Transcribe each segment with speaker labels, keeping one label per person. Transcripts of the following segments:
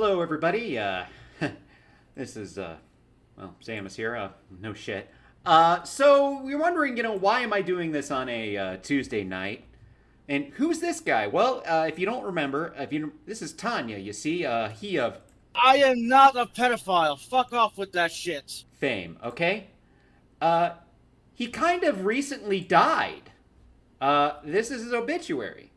Speaker 1: Hello, everybody. This is, well, Samus here. No shit. So you're wondering, why am I doing this on a Tuesday night? And who's this guy? Well, if you don't remember, this is Tanya. You see, he of
Speaker 2: I am not a pedophile. Fuck off with that shit.
Speaker 1: fame. Okay. Uh, he kind of recently died. This is his obituary.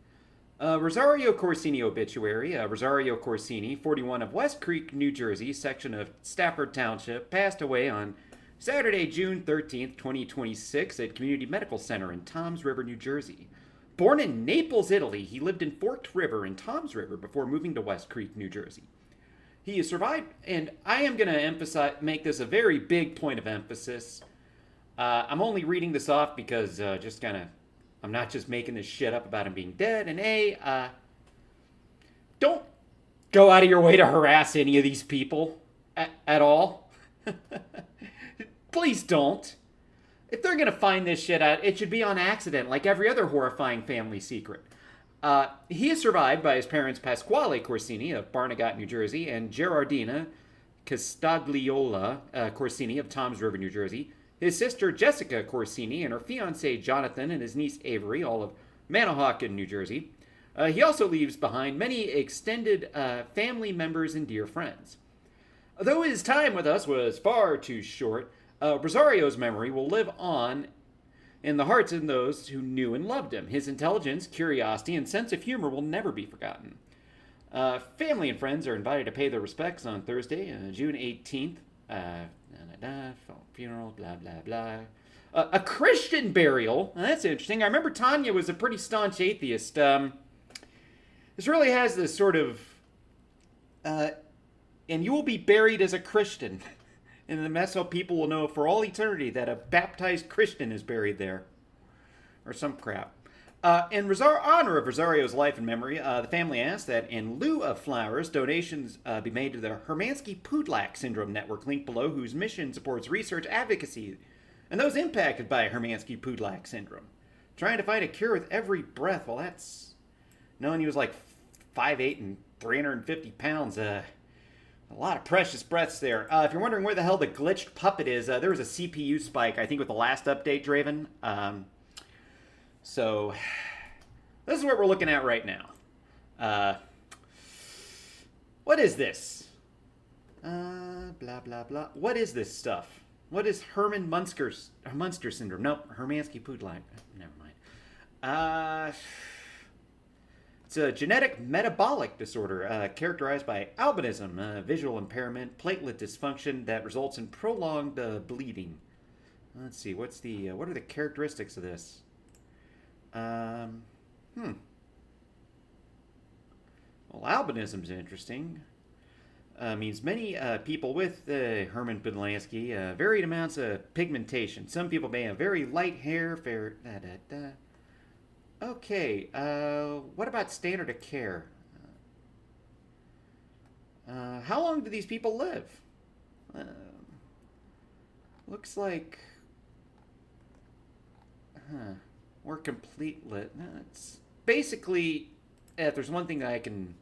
Speaker 1: Rosario Corsini obituary. Rosario Corsini, 41 of West Creek, New Jersey, section of Stafford Township, passed away on Saturday, June 13th, 2026, at Community Medical Center in Toms River, New Jersey. Born in Naples, Italy, he lived in Forked River and Toms River before moving to West Creek, New Jersey. He has survived, and I am going to make this a very big point of emphasis. I'm only reading this off because I'm not just making this shit up about him being dead. And don't go out of your way to harass any of these people at all. Please don't. If they're going to find this shit out, it should be on accident, like every other horrifying family secret. He is survived by his parents Pasquale Corsini of Barnegat, New Jersey, and Gerardina Castagliola Corsini of Toms River, New Jersey. His sister Jessica Corsini and her fiancé Jonathan and his niece Avery, all of Manahawkin, New Jersey. He also leaves behind many extended family members and dear friends. Though his time with us was far too short, Rosario's memory will live on in the hearts of those who knew and loved him. His intelligence, curiosity, and sense of humor will never be forgotten. Family and friends are invited to pay their respects on Thursday, June 18th. Funeral, blah, blah, blah. A Christian burial. That's interesting. I remember Tanya was a pretty staunch atheist. This really has this sort of... and you will be buried as a Christian. And that's how people will know for all eternity that a baptized Christian is buried there. Or some crap. In honor of Rosario's life and memory, the family asked that in lieu of flowers, donations be made to the Hermansky-Pudlak Syndrome Network, linked below, whose mission supports research advocacy and those impacted by Hermansky-Pudlak Syndrome. Trying to find a cure with every breath. Well, that's... Knowing he was like 5'8" and 350 pounds, a lot of precious breaths there. If you're wondering where the hell the glitched puppet is, there was a CPU spike, I think, with the last update, Draven. So, this is what we're looking at right now. What is this? Blah, blah, blah. What is this stuff? What is Munster syndrome? Nope, Hermansky-Pudlak. Never mind. It's a genetic metabolic disorder characterized by albinism, visual impairment, platelet dysfunction that results in prolonged bleeding. Let's see, what are the characteristics of this? Well, albinism is interesting. Means many people with Herman Podlansky varied amounts of pigmentation. Some people may have very light hair, fair. Okay, what about standard of care? How long do these people live? Looks like. Or complete lit. It's basically, if there's one thing that I can.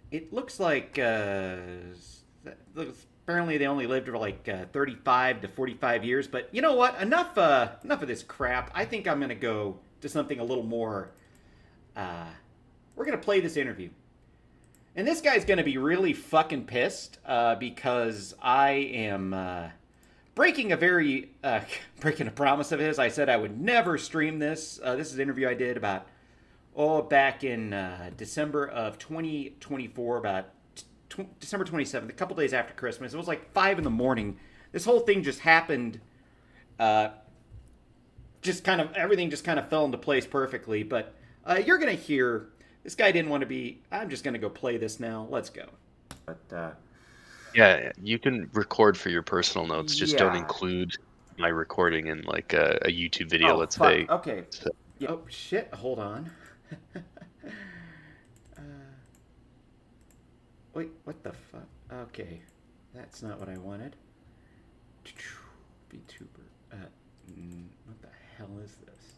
Speaker 1: It looks like apparently they only lived for like 35 to 45 years. But you know what? Enough of this crap. I think I'm gonna go to something a little more. We're gonna play this interview, and this guy's gonna be really fucking pissed because I am. Breaking a promise of his. I said I would never stream this. This is an interview I did back in December of 2024, about December 27th, a couple days after Christmas. It was like 5 in the morning. This whole thing just happened. Everything just kind of fell into place perfectly. But you're going to hear, this guy didn't want to be, I'm just going to go play this now. Let's go. But,
Speaker 3: yeah, you can record for your personal notes. Just don't
Speaker 1: Yeah.
Speaker 3: include my recording in like a YouTube video, let's
Speaker 1: fuck.
Speaker 3: say.
Speaker 1: Okay.
Speaker 3: So,
Speaker 1: Yeah. Oh, shit. Hold on. Wait, what the fuck? Okay. That's not what I wanted. VTuber. What the hell is this?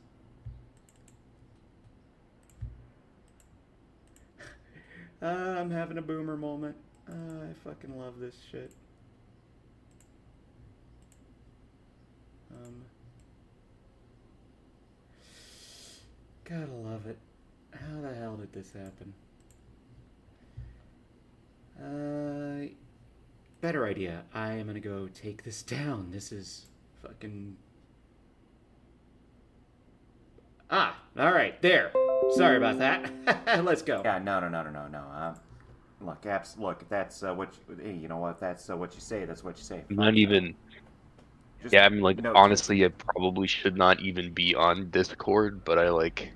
Speaker 1: I'm having a boomer moment. I fucking love this shit. Gotta love it. How the hell did this happen? Better idea. I am gonna go take this down. This is fucking... Ah, alright, there. Sorry about that. Let's go.
Speaker 4: Yeah, no. Look, look, if that's what you know what, if that's what you say, that's what you say.
Speaker 3: Not even.
Speaker 4: Just
Speaker 3: Yeah, I mean, like,
Speaker 4: note
Speaker 3: honestly, I probably should not even be on Discord, but I, like,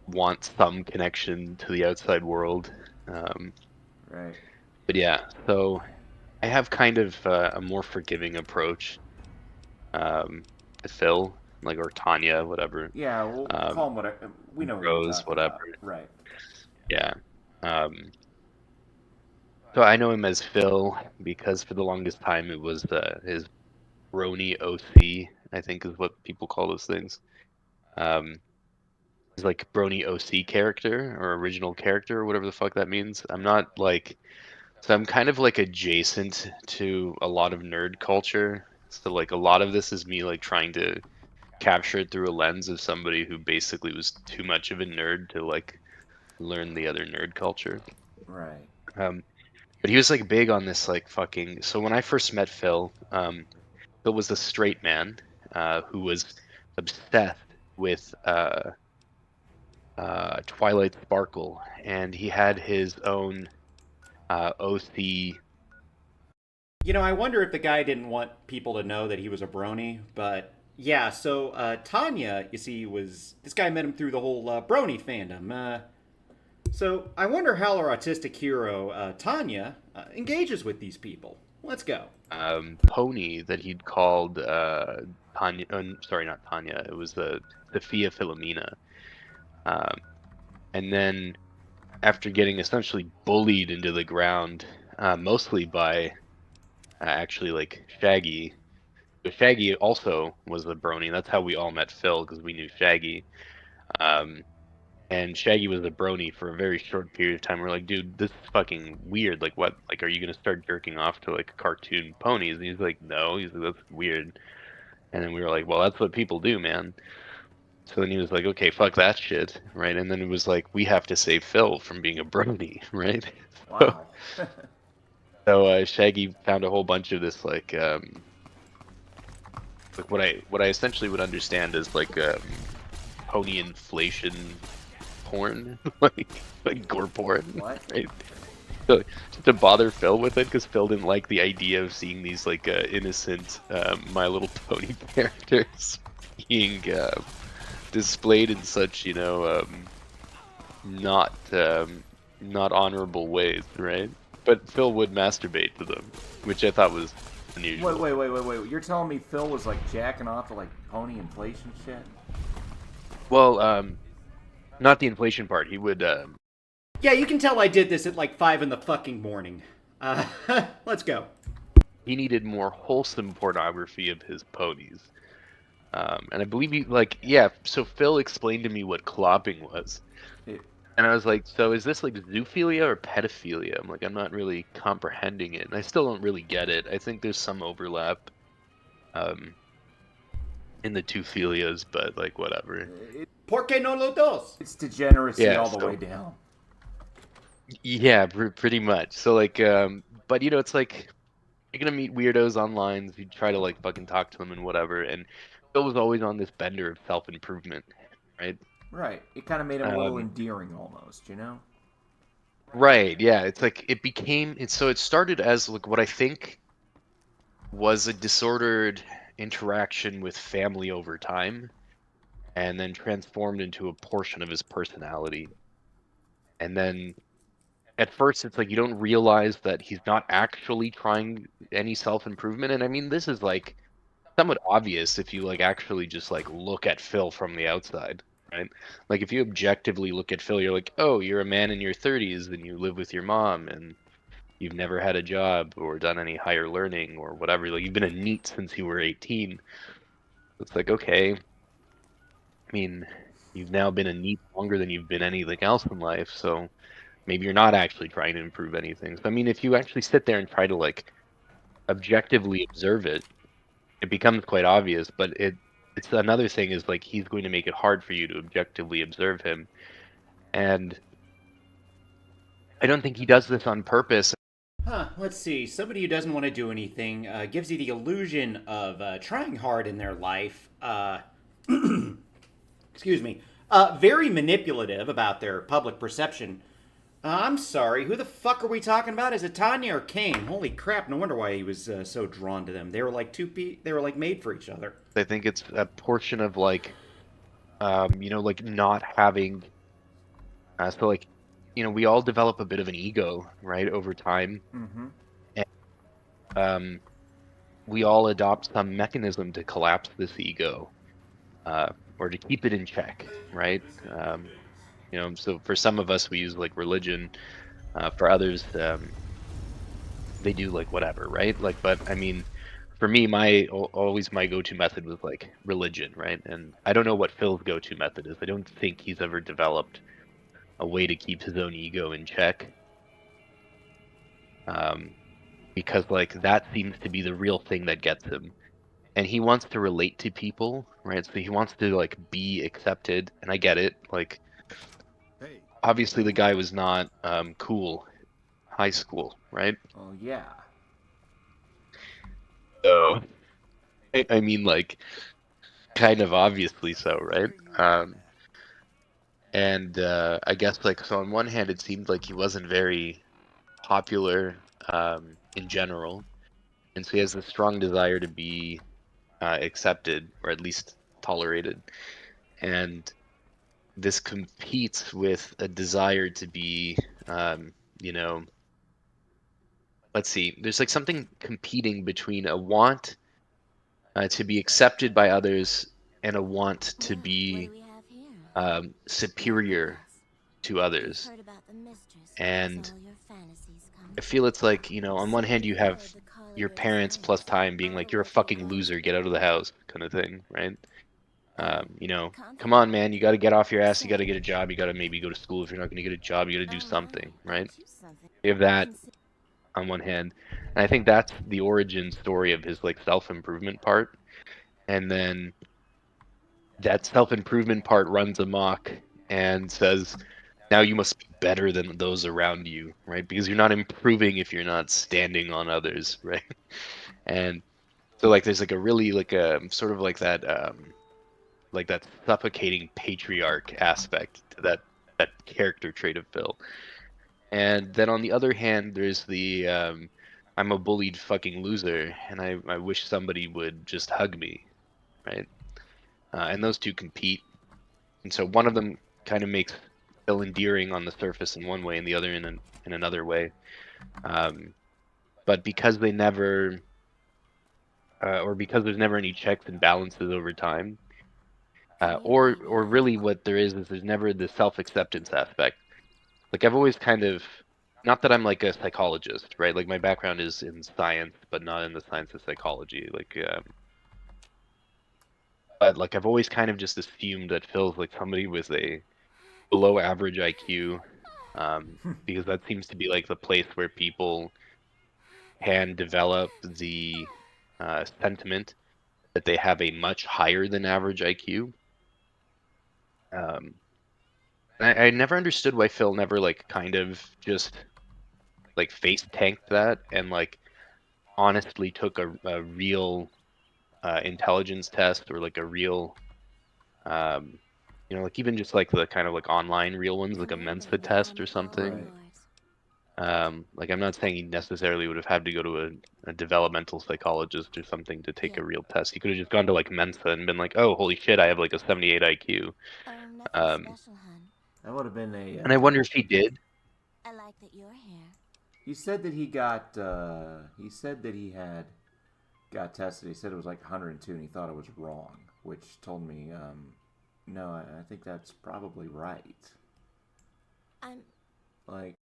Speaker 3: want some connection to the outside world.
Speaker 4: Right.
Speaker 3: But yeah, so I have kind of a more forgiving approach to Phil, like, or Tanya, whatever.
Speaker 4: Yeah, we'll call him whatever. We know
Speaker 3: Rose,
Speaker 4: what you're talking
Speaker 3: whatever.
Speaker 4: about. Right.
Speaker 3: Yeah. So I know him as Phil because for the longest time it was his Brony OC, I think is what people call those things. His like Brony OC character or original character or whatever the fuck that means. I'm not like, so I'm kind of like adjacent to a lot of nerd culture. So like a lot of this is me like trying to capture it through a lens of somebody who basically was too much of a nerd to like learn the other nerd culture.
Speaker 4: Right.
Speaker 3: But he was like big on this like fucking. So when I first met Phil, Phil was a straight man who was obsessed with Twilight Sparkle, and he had his own OC.
Speaker 1: You know, I wonder if the guy didn't want people to know that he was a brony, but yeah, so Tanya, you see, this guy met him through the whole brony fandom. So I wonder how our autistic hero, Tanya, engages with these people. Let's go.
Speaker 3: Pony that he'd called Tanya. Sorry, not Tanya. It was the Sophia Philomena. And then after getting essentially bullied into the ground, mostly by actually like Shaggy. But Shaggy also was the brony. That's how we all met Phil, because we knew Shaggy. And Shaggy was a brony for a very short period of time. We're like, dude, this is fucking weird. Like, what? Like, are you gonna start jerking off to like cartoon ponies? And he's like, no. He's like, that's weird. And then we were like, well, that's what people do, man. So then he was like, okay, fuck that shit, right? And then it was like, we have to save Phil from being a brony, right?
Speaker 4: Wow.
Speaker 3: So Shaggy found a whole bunch of this like what I essentially would understand as like pony inflation porn, like gore porn,
Speaker 4: What?
Speaker 3: right? So just to bother Phil with it, because Phil didn't like the idea of seeing these like innocent My Little Pony characters being displayed in such, you know, not honorable ways, right? But Phil would masturbate to them, which I thought was unusual.
Speaker 4: Wait. You're telling me Phil was like jacking off to like pony inflation shit?
Speaker 3: Well, not the inflation part. He would.
Speaker 1: Yeah, you can tell I did this at like 5 in the fucking morning. Let's go.
Speaker 3: He needed more wholesome pornography of his ponies. And I believe he, like, yeah, so Phil explained to me what clopping was.
Speaker 4: Yeah.
Speaker 3: And I was like, so is this like zoophilia or pedophilia? I'm like, I'm not really comprehending it. And I still don't really get it. I think there's some overlap in the two philias, but like, whatever.
Speaker 1: ¿Por qué no lo dos?
Speaker 4: It's degeneracy
Speaker 3: Yeah,
Speaker 4: all the
Speaker 3: so-
Speaker 4: way down.
Speaker 3: Yeah, pretty much. So like, but you know, it's like, you're gonna meet weirdos online. You try to like fucking talk to them and whatever. And Phil was always on this bender of self-improvement, right?
Speaker 4: Right. It kind of made him a little endearing almost, you know?
Speaker 3: Right, yeah. It's like it became so it started as like what I think was a disordered interaction with family over time, and then transformed into a portion of his personality. And then at first it's like you don't realize that he's not actually trying any self-improvement. And I mean, this is like somewhat obvious if you like actually just like look at Phil from the outside. Right? Like if you objectively look at Phil, you're like, oh, you're a man in your 30s and you live with your mom and you've never had a job or done any higher learning or whatever. Like you've been a NEET since you were 18. It's like, okay. I mean, you've now been a NEET longer than you've been anything else in life. So maybe you're not actually trying to improve anything. So I mean, if you actually sit there and try to like objectively observe it, it becomes quite obvious. But it's another thing is like he's going to make it hard for you to objectively observe him, and I don't think he does this on purpose.
Speaker 1: Let's see. Somebody who doesn't want to do anything gives you the illusion of trying hard in their life. Excuse me. Very manipulative about their public perception. I'm sorry. Who the fuck are we talking about? Is it Tanya or Kane? Holy crap! No wonder why he was so drawn to them. They were like they were like made for each other.
Speaker 3: I think it's a portion of like, like not having. So like, we all develop a bit of an ego, right, over time.
Speaker 4: Mm-hmm.
Speaker 3: And we all adopt some mechanism to collapse this ego, or to keep it in check, right? So for some of us, we use like religion. For others, they do like whatever, right? Like, but I mean, for me, always my go-to method was like religion, right? And I don't know what Phil's go-to method is. I don't think he's ever developed a way to keep his own ego in check. Because like that seems to be the real thing that gets him. And he wants to relate to people, right? So he wants to like be accepted, and I get it. Like, obviously the guy was not cool high school, right?
Speaker 4: Oh yeah.
Speaker 3: So, I mean, like, kind of obviously so, right? And I guess like so on one hand, it seemed like he wasn't very popular in general, and so he has a strong desire to be accepted or at least tolerated, and this competes with a desire to be, let's see, there's like something competing between a want to be accepted by others and a want to be superior to others. And I feel it's like, on one hand you have your parents plus time being like, you're a fucking loser, get out of the house kind of thing, right? Come on, man, you got to get off your ass, you got to get a job, you got to maybe go to school. If you're not going to get a job, you got to do something, right? You have that on one hand, and I think that's the origin story of his like self-improvement part. And then that self-improvement part runs amok and says, now you must be better than those around you, right? Because you're not improving if you're not standing on others, right? And so like there's like a really like a sort of like that suffocating patriarch aspect to that character trait of Phil. And then on the other hand, there's the I'm a bullied fucking loser, and I wish somebody would just hug me, right? And those two compete, and so one of them kind of makes Phil endearing on the surface in one way, and the other in another way. But because they never, or because there's never any checks and balances over time, or really what there is there's never the self-acceptance aspect. Like I've always kind of, not that I'm like a psychologist, right? Like my background is in science, but not in the science of psychology. Like, but like I've always kind of just assumed that Phil's like somebody with a below average IQ, because that seems to be like the place where people can develop the sentiment that they have a much higher than average IQ. I never understood why Phil never like kind of just like face tanked that and like honestly took a real intelligence test, or like a real like even just like the kind of like online real ones, like a Mensa test or something. Like I'm not saying he necessarily would have had to go to a developmental psychologist or something to take a real test. He could have just gone to like Mensa and been like, oh holy shit, I have like a 78 IQ.
Speaker 4: That would have been a.
Speaker 3: And I wonder if he did.
Speaker 5: I like that you're here.
Speaker 4: He said that he got. He said that he had got tested. He said it was like 102, and he thought it was wrong, which told me, no, I think that's probably right.
Speaker 5: I'm.
Speaker 4: Like.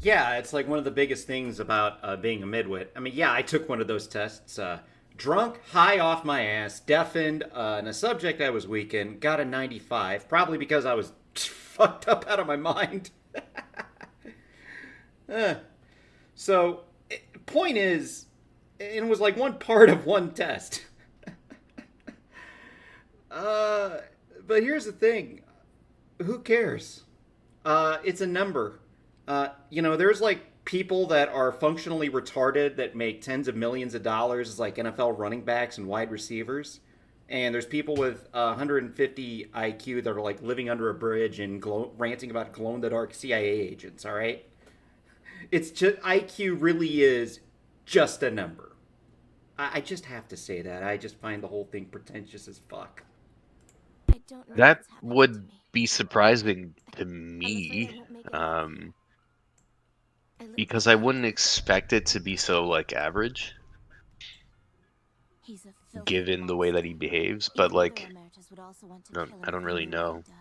Speaker 1: Yeah, it's like one of the biggest things about being a midwit. I mean, yeah, I took one of those tests. Drunk, high off my ass, deafened, in a subject I was weak in, got a 95, probably because I was fucked up out of my mind. So, point is, it was like one part of one test. But here's the thing. Who cares? It's a number. There's like people that are functionally retarded that make tens of millions of dollars as like NFL running backs and wide receivers. And there's people with 150 IQ that are like living under a bridge and ranting about glow-in-the-dark CIA agents, all right? It's just, IQ really is just a number. I just have to say that. I just find the whole thing pretentious as fuck.
Speaker 5: I don't know
Speaker 3: That
Speaker 5: what's happening to
Speaker 3: would
Speaker 5: me.
Speaker 3: be surprising to
Speaker 5: I'm afraid
Speaker 3: me,
Speaker 5: I won't make it out of here. I looked
Speaker 3: because
Speaker 5: at
Speaker 3: I
Speaker 5: him.
Speaker 3: wouldn't expect it to be so like average,
Speaker 5: He's a filthy
Speaker 3: given the way that he
Speaker 5: monster.
Speaker 3: behaves. But
Speaker 5: Even
Speaker 3: like,
Speaker 5: other Emeritus would also want to
Speaker 3: don't,
Speaker 5: kill him
Speaker 3: I don't
Speaker 5: if they
Speaker 3: really
Speaker 5: knew what
Speaker 3: know,
Speaker 5: he'd done.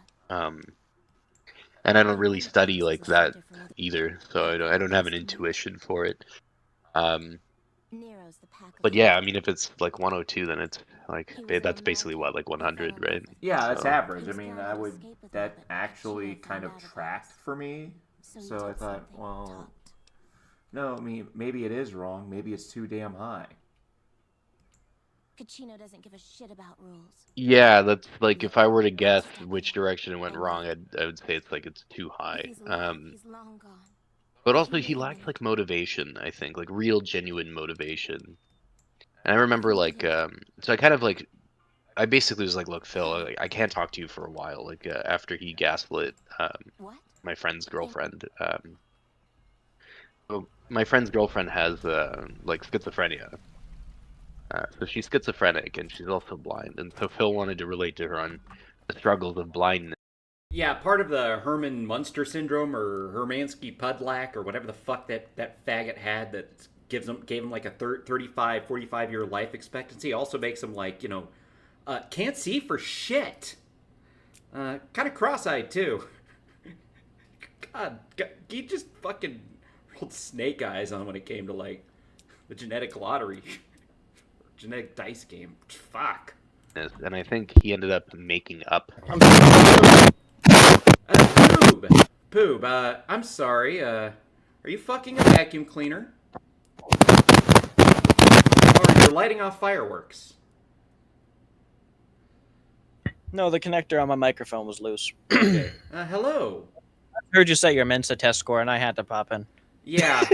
Speaker 3: and I don't
Speaker 5: The
Speaker 3: really
Speaker 5: one
Speaker 3: study
Speaker 5: thinks
Speaker 3: like
Speaker 5: he's a
Speaker 3: that
Speaker 5: soldier for other
Speaker 3: either.
Speaker 5: people.
Speaker 3: So I don't have an
Speaker 5: Just a man.
Speaker 3: intuition for it. Um,
Speaker 5: Nero's the pack
Speaker 3: but
Speaker 5: leader.
Speaker 3: yeah, I mean, if it's like 102, then it's like
Speaker 5: He was
Speaker 3: that's
Speaker 5: an
Speaker 3: basically
Speaker 5: American.
Speaker 3: what, like
Speaker 5: He fell
Speaker 3: 100,
Speaker 5: in
Speaker 3: right?
Speaker 5: love with
Speaker 4: Yeah,
Speaker 5: her.
Speaker 4: that's
Speaker 3: So
Speaker 4: average.
Speaker 5: He
Speaker 4: I
Speaker 5: was
Speaker 4: mean,
Speaker 5: planning to escape with her,
Speaker 4: that
Speaker 5: but
Speaker 4: actually
Speaker 5: Shiro
Speaker 4: kind
Speaker 5: found
Speaker 4: of
Speaker 5: out about
Speaker 4: tracked
Speaker 5: us.
Speaker 4: for me.
Speaker 5: So he
Speaker 4: So I
Speaker 5: did
Speaker 4: thought,
Speaker 5: something.
Speaker 4: well,
Speaker 5: Talked.
Speaker 4: no, I mean, maybe it is wrong. Maybe it's too damn high.
Speaker 5: Kachino doesn't give a shit about rules.
Speaker 3: yeah, that's like
Speaker 5: Look,
Speaker 3: if I were to
Speaker 5: let's
Speaker 3: guess
Speaker 5: step in
Speaker 3: which direction it went
Speaker 5: and
Speaker 3: wrong,
Speaker 5: wait.
Speaker 3: I would say it's like it's too
Speaker 5: If
Speaker 3: high.
Speaker 5: he's alive, he's long gone.
Speaker 3: But
Speaker 5: If
Speaker 3: also
Speaker 5: he
Speaker 3: he
Speaker 5: really
Speaker 3: lacked
Speaker 5: lived,
Speaker 3: like motivation, I think, like real genuine motivation. And I remember
Speaker 5: he
Speaker 3: like
Speaker 5: needed
Speaker 3: so I kind of like I basically was like, look, Phil, like, I can't talk to you for a while. Like after he gaslit
Speaker 5: what?
Speaker 3: my friend's
Speaker 5: And
Speaker 3: girlfriend. So my friend's girlfriend has like schizophrenia. So she's schizophrenic and she's also blind. And so Phil wanted to relate to her on the struggles of blindness.
Speaker 1: Yeah, part of the Herman Munster syndrome or Hermansky Pudlak or whatever the fuck that faggot had that gave him like a 35, 45-year life expectancy also makes him like, can't see for shit. Kind of cross-eyed too. God, he just fucking rolled snake eyes on when it came to like the genetic lottery, genetic dice game. Fuck.
Speaker 3: And I think he ended up making up.
Speaker 1: Poob, I'm sorry. Are you fucking a vacuum cleaner? Or you're lighting off fireworks?
Speaker 6: No, the connector on my microphone was loose.
Speaker 1: Okay. Hello.
Speaker 6: I heard you say your Mensa test score, and I had to pop in.
Speaker 1: Yeah.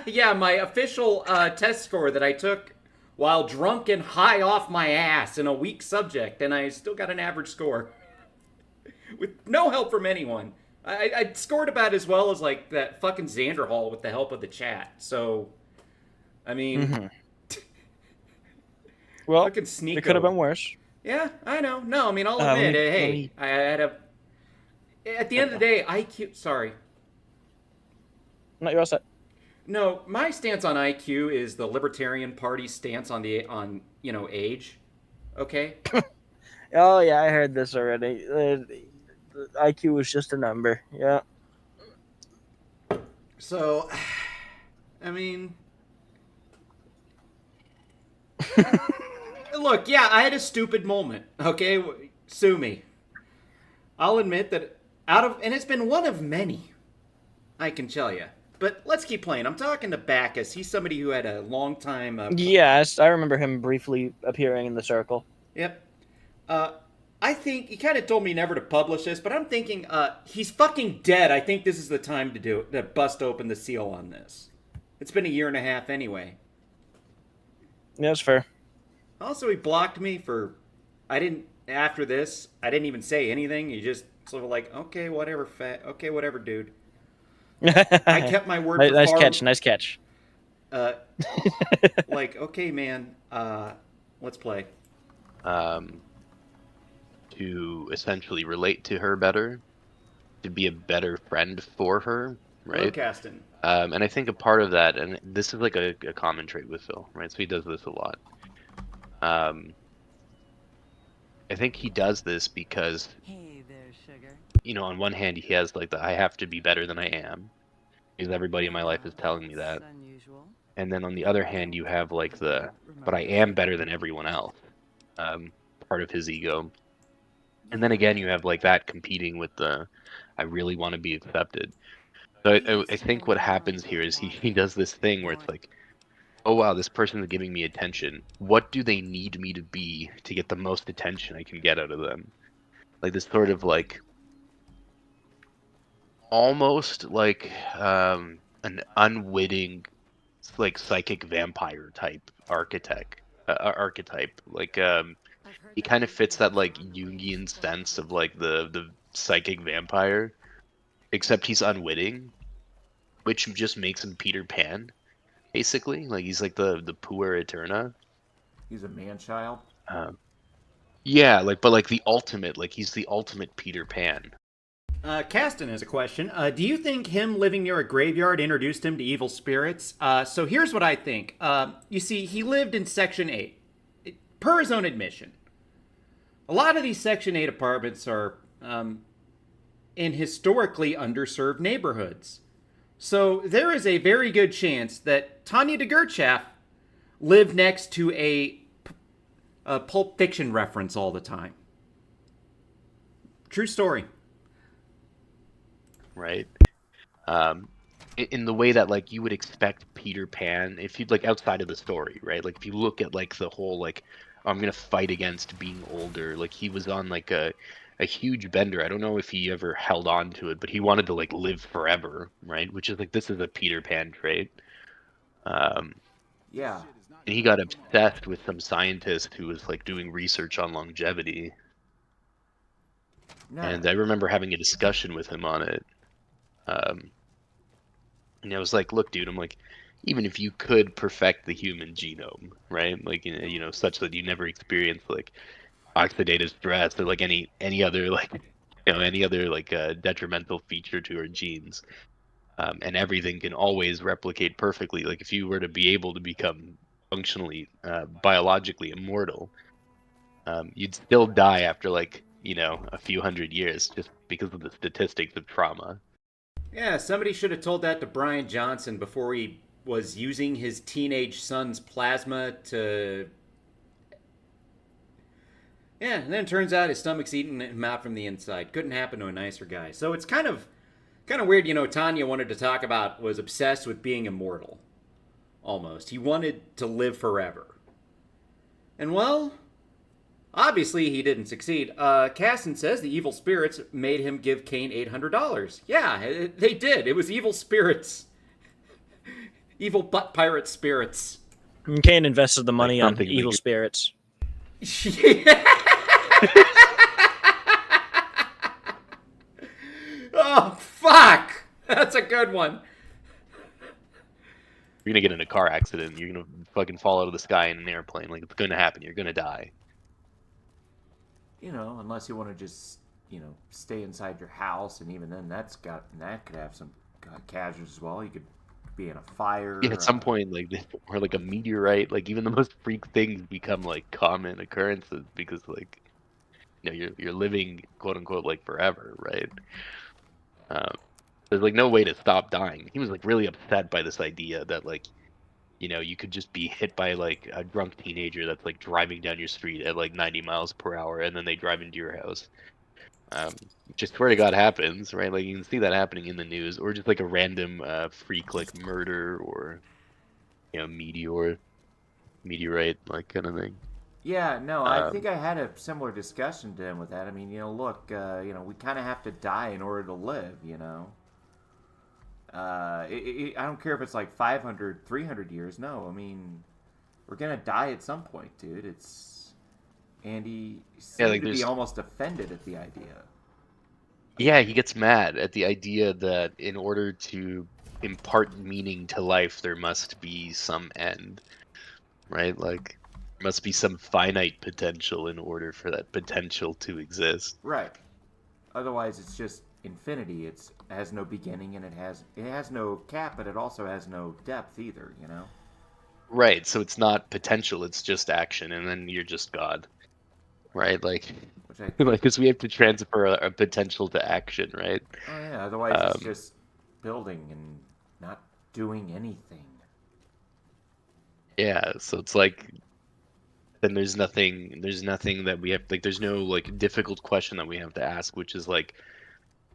Speaker 1: Yeah, my official test score that I took while drunk and high off my ass in a weak subject, and I still got an average score. With no help from anyone. I scored about as well as like that fucking Xander Hall with the help of the chat. So, I mean,
Speaker 6: Well,
Speaker 1: fucking sneak.
Speaker 6: it could have been worse.
Speaker 1: Yeah, I know. No, I mean, I'll
Speaker 6: Let
Speaker 1: admit,
Speaker 6: me-
Speaker 1: hey,
Speaker 6: let me-
Speaker 1: I had a. At the end of the day, IQ. Sorry.
Speaker 6: No, you're all set.
Speaker 1: No, my stance on IQ is the Libertarian Party's stance on age. Okay.
Speaker 6: Oh yeah, I heard this already. The IQ was just a number. Yeah.
Speaker 1: So, I mean, look, yeah, I had a stupid moment. Okay, sue me. I'll admit that and it's been one of many. I can tell you. But let's keep playing. I'm talking to Bacchus. He's somebody who had a long time.
Speaker 6: Yes, I remember him briefly appearing in the circle.
Speaker 1: Yep. I think he kind of told me never to publish this, but I'm thinking he's fucking dead. I think this is the time to bust open the seal on this. It's been a year and a half anyway.
Speaker 6: Yeah, that's fair.
Speaker 1: Also, he blocked me for. After this, I didn't even say anything. He just sort of like, okay, whatever, okay, whatever, dude. I kept my word.
Speaker 6: Nice
Speaker 1: for
Speaker 6: catch. Nice catch.
Speaker 1: Like, okay, man. Let's play.
Speaker 3: To essentially relate to her better, to be a better friend for her, right?
Speaker 1: Caston.
Speaker 3: And I think a part of that, and this is like a common trait with Phil, right? So he does this a lot. I think he does this because,
Speaker 7: Hey there, sugar.
Speaker 3: on one hand, he has like the I have to be better than I am, because everybody in my life is telling me that.
Speaker 7: That's unusual.
Speaker 3: And then on the other hand, you have like the but I am better than everyone else, part of his ego. And then again, you have like that competing with the I really want to be accepted. So I think what happens here is he does this thing where it's like, oh wow, this person is giving me attention. What do they need me to be to get the most attention I can get out of them? Like this sort of like almost like an unwitting like psychic vampire type archetype. Like he kind of fits that like Jungian sense of like the psychic vampire, except he's unwitting, which just makes him Peter Pan, basically. Like he's like the puer eterna.
Speaker 4: He's a man-child.
Speaker 3: Yeah, like but like the ultimate, like he's the ultimate Peter Pan.
Speaker 1: Caston has a question. Do you think him living near a graveyard introduced him to evil spirits? So here's what I think. You see, he lived in Section 8. Per his own admission. A lot of these Section 8 apartments are in historically underserved neighborhoods. So there is a very good chance that Tanya de lived next to a Pulp Fiction reference all the time. True story.
Speaker 3: Right? In the way that like you would expect Peter Pan, if you'd like outside of the story, right? Like if you look at like the whole like I'm gonna fight against being older, like he was on like a huge bender. I don't know if he ever held on to it, but he wanted to like live forever, right? Which is like this is a Peter Pan trait.
Speaker 4: Yeah.
Speaker 3: And he got obsessed with some scientist who was like doing research on longevity.
Speaker 4: No.
Speaker 3: And I remember having a discussion with him on it. And I was like, look, dude, I'm like, even if you could perfect the human genome, right? Like, you know, such that you never experience like oxidative stress or like any other like, you know, any other like detrimental feature to our genes, and everything can always replicate perfectly. Like if you were to be able to become functionally, biologically immortal, you'd still die after like, you know, a few hundred years just because of the statistics of trauma.
Speaker 1: Yeah, somebody should have told that to Brian Johnson before he was using his teenage son's plasma to... Yeah, and then it turns out his stomach's eating him out from the inside. Couldn't happen to a nicer guy. So it's kind of weird, you know, Tanya wanted to talk about, was obsessed with being immortal. Almost. He wanted to live forever. And well... obviously, he didn't succeed. Casson says the evil spirits made him give Kane $800. Yeah, they did. It was evil spirits. Evil butt pirate spirits.
Speaker 6: Kane invested the money on
Speaker 3: something
Speaker 6: evil
Speaker 3: we-
Speaker 6: spirits.
Speaker 1: Oh, fuck! That's a good one.
Speaker 3: You're gonna get in a car accident. You're gonna fucking fall out of the sky in an airplane. Like it's gonna happen. You're gonna die.
Speaker 4: You know, unless you want to just, you know, stay inside your house, and even then, that could have some casualties as well. You could be in a fire.
Speaker 3: Yeah, at some point, like or like a meteorite. Like even the most freak things become like common occurrences because like, you know, you're living quote unquote like forever, right? There's like no way to stop dying. He was like really upset by this idea that like, you know, you could just be hit by like a drunk teenager that's like driving down your street at like 90 miles per hour and then they drive into your house. Which I swear to God happens, right? Like you can see that happening in the news, or just like a random freak like murder or, you know, meteorite like kind of thing.
Speaker 4: Yeah, no, I think I had a similar discussion to him with that. I mean, you know, look, you know, we kind of have to die in order to live, you know. I don't care if it's like 500, 300 years. No, I mean, we're gonna die at some point, dude. And he seemed
Speaker 3: like
Speaker 4: to be
Speaker 3: there's-
Speaker 4: almost offended at the idea.
Speaker 3: Yeah, he gets mad at the idea that in order to impart meaning to life, there must be some end, right? Like, there must be some finite potential in order for that potential to exist.
Speaker 4: Right. Otherwise, it's just infinity. It has no beginning, and it has no cap, but it also has no depth either, you know?
Speaker 3: Right, so it's not potential, it's just action, and then you're just God. Right, like,
Speaker 4: Which I think,
Speaker 3: like, because we have to transfer a potential to action, right?
Speaker 4: oh yeah, otherwise it's just building and not doing anything.
Speaker 3: Yeah, so it's like, then there's nothing that we have, like, there's no, like, difficult question that we have to ask, which is, like,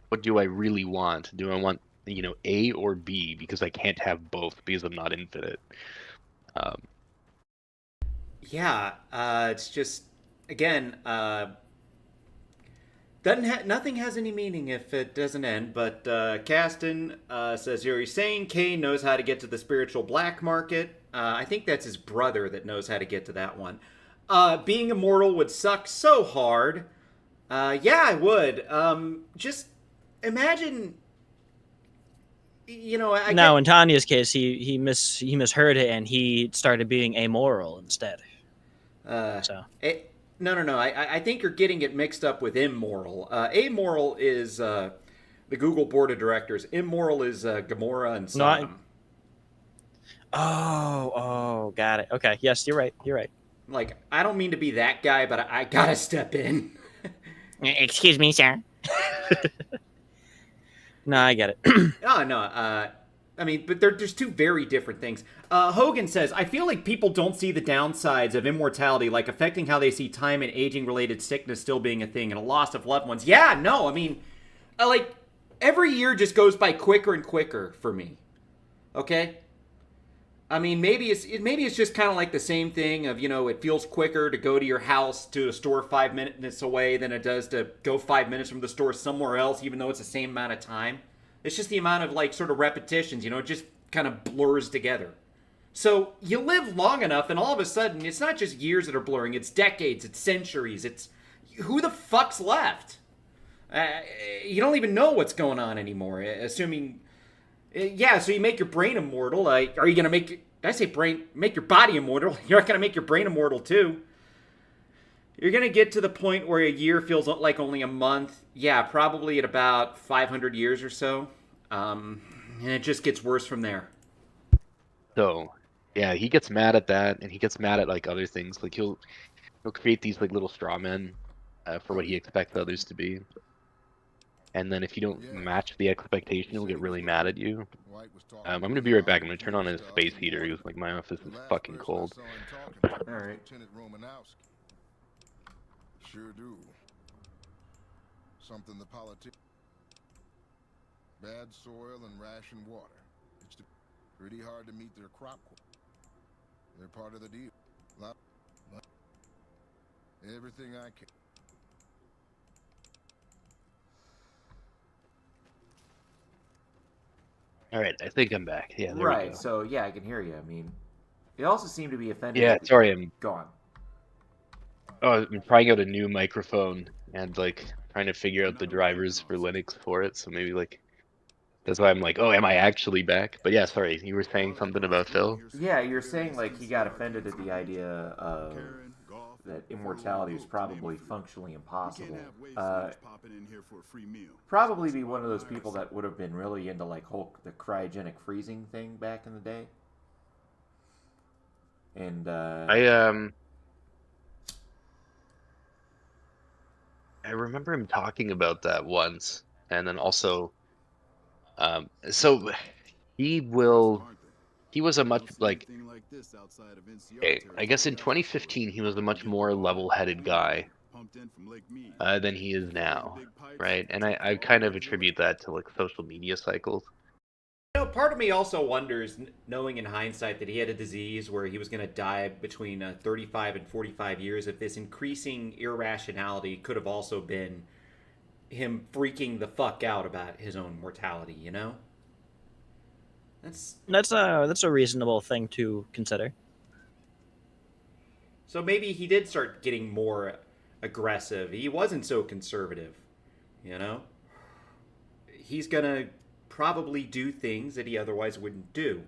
Speaker 3: what do I really want? Do I want A or B, because I can't have both because I'm not infinite.
Speaker 1: Yeah, it's just again, nothing has any meaning if it doesn't end. But Caston says here he's saying Kane knows how to get to the spiritual black market. I think that's his brother that knows how to get to that one. Being immortal would suck so hard. Yeah, I would. Just imagine.
Speaker 6: Now, in Tanya's case, he misheard it and he started being amoral instead. So
Speaker 1: No. I think you're getting it mixed up with immoral. Amoral is the Google board of directors. Immoral is Gamora and Sodom.
Speaker 6: Oh, got it. Okay, yes, you're right.
Speaker 1: Like, I don't mean to be that guy, but I gotta step in.
Speaker 6: Excuse me, sir. No, I get it.
Speaker 1: Oh, no. I mean, but there's two very different things. Hogan says, I feel like people don't see the downsides of immortality, like affecting how they see time and aging-related sickness still being a thing and a loss of loved ones. Yeah, no, I mean, like, every year just goes by quicker and quicker for me. Okay? I mean, maybe it's just kind of like the same thing of, it feels quicker to go to your house to a store 5 minutes away than it does to go 5 minutes from the store somewhere else, even though it's the same amount of time. It's just the amount of, like, sort of repetitions, it just kind of blurs together. So you live long enough, and all of a sudden, it's not just years that are blurring, it's decades, it's centuries, it's who the fuck's left? You don't even know what's going on anymore, assuming... Yeah, so you make your brain immortal. Are you going to make your body immortal? You're not going to make your brain immortal, too. You're going to get to the point where a year feels like only a month. Yeah, probably at about 500 years or so. And it just gets worse from there.
Speaker 3: So, yeah, he gets mad at that, and he gets mad at, like, other things. Like, he'll create these, like, little straw men for what he expects others to be. And then if you don't match the expectation, he'll get really mad at you. I'm going to be right back. I'm going to turn on his space heater. He was like, my office is fucking cold.
Speaker 4: Alright.
Speaker 7: Sure do. Something the politics. Bad soil and rationed water. It's pretty hard to meet their crop. They're part of the deal. Everything I can.
Speaker 3: All right, I think I'm back. Yeah, there we go.
Speaker 4: So yeah, I can hear you. I mean, they also seem to be offended.
Speaker 3: Yeah, sorry, I'm
Speaker 4: gone.
Speaker 3: Oh, I'm trying out a new microphone and like trying to figure out the drivers for Linux for it. So maybe like that's why I'm like, oh, am I actually back? But yeah, sorry, you were saying something about Phil.
Speaker 4: Yeah, you're saying like he got offended at the idea of that immortality is probably functionally impossible. Probably be one of those people that would have been really into like the cryogenic freezing thing back in the day. And
Speaker 3: I remember him talking about that once, and then also, so he was a much like, okay, I guess in 2015 he was a much more level-headed guy than he is now, right? And I kind of attribute that to like social media cycles.
Speaker 1: Part of me also wonders, knowing in hindsight that he had a disease where he was going to die between 35 and 45 years, if this increasing irrationality could have also been him freaking the fuck out about his own mortality, you know?
Speaker 6: That's a reasonable thing to consider.
Speaker 1: So maybe he did start getting more aggressive. He wasn't so conservative, you know? He's going to probably do things that he otherwise wouldn't do.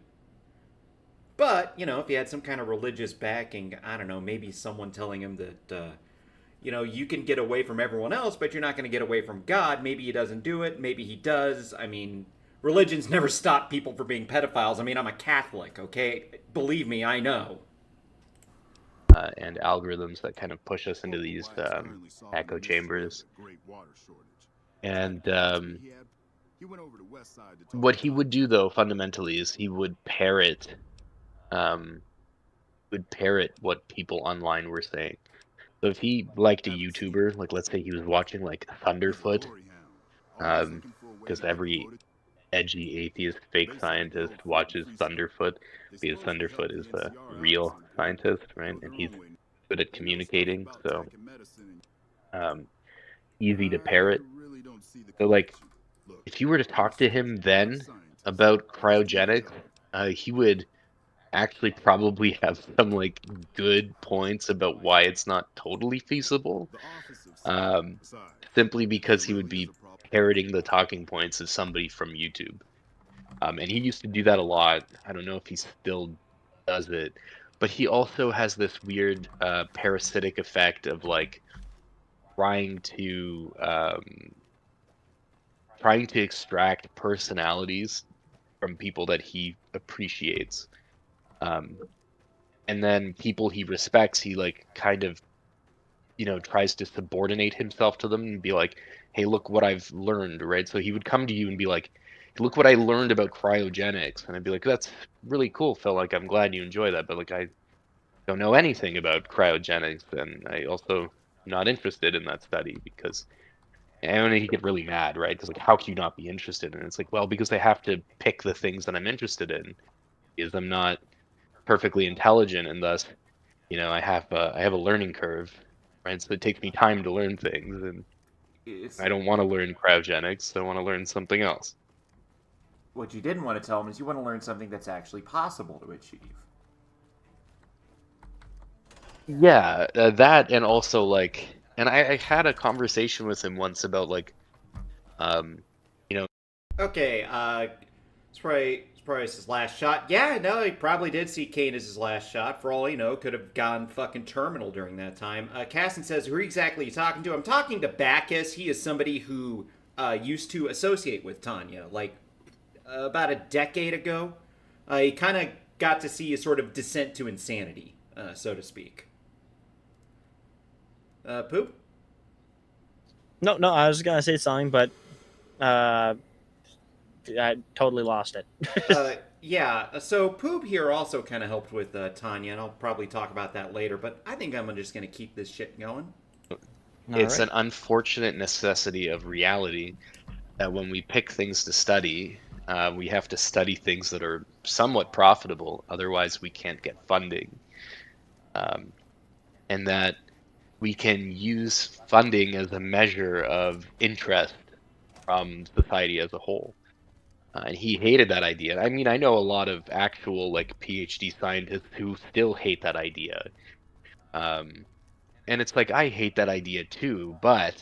Speaker 1: But, if he had some kind of religious backing, I don't know, maybe someone telling him that, you can get away from everyone else, but you're not going to get away from God. Maybe he doesn't do it. Maybe he does. I mean, religions never stop people from being pedophiles. I mean, I'm a Catholic, okay? Believe me, I know.
Speaker 3: And algorithms that kind of push us into these echo chambers. And what he would do, though, fundamentally, is he would parrot what people online were saying. So if he liked a YouTuber, like let's say he was watching like Thunderfoot, because edgy atheist fake scientist watches Thunderfoot, because Thunderfoot is a real scientist, right? And he's good at communicating, so easy to parrot. So like, if you were to talk to him then about cryogenics, he would actually probably have some like good points about why it's not totally feasible. Simply because he would be parroting the talking points of somebody from YouTube. And he used to do that a lot. I don't know if he still does it, but he also has this weird parasitic effect of like trying to extract personalities from people that he appreciates. And then people he respects, he like kind of, tries to subordinate himself to them and be like, hey, look what I've learned, right? So he would come to you and be like, look what I learned about cryogenics. And I'd be like, that's really cool, Phil. Like, I'm glad you enjoy that. But like, I don't know anything about cryogenics. And I also am not interested in that study because, and he get really mad, right? Because like, how can you not be interested? And it's like, well, because I have to pick the things that I'm interested in because I'm not perfectly intelligent, and thus, I have a learning curve, right? So it takes me time to learn things, and I don't want to learn cryogenics. I want to learn something else.
Speaker 4: What you didn't want to tell him is you want to learn something that's actually possible to achieve.
Speaker 3: Yeah, that, and also like, and I had a conversation with him once about like,
Speaker 1: Okay, it's probably his last shot. Yeah, no, he probably did see Kane as his last shot. For all he know, could have gone fucking terminal during that time. Casson says, who exactly are you talking to? I'm talking to Bacchus. He is somebody who used to associate with Tanya, like about a decade ago. He kind of got to see a sort of descent to insanity, so to speak. Poop?
Speaker 6: No, I was gonna say something, but I totally lost it.
Speaker 1: Yeah, so Poop here also kind of helped with Tanya, and I'll probably talk about that later, but I think I'm just going to keep this shit going.
Speaker 3: It's an unfortunate necessity of reality that when we pick things to study, we have to study things that are somewhat profitable, otherwise we can't get funding. And that we can use funding as a measure of interest from society as a whole. And he hated that idea. I mean, I know a lot of actual like PhD scientists who still hate that idea. And it's like, I hate that idea too, but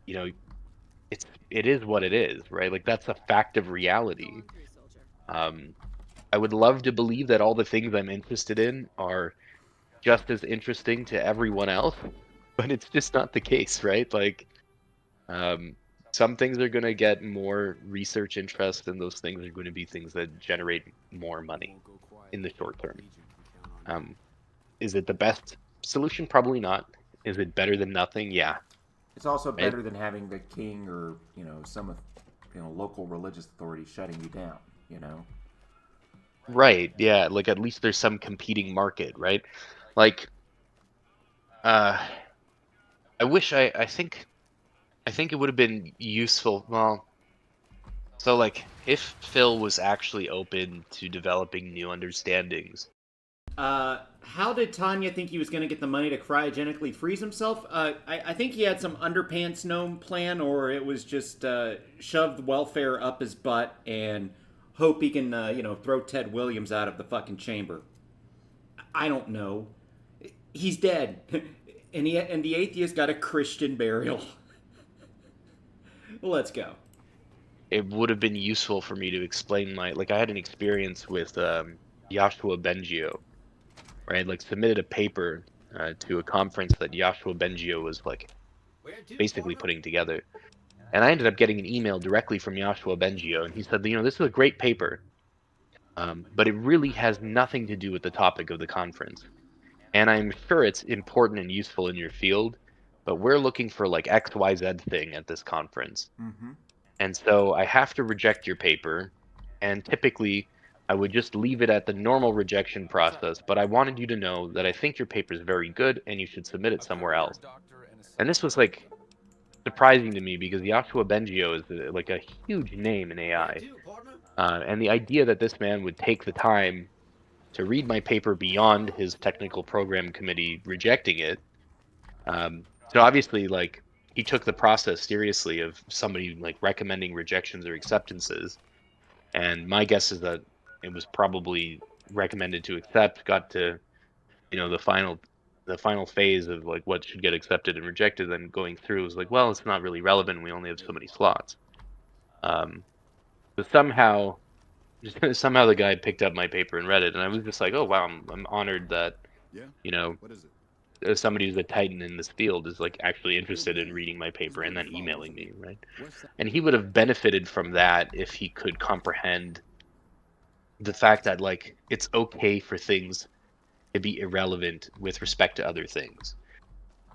Speaker 3: it is what it is, right? Like, that's a fact of reality. I would love to believe that all the things I'm interested in are just as interesting to everyone else, but it's just not the case, right? Like, some things are going to get more research interest, and those things are going to be things that generate more money in the short term. Is it the best solution? Probably not. Is it better than nothing? Yeah.
Speaker 4: It's also better than having the king or some local religious authority shutting you down.
Speaker 3: Right. Yeah. Like, at least there's some competing market, right? Like, I wish I think it would have been useful. Well, so like, if Phil was actually open to developing new understandings.
Speaker 1: How did Tanya think he was going to get the money to cryogenically freeze himself? I think he had some underpants gnome plan, or it was just shove welfare up his butt and hope he can, throw Ted Williams out of the fucking chamber. I don't know. He's dead, and the atheist got a Christian burial. Let's go.
Speaker 3: It would have been useful for me to explain I had an experience with Joshua Bengio, right? Like, submitted a paper to a conference that Joshua Bengio was like basically putting together. And I ended up getting an email directly from Joshua Bengio, and he said, this is a great paper, but it really has nothing to do with the topic of the conference. And I'm sure it's important and useful in your field, but we're looking for like XYZ thing at this conference.
Speaker 4: Mm-hmm.
Speaker 3: And so I have to reject your paper, and typically I would just leave it at the normal rejection process, but I wanted you to know that I think your paper is very good and you should submit it somewhere else. And this was like surprising to me because Joshua Bengio is like a huge name in AI, and the idea that this man would take the time to read my paper beyond his technical program committee rejecting it. So obviously, like, he took the process seriously of somebody like recommending rejections or acceptances, and my guess is that it was probably recommended to accept, got to, you know, the final phase of like what should get accepted and rejected, then going through was like, well, it's not really relevant, we only have so many slots. But somehow somehow the guy picked up my paper and read it, and I was just like, oh wow, I'm honored that,
Speaker 7: Yeah.
Speaker 3: you know,
Speaker 7: What is it?
Speaker 3: somebody who's a titan in this field is like actually interested in reading my paper and then emailing me, right?
Speaker 7: What's that?
Speaker 3: And he would have benefited from that if he could comprehend the fact that like it's okay for things to be irrelevant with respect to other things.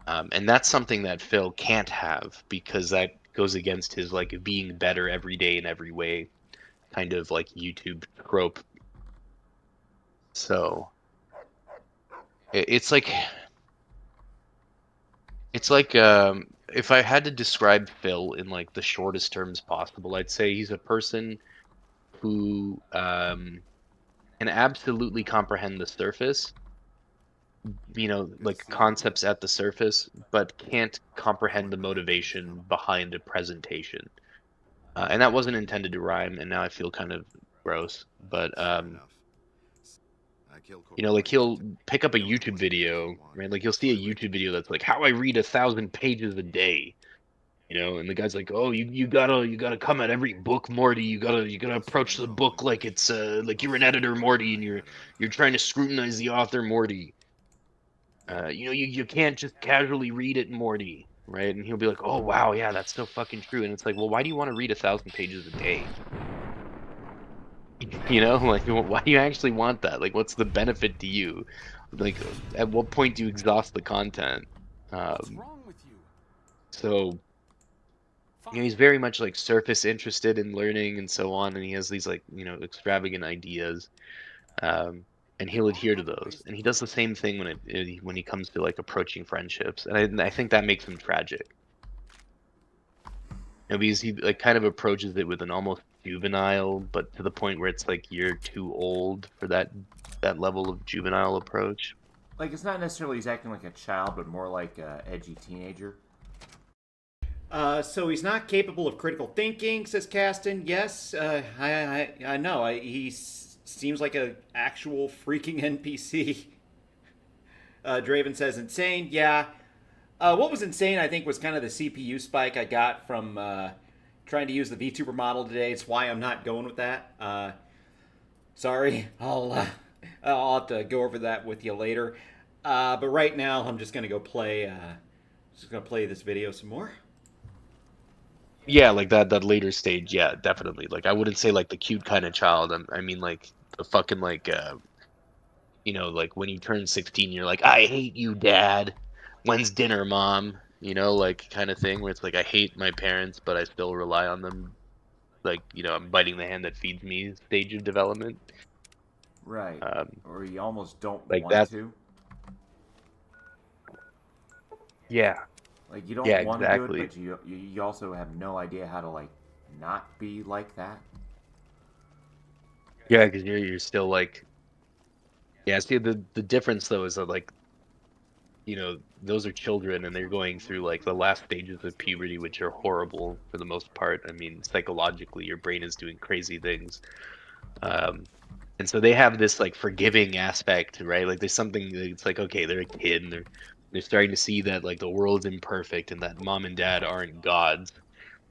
Speaker 3: And that's something that Phil can't have because that goes against his like being better every day in every way kind of like YouTube trope. So it's like if I had to describe Phil in like the shortest terms possible, I'd say he's a person who can absolutely comprehend the surface, you know, like concepts at the surface, but can't comprehend the motivation behind a presentation. And that wasn't intended to rhyme, and now I feel kind of gross. But you know, like he'll pick up a YouTube video, right? Like you'll see a YouTube video that's like how I read 1,000 pages a day, you know, and the guy's like, oh, you gotta come at every book, Morty. You gotta approach the book like it's like you're an editor, Morty, and you're trying to scrutinize the author, Morty. You know, you can't just casually read it, Morty, right? And he'll be like, oh wow, yeah, that's so fucking true. And it's like, well, why do you want to read 1,000 pages a day? You know, like, why do you actually want that? Like, what's the benefit to you? Like, at what point do you exhaust the content? So, you know, he's very much like surface interested in learning and so on, and he has these like, you know, extravagant ideas, and he'll adhere to those. And he does the same thing when he comes to like approaching friendships, and I think that makes him tragic. You know, because he like kind of approaches it with an almost juvenile, but to the point where it's like you're too old for that level of juvenile approach.
Speaker 4: Like, it's not necessarily he's acting like a child, but more like an edgy teenager.
Speaker 1: So he's not capable of critical thinking, says Caston. Yes, I know. He seems like an actual freaking NPC. Draven says insane. Yeah. What was insane, I think, was kind of the CPU spike I got from trying to use the VTuber model today. It's why I'm not going with that. Sorry, I'll have to go over that with you later. But right now, I'm just gonna go play. Play this video some more.
Speaker 3: Yeah, like that later stage. Yeah, definitely. Like I wouldn't say like the cute kind of child. I mean like the fucking like you know, like when you turn 16, you're like, I hate you, Dad. When's dinner, Mom? You know, like kind of thing where it's like I hate my parents, but I still rely on them. Like, you know, I'm biting the hand that feeds me stage of development.
Speaker 4: Right. Or you almost don't
Speaker 3: like
Speaker 4: want to.
Speaker 3: Yeah.
Speaker 4: Like, you don't
Speaker 3: Yeah,
Speaker 4: want
Speaker 3: exactly.
Speaker 4: to do it, but you also have no idea how to, like, not be like that.
Speaker 3: Yeah, because you're still like, yeah. See, the difference though is that like, you know, those are children and they're going through like the last stages of puberty, which are horrible for the most part. I mean, psychologically, your brain is doing crazy things, and so they have this like forgiving aspect, right? Like there's something. It's like okay, they're a kid and they're starting to see that like the world's imperfect and that mom and dad aren't gods.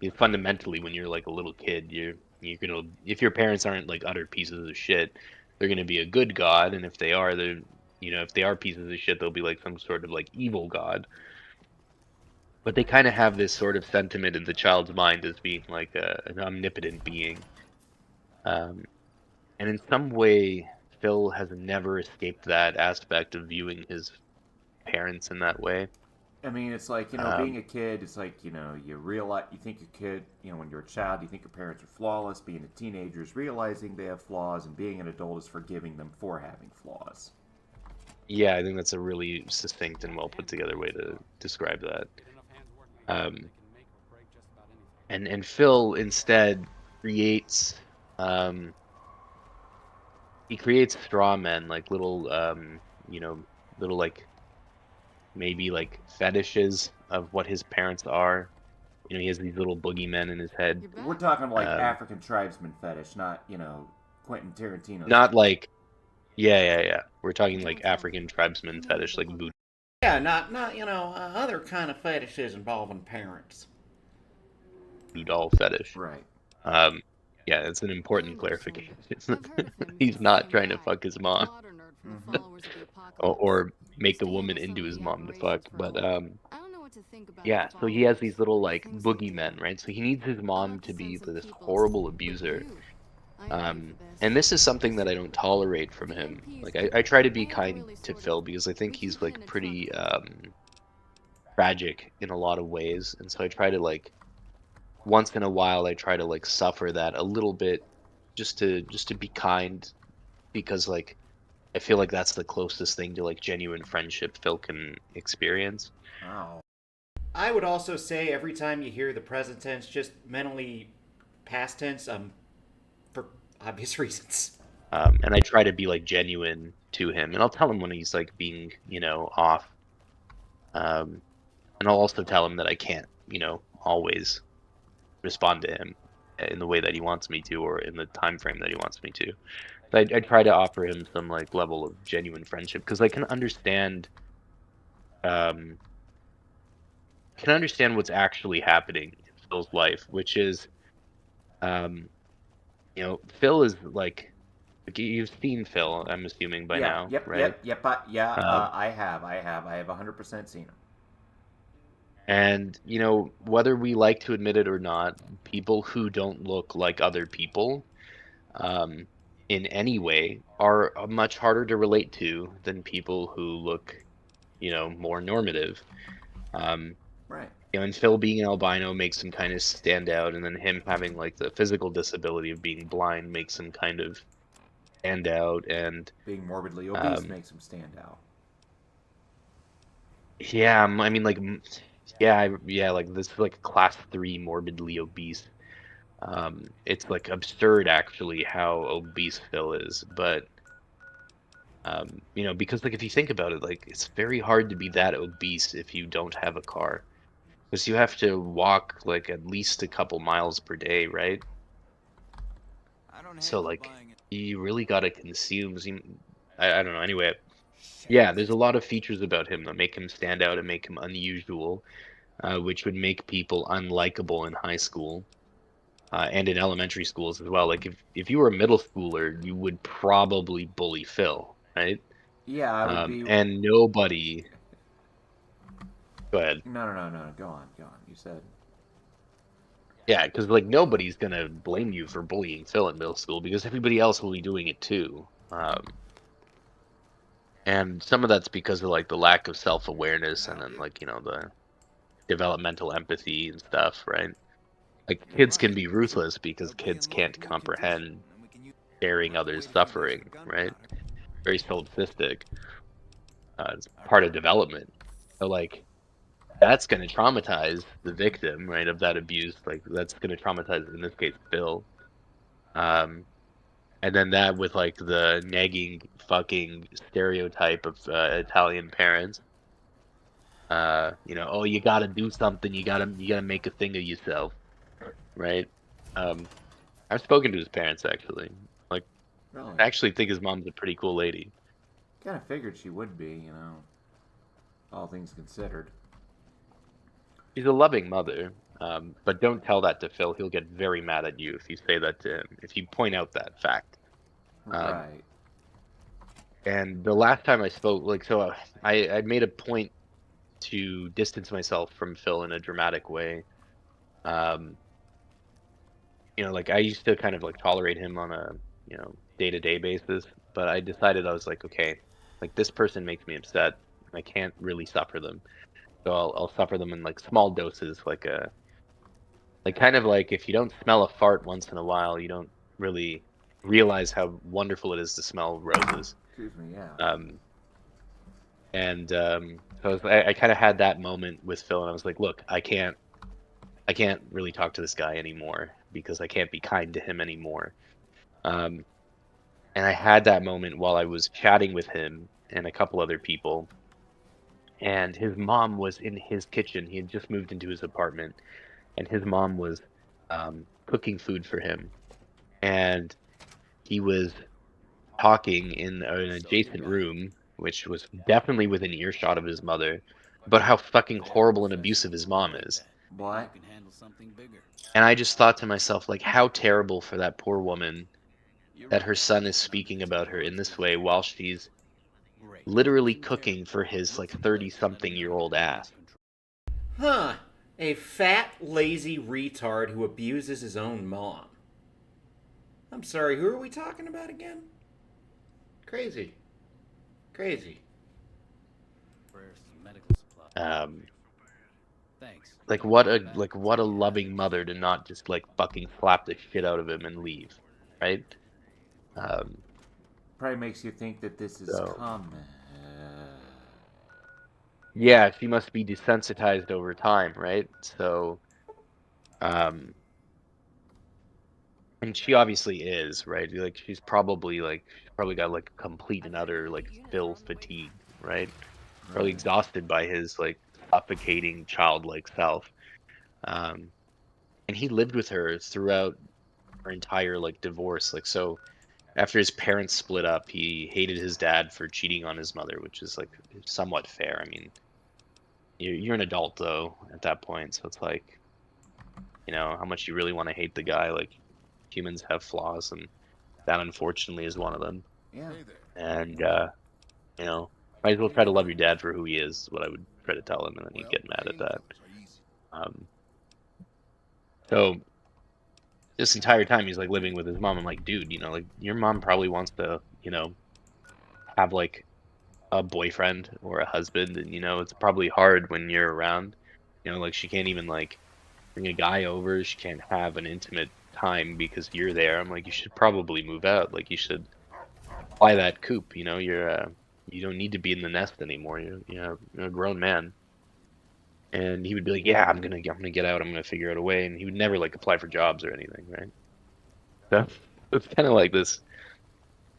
Speaker 3: You know, fundamentally, when you're like a little kid, you're gonna, if your parents aren't like utter pieces of shit, they're gonna be a good god, and if they are, they're, you know, if they are pieces of shit, they'll be like some sort of like evil god. But they kind of have this sort of sentiment in the child's mind as being like an omnipotent being, and in some way, Phil has never escaped that aspect of viewing his parents in that way.
Speaker 4: I mean, it's like, you know, being a kid, it's like, you know, you realize, you think your kid, you know, when you're a child, you think your parents are flawless. Being a teenager is realizing they have flaws, and being an adult is forgiving them for having flaws.
Speaker 3: Yeah, I think that's a really succinct and well put together way to describe that. and Phil instead creates he creates straw men, like little you know, little like maybe like fetishes of what his parents are. You know, he has these little boogeymen in his head.
Speaker 8: You're back.
Speaker 4: We're talking like
Speaker 3: Um,
Speaker 4: African tribesman fetish, not, Quentin Tarantino.
Speaker 3: Not like, yeah. We're talking like African tribesman fetish, like voodoo
Speaker 1: Yeah, not other kind of fetishes involving parents.
Speaker 3: doll fetish.
Speaker 4: Right.
Speaker 3: Yeah, it's an important clarification.
Speaker 8: I've heard of him.
Speaker 3: He's not trying to
Speaker 8: Guy.
Speaker 3: fuck his mom
Speaker 8: Modern nerd from
Speaker 4: Mhm.
Speaker 8: the followers of the
Speaker 3: or
Speaker 8: apocalypse.
Speaker 3: make
Speaker 8: Used
Speaker 3: a
Speaker 8: to
Speaker 3: woman
Speaker 8: handle
Speaker 3: into
Speaker 8: some
Speaker 3: his
Speaker 8: of the
Speaker 3: mom to fuck.
Speaker 8: operations
Speaker 3: But
Speaker 8: for a while. I don't know what to think about
Speaker 3: yeah,
Speaker 8: the
Speaker 3: so he has
Speaker 8: followers,
Speaker 3: these little like
Speaker 8: things they do.
Speaker 3: boogeymen, right? So he needs his
Speaker 8: I'll
Speaker 3: mom
Speaker 8: have
Speaker 3: to be
Speaker 8: send some
Speaker 3: this
Speaker 8: people
Speaker 3: horrible
Speaker 8: with
Speaker 3: abuser.
Speaker 8: you. I agree for
Speaker 3: And this is something that I don't tolerate from him. Like I try to be kind to Phil because I think he's like pretty tragic in a lot of ways, and so I try to like once in a while I try to like suffer that a little bit just to be kind because like I feel like that's the closest thing to like genuine friendship Phil can experience.
Speaker 4: Wow.
Speaker 1: I would also say every time you hear the present tense, just mentally past tense, for obvious reasons.
Speaker 3: And I try to be like genuine to him, and I'll tell him when he's like being, off. And I'll also tell him that I can't, always respond to him in the way that he wants me to, or in the time frame that he wants me to. But I try to offer him some like level of genuine friendship because I can understand what's actually happening in Phil's life, which is, Phil is like you've seen Phil, I'm assuming by now,
Speaker 4: Yep.
Speaker 3: right?
Speaker 4: Yep. I have 100% seen him.
Speaker 3: And whether we like to admit it or not, people who don't look like other people, in any way, are much harder to relate to than people who look, more normative.
Speaker 4: Right.
Speaker 3: And Phil being an albino makes him kind of stand out, and then him having like the physical disability of being blind makes him kind of stand out. And
Speaker 4: Being morbidly obese makes him stand out.
Speaker 3: yeah, I mean, like, yeah, like this is like class 3 morbidly obese. It's like absurd actually how obese Phil is, but because like if you think about it, like it's very hard to be that obese if you don't have a car, because you have to walk like at least a couple miles per day, right? So like you really gotta consume. I don't know. Anyway, yeah, there's a lot of features about him that make him stand out and make him unusual, which would make people unlikable in high school. And in elementary schools as well. Like if you were a middle schooler, you would probably bully Phil, right?
Speaker 4: Yeah, I would be.
Speaker 3: And nobody. Go ahead.
Speaker 4: No. Go on. You said.
Speaker 3: Yeah, because like nobody's gonna blame you for bullying Phil in middle school because everybody else will be doing it too. And some of that's because of like the lack of self-awareness and then like the developmental empathy and stuff, right? Like kids can be ruthless because kids can't comprehend sharing others' suffering, right? Very solipsistic. It's part of development. So like that's going to traumatize the victim, right, of that abuse. Like that's going to traumatize, in this case, Bill. And then that with like the nagging fucking stereotype of Italian parents. Oh, you got to do something. You got to make a thing of yourself. Right. I've spoken to his parents actually. Like,
Speaker 4: Really?
Speaker 3: I actually think his mom's a pretty cool lady.
Speaker 4: Kind of figured she would be, all things considered.
Speaker 3: She's a loving mother. But don't tell that to Phil. He'll get very mad at you if you say that to him. If you point out that fact.
Speaker 4: Right.
Speaker 3: And the last time I spoke, like, so I made a point to distance myself from Phil in a dramatic way. Like I used to kind of like tolerate him on a, day-to-day basis, but I decided I was like, okay, like this person makes me upset. I can't really suffer them. So I'll suffer them in like small doses, like kind of like if you don't smell a fart once in a while, you don't really realize how wonderful it is to smell roses.
Speaker 4: Excuse me, yeah.
Speaker 3: So I kind of had that moment with Phil, and I was like, look, I can't I can't really talk to this guy anymore because I can't be kind to him anymore. And I had that moment while I was chatting with him and a couple other people, and his mom was in his kitchen. He had just moved into his apartment, and his mom was cooking food for him, and he was talking in an adjacent room, which was definitely within earshot of his mother, about how fucking horrible and abusive his mom is.
Speaker 4: What?
Speaker 3: And I just thought to myself, like, how terrible for that poor woman that her son is speaking about her in this way while she's literally cooking for his, like, 30-something-year-old ass.
Speaker 1: Huh. A fat, lazy retard who abuses his own mom. I'm sorry, who are we talking about again? Crazy. Crazy.
Speaker 3: Like what a loving mother to not just like fucking slap the shit out of him and leave, right?
Speaker 4: Probably makes you think that this is
Speaker 3: So-
Speaker 4: common.
Speaker 3: Yeah, she must be desensitized over time, right? So, and she obviously is, right? Like she's probably got like complete and utter like Phil fatigue, right? Probably exhausted by his like suffocating childlike self. And he lived with her throughout her entire like divorce. Like so after his parents split up, he hated his dad for cheating on his mother, which is like somewhat fair. I mean, you're an adult though at that point, so it's like, you know, how much you really want to hate the guy. Like humans have flaws, and that unfortunately is one of them.
Speaker 4: Yeah.
Speaker 7: Hey there.
Speaker 3: And you know, might as well try to love your dad for who he is. What I would try to tell him, and then he'd get mad at that. So this entire time he's like living with his mom. I'm like, dude, you know, like your mom probably wants to, you know, have like a boyfriend or a husband, and you know, it's probably hard when you're around. You know, like she can't even like bring a guy over. She can't have an intimate time because you're there. I'm like, you should probably move out. Like you should fly that coop. You know, you don't need to be in the nest anymore. You're a grown man. And he would be like, yeah, I'm gonna get out. I'm gonna figure out a way. And he would never like apply for jobs or anything, right? So it's kind of like this.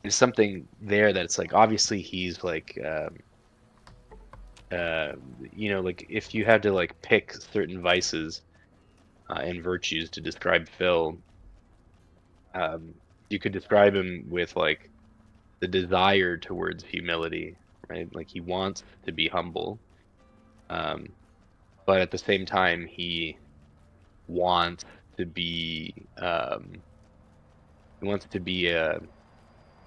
Speaker 3: There's something there that it's like obviously he's like, you know, like if you had to like pick certain vices and virtues to describe Phil, you could describe him with like the desire towards humility, right? Like he wants to be humble. But at the same time, he wants to be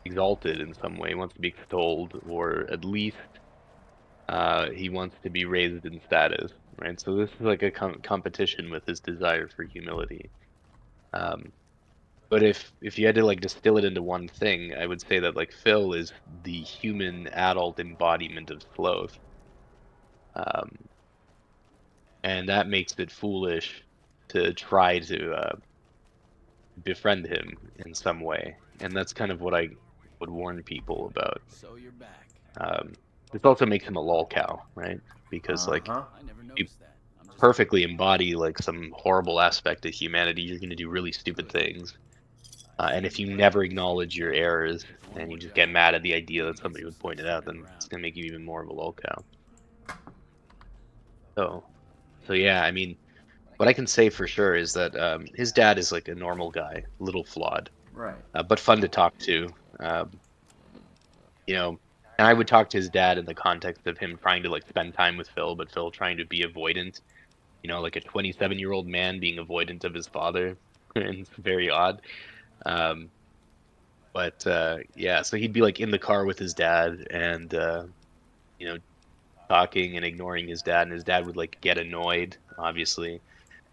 Speaker 3: exalted in some way. He wants to be extolled, or at least he wants to be raised in status, right? So this is like a competition with his desire for humility. But if you had to like distill it into one thing, I would say that like Phil is the human adult embodiment of sloth. And that makes it foolish to try to befriend him in some way, and that's kind of what I would warn people about.
Speaker 9: So you're back.
Speaker 3: This also makes him a lolcow, right? Because like
Speaker 9: I never noticed that. I'm just
Speaker 3: perfectly embody like some horrible aspect of humanity, you're going to do really stupid things. And if you never acknowledge your errors and you just get mad at the idea that somebody would point it out, then it's going to make you even more of a lolcow. So yeah, I mean, what I can say for sure is that his dad is like a normal guy, a little flawed,
Speaker 4: Right.
Speaker 3: but fun to talk to. You know, and I would talk to his dad in the context of him trying to like spend time with Phil, but Phil trying to be avoidant. You know, like a 27-year-old man being avoidant of his father. And it's very odd. But yeah, so he'd be like in the car with his dad and, you know, talking and ignoring his dad. And his dad would like get annoyed, obviously,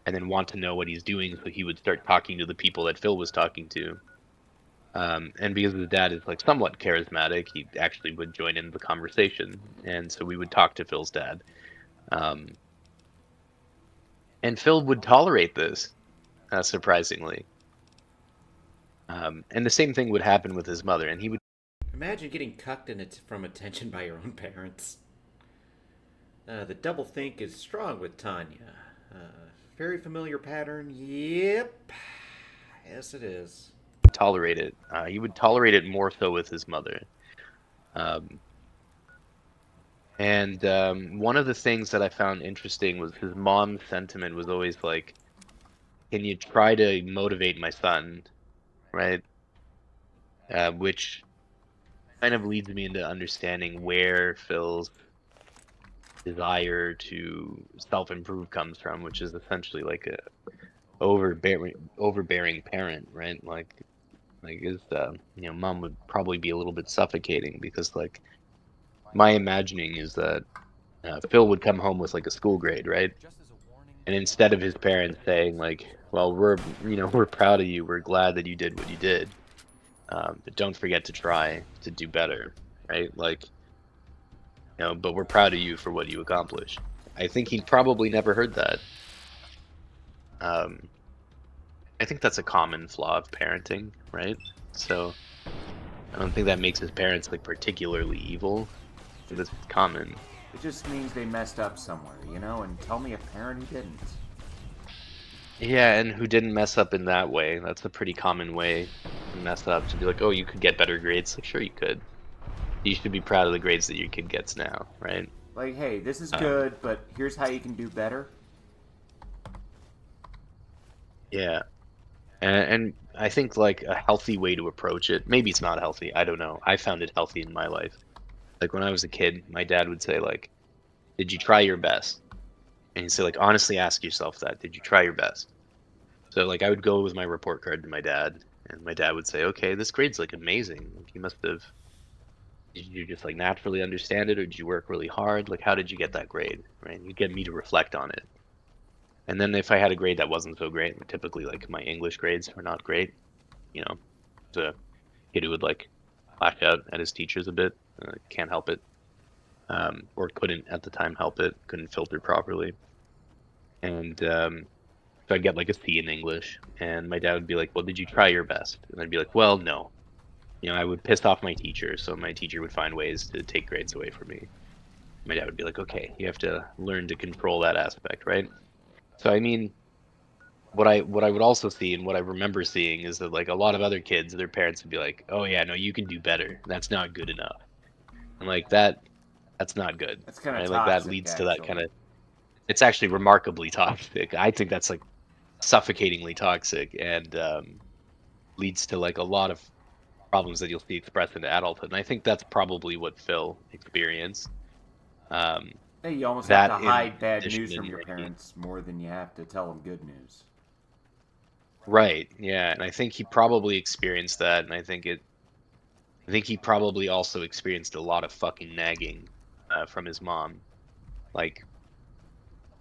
Speaker 3: and then want to know what he's doing. So he would start talking to the people that Phil was talking to. And because his dad is like somewhat charismatic, he actually would join in the conversation. And so we would talk to Phil's dad. And Phil would tolerate this, surprisingly. And the same thing would happen with his mother, and he would.
Speaker 1: Imagine getting cucked from attention by your own parents. The double think is strong with Tanya. Very familiar pattern. Yep. Yes, it is.
Speaker 3: Tolerate it. He would tolerate it more so with his mother. One of the things that I found interesting was his mom's sentiment was always like, can you try to motivate my son, right? Which kind of leads me into understanding where Phil's desire to self-improve comes from, which is essentially like a overbearing parent, right? Like his mom would probably be a little bit suffocating because like my imagining is that Phil would come home with like a school grade, right? And instead of his parents saying like, well, we're proud of you, we're glad that you did what you did, but don't forget to try to do better, right? Like, but we're proud of you for what you accomplished. I think he probably never heard that. I think that's a common flaw of parenting, right? So I don't think that makes his parents like particularly evil. That's common.
Speaker 4: It just means they messed up somewhere, and tell me a parent who didn't.
Speaker 3: Yeah, and who didn't mess up in that way. That's a pretty common way to mess up, to be like, oh, you could get better grades. Like, sure you could. You should be proud of the grades that your kid gets now, right?
Speaker 4: Like, hey, this is good, but here's how you can do better.
Speaker 3: Yeah. And I think like a healthy way to approach it, maybe it's not healthy, I don't know. I found it healthy in my life. Like when I was a kid, my dad would say like, did you try your best? And he'd say like, honestly ask yourself that, did you try your best? So like I would go with my report card to my dad, and my dad would say, okay, this grade's like amazing. Like you must have, did you just like naturally understand it, or did you work really hard? Like how did you get that grade, right? You'd get me to reflect on it. And then if I had a grade that wasn't so great, typically like my English grades were not great, the kid who would like lash out at his teachers a bit, can't help it, or couldn't at the time help it, couldn't filter properly. And so I'd get like a C in English, and my dad would be like, well, did you try your best? And I'd be like, well, no. I would piss off my teacher, so my teacher would find ways to take grades away from me. My dad would be like, okay, you have to learn to control that aspect, right? So I mean, what I would also see, and what I remember seeing, is that like a lot of other kids, their parents would be like, oh yeah, no, you can do better. That's not good enough. And like that's not good.
Speaker 4: That's kind of
Speaker 3: right?
Speaker 4: toxic,
Speaker 3: Like that leads to that
Speaker 4: actually.
Speaker 3: kind of, it's actually remarkably toxic. I think that's like suffocatingly toxic, and leads to like a lot of problems that you'll see expressed in adulthood. And I think that's probably what Phil experienced.
Speaker 4: Hey, you almost
Speaker 3: That
Speaker 4: have to
Speaker 3: in
Speaker 4: hide bad
Speaker 3: addition
Speaker 4: news
Speaker 3: to
Speaker 4: from your
Speaker 3: like,
Speaker 4: parents more than you have to tell them good news.
Speaker 3: Right, yeah, and I think he probably experienced that, and I think he probably also experienced a lot of fucking nagging from his mom, like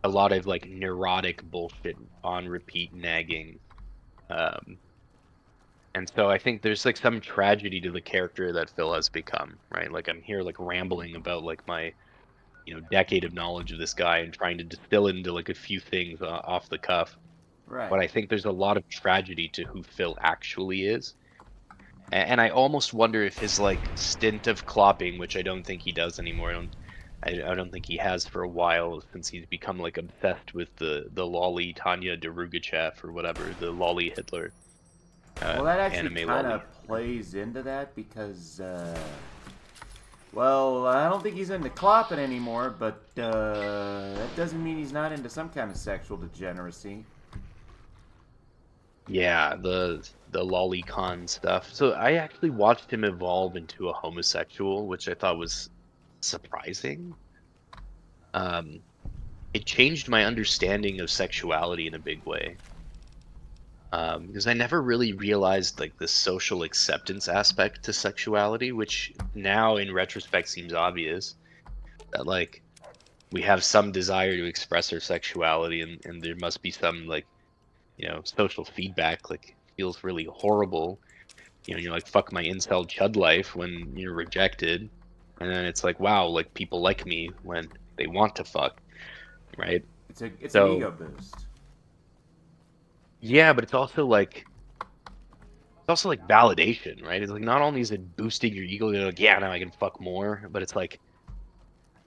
Speaker 3: a lot of like neurotic bullshit on repeat nagging, and so I think there's like some tragedy to the character that Phil has become, right? Like I'm here like rambling about like my decade of knowledge of this guy and trying to distill it into like a few things off the cuff.
Speaker 4: Right.
Speaker 3: But I think there's a lot of tragedy to who Phil actually is. And I almost wonder if his like stint of clopping, which I don't think he does anymore, I don't think he has for a while, since he's become like obsessed with the lolly Tanya Derugachev or whatever, the lolly Hitler.
Speaker 4: Well, that actually
Speaker 3: anime
Speaker 4: kind
Speaker 3: lolly.
Speaker 4: of plays into that because, well, I don't think he's into clopping anymore, but that doesn't mean he's not into some kind of sexual degeneracy.
Speaker 3: Yeah, the lolicon stuff. So I actually watched him evolve into a homosexual, which I thought was surprising. It changed my understanding of sexuality in a big way. Because I never really realized like the social acceptance aspect to sexuality, which now in retrospect seems obvious. That like we have some desire to express our sexuality, and there must be some like social feedback. Like feels really horrible. You're like, fuck my incel chud life when you're rejected, and then it's like, wow, like people like me when they want to fuck, right?
Speaker 4: It's an
Speaker 3: So-
Speaker 4: ego boost.
Speaker 3: Yeah, but it's also like validation, right? It's like not only is it boosting your ego, you're like, yeah, now I can fuck more, but it's like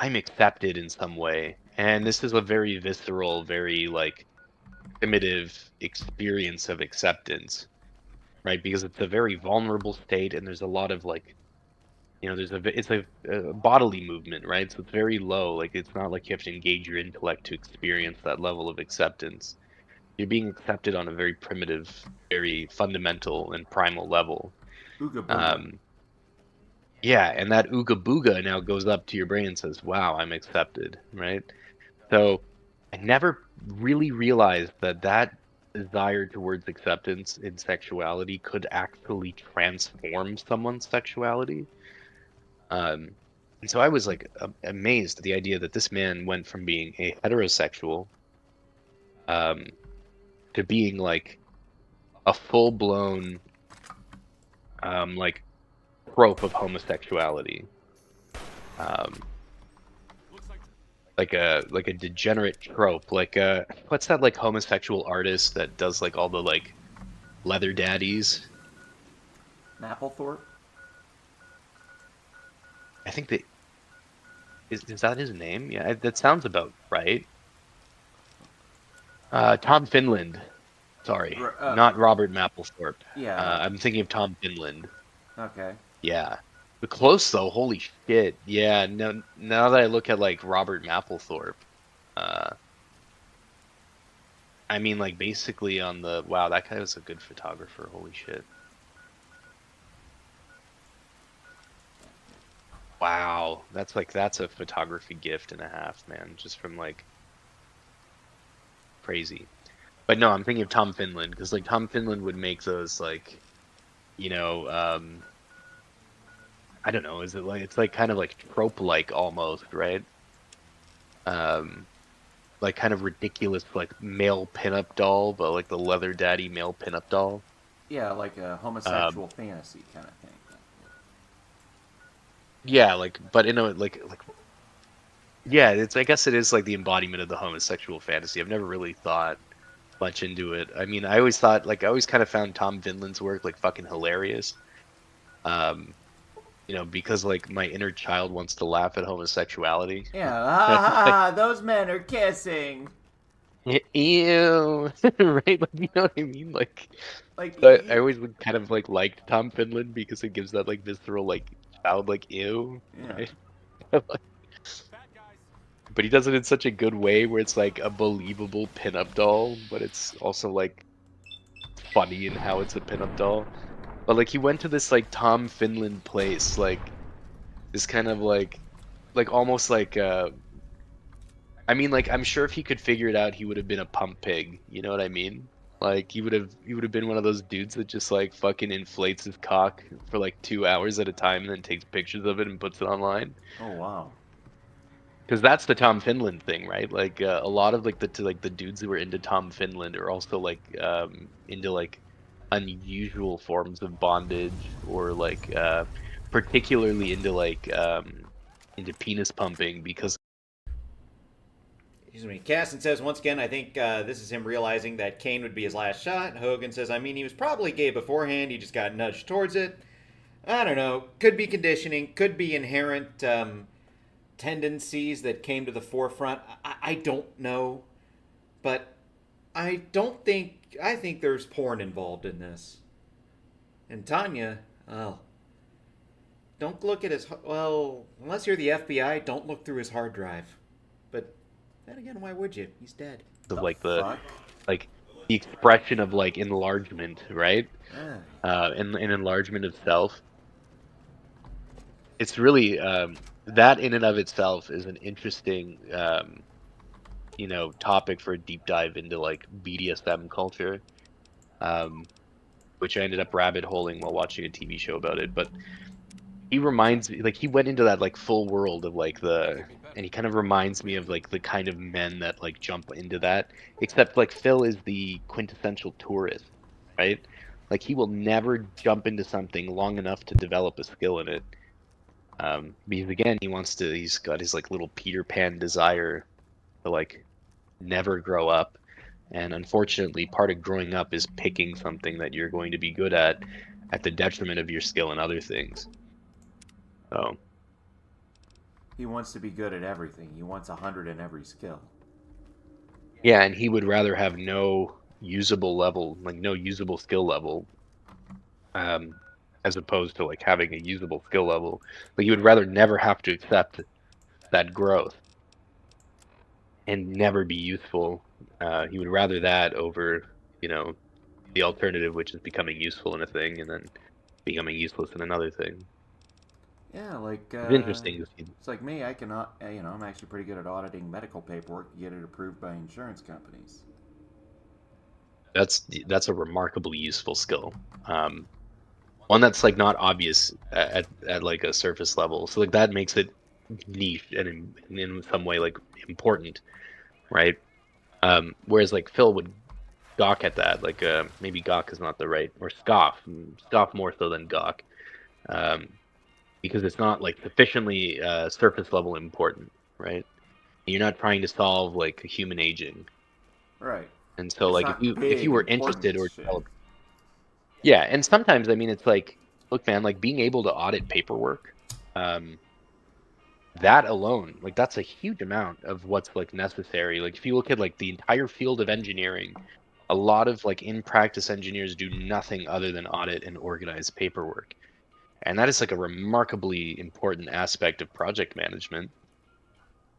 Speaker 3: I'm accepted in some way. And this is a very visceral, very like primitive experience of acceptance, right? Because it's a very vulnerable state, and there's a lot of like, it's a bodily movement, right? So it's very low. Like it's not like you have to engage your intellect to experience that level of acceptance. You're being accepted on a very primitive, very fundamental and primal level.
Speaker 4: Ooga booga.
Speaker 3: Yeah, and that ooga booga now goes up to your brain and says, "Wow, I'm accepted," right? So I never really realized that desire towards acceptance in sexuality could actually transform someone's sexuality. And so I was like amazed at the idea that this man went from being a heterosexual to being like a full-blown like trope of homosexuality. Like a degenerate trope, like what's that like homosexual artist that does like all the like leather daddies?
Speaker 4: Mapplethorpe?
Speaker 3: I think that is that his name? Yeah, that sounds about right. Tom Finland. Sorry, not Robert Mapplethorpe.
Speaker 4: Yeah.
Speaker 3: I'm thinking of Tom Finland.
Speaker 4: Okay.
Speaker 3: Yeah. But close though, holy shit. Yeah, no, now that I look at like Robert Mapplethorpe, I mean like basically on the wow, that guy was a good photographer, holy shit. Wow, that's a photography gift and a half, man, just from like crazy. But no, I'm thinking of Tom Finland because like Tom Finland would make those like, I don't know, is it like it's like kind of like trope-like almost, right? Like kind of ridiculous like male pinup doll, but like the leather daddy male pinup doll.
Speaker 4: Yeah, like a homosexual fantasy kind of thing.
Speaker 3: Yeah, like but in a like yeah, it's I guess it is like the embodiment of the homosexual fantasy. I've never really thought much into it. I mean, I always kind of found Tom Finland's work like fucking hilarious. Because like my inner child wants to laugh at homosexuality.
Speaker 4: Yeah, those men are kissing.
Speaker 3: Ew, right? Like you know what I mean? Like I always would kind of like liked Tom Finland because it gives that like visceral like child like ew.
Speaker 4: Yeah.
Speaker 3: Right? But he does it in such a good way where it's like a believable pinup doll, but it's also like funny in how it's a pinup doll. But like he went to this like Tom Finland place, like this kind of like almost like I mean like I'm sure if he could figure it out he would have been a pump pig, you know what I mean? Like he would have been one of those dudes that just like fucking inflates his cock for like 2 hours at a time and then takes pictures of it and puts it online.
Speaker 4: Oh wow.
Speaker 3: Because that's the Tom Finland thing, right? Like a lot of like the dudes who were into Tom Finland are also like into like unusual forms of bondage or like particularly into like into penis pumping because.
Speaker 1: Excuse me. Casson says once again, I think this is him realizing that Kane would be his last shot. Hogan says, I mean, he was probably gay beforehand. He just got nudged towards it. I don't know. Could be conditioning. Could be inherent tendencies that came to the forefront. I don't know, but I think there's porn involved in this. And Tanya, well, don't look at his, well, unless you're the FBI, don't look through his hard drive. But then again, why would you? He's dead.
Speaker 3: Like the expression of like enlargement, right? And enlargement of self. It's really that in and of itself is an interesting topic for a deep dive into like BDSM culture, which I ended up rabbit holing while watching a TV show about it. But he reminds me, like he went into that like full world of like and he kind of reminds me of like the kind of men that like jump into that, except like Phil is the quintessential tourist, right? Like he will never jump into something long enough to develop a skill in it. Because again, he's got his like little Peter Pan desire to like never grow up. And unfortunately, part of growing up is picking something that you're going to be good at the detriment of your skill in other things. So.
Speaker 4: He wants to be good at everything. He wants 100 in every skill.
Speaker 3: Yeah, and he would rather have no usable level, like no usable skill level, as opposed to like having a usable skill level. Like he would rather never have to accept that growth and never be useful. He would rather that over, you know, the alternative, which is becoming useful in a thing and then becoming useless in another thing.
Speaker 4: Yeah, like
Speaker 3: It's interesting to see.
Speaker 4: it's like me. I can, I'm actually pretty good at auditing medical paperwork to get it approved by insurance companies.
Speaker 3: That's a remarkably useful skill. One that's like not obvious at like a surface level. So like that makes it niche and in some way like important, right? Whereas like Phil would gawk at that, like maybe gawk is not the right, or scoff more so than gawk, because it's not like sufficiently surface level important, right? You're not trying to solve like human aging,
Speaker 4: Right.
Speaker 3: and so
Speaker 4: It's
Speaker 3: like
Speaker 4: not
Speaker 3: if
Speaker 4: big,
Speaker 3: you were
Speaker 4: important
Speaker 3: interested or
Speaker 4: shit.
Speaker 3: developed, yeah, and sometimes I mean it's like, look man, like being able to audit paperwork, that alone, like that's a huge amount of what's like necessary. Like if you look at like the entire field of engineering, a lot of like in practice engineers do nothing other than audit and organize paperwork. And that is like a remarkably important aspect of project management.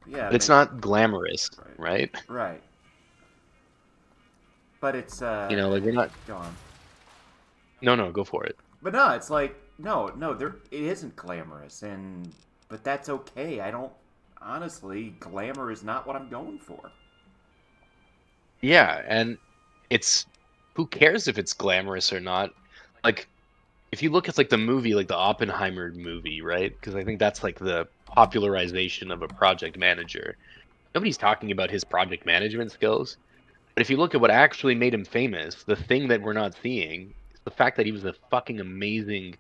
Speaker 4: Yeah.
Speaker 3: But it's not glamorous, right?
Speaker 4: Right. But it's
Speaker 3: You know, like we're not.
Speaker 4: Go on.
Speaker 3: No, go for it.
Speaker 4: But no, it's like no, it isn't glamorous, but that's okay. I don't honestly, glamour is not what I'm going for.
Speaker 3: Yeah, and it's, who cares if it's glamorous or not? Like if you look at like the movie, like the Oppenheimer movie, right? Because I think that's like the popularization of a project manager. Nobody's talking about his project management skills. But if you look at what actually made him famous, the thing that we're not seeing is the fact that he was a fucking amazing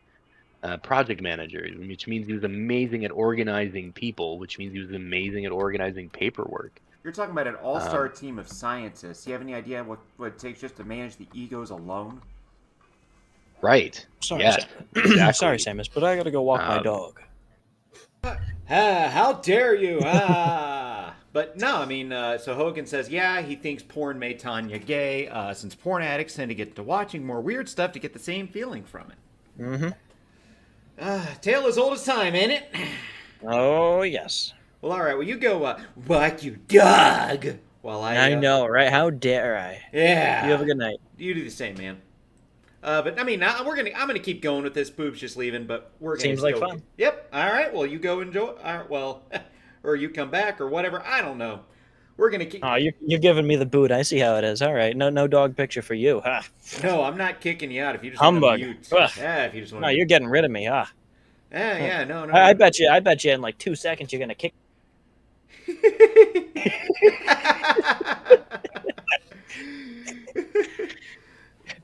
Speaker 3: project manager, which means he was amazing at organizing people, which means he was amazing at organizing paperwork.
Speaker 4: You're talking about an all-star team of scientists. Do you have any idea what it takes just to manage the egos alone?
Speaker 3: Right.
Speaker 6: Sorry,
Speaker 3: Yeah. Exactly.
Speaker 6: Sorry, Samus, but I gotta go walk my dog.
Speaker 1: How dare you? But no, I mean, so Hogan says, yeah, he thinks porn made Tanya gay, since porn addicts tend to get to watching more weird stuff to get the same feeling from it.
Speaker 6: Mm-hmm.
Speaker 1: Tale as old as time, ain't it?
Speaker 6: Oh, yes.
Speaker 1: Well, all right. Well, you go walk your dog while
Speaker 6: I know, right? How dare I?
Speaker 1: Yeah.
Speaker 6: You have a good night.
Speaker 1: You do the same, man. But I mean, I'm gonna keep going with this. Boob's just leaving, but we're gonna
Speaker 6: Seems like fun.
Speaker 1: Yep. All right. Well, you go enjoy. All right, well, or you come back or whatever. I don't know. We're gonna keep.
Speaker 6: Oh, you're giving me the boot. I see how it is. All right. No dog picture for you. Huh?
Speaker 1: No, I'm not kicking you out if you just
Speaker 6: Humbug.
Speaker 1: want to mute.
Speaker 6: Ugh.
Speaker 1: Yeah, if you just want.
Speaker 6: No, you're getting rid of me. Huh?
Speaker 1: Yeah. No.
Speaker 6: I bet you in like 2 seconds you're gonna kick.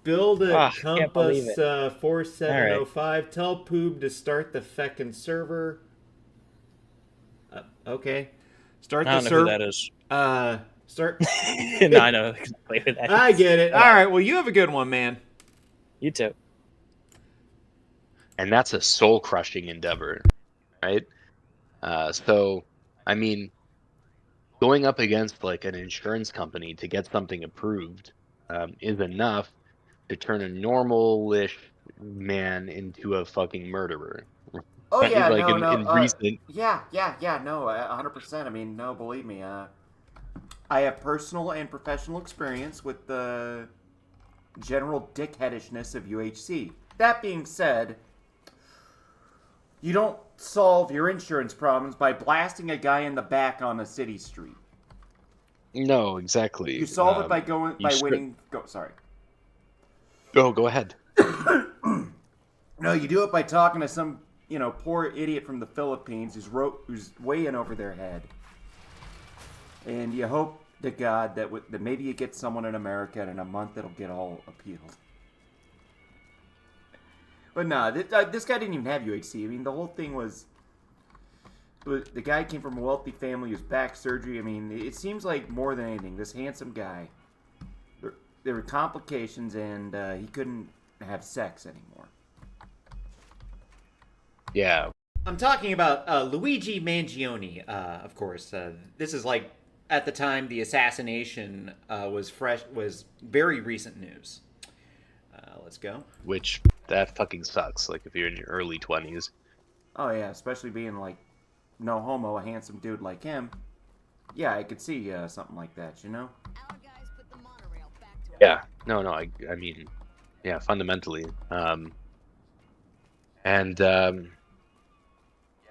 Speaker 1: Build a
Speaker 6: can't believe
Speaker 1: Compass
Speaker 6: it.
Speaker 1: 4705. Tell Poob to start the feckin' server. Okay. Start
Speaker 6: I
Speaker 1: the
Speaker 6: don't know
Speaker 1: server.
Speaker 6: who that is.
Speaker 1: Start.
Speaker 6: No, I know exactly who that is.
Speaker 1: I get it. All right. Well, you have a good one, man.
Speaker 6: You too.
Speaker 3: And that's a soul-crushing endeavor, right? So, I mean, going up against like an insurance company to get something approved is enough to turn a normal-ish man into a fucking murderer.
Speaker 4: Oh yeah,
Speaker 3: like
Speaker 4: no.
Speaker 3: in recent.
Speaker 4: Yeah, no, 100%. I mean, no, believe me. I have personal and professional experience with the general dickheadishness of UHC. That being said, you don't solve your insurance problems by blasting a guy in the back on a city street.
Speaker 3: No, exactly.
Speaker 4: You solve it by winning. Sorry.
Speaker 3: Oh, go ahead.
Speaker 4: No, you do it by talking to some, poor idiot from the Philippines who's way in over their head. And you hope to God that maybe you get someone in America and in a month it'll get all appealed. But no, this guy didn't even have UHC. I mean, the whole thing was the guy came from a wealthy family, his back surgery. I mean, it seems like more than anything, this handsome guy, there were complications and he couldn't have sex anymore.
Speaker 3: Yeah.
Speaker 1: I'm talking about Luigi Mangione, of course. This is like at the time the assassination was very recent news. Let's go.
Speaker 3: Which, that fucking sucks. Like, if you're in your early 20s.
Speaker 4: Oh yeah, especially being like, no homo, a handsome dude like him. Yeah, I could see something like that, you know?
Speaker 8: Our guys put the monorail back to
Speaker 3: Yeah. No, I mean, yeah, fundamentally.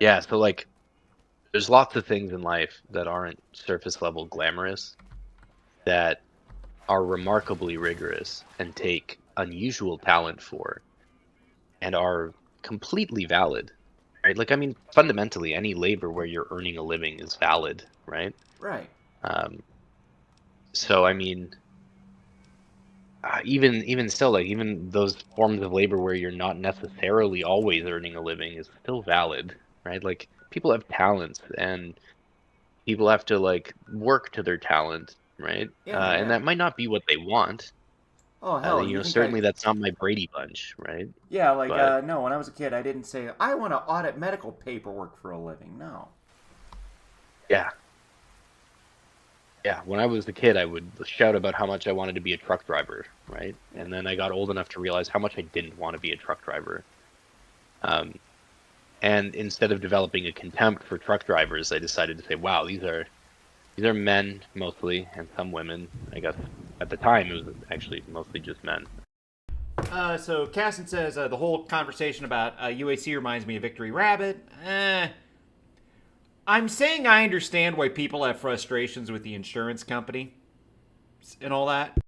Speaker 3: Yeah, so, like, there's lots of things in life that aren't surface level glamorous that are remarkably rigorous and take unusual talent for and are completely valid, right? Like, I mean, fundamentally, any labor where you're earning a living is valid, right?
Speaker 4: Right.
Speaker 3: So, I mean, even still, like, even those forms of labor where you're not necessarily always earning a living is still valid, right? Like, people have talents and people have to, like, work to their talent, right?
Speaker 4: Yeah,
Speaker 3: And
Speaker 4: yeah.
Speaker 3: that might not be what they want.
Speaker 4: Oh hell,
Speaker 3: You
Speaker 4: you
Speaker 3: know,
Speaker 4: think
Speaker 3: certainly that's not my Brady Bunch, right?
Speaker 4: Yeah, like
Speaker 3: But
Speaker 4: no, when I was a kid, I didn't say I want to audit medical paperwork for a living. No.
Speaker 3: yeah. Yeah, when I was a kid, I would shout about how much I wanted to be a truck driver, right? And then I got old enough to realize how much I didn't want to be a truck driver. And instead of developing a contempt for truck drivers, I decided to say, wow, these are men mostly, and some women. I guess at the time it was actually mostly just men.
Speaker 1: So Casson says the whole conversation about UAC reminds me of Victory Rabbit. I'm saying I understand why people have frustrations with the insurance company and all that.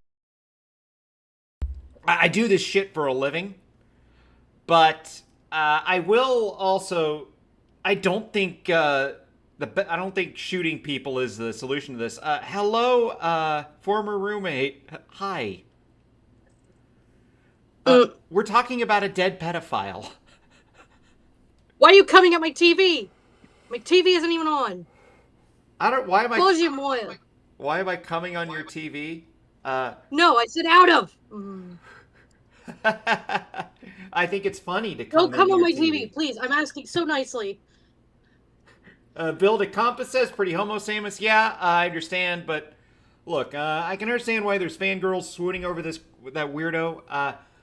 Speaker 1: I do this shit for a living, but I will also. I don't think I don't think shooting people is the solution to this. Hello, former roommate. Hi. We're talking about a dead pedophile.
Speaker 10: Why are you coming at my TV? My TV isn't even on.
Speaker 1: I don't. Why am I?
Speaker 10: Close your moil.
Speaker 1: Why am I coming on your TV?
Speaker 10: No, I said out of.
Speaker 1: I think it's funny to come.
Speaker 10: Don't come
Speaker 1: into
Speaker 10: on my
Speaker 1: your
Speaker 10: TV, please. I'm asking so nicely.
Speaker 1: Build a Compass says pretty homo Samus. Yeah, I understand, but look, I can understand why there's fangirls swooning over that weirdo.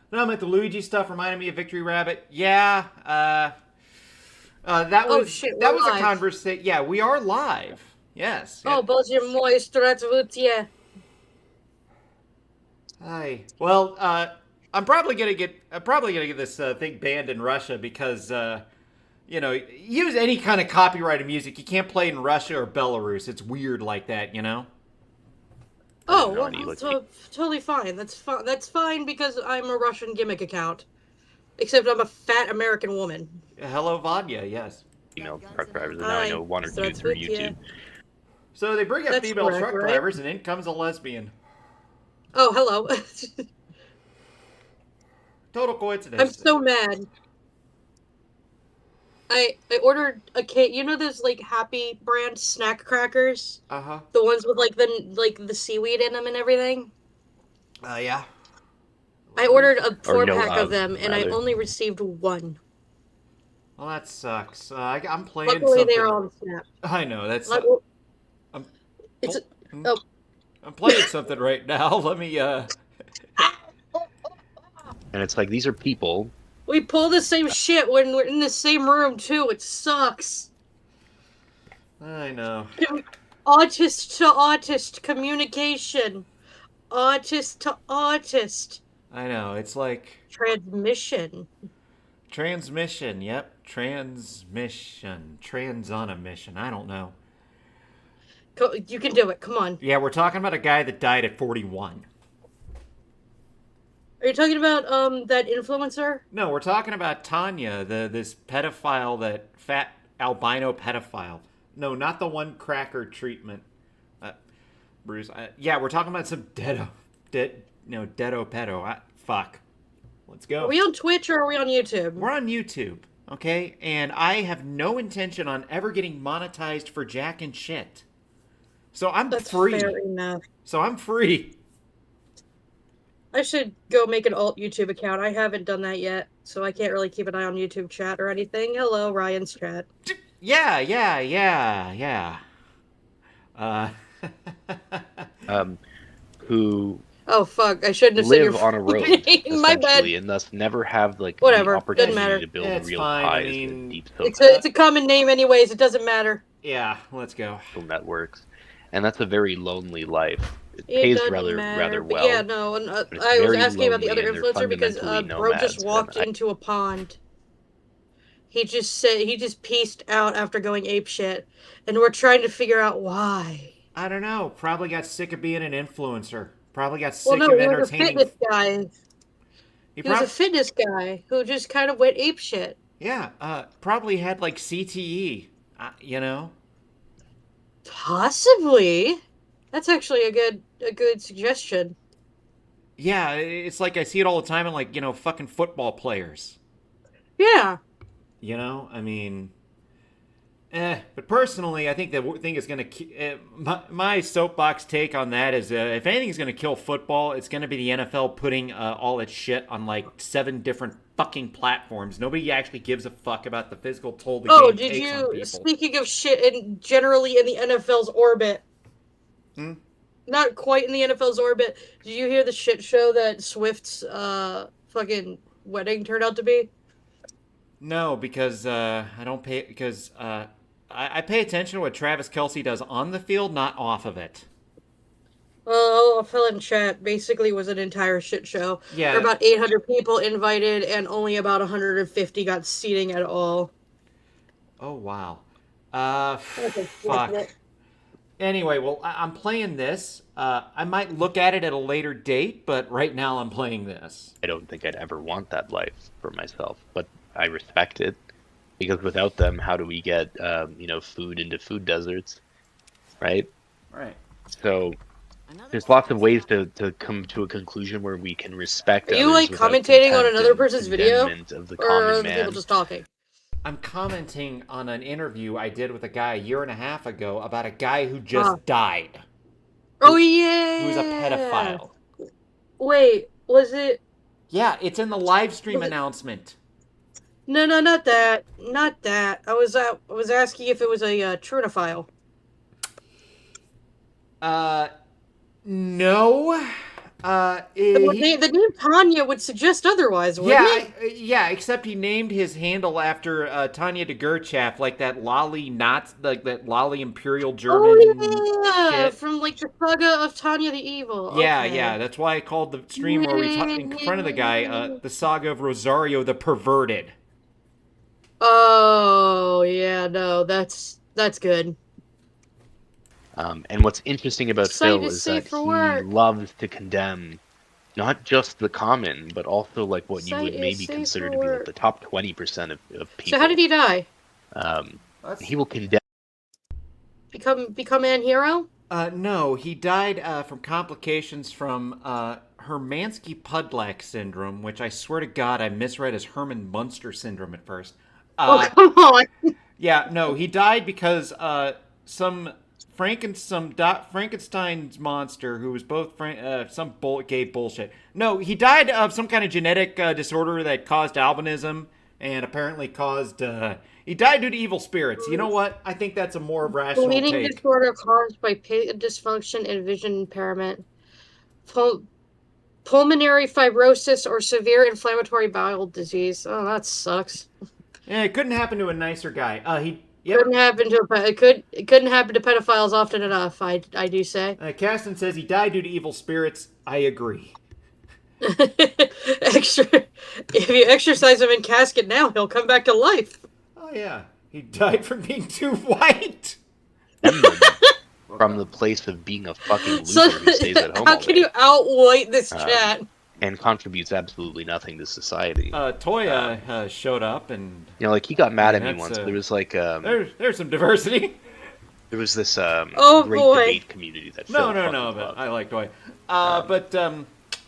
Speaker 1: No, I meant the Luigi stuff reminded me of Victory Rabbit. Yeah, that was that was a conversation. Yeah, we are live. Yes.
Speaker 10: Oh, Belgium moist, yeah.
Speaker 1: Hi. Well, I'm probably gonna get this thing banned in Russia because you know, use any kind of copyrighted music. You can't play it in Russia or Belarus. It's weird like that, you know.
Speaker 10: Oh, well, totally fine. That's fine. That's fine because I'm a Russian gimmick account. Except I'm a fat American woman.
Speaker 1: Hello, Vanya. Yes.
Speaker 3: Female truck drivers, and now I know one or two through YouTube.
Speaker 1: So they bring up female truck drivers, and in comes a lesbian.
Speaker 10: Oh, hello.
Speaker 1: Total coincidence.
Speaker 10: I'm so mad. I ordered a kit. You know those like Happy brand snack crackers?
Speaker 1: Uh-huh.
Speaker 10: The ones with like the seaweed in them and everything?
Speaker 1: Yeah.
Speaker 10: I ordered a 4-pack of them, and I only received one.
Speaker 1: Well, that sucks. I'm playing
Speaker 10: Luckily,
Speaker 1: something.
Speaker 10: they're on Snap.
Speaker 1: I know, that's... I'm playing something right now. Let me,
Speaker 3: And it's like, these are people.
Speaker 10: We pull the same shit when we're in the same room, too. It sucks.
Speaker 1: I know.
Speaker 10: Artist to artist communication. Artist to artist.
Speaker 1: I know, it's like...
Speaker 10: Transmission.
Speaker 1: Transmission, yep. Transmission. Trans on a mission. I don't know.
Speaker 10: You can do it. Come on.
Speaker 1: Yeah, we're talking about a guy that died at 41.
Speaker 10: Are you talking about that influencer?
Speaker 1: No, we're talking about Tanya, this pedophile, that fat albino pedophile. No, not the one cracker treatment. Bruce. Yeah, we're talking about some deado pedo. Fuck. Let's go.
Speaker 10: Are we on Twitch or are we on YouTube?
Speaker 1: We're on YouTube, okay? And I have no intention on ever getting monetized for jack and shit. So I'm free.
Speaker 10: Fair enough.
Speaker 1: So I'm free.
Speaker 10: I should go make an alt YouTube account. I haven't done that yet, so I can't really keep an eye on YouTube chat or anything. Hello, Ryan's chat.
Speaker 1: Yeah.
Speaker 3: who
Speaker 10: Oh fuck! I shouldn't have said your
Speaker 3: live on a road,
Speaker 10: My bad.
Speaker 3: essentially, and thus never have like
Speaker 10: Whatever,
Speaker 3: the
Speaker 10: doesn't
Speaker 3: opportunity
Speaker 10: matter.
Speaker 3: to build
Speaker 1: It's
Speaker 3: real
Speaker 1: fine, I
Speaker 3: ties
Speaker 1: mean,
Speaker 3: with deep
Speaker 10: It's a common name, anyways. It doesn't matter.
Speaker 1: Yeah, let's go.
Speaker 3: social networks, and that's a very lonely life. It
Speaker 10: It
Speaker 3: pays
Speaker 10: doesn't
Speaker 3: rather
Speaker 10: matter. But
Speaker 3: well.
Speaker 10: yeah, no. And,
Speaker 3: but it's
Speaker 10: I was
Speaker 3: very
Speaker 10: asking about the
Speaker 3: lonely,
Speaker 10: other
Speaker 3: and they're
Speaker 10: influencer because
Speaker 3: fundamentally
Speaker 10: bro just
Speaker 3: nomads,
Speaker 10: walked
Speaker 3: and
Speaker 10: into a pond. He just pieced out after going ape shit, and we're trying to figure out why.
Speaker 1: I don't know. Probably got sick of being an influencer. Probably got
Speaker 10: Well,
Speaker 1: sick
Speaker 10: no,
Speaker 1: of
Speaker 10: he was a
Speaker 1: entertaining.
Speaker 10: fitness guy. He was a fitness guy who just kind of went ape shit.
Speaker 1: Yeah, probably had like CTE. You know.
Speaker 10: Possibly. That's actually a good suggestion.
Speaker 1: Yeah, it's like I see it all the time in like fucking football players.
Speaker 10: Yeah.
Speaker 1: You know, I mean, but personally, I think the thing is going to my soapbox take on that is if anything's going to kill football, it's going to be the NFL putting all its shit on like 7 different fucking platforms. Nobody actually gives a fuck about the physical toll the game
Speaker 10: did
Speaker 1: takes on
Speaker 10: you?
Speaker 1: people.
Speaker 10: Speaking of shit, and generally in the NFL's orbit. Not quite in the NFL's orbit. Did you hear the shit show that Swift's fucking wedding turned out to be?
Speaker 1: No, because I don't pay because I pay attention to what Travis Kelce does on the field, not off of it.
Speaker 10: Well, I'll fill in chat. Basically, it was an entire shit show.
Speaker 1: Yeah.
Speaker 10: There were about 800 people invited, and only about 150 got seating at all.
Speaker 1: Oh wow. Fuck. Anyway, well, I'm playing this. I might look at it at a later date, but right now I'm playing this.
Speaker 3: I don't think I'd ever want that life for myself, but I respect it, because without them, how do we get food into food deserts, right?
Speaker 1: Right.
Speaker 3: So there's lots of ways to come to a conclusion where we can respect.
Speaker 10: Are you like commentating on another person's video,
Speaker 3: of the
Speaker 10: or
Speaker 3: common
Speaker 10: are
Speaker 3: man.
Speaker 10: people just talking?
Speaker 1: I'm commenting on an interview I did with a guy a year and a half ago about a guy who just died.
Speaker 10: Oh yeah.
Speaker 1: Who's a pedophile.
Speaker 10: Wait, was it?
Speaker 1: Yeah, it's in the live stream announcement.
Speaker 10: No, not that. Not that. I was asking if it was a trunophile.
Speaker 1: No.
Speaker 10: The name Tanya would suggest otherwise, wouldn't it?
Speaker 1: Yeah, except he named his handle after Tanya de Gerchaf, like that lolly that lolly Imperial German shit.
Speaker 10: From like the saga of Tanya the Evil.
Speaker 1: Yeah,
Speaker 10: Okay.
Speaker 1: yeah, that's why I called the stream where we talked in front of the guy, the saga of Rosario the Perverted.
Speaker 10: Oh yeah, no, that's good.
Speaker 3: And what's interesting about
Speaker 10: Excited
Speaker 3: Phil
Speaker 10: to
Speaker 3: is
Speaker 10: see
Speaker 3: that
Speaker 10: for
Speaker 3: he
Speaker 10: work.
Speaker 3: loves to condemn not just the common, but also like what you would
Speaker 10: Excited to
Speaker 3: maybe
Speaker 10: see
Speaker 3: consider
Speaker 10: for
Speaker 3: to be like
Speaker 10: work.
Speaker 3: the top 20% of people.
Speaker 10: So how did he die?
Speaker 3: He will condemn.
Speaker 10: Become an hero?
Speaker 1: No, he died from complications from Hermansky-Pudlak syndrome, which I swear to God I misread as Herman Munster syndrome at first.
Speaker 10: Oh come on!
Speaker 1: Yeah, no, he died because some Frankenstein's monster who was both gay bullshit. No, he died of some kind of genetic disorder that caused albinism and apparently caused. He died due to evil spirits. You know what? I think that's a more rational
Speaker 10: Bleeding
Speaker 1: take.
Speaker 10: disorder caused by pig dysfunction and vision impairment. Pulmonary fibrosis or severe inflammatory bowel disease. Oh, that sucks.
Speaker 1: Yeah, it couldn't happen to a nicer guy.
Speaker 10: Couldn't happen to it couldn't happen to pedophiles often enough. I do say.
Speaker 1: Caston says he died due to evil spirits. I agree.
Speaker 10: If you exercise him in casket now, he'll come back to life.
Speaker 1: Oh yeah, he died from being too white.
Speaker 3: From the place of being a fucking loser who stays at home.
Speaker 10: How can you outwhite this chat?
Speaker 3: And contributes absolutely nothing to society.
Speaker 1: Toya showed up and
Speaker 3: like he got mad at me once. There was like
Speaker 1: there's some diversity.
Speaker 3: There was this great debate community that
Speaker 1: no, but I like Toya.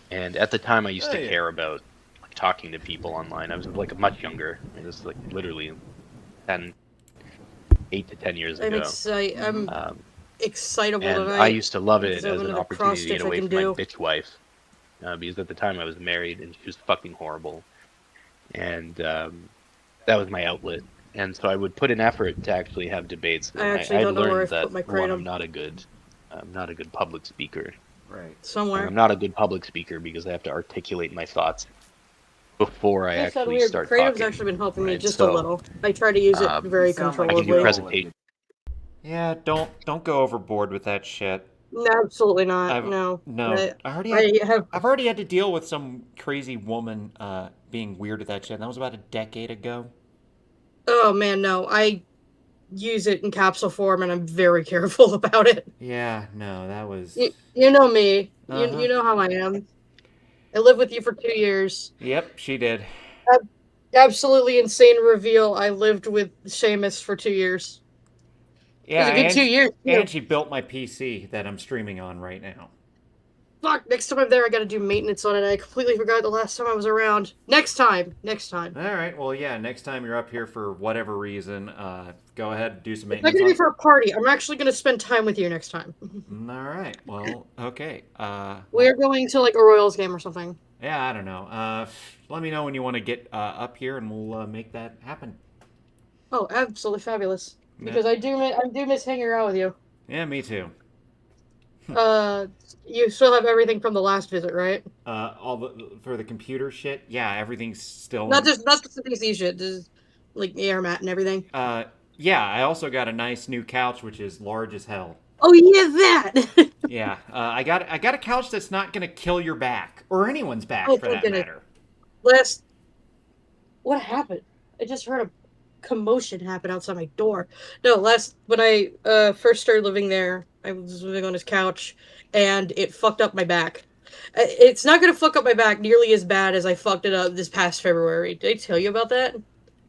Speaker 3: And at the time I used to care about like talking to people online. I was like much younger. It was like literally 8 to 10 years ago.
Speaker 10: I'm excitable
Speaker 3: and
Speaker 10: tonight.
Speaker 3: I used to love it as
Speaker 10: one of
Speaker 3: an
Speaker 10: the
Speaker 3: opportunity to get away from my
Speaker 10: do.
Speaker 3: bitch wife. Because at the time I was married and she was fucking horrible. And that was my outlet. And so I would put an effort to actually have debates.
Speaker 10: I actually don't know where I put my
Speaker 3: one,
Speaker 10: kratom.
Speaker 3: I'm not a good I'm not a good public speaker.
Speaker 4: Right.
Speaker 3: And
Speaker 10: Somewhere.
Speaker 3: I'm not a good public speaker because I have to articulate my thoughts before I
Speaker 10: It's not
Speaker 3: actually
Speaker 10: weird.
Speaker 3: start
Speaker 10: Creative's
Speaker 3: talking.
Speaker 10: actually been helping me
Speaker 3: right?
Speaker 10: just a
Speaker 3: So,
Speaker 10: little. I try to use it very
Speaker 4: You sound like
Speaker 3: I can do
Speaker 10: controllably.
Speaker 3: presentation.
Speaker 1: Yeah, don't go overboard with that shit.
Speaker 10: No, absolutely not.
Speaker 1: I've
Speaker 10: No.
Speaker 1: I already I've already had to deal with some crazy woman being weird with that shit. And that was about a decade ago.
Speaker 10: Oh man, no. I use it in capsule form, and I'm very careful about it.
Speaker 1: Yeah, no, that was.
Speaker 10: You know me.
Speaker 1: Uh-huh.
Speaker 10: You know how I am. I lived with you for 2 years.
Speaker 1: Yep, she did.
Speaker 10: Absolutely insane reveal. I lived with Seamus for 2 years.
Speaker 1: Yeah,
Speaker 10: it was a good 2 years.
Speaker 1: And she built my PC that I'm streaming on right now.
Speaker 10: Fuck, next time I'm there, I gotta do maintenance on it. I completely forgot the last time I was around. Next time.
Speaker 1: All right, well, yeah, next time you're up here for whatever reason, go ahead and do some
Speaker 10: It's not
Speaker 1: maintenance.
Speaker 10: gonna be for a party. I'm actually gonna spend time with you next time.
Speaker 1: All right, well, okay.
Speaker 10: We're going to like a Royals game or something.
Speaker 1: Yeah, I don't know. Let me know when you want to get up here, and we'll make that happen.
Speaker 10: Oh, absolutely fabulous.
Speaker 1: Yeah.
Speaker 10: Because I do miss hanging around with you.
Speaker 1: Yeah, me too.
Speaker 10: You still have everything from the last visit, right?
Speaker 1: For the computer shit. Yeah, everything's still.
Speaker 10: Not just the PC shit, just like the air mat and everything.
Speaker 1: Yeah, I also got a nice new couch, which is large as hell.
Speaker 10: Oh yeah, that.
Speaker 1: Yeah, I got a couch that's not gonna kill your back or anyone's back for that matter.
Speaker 10: What happened? I just heard a commotion happen outside my door. No, when I first started living there, I was living on his couch, and it fucked up my back. It's not gonna fuck up my back nearly as bad as I fucked it up this past February. Did I tell you about that?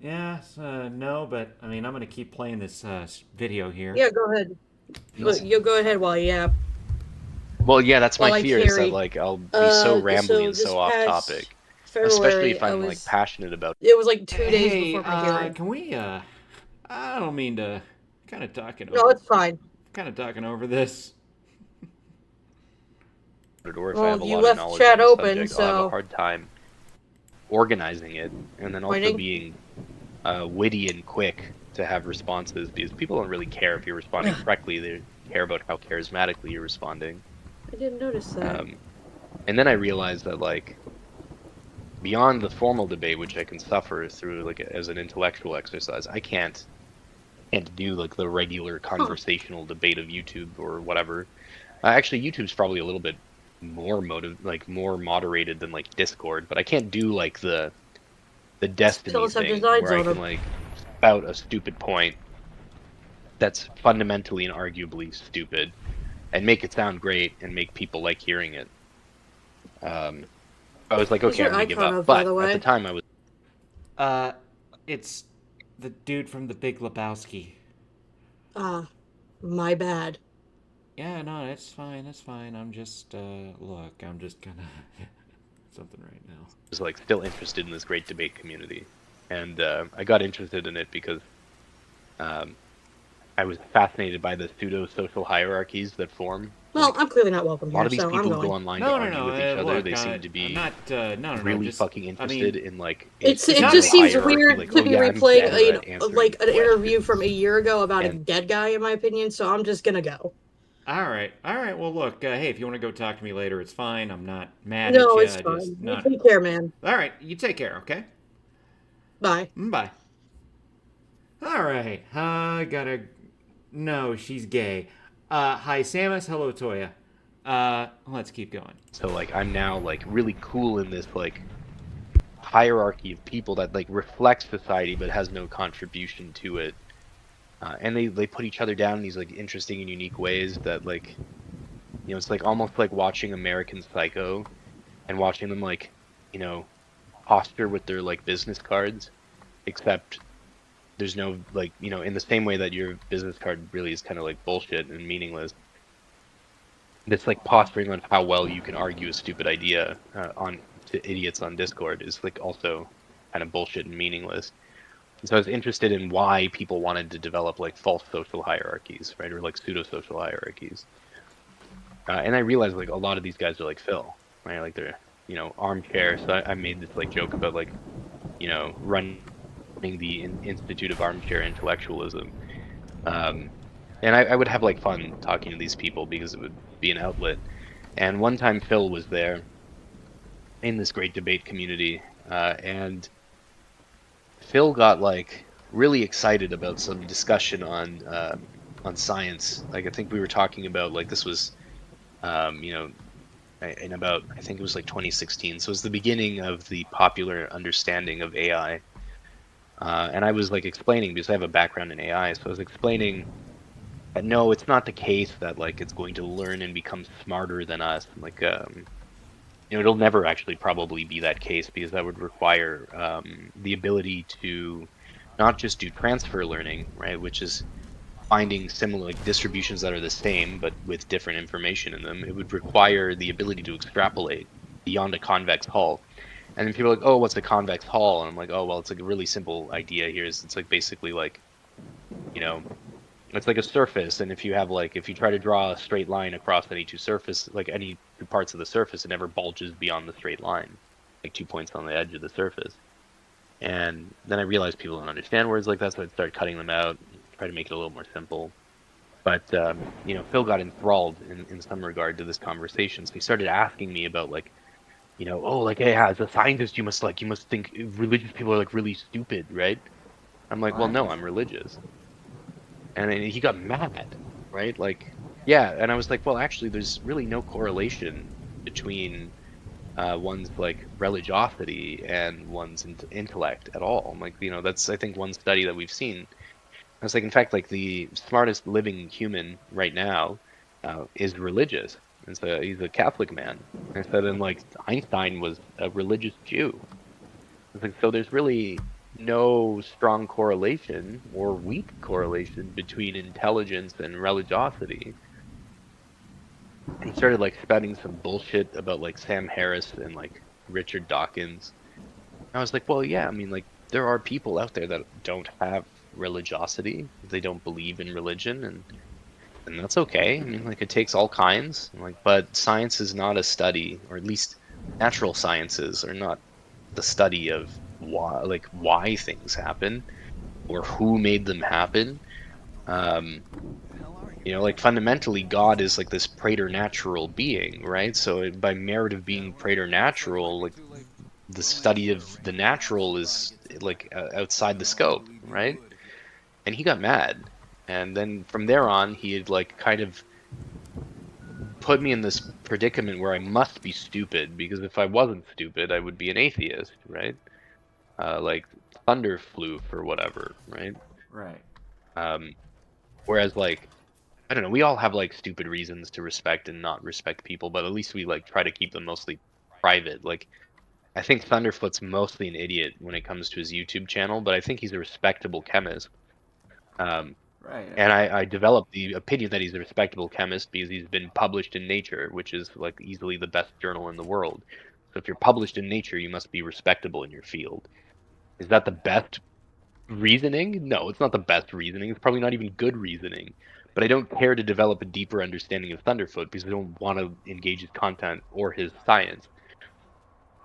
Speaker 1: Yeah, no, but I mean, I'm gonna keep playing this video here.
Speaker 10: Yeah, go ahead. You'll go ahead while you yap.
Speaker 3: Well, yeah, that's my
Speaker 10: While I
Speaker 3: fear is that
Speaker 10: carry.
Speaker 3: like I'll be so rambly and so off topic, especially if I'm like passionate about.
Speaker 10: It was like 2 days before my hearing.
Speaker 1: Can we? I don't mean to. Kind of talking.
Speaker 10: No, it's fine.
Speaker 1: Kind of talking over this.
Speaker 3: Or if
Speaker 10: Well,
Speaker 3: I have a
Speaker 10: you
Speaker 3: lot
Speaker 10: left
Speaker 3: of knowledge
Speaker 10: chat
Speaker 3: on the
Speaker 10: open,
Speaker 3: subject, I'll have
Speaker 10: so-
Speaker 3: a hard time organizing it, and then also
Speaker 10: Pointing?
Speaker 3: being witty and quick to have responses, because people don't really care if you're responding correctly. They care about how charismatically you're responding.
Speaker 10: I didn't notice that.
Speaker 3: And then I realized that like beyond the formal debate, which I can suffer through like as an intellectual exercise, I can't do like the regular conversational debate of YouTube or whatever. Actually, YouTube's probably a little bit more more moderated than like Discord, but I can't do like the Destiny thing where I can like spout a stupid point that's fundamentally and arguably stupid and make it sound great and make people like hearing it. I was like, okay, I'm gonna give up. But at the time, I was.
Speaker 1: It's the dude from The Big Lebowski.
Speaker 10: My bad.
Speaker 1: Yeah, no, it's fine. It's fine. I'm just look, I'm just gonna something right now.
Speaker 3: I was like still interested in this great debate community, and I got interested in it because I was fascinated by the pseudo-social hierarchies that form.
Speaker 10: Well, I'm clearly not welcome
Speaker 3: A
Speaker 10: here,
Speaker 3: lot of these
Speaker 10: so
Speaker 3: people
Speaker 10: I'm
Speaker 3: who
Speaker 10: going.
Speaker 3: go online to argue with each other. They seem to be really fucking interested in like.
Speaker 10: It just seems weird to be replaying an interview from a year ago about a dead guy, in my opinion. So I'm just gonna go.
Speaker 1: All right. Well, look. Hey, if you want to go talk to me later, it's fine. I'm not mad
Speaker 10: No,
Speaker 1: at you.
Speaker 10: it's fine. You take care, man.
Speaker 1: All right. You take care. Okay.
Speaker 10: Bye.
Speaker 1: Bye. All right. Gotta. No, she's gay. Hi, Samus. Hello, Toya. Let's keep going.
Speaker 3: So like I'm now like really cool in this like hierarchy of people that like reflects society but has no contribution to it, and they put each other down in these like interesting and unique ways that like, you know, it's like almost like watching American Psycho and watching them like, you know, posture with their like business cards, except there's no like, you know, in the same way that your business card really is kind of like bullshit and meaningless. This like posturing on how well you can argue a stupid idea to idiots on Discord is like also kind of bullshit and meaningless. And so I was interested in why people wanted to develop like false social hierarchies, right, or like pseudo-social hierarchies. And I realized like a lot of these guys are like Phil, right? Like they're, you know, armchair. So I made this like joke about like, you know, running the Institute of Armchair Intellectualism. and I would have like fun talking to these people because it would be an outlet. And one time Phil was there in this great debate community, and Phil got like really excited about some discussion on science. Like I think we were talking about like this was you know in about I think it was like 2016. So it was the beginning of the popular understanding of AI. And I was like explaining because I have a background in AI, so I was explaining that no, it's not the case that like it's going to learn and become smarter than us. Like it'll never actually probably be that case because that would require the ability to not just do transfer learning, right, which is finding similar like distributions that are the same but with different information in them. It would require the ability to extrapolate beyond a convex hull. And then people are like, oh, what's a convex hull? And I'm like, oh, well, it's like a really simple idea here. It's like basically like, you know, it's like a surface, and if you have like if you try to draw a straight line across any two surface, like any two parts of the surface, it never bulges beyond the straight line, like 2 points on the edge of the surface. And then I realized people don't understand words like that, so I started cutting them out, try to make it a little more simple. But Phil got enthralled in some regard to this conversation, so he started asking me about like, oh, like, hey, as a scientist, you must think religious people are like really stupid, right? I'm like, well,
Speaker 4: What?
Speaker 3: no, I'm religious. And then he got mad, right? Like, yeah. And I was like, well, actually, there's really no correlation between one's like religiosity and one's intellect at all. I'm like, that's I think one study that we've seen. I was like, in fact, like the smartest living human right now is religious, and so he's a Catholic man. And so then like Einstein was a religious Jew. It's like, so there's really no strong correlation or weak correlation between intelligence and religiosity. He started like spouting some bullshit about like Sam Harris and like Richard Dawkins. I was like, well, yeah, I mean, like there are people out there that don't have religiosity. They don't believe in religion, and that's okay. I mean, like it takes all kinds. Like, but science is not a study, or at least natural sciences are not the study of why things happen or who made them happen. Like fundamentally, God is like this preternatural being, right? So by merit of being preternatural, like the study of the natural is like outside the scope, right? And he got mad, and then from there on, he had like kind of put me in this predicament where I must be stupid, because if I wasn't stupid, I would be an atheist, right? Like thunder flew for whatever, right?
Speaker 4: Right.
Speaker 3: Whereas like I don't know, we all have like stupid reasons to respect and not respect people, but at least we like try to keep them mostly private. Like I think Thunderfoot's mostly an idiot when it comes to his YouTube channel, but I think he's a respectable chemist.
Speaker 4: Right.
Speaker 3: And I developed the opinion that he's a respectable chemist because he's been published in Nature, which is like easily the best journal in the world. So if you're published in Nature, you must be respectable in your field. Is that the best reasoning? No, it's not the best reasoning. It's probably not even good reasoning. But I don't care to develop a deeper understanding of Thunderfoot because I don't want to engage his content or his science.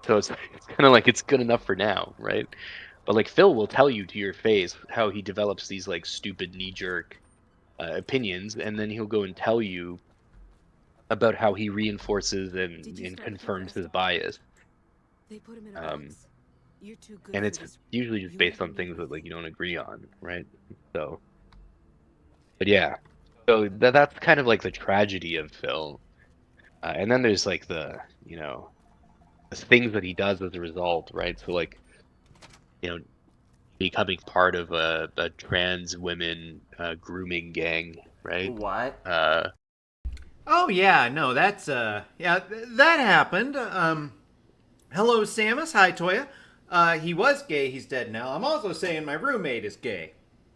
Speaker 3: So it's kind of like it's good enough for now, right? But like Phil will tell you to your face how he develops these like stupid knee-jerk opinions, and then he'll go and tell you about how he reinforces and confirms his bias.
Speaker 8: They put him in a box. You're too good
Speaker 3: And
Speaker 8: for
Speaker 3: it's
Speaker 8: this.
Speaker 3: usually just based on things that like you don't agree on, right? So, but yeah, so that's kind of like the tragedy of Phil. And then there's like the the things that he does as a result, right? So like becoming part of a trans women grooming gang, right?
Speaker 4: What?
Speaker 1: Oh yeah, no, that's that happened. Hello, Samus. Hi, Toya. He was gay. He's dead now. I'm also saying my roommate is gay,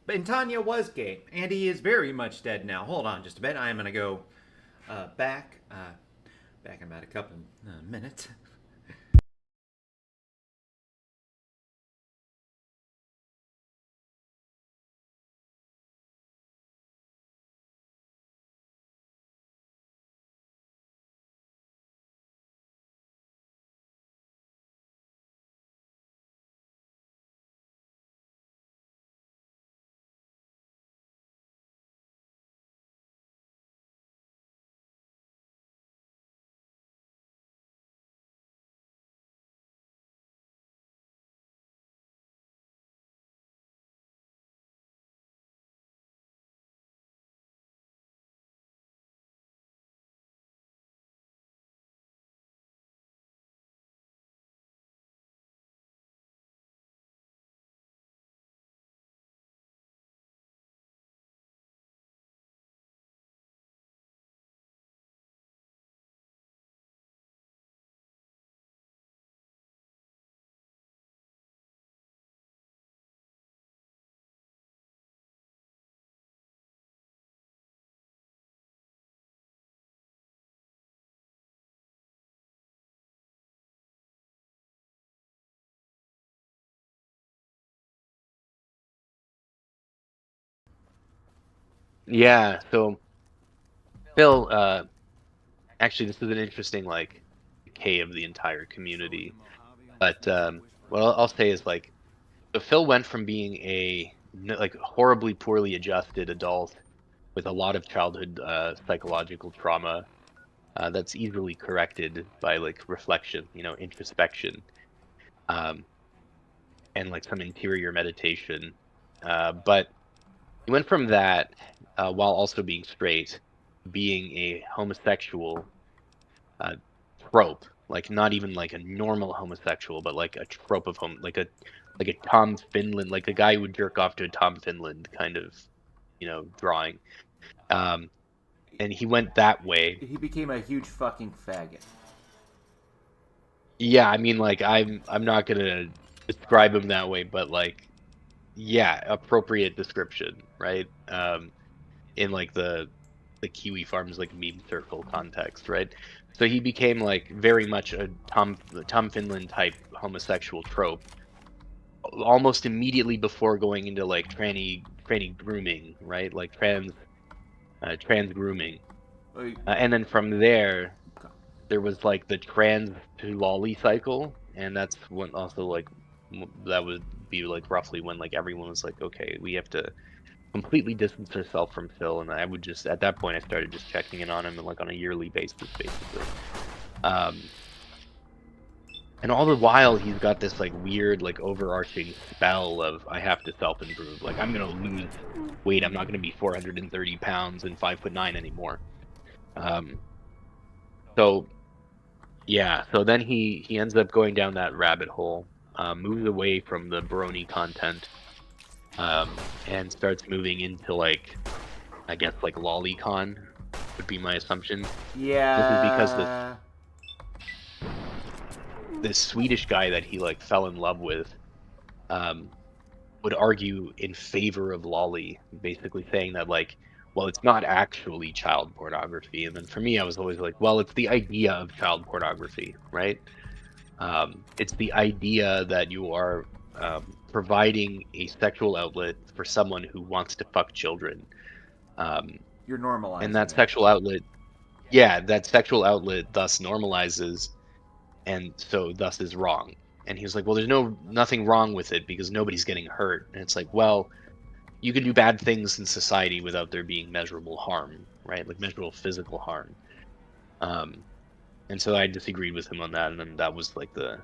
Speaker 1: and Tanya was gay, and he is very much dead now. Hold on, just a bit. I am gonna go back in about a couple minutes.
Speaker 3: Yeah, so Phil, actually, this is an interesting like decay of the entire community. But what I'll say is like, so Phil went from being a like horribly poorly adjusted adult with a lot of childhood psychological trauma that's easily corrected by like reflection, introspection, um, and like some interior meditation. But he went from that, while also being straight, being a homosexual uh, trope, like not even like a normal homosexual, but like a trope of like a Tom Finland, like a guy who would jerk off to a Tom Finland kind of, drawing. Um, and he went that way.
Speaker 4: He became a huge fucking faggot.
Speaker 3: Yeah, I mean, like I'm not gonna describe him that way, but like, yeah, appropriate description, right? In like the Kiwi Farms like meme circle context, right? So he became like very much a Tom Finland type homosexual trope, almost immediately before going into like tranny grooming, right? Like trans grooming, and then from there was like the trans to lolly cycle, and that's when also like that would be like roughly when like everyone was like, okay, we have to completely distance ourselves from Phil, and I would just at that point I started just checking in on him like on a yearly basis, basically. And all the while he's got this like weird like overarching spell of I have to self-improve, like I'm gonna lose weight, I'm not gonna be 430 pounds and 5'9" anymore. So yeah, so then he ends up going down that rabbit hole, moves away from the brony content, and starts moving into like, I guess like lolicon would be my assumption.
Speaker 4: Yeah.
Speaker 3: This is because this Swedish guy that he like fell in love with would argue in favor of lolly, basically saying that like, well, it's not actually child pornography. And then for me, I was always like, well, it's the idea of child pornography, right? It's the idea that you are providing a sexual outlet for someone who wants to fuck children.
Speaker 4: You're normalizing.
Speaker 3: And that sexual outlet, yeah, that sexual outlet thus normalizes, and so thus is wrong. And he was like, well, there's nothing wrong with it because nobody's getting hurt. And it's like, well, you can do bad things in society without there being measurable harm, right? Like measurable physical harm. And so I disagreed with him on that, and then that was like the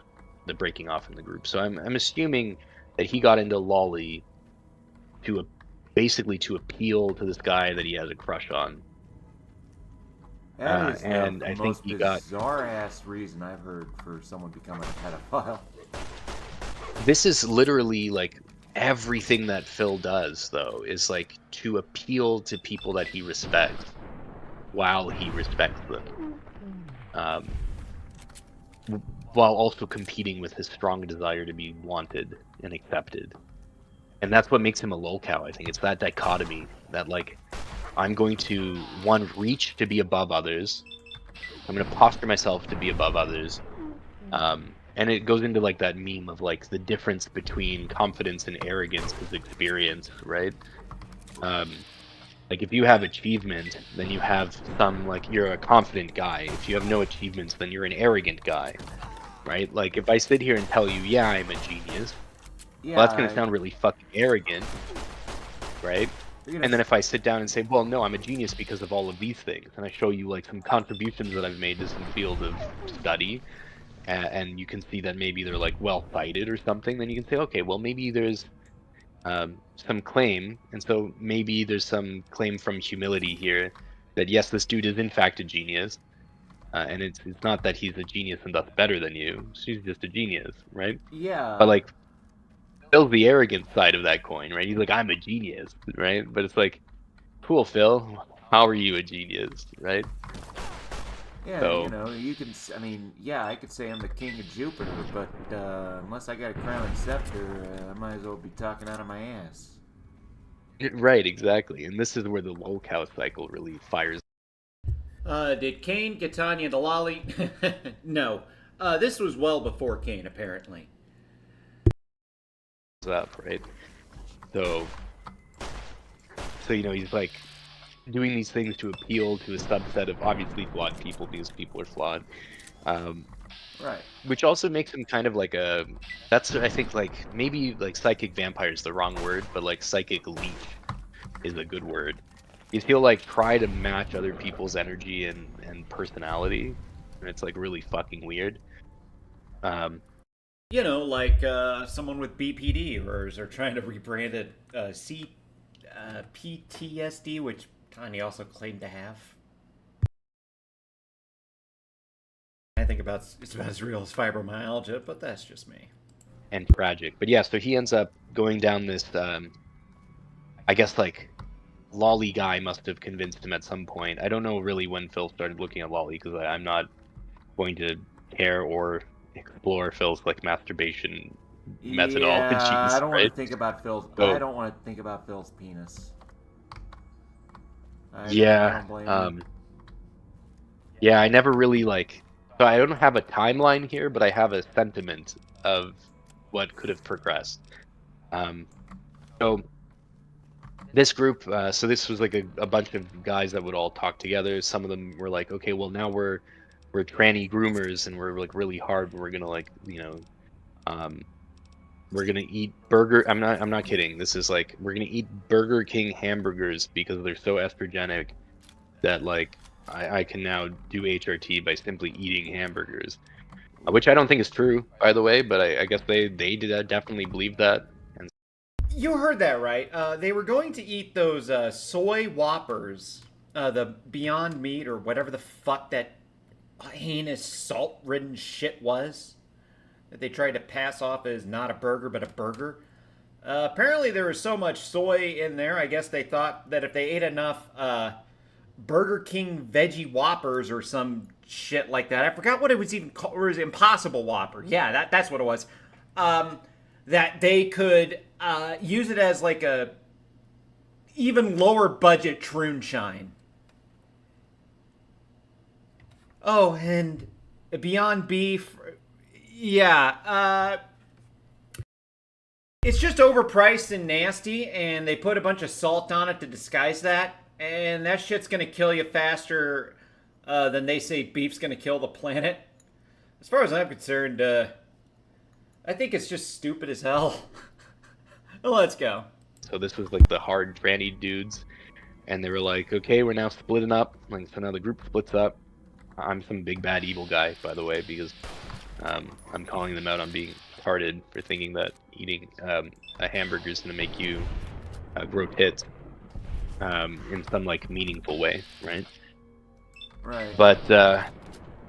Speaker 3: breaking off in the group. So I'm assuming that he got into lolly basically to appeal to this guy that he has a crush on.
Speaker 4: That is
Speaker 3: and
Speaker 4: the
Speaker 3: I think
Speaker 4: most
Speaker 3: he got
Speaker 4: bizarre-ass reason I've heard for someone becoming a pedophile.
Speaker 3: This is literally like everything that Phil does, though, is like to appeal to people that he respects while he respects them, while also competing with his strong desire to be wanted and accepted. And that's what makes him a lolcow, I think. It's that dichotomy that like, I'm going to reach to be above others. I'm going to posture myself to be above others. And it goes into like that meme of like the difference between confidence and arrogance is experience, right? Like if you have achievement, then you have like you're a confident guy. If you have no achievements, then you're an arrogant guy, right? Like if I sit here and tell you, yeah, I'm a genius, well, that's going to sound really fucking arrogant, right? And then if I sit down and say, well, no, I'm a genius because of all of these things, and I show you like some contributions that I've made to some field of study, and you can see that maybe they're like well cited or something, then you can say, okay, well maybe there's some claim, and so maybe there's some claim from humility here that yes, this dude is in fact a genius, and it's not that he's a genius and thus better than you. He's just a genius, right?
Speaker 4: Yeah.
Speaker 3: But like, Phil's the arrogant side of that coin, right? He's like, I'm a genius, right? But it's like, cool, Phil, how are you a genius, right?
Speaker 4: Yeah,
Speaker 3: so,
Speaker 4: you know, you can. I mean, yeah, I could say I'm the king of Jupiter, but unless I got a crown and scepter, I might as well be talking out of my ass.
Speaker 3: Right, exactly. And this is where the lolcow cycle really fires.
Speaker 1: Did Kane get Tanya to lolly? No. This was well before Kane, apparently.
Speaker 3: Up, right? So you know, he's like doing these things to appeal to a subset of obviously flawed people because people are flawed.
Speaker 4: Right.
Speaker 3: Which also makes him kind of like a, that's, I think, like, maybe, like, psychic vampire is the wrong word, but, like, psychic leech is a good word. He'll, like, try to match other people's energy and personality, and it's, like, really fucking weird.
Speaker 1: You know, like someone with BPD, or they're trying to rebrand it PTSD, which Tanya also claimed to have. I think it's about as real as fibromyalgia, but that's just me.
Speaker 3: And tragic. But yeah, so he ends up going down this, I guess, like, lolly guy must have convinced him at some point. I don't know really when Phil started looking at lolly, because I'm not going to care or explore Phil's, like, masturbation methodologies.
Speaker 4: Yeah, I don't want
Speaker 3: right?
Speaker 4: to think about Phil's.
Speaker 3: So,
Speaker 4: I don't want to think about Phil's penis. I don't blame him.
Speaker 3: Yeah, I never really, like, so I don't have a timeline here, but I have a sentiment of what could have progressed. So this group, so this was like a bunch of guys that would all talk together. Some of them were like, okay, well now we're tranny groomers and we're like really hard. We're gonna, like, you know, we're gonna eat burger. I'm not kidding. This is like, we're gonna eat Burger King hamburgers because they're so estrogenic that, like, I can now do HRT by simply eating hamburgers, which I don't think is true, by the way. But I guess they did definitely believe that. And
Speaker 1: you heard that right. They were going to eat those soy Whoppers, the Beyond Meat or whatever the fuck that heinous salt-ridden shit was that they tried to pass off as not a burger but a burger. Apparently there was so much soy in there. I guess they thought that if they ate enough Burger King veggie Whoppers or some shit like that. I forgot what it was even called. It was Impossible Whopper. Yeah, that's what it was. That they could use it as like a even lower budget Troonshine. Oh, and Beyond Beef. Yeah, it's just overpriced and nasty, and they put a bunch of salt on it to disguise that. And that shit's gonna kill you faster than they say beef's gonna kill the planet. As far as I'm concerned, I think it's just stupid as hell. Let's go.
Speaker 3: so this was like the hard tranny dudes, and they were like, okay, we're now splitting up. Like, so now the group splits up. I'm some big bad evil guy, by the way, because I'm calling them out on being retarded for thinking that eating a hamburger is gonna make you grow tits. In some, like, meaningful way, right?
Speaker 4: Right.
Speaker 3: But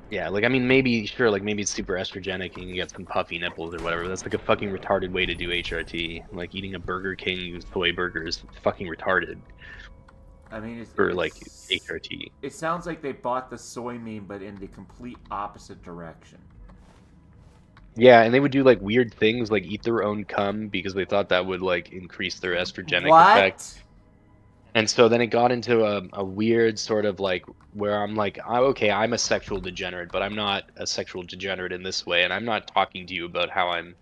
Speaker 3: yeah, like, I mean, maybe, sure, like, maybe it's super estrogenic and you get some puffy nipples or whatever. That's like a fucking retarded way to do HRT. Like, eating a Burger King soy burgers, fucking retarded.
Speaker 4: I mean,
Speaker 3: for like HRT.
Speaker 4: It sounds like they bought the soy meme, but in the complete opposite direction.
Speaker 3: Yeah, and they would do, like, weird things, like eat their own cum because they thought that would, like, increase their estrogenic effect. And so then it got into a weird sort of, like, where I'm like, okay, I'm a sexual degenerate, but I'm not a sexual degenerate in this way, and I'm not talking to you about how I'm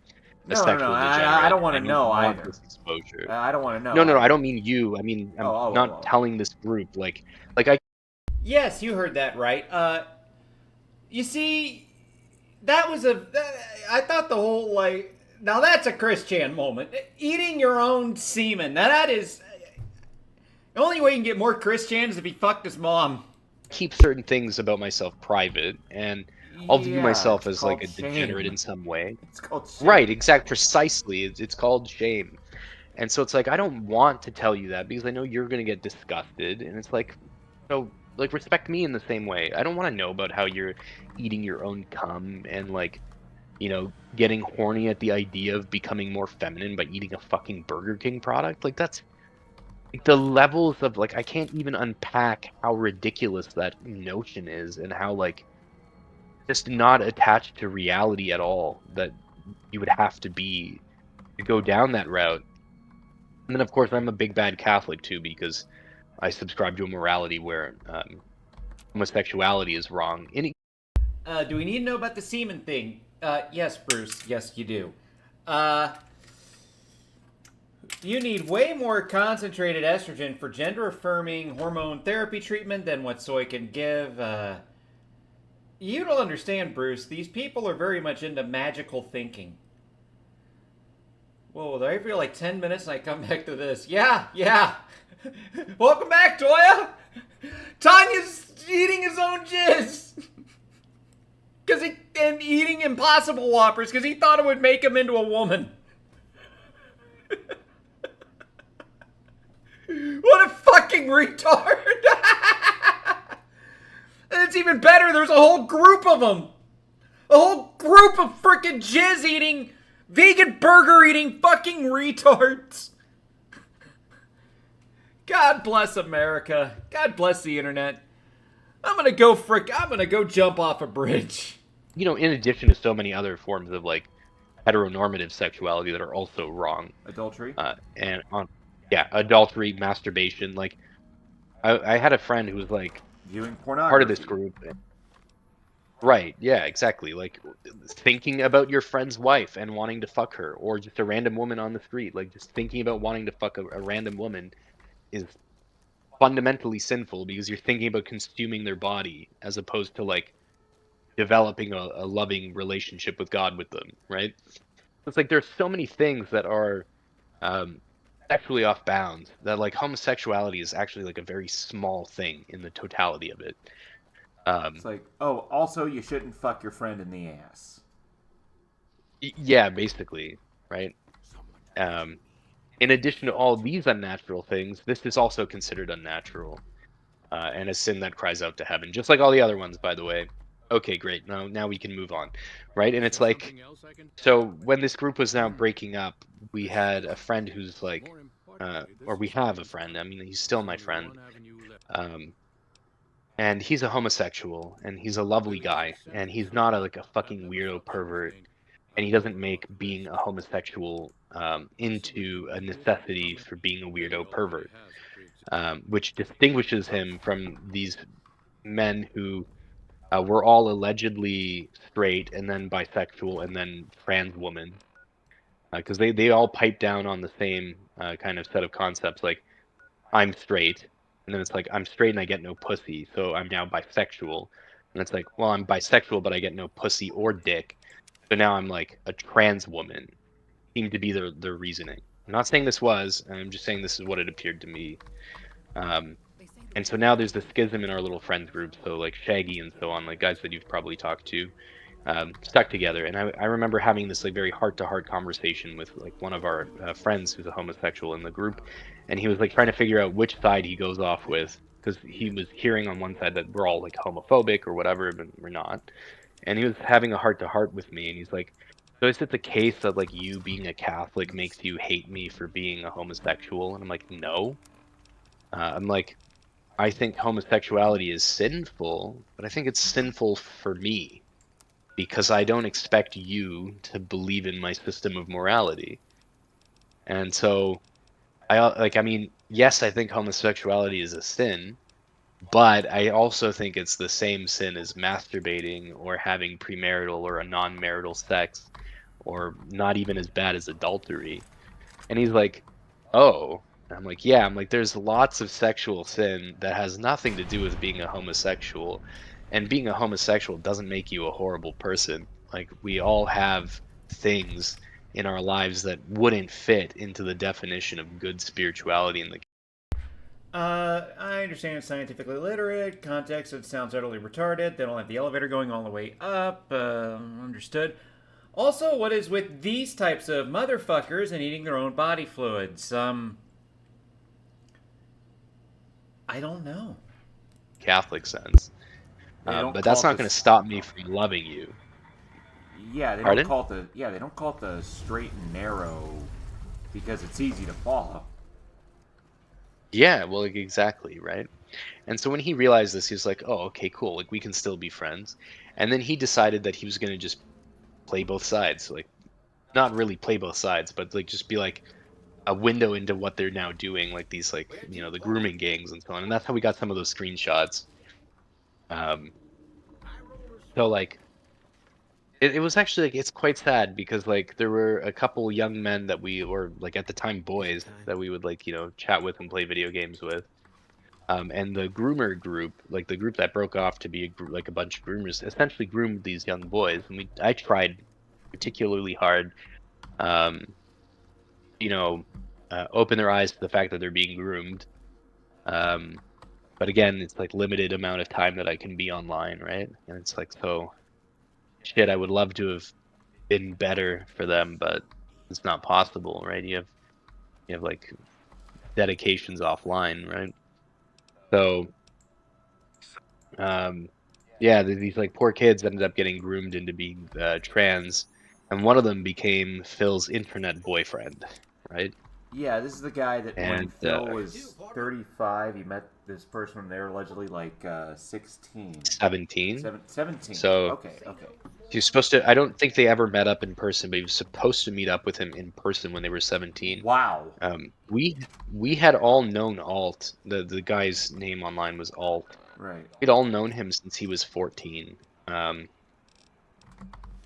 Speaker 3: a sexual degenerate.
Speaker 4: I don't want to know either.
Speaker 3: This exposure.
Speaker 4: I don't want to know.
Speaker 3: No, I don't mean you. I mean, I'm not telling this group. Like I.
Speaker 1: Yes, you heard that right. You see, that was I thought the whole, like, now that's a Chris Chan moment. Eating your own semen. Now that is. The only way you can get more Chris Chan is if he fucked his mom.
Speaker 3: Keep certain things about myself private, and I'll view myself as, like, a degenerate in some way.
Speaker 4: It's called shame.
Speaker 3: Right, precisely. It's called shame. And so it's like, I don't want to tell you that because I know you're going to get disgusted. And it's like, no, like, respect me in the same way. I don't want to know about how you're eating your own cum and, like, you know, getting horny at the idea of becoming more feminine by eating a fucking Burger King product. Like, that's... the levels of, like, I can't even unpack how ridiculous that notion is and how, like, just not attached to reality at all that you would have to be to go down that route. And then, of course, I'm a big bad Catholic too, because I subscribe to a morality where homosexuality is wrong.
Speaker 1: Do we need to know about the semen thing? Yes, Bruce. Yes, you do. You need way more concentrated estrogen for gender-affirming hormone therapy treatment than what soy can give. You don't understand, Bruce. These people are very much into magical thinking. Whoa, I feel like 10 minutes and I come back to this. Yeah. Welcome back, Toya! Tanya's eating his own jizz! And eating Impossible Whoppers because he thought it would make him into a woman. What a fucking retard! And it's even better, there's a whole group of them! A whole group of frickin' jizz-eating, vegan burger-eating fucking retards! God bless America. God bless the internet. I'm gonna go jump off a bridge.
Speaker 3: You know, in addition to so many other forms of, like, heteronormative sexuality that are also wrong.
Speaker 4: Adultery?
Speaker 3: Adultery, masturbation. Like, I had a friend who was, like,
Speaker 4: viewing pornography.
Speaker 3: Part of this group. Right, yeah, exactly. Like, thinking about your friend's wife and wanting to fuck her, or just a random woman on the street. Like, just thinking about wanting to fuck a random woman is fundamentally sinful because you're thinking about consuming their body as opposed to, like, developing a loving relationship with God with them, right? It's like there's so many things that are sexually off bounds that, like, homosexuality is actually, like, a very small thing in the totality of it.
Speaker 4: It's like, oh, also you shouldn't fuck your friend in the ass.
Speaker 3: Yeah, basically, right? In addition to all these unnatural things, this is also considered unnatural and a sin that cries out to heaven, just like all the other ones, by the way. Okay, great. Now we can move on, right? And it's like, so when this group was now breaking up, we had a friend who's like, or we have a friend. I mean, he's still my friend, and he's a homosexual, and he's a lovely guy, and he's not like a fucking weirdo pervert, and he doesn't make being a homosexual into a necessity for being a weirdo pervert, which distinguishes him from these men who were all allegedly straight and then bisexual and then trans women, because they all pipe down on the same kind of set of concepts, like, I'm straight, and then it's like, I'm straight and I get no pussy, so I'm now bisexual, and it's like, well, I'm bisexual but I get no pussy or dick, so now I'm like a trans woman. Seemed to be their reasoning. I'm not saying this was, I'm just saying this is what it appeared to me. And so now there's this schism in our little friends group, so like Shaggy and so on, like guys that you've probably talked to, stuck together. And I remember having this like very heart-to-heart conversation with like one of our friends who's a homosexual in the group, and he was like trying to figure out which side he goes off with, because he was hearing on one side that we're all like homophobic or whatever, but we're not. And he was having a heart-to-heart with me, and he's like, so is it the case that like you being a Catholic makes you hate me for being a homosexual? And I'm like, no. I'm like, I think homosexuality is sinful, but I think it's sinful for me because I don't expect you to believe in my system of morality. And so I mean, yes, I think homosexuality is a sin, but I also think it's the same sin as masturbating or having premarital or a non-marital sex, or not even as bad as adultery. And he's like, oh. I'm like, yeah. I'm like, there's lots of sexual sin that has nothing to do with being a homosexual, and being a homosexual doesn't make you a horrible person. Like, we all have things in our lives that wouldn't fit into the definition of good spirituality in the
Speaker 1: I understand it's scientifically literate. Context, it sounds utterly retarded. They don't have the elevator going all the way up. Understood. Also, what is with these types of motherfuckers and eating their own body fluids? I don't know.
Speaker 3: Catholic sense. But that's not going to stop me from loving you.
Speaker 4: Yeah, they don't call it the straight and narrow because it's easy to follow.
Speaker 3: Yeah, well, like, exactly, right? And so when he realized this, he was like, oh, okay, cool, like, we can still be friends. And then he decided that he was going to just play both sides. Like, not really play both sides, but, like, just be, like, a window into what they're now doing, like, these, like, you know, the grooming gangs and so on. And that's how we got some of those screenshots. So, like, it was actually like it's quite sad because like there were a couple young men that we or like at the time boys that we would like chat with and play video games with. And the groomer group, like the group that broke off to be like a bunch of groomers, essentially groomed these young boys, and I tried particularly hard, open their eyes to the fact that they're being groomed. But again, it's like limited amount of time that I can be online, right? And it's like, so shit, I would love to have been better for them, but it's not possible, right? You have like dedications offline, right? So, yeah, these like poor kids ended up getting groomed into being trans, and one of them became Phil's internet boyfriend, right?
Speaker 4: Yeah, this is the guy that when
Speaker 3: And,
Speaker 4: Phil was 35, he met this person when they were allegedly like 16.
Speaker 3: 17.
Speaker 4: 17.
Speaker 3: So
Speaker 4: Okay.
Speaker 3: he was supposed to. I don't think they ever met up in person, but he was supposed to meet up with him in person when they were 17.
Speaker 4: Wow.
Speaker 3: We had all known Alt. The guy's name online was Alt.
Speaker 4: Right.
Speaker 3: We'd all known him since he was 14. And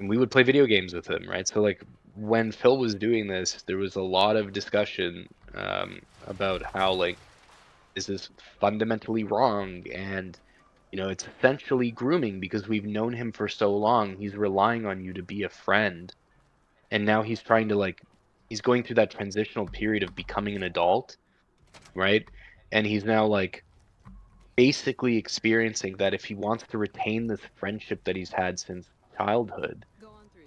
Speaker 3: we would play video games with him, right? So like when Phil was doing this, there was a lot of discussion about how like this is fundamentally wrong, and it's essentially grooming because we've known him for so long. He's relying on you to be a friend, and now he's trying to he's going through that transitional period of becoming an adult, right? And he's now like basically experiencing that if he wants to retain this friendship that he's had since childhood,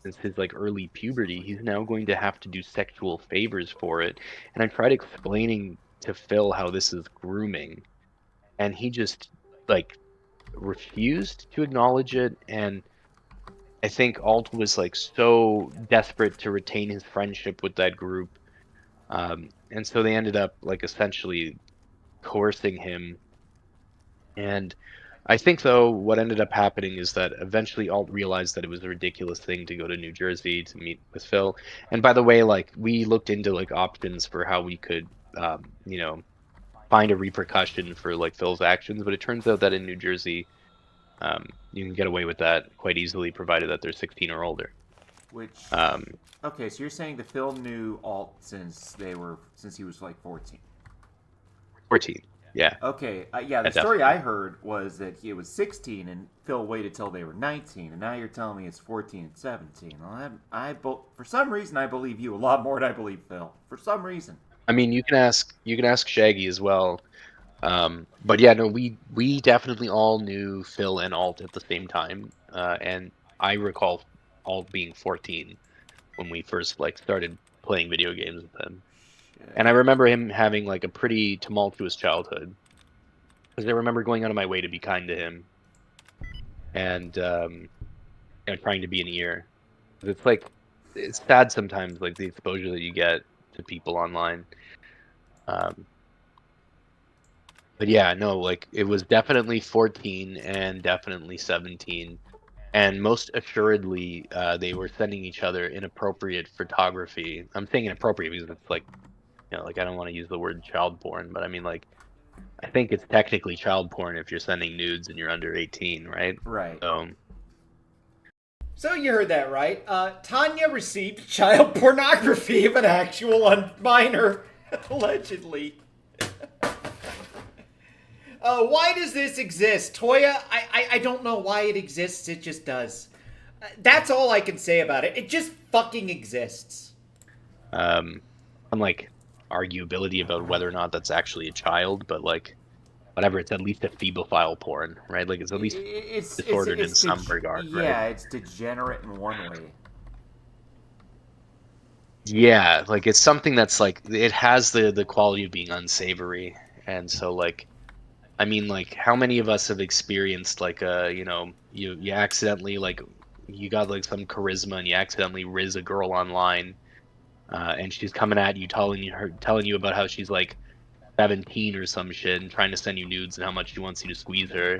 Speaker 3: since his like early puberty, he's now going to have to do sexual favors for it. And I tried explaining to Phil how this is grooming, and he just like refused to acknowledge it. And I think Alt was like so desperate to retain his friendship with that group, and so they ended up like essentially coercing him. And I think, though, what ended up happening is that eventually Alt realized that it was a ridiculous thing to go to New Jersey to meet with Phil. And by the way, like we looked into like options for how we could, find a repercussion for like Phil's actions, but it turns out that in New Jersey, you can get away with that quite easily, provided that they're 16 or older.
Speaker 4: Which okay, so you're saying that Phil knew Alt since he was like 14.
Speaker 3: 14. Yeah.
Speaker 4: Okay, yeah, the story I heard was that he was 16 and Phil waited till they were 19, and now you're telling me it's 14 and 17. Well, for some reason, I believe you a lot more than I believe Phil. For some reason.
Speaker 3: I mean, you can ask Shaggy as well. But yeah, no, we definitely all knew Phil and Alt at the same time, and I recall Alt being 14 when we first like started playing video games with him. And I remember him having like a pretty tumultuous childhood, because I remember going out of my way to be kind to him, and trying to be an ear. It's sad sometimes, like the exposure that you get to people online. But yeah, no, like it was definitely 14 and definitely 17, and most assuredly they were sending each other inappropriate photography. I'm saying inappropriate because it's like, like I don't want to use the word child porn, but I mean like I think it's technically child porn if you're sending nudes and you're under 18, right?
Speaker 4: Right.
Speaker 1: So you heard that right. Tanya received child pornography of an actual minor, allegedly. Why does this exist? Toya, I don't know why it exists, it just does. That's all I can say about it. It just fucking exists.
Speaker 3: Unlike arguability about whether or not that's actually a child, but like whatever, it's at least a phebophile porn, right? Like it's at least disordered in some regard, right?
Speaker 4: Yeah, it's degenerate in one way.
Speaker 3: Yeah, like it's something that's like it has the quality of being unsavory, and so like I mean, like how many of us have experienced like you accidentally like you got like some charisma and you accidentally riz a girl online, and she's coming at you telling you about how she's like 17 or some shit and trying to send you nudes and how much she wants you to squeeze her,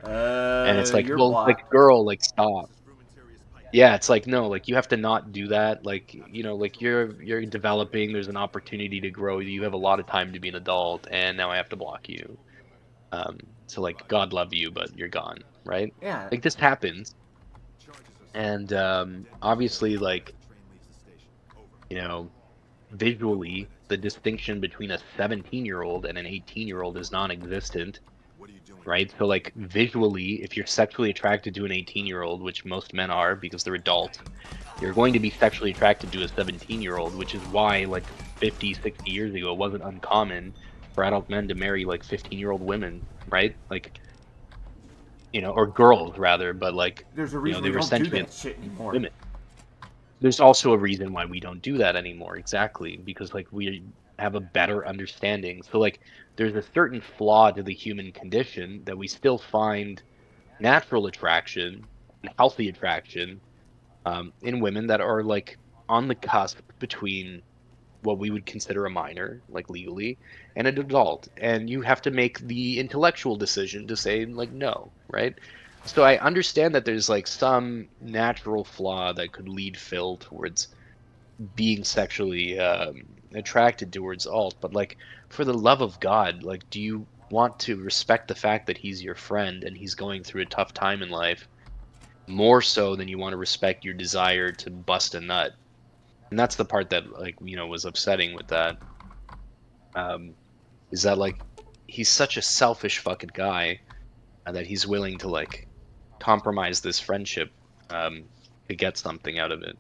Speaker 3: and it's like, well, like girl, like stop. Yeah, it's like, no, like you have to not do that. Like, like you're developing, there's an opportunity to grow, you have a lot of time to be an adult, and now I have to block you. So like, God love you, but you're gone, right?
Speaker 4: Yeah.
Speaker 3: Like this happens. And obviously, like, you know, visually, the distinction between a 17-year-old and an 18-year-old is non-existent, right? So, like, visually, if you're sexually attracted to an 18-year-old, which most men are because they're adults, you're going to be sexually attracted to a 17-year-old, which is why, like, 50, 60 years ago, it wasn't uncommon for adult men to marry, like, 15-year-old women, right? Like, or girls, rather, but, like,
Speaker 4: There's a reason
Speaker 3: they
Speaker 4: we
Speaker 3: were
Speaker 4: don't do
Speaker 3: sentient
Speaker 4: that shit anymore.
Speaker 3: women. There's also a reason why we don't do that anymore, exactly, because, like, we have a better understanding. So, like, there's a certain flaw to the human condition that we still find natural attraction and healthy attraction in women that are, like, on the cusp between what we would consider a minor, like, legally, and an adult. And you have to make the intellectual decision to say, like, no, right? So I understand that there's, like, some natural flaw that could lead Phil towards being sexually attracted towards Alt, but, like, for the love of God, like, do you want to respect the fact that he's your friend and he's going through a tough time in life more so than you want to respect your desire to bust a nut? And that's the part that, like, was upsetting with that. Is that, like, he's such a selfish fucking guy that he's willing to, like, compromise this friendship to get something out of it.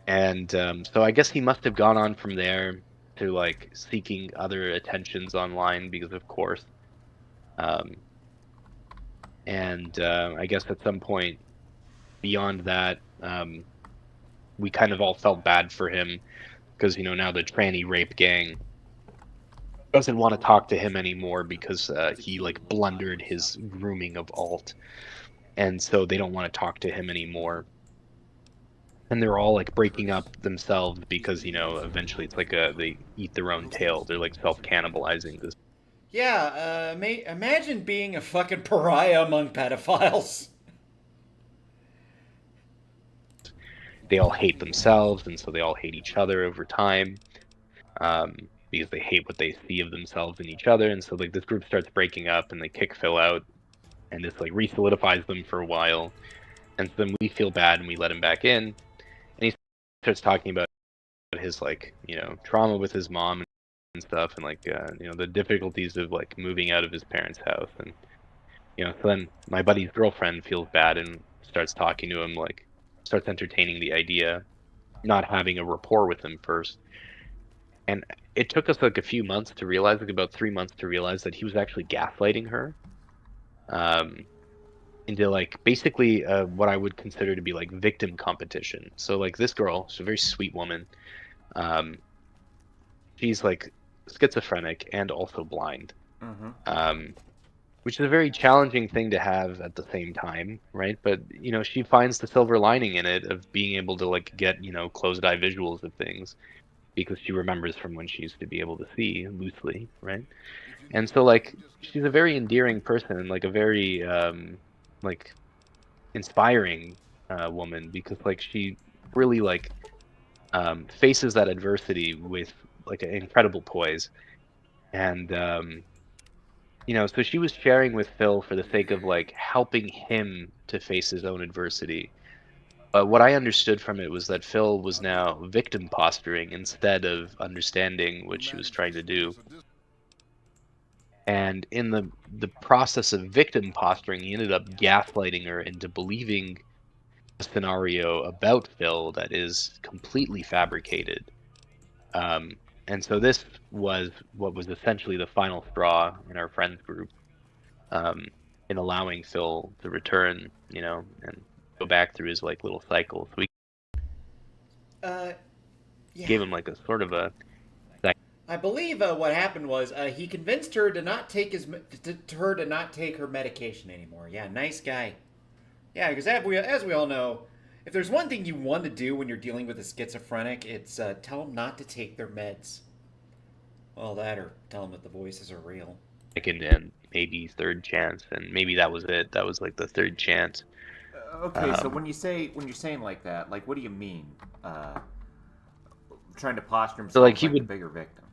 Speaker 3: And so I guess he must have gone on from there to, like, seeking other attentions online because, of course. And I guess at some point beyond that, we kind of all felt bad for him because, now the tranny rape gang doesn't want to talk to him anymore because he, like, blundered his grooming of Alt. And so they don't want to talk to him anymore. And they're all, like, breaking up themselves because, eventually it's like they eat their own tail. They're, like, self-cannibalizing this.
Speaker 1: Yeah, imagine being a fucking pariah among pedophiles.
Speaker 3: They all hate themselves, and so they all hate each other over time. Because they hate what they see of themselves in each other. And so, like, this group starts breaking up and they kick Phil out. And this, like, re-solidifies them for a while. And so then we feel bad and we let him back in. And he starts talking about his, like, trauma with his mom and stuff. And, like, the difficulties of, like, moving out of his parents' house. And, so then my buddy's girlfriend feels bad and starts talking to him, like, starts entertaining the idea, not having a rapport with him first. And it took us, like, a few months to realize, like, about 3 months to realize that he was actually gaslighting her into, like, basically what I would consider to be, like, victim competition. So, like, this girl, she's a very sweet woman. She's, like, schizophrenic and also blind, which is a very challenging thing to have at the same time, right? But, she finds the silver lining in it of being able to, like, get, closed eye visuals of things, because she remembers from when she used to be able to see loosely, right? And so, like, she's a very endearing person and, like, a very, like, inspiring woman, because, like, she really, like, faces that adversity with, like, an incredible poise. And, so she was sharing with Phil for the sake of, like, helping him to face his own adversity. But what I understood from it was that Phil was now victim posturing instead of understanding what she was trying to do. And in the process of victim posturing, he ended up gaslighting her into believing a scenario about Phil that is completely fabricated. And so this was what was essentially the final straw in our friends group, in allowing Phil to return, and go back through his, like, little cycle. So we gave him, like, a sort of a.
Speaker 1: I believe what happened was he convinced her to not take her medication anymore. Yeah, nice guy. Yeah, because as we all know, if there's one thing you want to do when you're dealing with a schizophrenic, it's tell them not to take their meds. Well, that or tell them that the voices are real.
Speaker 3: Second and maybe third chance, and maybe that was it. That was, like, the third chance.
Speaker 4: Okay, so when you're saying like that, like, what do you mean? Trying to posture himself,
Speaker 3: so, like, he
Speaker 4: like
Speaker 3: would,
Speaker 4: the bigger victim,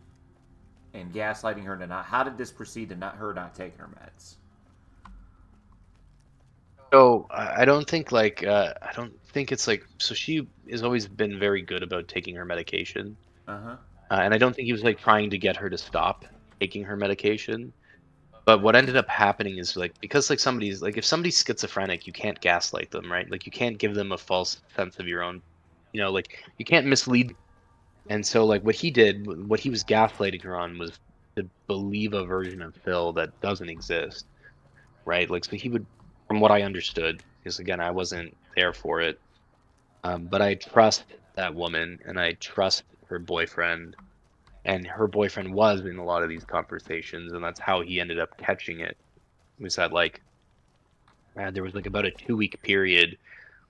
Speaker 4: and gaslighting her to not. How did this proceed to her not taking her meds?
Speaker 3: So I don't think like I don't think it's like so she has always been very good about taking her medication,
Speaker 4: Uh-huh.
Speaker 3: and I don't think he was like trying to get her to stop taking her medication. But what ended up happening is like because like somebody's like if somebody's schizophrenic, you can't gaslight them, right? Like you can't give them a false sense of your own, like you can't mislead. And so like what he did, what he was gaslighting her on was to believe a version of Phil that doesn't exist, right? Like so he would, from what I understood, because again I wasn't there for it, but I trust that woman and I trust her boyfriend, and her boyfriend was in a lot of these conversations, and that's how he ended up catching it. Was that like there was like about a 2 week period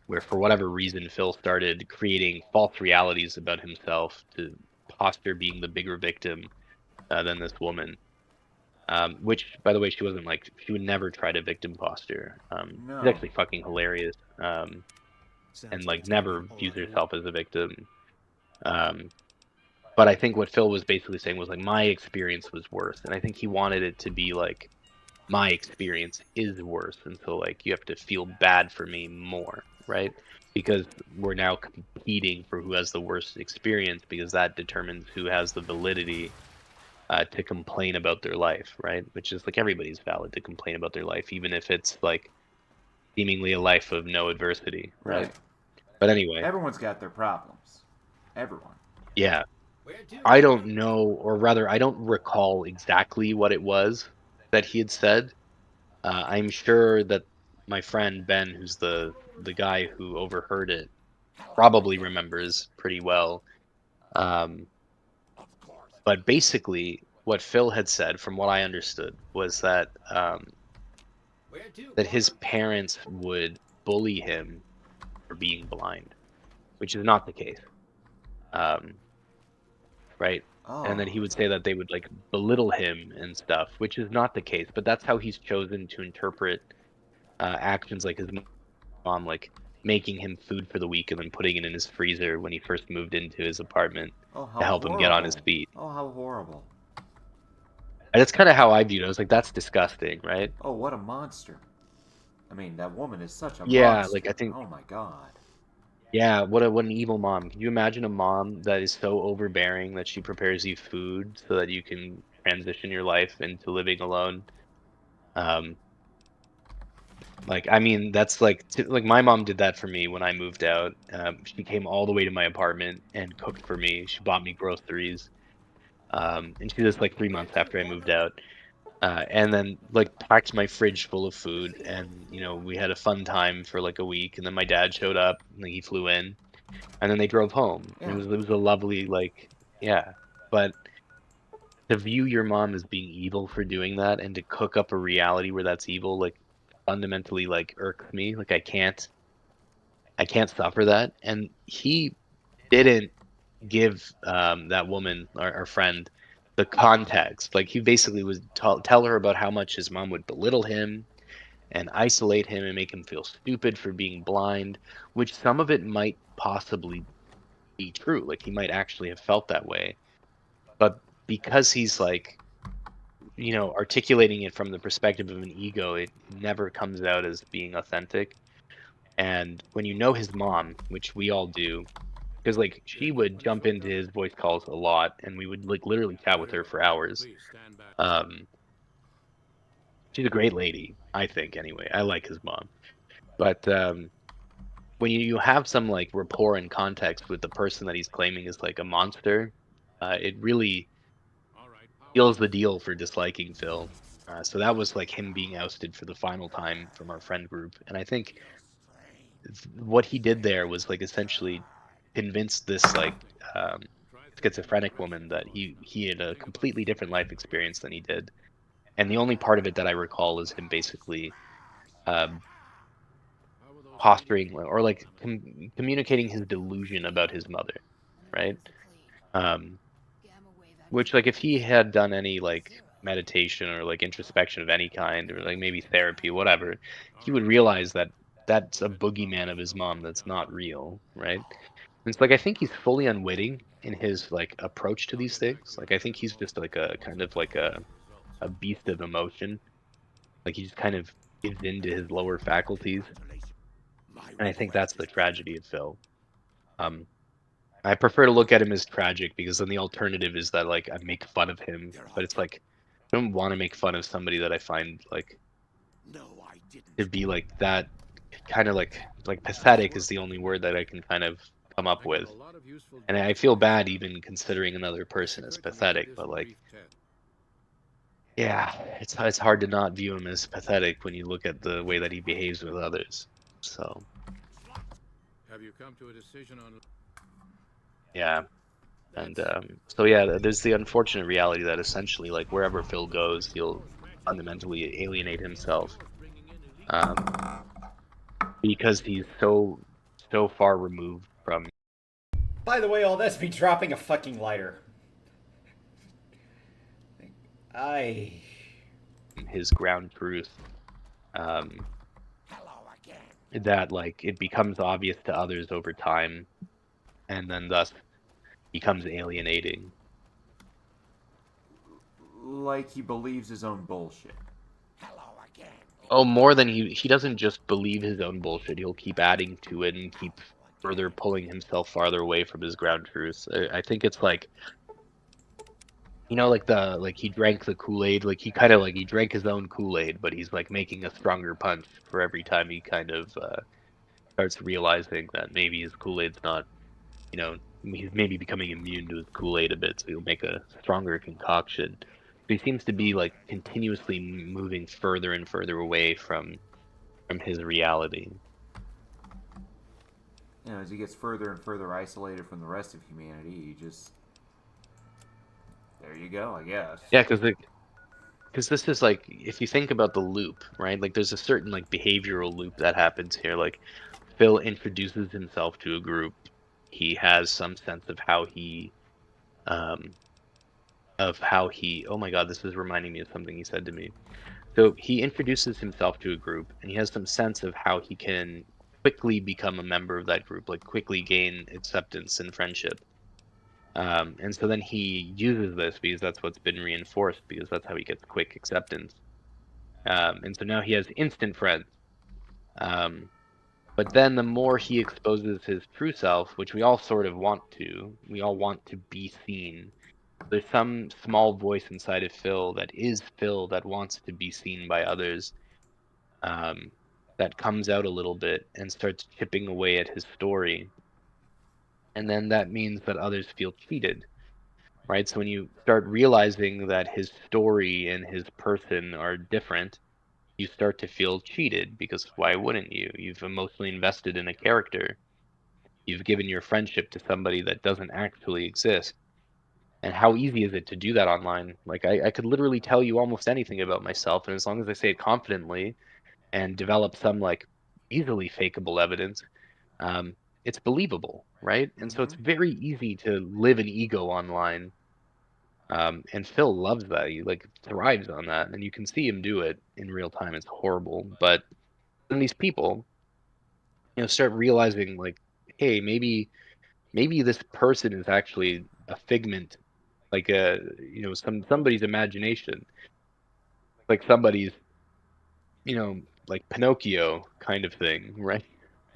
Speaker 3: where for whatever reason Phil started creating false realities about himself to posture being the bigger victim than this woman. Which, by the way, she wasn't like she would never try to victim posture. She's
Speaker 4: No.
Speaker 3: actually fucking hilarious, and like never views herself as a victim. But I think what Phil was basically saying was like my experience was worse, and I think he wanted it to be like my experience is worse, and so like you have to feel bad for me more, right? Because we're now competing for who has the worst experience, because that determines who has the validity to complain about their life, right? Which is like everybody's valid to complain about their life, even if it's like seemingly a life of no adversity, right? But anyway,
Speaker 4: Everyone's got their problems. Everyone.
Speaker 3: yeah. I don't know, or rather, I don't recall exactly what it was that he had said. I'm sure that my friend Ben, who's the guy who overheard it, probably remembers pretty well. But basically, what Phil had said, from what I understood, was that that his parents would bully him for being blind, which is not the case. Right?
Speaker 4: Oh.
Speaker 3: And then he would say that they would like belittle him and stuff, which is not the case. But that's how he's chosen to interpret actions like his mom, like making him food for the week and then putting it in his freezer when he first moved into his apartment
Speaker 4: Oh, how
Speaker 3: to help him get on his
Speaker 4: horrible.
Speaker 3: feet.
Speaker 4: Oh, how horrible.
Speaker 3: And that's kind of how I viewed it. I was like, that's disgusting, right?
Speaker 4: Oh, what a monster. I mean, that woman is such a
Speaker 3: Yeah,
Speaker 4: monster.
Speaker 3: like I think.
Speaker 4: Oh my god.
Speaker 3: Yeah, what an evil mom. Can you imagine a mom that is so overbearing that she prepares you food so that you can transition your life into living alone? Like, I mean, that's like my mom did that for me when I moved out. She came all the way to my apartment and cooked for me. She bought me groceries. And she did this like 3 months after I moved out. And then like packed my fridge full of food, and we had a fun time for like a week, and then my dad showed up, and he flew in, and then they drove home.
Speaker 4: Yeah.
Speaker 3: It was a lovely yeah, but to view your mom as being evil for doing that and to cook up a reality where that's evil like fundamentally like irks me. Like I can't suffer that. And he didn't give that woman, our friend, the context. Like he basically was tell her about how much his mom would belittle him and isolate him and make him feel stupid for being blind, which some of it might possibly be true. Like he might actually have felt that way. But because he's like, articulating it from the perspective of an ego, it never comes out as being authentic. And when you know his mom, which we all do, because like she would jump into his voice calls a lot, and we would like literally chat with her for hours. She's a great lady, I think. Anyway, I like his mom, but when you have some like rapport and context with the person that he's claiming is like a monster, it really seals the deal for disliking Phil. So that was like him being ousted for the final time from our friend group, and I think what he did there was like essentially convince this like schizophrenic woman that he had a completely different life experience than he did, and the only part of it that I recall is him basically posturing or like communicating his delusion about his mother, right? Which like if he had done any like meditation or like introspection of any kind, or like maybe therapy, whatever, he would realize that that's a boogeyman of his mom that's not real, right? And it's like I think he's fully unwitting in his like approach to these things. Like I think he's just like a kind of like a beast of emotion. Like he just kind of gives into his lower faculties. And I think that's the tragedy of Phil. I prefer to look at him as tragic because then the alternative is that like I make fun of him, but it's like I don't want to make fun of somebody that I find like to be like that kind of like pathetic is the only word that I can kind of come up with. And I feel bad even considering another person as pathetic, but like yeah, it's hard to not view him as pathetic when you look at the way that he behaves with others. So
Speaker 7: Have you come to a decision on?
Speaker 3: yeah. And so yeah, there's the unfortunate reality that essentially, like wherever Phil goes, he'll fundamentally alienate himself, because he's so far removed from.
Speaker 1: By the way, all this me dropping a fucking lighter.
Speaker 3: His ground truth, that like it becomes obvious to others over time, and then thus becomes alienating.
Speaker 4: Like he believes his own bullshit.
Speaker 3: Oh, more than he doesn't just believe his own bullshit. He'll keep adding to it and keep further pulling himself farther away from his ground truth. I think it's like, you know, like he drank the Kool-Aid, like he kind of like he drank his own Kool-Aid, but he's like making a stronger punch for every time he kind of starts realizing that maybe his Kool-Aid's not, you know, he's maybe becoming immune to his Kool-Aid a bit, so he'll make a stronger concoction. But he seems to be like continuously moving further and further away from his reality.
Speaker 4: You know, as he gets further and further isolated from the rest of humanity, he just... There you go, I guess.
Speaker 3: Yeah, because this is like, if you think about the loop, right? Like there's a certain like behavioral loop that happens here. Like Phil introduces himself to a group. He has some sense of how he, oh my God, this is reminding me of something he said to me. So he introduces himself to a group, and he has some sense of how he can quickly become a member of that group, like quickly gain acceptance and friendship. And so then he uses this because that's what's been reinforced, because that's how he gets quick acceptance. And so now he has instant friends. But then the more he exposes his true self, which we all sort of want to, we all want to be seen. There's some small voice inside of Phil that is Phil that wants to be seen by others, that comes out a little bit and starts chipping away at his story. And then that means that others feel cheated, right? So when you start realizing that his story and his person are different, you start to feel cheated, because why wouldn't you? You've emotionally invested in a character. You've given your friendship to somebody that doesn't actually exist. And how easy is it to do that online? Like I could literally tell you almost anything about myself, and as long as I say it confidently and develop some like easily fakeable evidence, it's believable, right? And so it's very easy to live an ego online. And Phil loves that. He like thrives on that, and you can see him do it in real time. It's horrible, but then these people, you know, start realizing like, hey, maybe this person is actually a figment, like a, you know, somebody's imagination, like somebody's, you know, like Pinocchio kind of thing, right?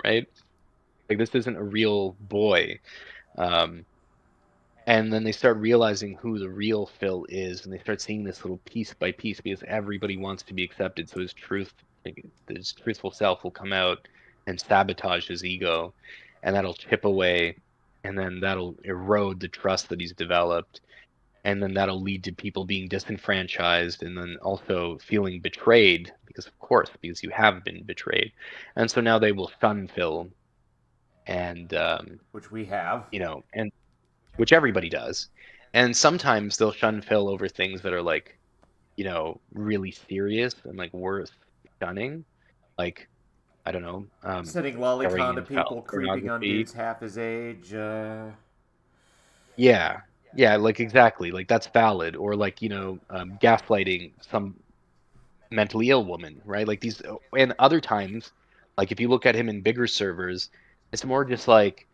Speaker 3: Right? Like this isn't a real boy. And then they start realizing who the real Phil is, and they start seeing this little piece by piece, because everybody wants to be accepted. So his truthful self will come out and sabotage his ego, and that'll chip away, and then that'll erode the trust that he's developed, and then that'll lead to people being disenfranchised, and then also feeling betrayed, because you have been betrayed, and so now they will shun Phil, and
Speaker 4: which we have,
Speaker 3: you know, and which everybody does. And sometimes they'll shun Phil over things that are like, you know, really serious and like worth shunning. Like, I don't know.
Speaker 4: Sending lolicon to people, creeping on
Speaker 3: pornography.
Speaker 4: dudes half his age.
Speaker 3: Yeah, like exactly. Like that's valid. Or like, you know, gaslighting some mentally ill woman, right? Like these, and other times, like if you look at him in bigger servers, it's more just like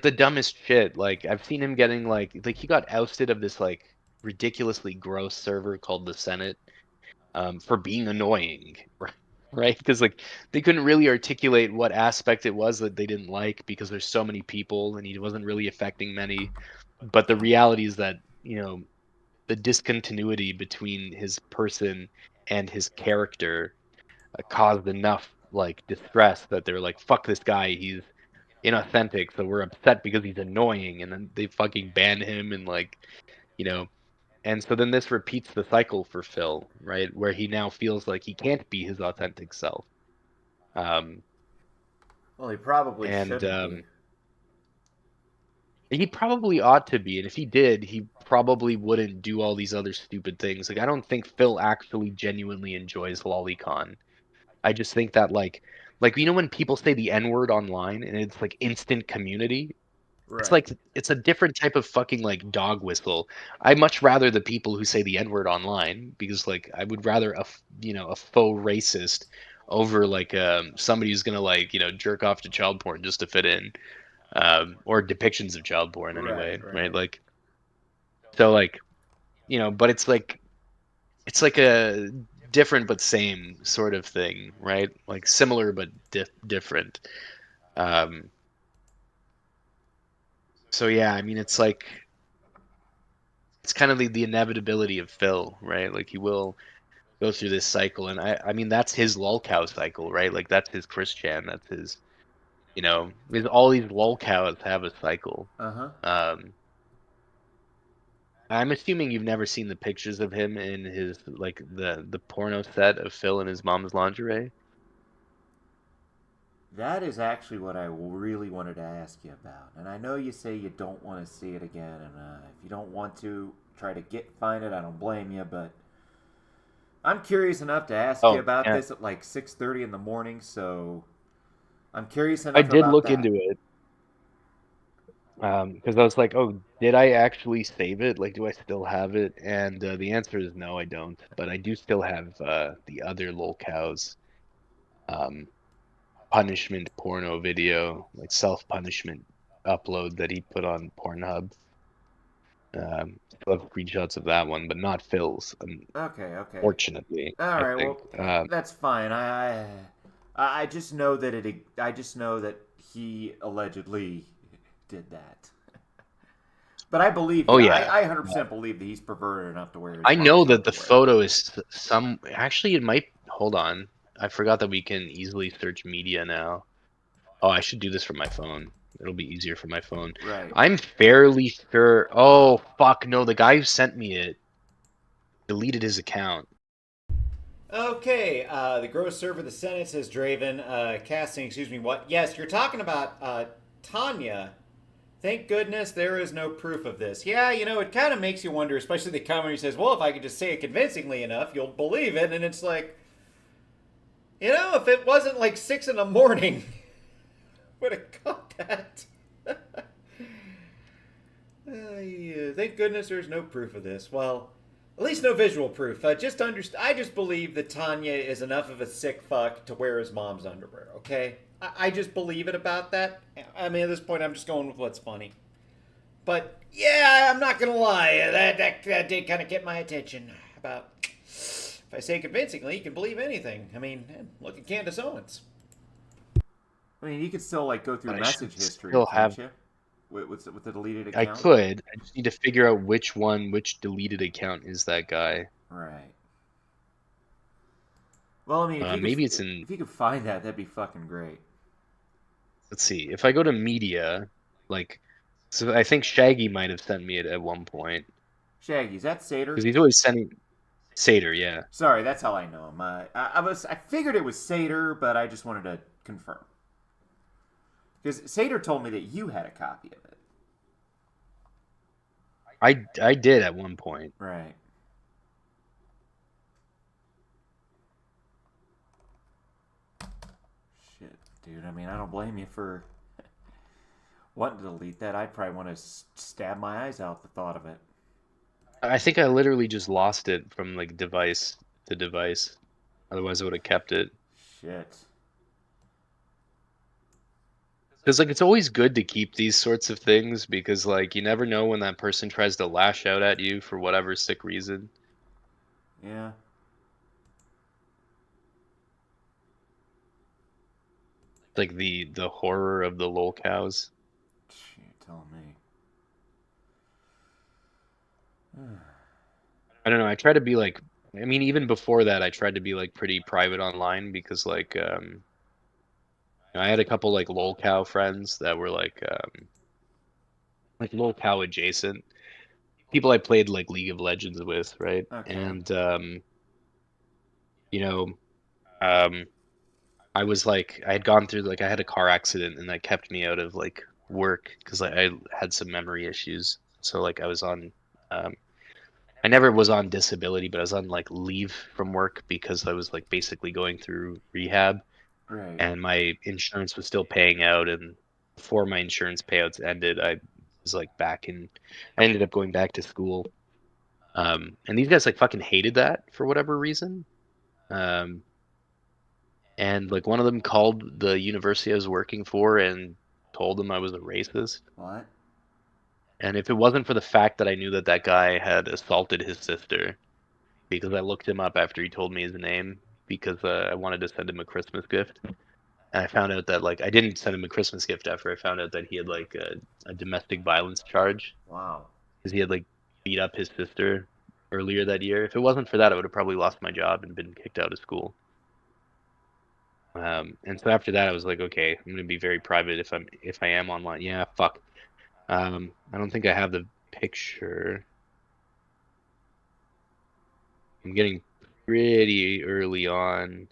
Speaker 3: the dumbest shit. Like I've seen him getting like he got ousted of this like ridiculously gross server called the Senate, for being annoying, right? Because like they couldn't really articulate what aspect it was that they didn't like because there's so many people and he wasn't really affecting many. But the reality is that, you know, the discontinuity between his person and his character caused enough like distress that they're like, fuck this guy, he's inauthentic, so we're upset because he's annoying, and then they fucking ban him and like, you know. And so then this repeats the cycle for Phil, right? Where he now feels like he can't be his authentic self.
Speaker 4: Well, he probably
Speaker 3: And
Speaker 4: shouldn't
Speaker 3: he probably ought to be, and if he did, he probably wouldn't do all these other stupid things. Like I don't think Phil actually genuinely enjoys lolicon. I just think that like you know when people say the N-word online and it's like instant community,
Speaker 4: Right.
Speaker 3: it's like it's a different type of fucking like dog whistle. I much rather the people who say the N-word online because like I would rather a faux racist over like somebody who's gonna like jerk off to child porn just to fit in, or depictions of child porn anyway, right? Like so like but it's like a different but same sort of thing, right? Like similar but different. So yeah, I mean, it's like it's kind of the inevitability of Phil, right? Like he will go through this cycle, and I mean that's his lolcow cycle, right? Like that's his Christian, that's his, because all these lolcows have a cycle. I'm assuming you've never seen the pictures of him in his like the porno set of Phil in his mom's lingerie.
Speaker 4: That is actually what I really wanted to ask you about. And I know you say you don't want to see it again, and if you don't want to try to find it, I don't blame you. But I'm curious enough to ask you about this at like 6:30 in the morning. So I'm curious enough.
Speaker 3: I did
Speaker 4: about
Speaker 3: look
Speaker 4: that.
Speaker 3: into it because I was like, oh, did I actually save it? Like, do I still have it? And the answer is no, I don't. But I do still have the other lolcows. Punishment porno video, like self-punishment upload that he put on Pornhub. Still have screenshots of that one, but not Phil's.
Speaker 4: Okay.
Speaker 3: Fortunately.
Speaker 4: All right. Well, that's fine. I just know that I just know that he allegedly did that. But I believe.
Speaker 3: Oh yeah.
Speaker 4: I 100% believe that he's perverted enough to wear.
Speaker 3: I know that the photo is some. Actually, it might. Hold on. I forgot that we can easily search media now. Oh, I should do this from my phone. It'll be easier for my phone.
Speaker 4: Right.
Speaker 3: I'm fairly sure. Oh, fuck. No, the guy who sent me it deleted his account.
Speaker 1: Okay, the gross server of the Senate says Draven. Casting, excuse me, what? Yes, you're talking about Tanya. Thank goodness there is no proof of this. Yeah, it kind of makes you wonder, especially the comment who says, well, if I could just say it convincingly enough, you'll believe it. And it's like, if it wasn't like 6 in the morning, would have caught that. Yeah, thank goodness there's no proof of this. Well, at least no visual proof. I just believe that Tanya is enough of a sick fuck to wear his mom's underwear, okay? I just believe it about that. I mean, at this point, I'm just going with what's funny. But, yeah, I'm not going to lie. That did kind of get my attention. About, if I say convincingly, you can believe anything. I mean, look at Candace Owens.
Speaker 4: I mean, you could still, like, go through message history,
Speaker 3: still
Speaker 4: can't you? With the deleted account?
Speaker 3: I could. I just need to figure out which deleted account is that guy.
Speaker 4: Right. Well, I mean, if you could find that, that'd be fucking great.
Speaker 3: Let's see. If I go to media, so I think Shaggy might have sent me it at one point.
Speaker 4: Shaggy, is that Sater?
Speaker 3: Because he's always sending Sater, yeah.
Speaker 4: Sorry, that's how I know him. I figured it was Sater, but I just wanted to confirm. Because Sater told me that you had a copy of it.
Speaker 3: I did at one point.
Speaker 4: Right. Shit, dude. I mean, I don't blame you for wanting to delete that. I'd probably want to stab my eyes out at the thought of it.
Speaker 3: I think I literally just lost it from device to device. Otherwise, I would have kept it.
Speaker 4: Shit.
Speaker 3: Because it's always good to keep these sorts of things because you never know when that person tries to lash out at you for whatever sick reason.
Speaker 4: Yeah.
Speaker 3: like the horror of the lol cows.
Speaker 4: You're telling me.
Speaker 3: I don't know. I try to be like, I mean, even before that, I tried to be like pretty private online because like, I had a couple like lol cow friends that were like lol cow adjacent people I played like League of Legends with, right?
Speaker 4: Okay.
Speaker 3: And you know, um, I was like, I had gone through like I had a car accident and that kept me out of like work because I had some memory issues. So like I was on, um, I never was on disability, but I was on like leave from work because I was like basically going through rehab,
Speaker 4: Right.
Speaker 3: and my insurance was still paying out. And before my insurance payouts ended, I was like back in, I ended up going back to school. And these guys like fucking hated that for whatever reason. Um, and like one of them called the university I was working for and told them I was a racist.
Speaker 4: What?
Speaker 3: And if it wasn't for the fact that I knew that that guy had assaulted his sister, because I looked him up after he told me his name, because I wanted to send him a Christmas gift. And I found out that like I didn't send him a Christmas gift after I found out that he had like a domestic violence charge
Speaker 4: Wow.
Speaker 3: because he had like beat up his sister earlier that year. If it wasn't for that, I would have probably lost my job and been kicked out of school. And so after that, I was like, okay, I'm gonna be very private if I am online. Yeah, fuck. I don't think I have the picture. I'm getting pretty early on.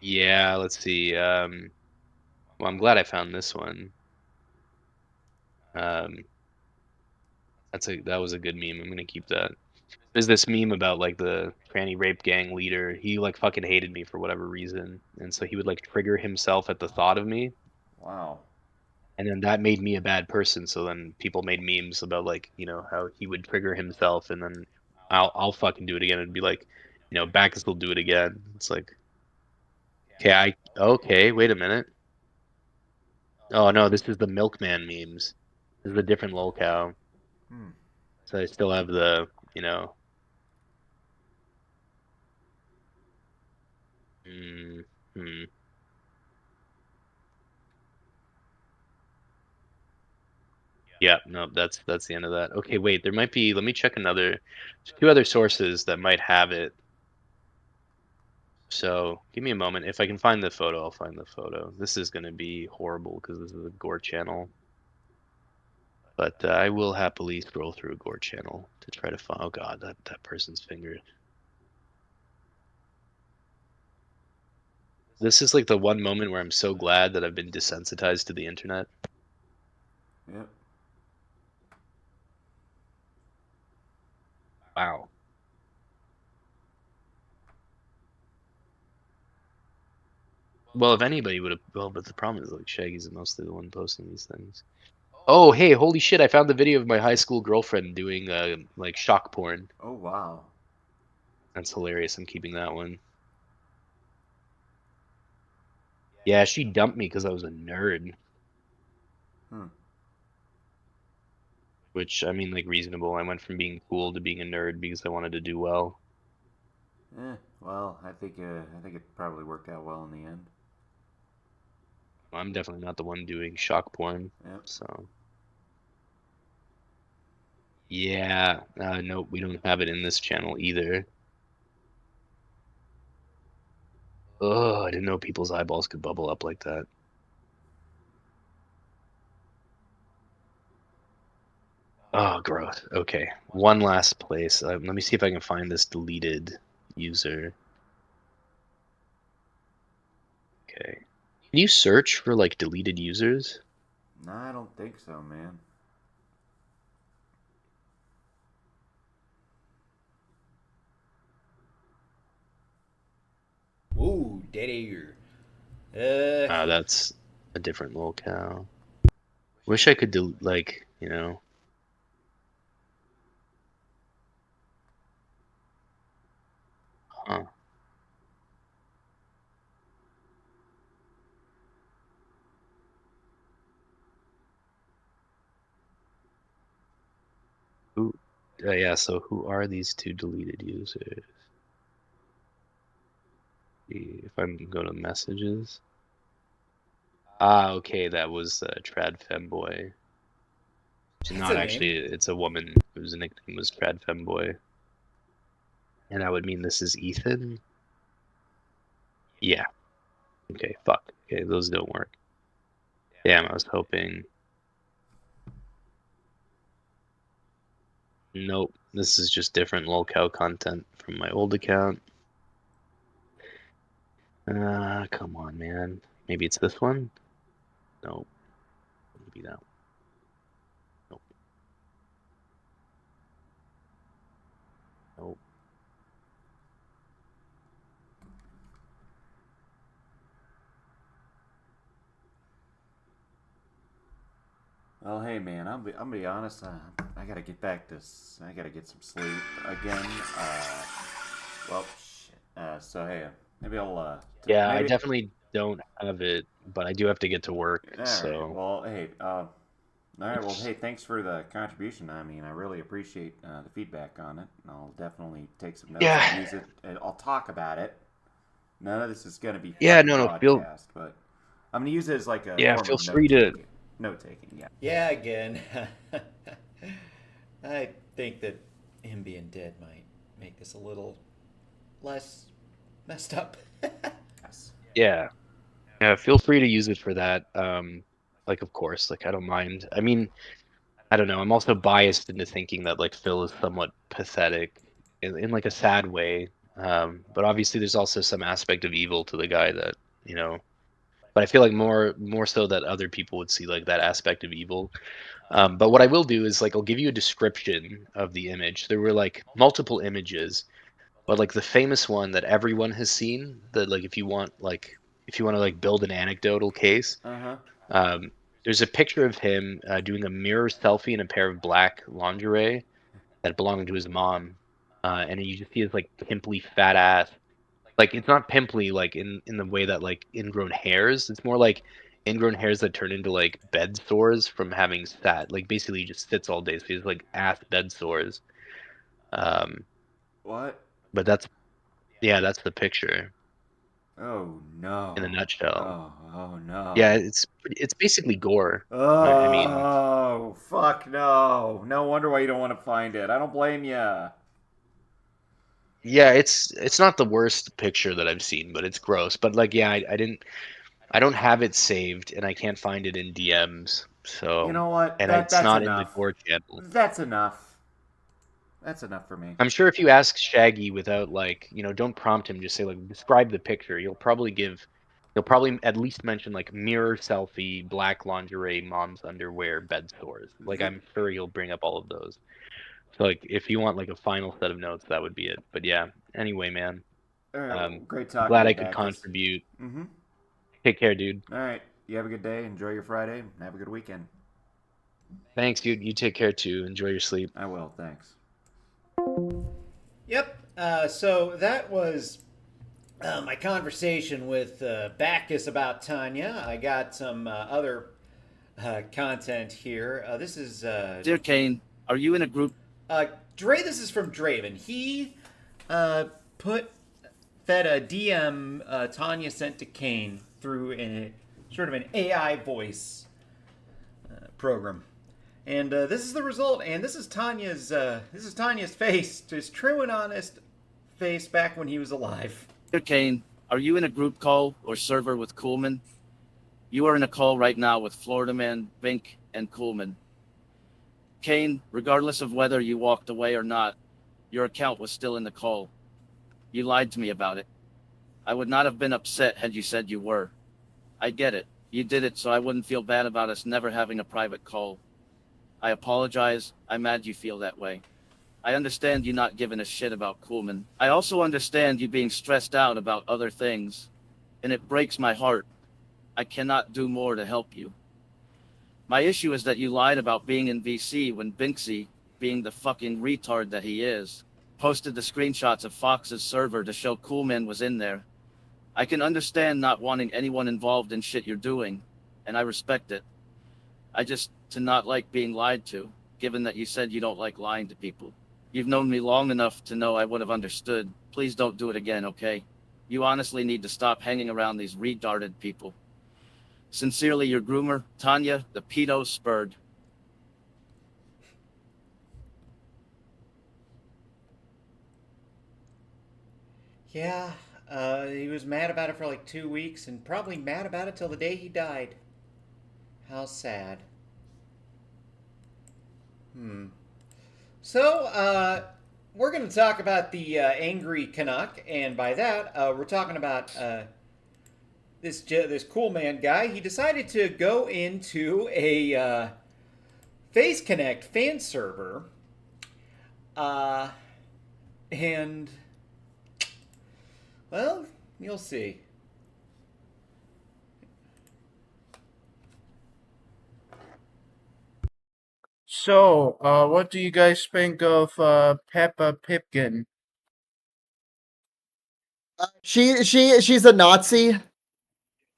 Speaker 3: Yeah, let's see. Well, I'm glad I found this one. Um, that was a good meme. I'm gonna keep that. There's this meme about like the tranny rape gang leader. He like fucking hated me for whatever reason, and so he would like trigger himself at the thought of me,
Speaker 4: Wow.
Speaker 3: and then that made me a bad person. So then people made memes about like how he would trigger himself, and then I'll fucking do it again and be like, Bacchus will do it again. It's like, okay, wait a minute. Oh no, this is the milkman memes. This is a different lolcow.
Speaker 4: Hmm.
Speaker 3: So I still have the. Hmm. Yeah, no, that's the end of that. Okay, wait, there might be, let me check there's two other sources that might have it. So give me a moment. If I can find the photo, I'll find the photo. This is going to be horrible because this is a gore channel. But I will happily scroll through a gore channel to try to find, oh god, that person's finger. This is like the one moment where I'm so glad that I've been desensitized to the internet.
Speaker 4: Yep.
Speaker 3: Wow. Well, if anybody would have, well, but the problem is like Shaggy's mostly the one posting these things. Oh, hey, holy shit! I found the video of my high school girlfriend doing like shock porn.
Speaker 4: Oh wow.
Speaker 3: That's hilarious. I'm keeping that one. Yeah, she dumped me because I was a nerd.
Speaker 4: Hmm.
Speaker 3: Which I mean, like reasonable. I went from being cool to being a nerd because I wanted to do well.
Speaker 4: Well, I think it probably worked out well in the end.
Speaker 3: I'm definitely not the one doing shock porn.
Speaker 4: Yep.
Speaker 3: So. Yeah, nope, we don't have it in this channel either. Oh, I didn't know people's eyeballs could bubble up like that. Oh, gross. Okay, one last place. Let me see if I can find this deleted user. Okay. Can you search for like deleted users?
Speaker 4: No, I don't think so, man.
Speaker 1: Ooh, dead air.
Speaker 3: That's a different locale. Wish I could like, Huh. Who? Yeah. So who are these two deleted users? See if I'm going to messages. Ah, okay, that was Trad Femboy. It's
Speaker 1: That's
Speaker 3: not
Speaker 1: a name.
Speaker 3: actually, it's a woman whose nickname was Trad Femboy. And that would mean this is Ethan? Yeah. Okay, fuck. Okay, those don't work. Damn, I was hoping. Nope, this is just different lolcow content from my old account. Come on, man. Maybe it's this one? Nope. Maybe that one. Nope. Nope.
Speaker 4: Well, hey man, I'm gonna be honest. I gotta get back to. I gotta get some sleep again. Well, shit. So hey, maybe I'll.
Speaker 3: Yeah,
Speaker 4: maybe...
Speaker 3: I definitely don't have it, but I do have to get to work.
Speaker 4: All
Speaker 3: so.
Speaker 4: Right. Well, hey. All right. Well, hey, thanks for the contribution. I mean, I really appreciate the feedback on it. I'll definitely take some notes and use it. And I'll talk about it. None of this is gonna be broadcast, but I'm gonna use it as like a.
Speaker 3: Yeah, feel free to.
Speaker 4: Note taking, yeah.
Speaker 1: Yeah, again. I think that him being dead might make this a little less messed up.
Speaker 3: Yeah. Yeah, feel free to use it for that. Like, of course, like, I don't mind. I mean, I don't know. I'm also biased into thinking that, like, Phil is somewhat pathetic in like, a sad way. But obviously there's also some aspect of evil to the guy that, you know... But I feel like more so that other people would see like that aspect of evil. But what I will do is like I'll give you a description of the image. There were like multiple images, but like the famous one that everyone has seen. That like if you want to like build an anecdotal case, there's a picture of him doing a mirror selfie in a pair of black lingerie that belonged to his mom, and you just see his like pimply fat ass. Like it's not pimply like in the way that like ingrown hairs. It's more like ingrown hairs that turn into like bed sores from having sat. Like basically he just sits all day, so he's like ass bed sores.
Speaker 4: What?
Speaker 3: But that's the picture.
Speaker 4: Oh no.
Speaker 3: In a nutshell.
Speaker 4: Oh no.
Speaker 3: Yeah, it's basically gore.
Speaker 4: Oh,
Speaker 3: I mean.
Speaker 4: Oh fuck no. No wonder why you don't want to find it. I don't blame you.
Speaker 3: Yeah, it's not the worst picture that I've seen, but it's gross. But like, yeah, I don't have it saved, and I can't find it in DMs. So
Speaker 4: you know what?
Speaker 3: And
Speaker 4: that's
Speaker 3: not
Speaker 4: enough.
Speaker 3: in the gore channel.
Speaker 4: That's enough. That's enough for me.
Speaker 3: I'm sure if you ask Shaggy without like, don't prompt him, just say like, describe the picture. He'll probably at least mention like mirror selfie, black lingerie, mom's underwear, bed sores. Like I'm sure he'll bring up all of those. So like if you want like a final set of notes, that would be it. But yeah, anyway, man.
Speaker 4: Great talking.
Speaker 3: Glad I could contribute.
Speaker 4: Mm-hmm.
Speaker 3: Take care, dude.
Speaker 4: All right. You have a good day. Enjoy your Friday. And have a good weekend.
Speaker 3: Thanks, dude. You take care too. Enjoy your sleep.
Speaker 4: I will. Thanks.
Speaker 1: Yep. So that was my conversation with Bacchus about Tanya. I got some other content here. This is...
Speaker 2: Dear Kane, are you in a group...
Speaker 1: This is from Draven. He fed a DM Tanya sent to Kane through a sort of an AI voice program, and this is the result. And this is Tanya's face, his true and honest face back when he was alive.
Speaker 2: Dear Kane, are you in a group call or server with Coolman? You are in a call right now with Florida Man, Vink, and Coolman. Kane, regardless of whether you walked away or not, your account was still in the call. You lied to me about it. I would not have been upset had you said you were. I get it. You did it so I wouldn't feel bad about us never having a private call. I apologize. I'm mad you feel that way. I understand you not giving a shit about Coolman. I also understand you being stressed out about other things. And it breaks my heart. I cannot do more to help you. My issue is that you lied about being in VC when Binksy, being the fucking retard that he is, posted the screenshots of Fox's server to show Coolman was in there. I can understand not wanting anyone involved in shit you're doing, and I respect it. I just to not like being lied to, given that you said you don't like lying to people. You've known me long enough to know I would have understood. Please don't do it again, okay? You honestly need to stop hanging around these retarded people. Sincerely, your groomer, Tanya, the pedo spurred.
Speaker 1: Yeah, he was mad about it for like 2 weeks and probably mad about it till the day he died. How sad. So, we're going to talk about the angry Canuck, and by that, we're talking about this Coolman guy. He decided to go into a Face Connect fan server, and well, you'll see.
Speaker 11: So, what do you guys think of Peppa Pipkin?
Speaker 12: She's a Nazi.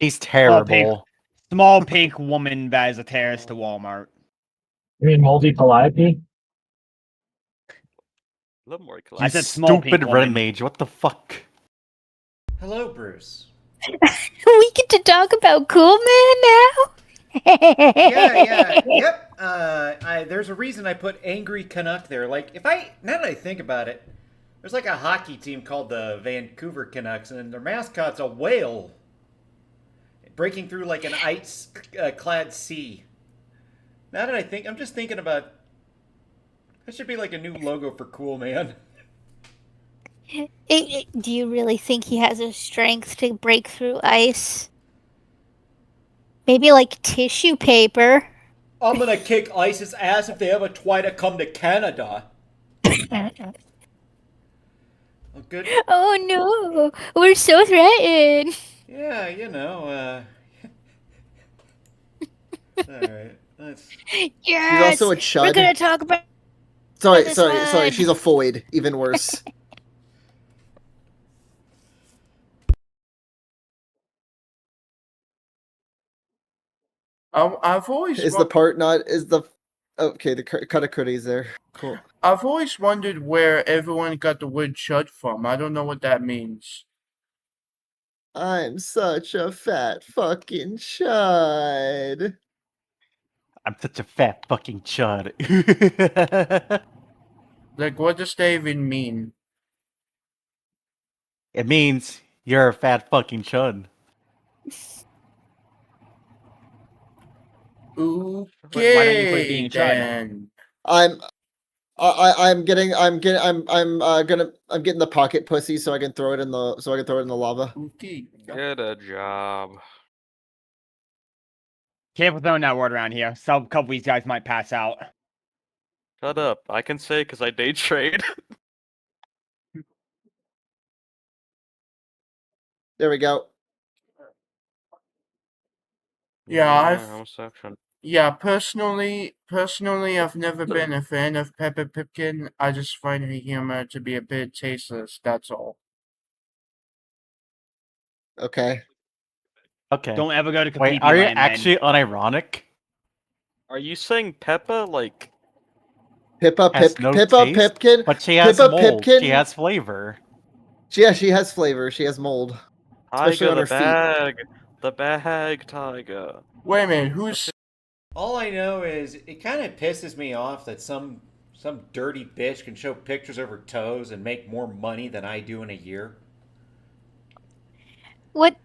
Speaker 13: He's terrible. Small pink woman that is a terrorist to Walmart.
Speaker 14: You mean Moldy Calliope?
Speaker 15: A little more
Speaker 13: I said small
Speaker 14: Stupid
Speaker 13: pink
Speaker 14: red
Speaker 13: woman.
Speaker 14: mage. What the fuck?
Speaker 1: Hello, Bruce.
Speaker 16: We get to talk about Coolman now?
Speaker 1: Yep. There's a reason I put angry Canuck there. Like, now that I think about it, there's like a hockey team called the Vancouver Canucks, and their mascot's a whale breaking through like an ice-clad sea. Now that I think, I'm just thinking about that should be like a new logo for Coolman.
Speaker 16: Do you really think he has the strength to break through ice? Maybe like tissue paper.
Speaker 1: I'm gonna kick ISIS ass if they ever try to come to Canada. Oh, good.
Speaker 16: Oh no, we're so threatened.
Speaker 1: Yeah, you know. All right, let's.
Speaker 16: Yes,
Speaker 12: She's also a chud.
Speaker 16: We're gonna talk about.
Speaker 12: Sorry.
Speaker 16: this
Speaker 12: She's a foid. Even worse.
Speaker 11: I've always
Speaker 12: Is the part not is the okay? The Katakuri's there. Cool.
Speaker 11: I've always wondered where everyone got the word chud from. I don't know what that means.
Speaker 12: I'm such a fat fucking chud.
Speaker 14: I'm such a fat fucking chud.
Speaker 11: Like, what does that even mean?
Speaker 14: It means you're a fat fucking chud.
Speaker 11: Okay,
Speaker 13: Why don't you quit being a chud?
Speaker 11: then.
Speaker 12: I'm getting the pocket pussy so I can throw it in the lava.
Speaker 11: Okay.
Speaker 15: Get a job.
Speaker 13: Careful throwing that word around here. Some couple of these guys might pass out.
Speaker 15: Shut up. I can say because I day trade.
Speaker 12: There we go.
Speaker 11: Personally, I've never been a fan of Peppa Pipkin. I just find her humor to be a bit tasteless, that's all.
Speaker 12: Okay.
Speaker 14: Okay.
Speaker 13: Don't ever go to
Speaker 14: Wait,
Speaker 13: Kapipi
Speaker 14: are you
Speaker 13: Land,
Speaker 14: actually unironic?
Speaker 15: Are you saying Peppa like
Speaker 12: Pippa
Speaker 14: Has no
Speaker 12: Pippa
Speaker 14: taste,
Speaker 12: Pipkin.
Speaker 14: but she has
Speaker 12: Pippa
Speaker 14: mold.
Speaker 12: Pipkin.
Speaker 14: She has flavor.
Speaker 12: Yeah, she has flavor. She has mold. Especially
Speaker 15: Tiger
Speaker 12: on
Speaker 15: the
Speaker 12: her feet.
Speaker 15: bag? The bag Tiger.
Speaker 11: Wait a minute, who's...
Speaker 1: All I know is it kind of pisses me off that some dirty bitch can show pictures of her toes and make more money than I do in a year.
Speaker 16: What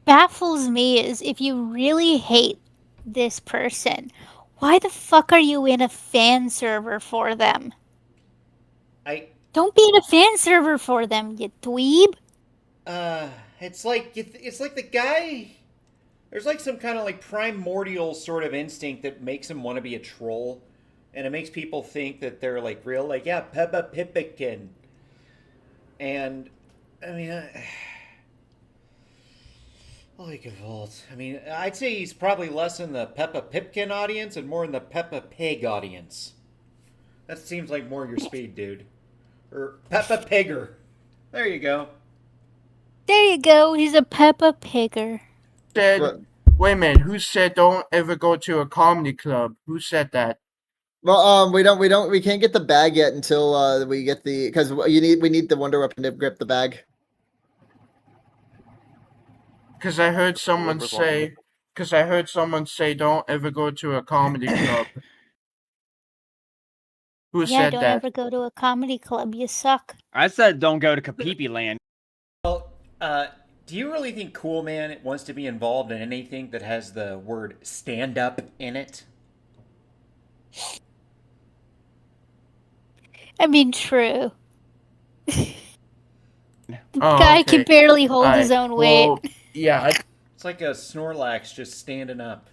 Speaker 16: baffles me is if you really hate this person, why the fuck are you in a fan server for them? Don't be in a fan server for them, you dweeb.
Speaker 1: It's like the guy. There's like some kind of like primordial sort of instinct that makes him want to be a troll, and it makes people think that they're like real, like yeah, Peppa Pipkin. And I mean, like a vault. I mean, I'd say he's probably less in the Peppa Pipkin audience and more in the Peppa Pig audience. That seems like more your speed, dude. Or Peppa Pigger. There you go.
Speaker 16: There you go. He's a Peppa Pigger.
Speaker 11: Wait a minute, who said don't ever go to a comedy club? Who said that?
Speaker 12: Well, we can't get the bag yet until we get the, because we need the Wonder Weapon to grip the bag.
Speaker 11: Because I heard someone
Speaker 15: Loafer's walking
Speaker 11: say. Because I heard someone say, "Don't ever go to a comedy club." Who
Speaker 16: Yeah,
Speaker 11: said
Speaker 16: don't
Speaker 11: that?
Speaker 16: ever go to a comedy club. You suck.
Speaker 13: I said don't go to Kapipi Land.
Speaker 1: Well, do you really think Coolman wants to be involved in anything that has the word stand up in it?
Speaker 16: I mean, true.
Speaker 11: Oh,
Speaker 16: Guy
Speaker 11: okay.
Speaker 16: can barely hold his own weight.
Speaker 11: Well, yeah.
Speaker 1: It's like a Snorlax just standing up.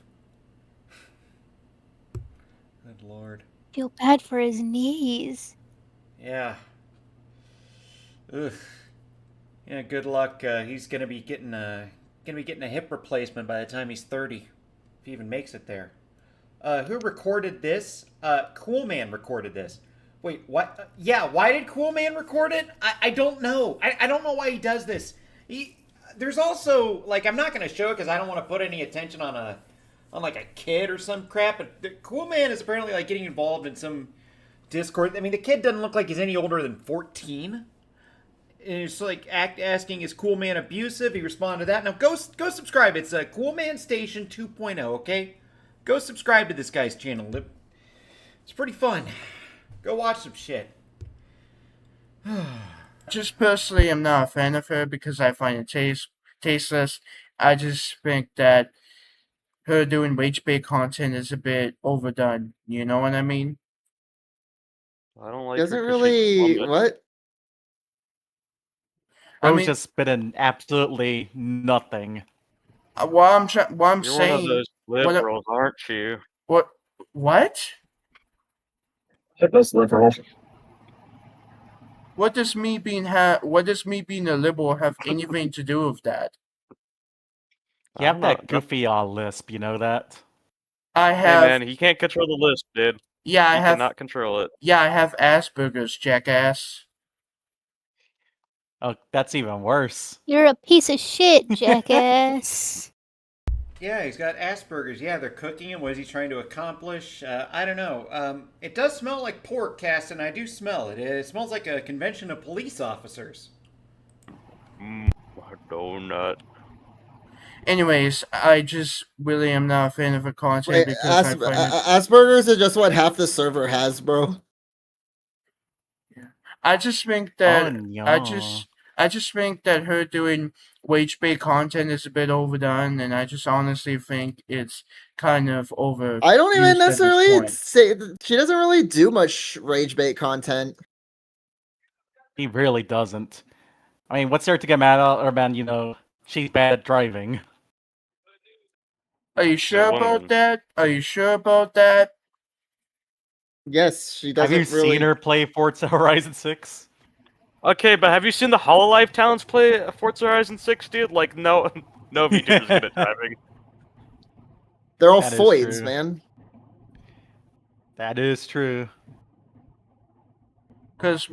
Speaker 1: Good lord.
Speaker 16: Feel bad for his knees.
Speaker 1: Yeah. Ugh. Yeah. Good luck. He's gonna be getting a hip replacement by the time he's 30, if he even makes it there. Who recorded this? Coolman recorded this. Wait, what? Yeah, why did Coolman record it? I don't know. I don't know why he does this. There's also, like, I'm not going to show it because I don't want to put any attention on like a kid or some crap, but the Coolman is apparently like getting involved in some Discord. I mean, the kid doesn't look like he's any older than 14. And it's like asking, is Coolman abusive? He responded to that. Now go subscribe. It's Coolman Station 2.0, okay? Go subscribe to this guy's channel. It's pretty fun. Go watch some shit.
Speaker 11: Just personally, I'm not a fan of her because I find it tasteless. I just think that her doing wage bait content is a bit overdone. You know what I mean?
Speaker 15: I don't like
Speaker 12: Doesn't
Speaker 15: her 'cause she's
Speaker 12: really
Speaker 15: woman.
Speaker 12: what?
Speaker 14: I was just spitting absolutely nothing.
Speaker 11: What I'm
Speaker 15: You're one of
Speaker 11: saying.
Speaker 15: those liberals, aren't you?
Speaker 11: What?
Speaker 17: Those liberals.
Speaker 11: What does me being a liberal have anything to do with that?
Speaker 14: You have that goofy lisp, you know that?
Speaker 11: I have.
Speaker 15: Hey man, he can't control the list, dude.
Speaker 11: Yeah, I
Speaker 15: he
Speaker 11: have.
Speaker 15: cannot control it.
Speaker 11: Yeah, I have Asperger's, jackass.
Speaker 14: Oh, that's even worse.
Speaker 16: You're a piece of shit, jackass.
Speaker 1: Yeah, he's got Asperger's. Yeah, they're cooking him. What is he trying to accomplish? I don't know. It does smell like pork, Caston. I do smell it. It smells like a convention of police officers.
Speaker 15: A donut.
Speaker 11: Anyways, I just really am not a fan of her content
Speaker 12: Wait,
Speaker 11: because I find it...
Speaker 12: Asperger's is just what half the server has, bro.
Speaker 11: I just think that
Speaker 14: Oh,
Speaker 11: I just think that her doing wage bait content is a bit overdone, and I just honestly think it's kind of over.
Speaker 12: I don't even necessarily say she doesn't really do much rage bait content.
Speaker 14: He really doesn't. I mean, what's there to get mad at? Or man, you know, she's bad at driving.
Speaker 11: Are you sure about that? Are you sure about that?
Speaker 12: Yes, she doesn't.
Speaker 14: Have you seen her play Forza Horizon 6?
Speaker 15: Okay, but have you seen the Hololive talents play Forza Horizon 6, dude? Like, no VTubers good at driving.
Speaker 12: They're all
Speaker 14: That is
Speaker 12: foids,
Speaker 14: true.
Speaker 12: man.
Speaker 14: That is true.
Speaker 11: Because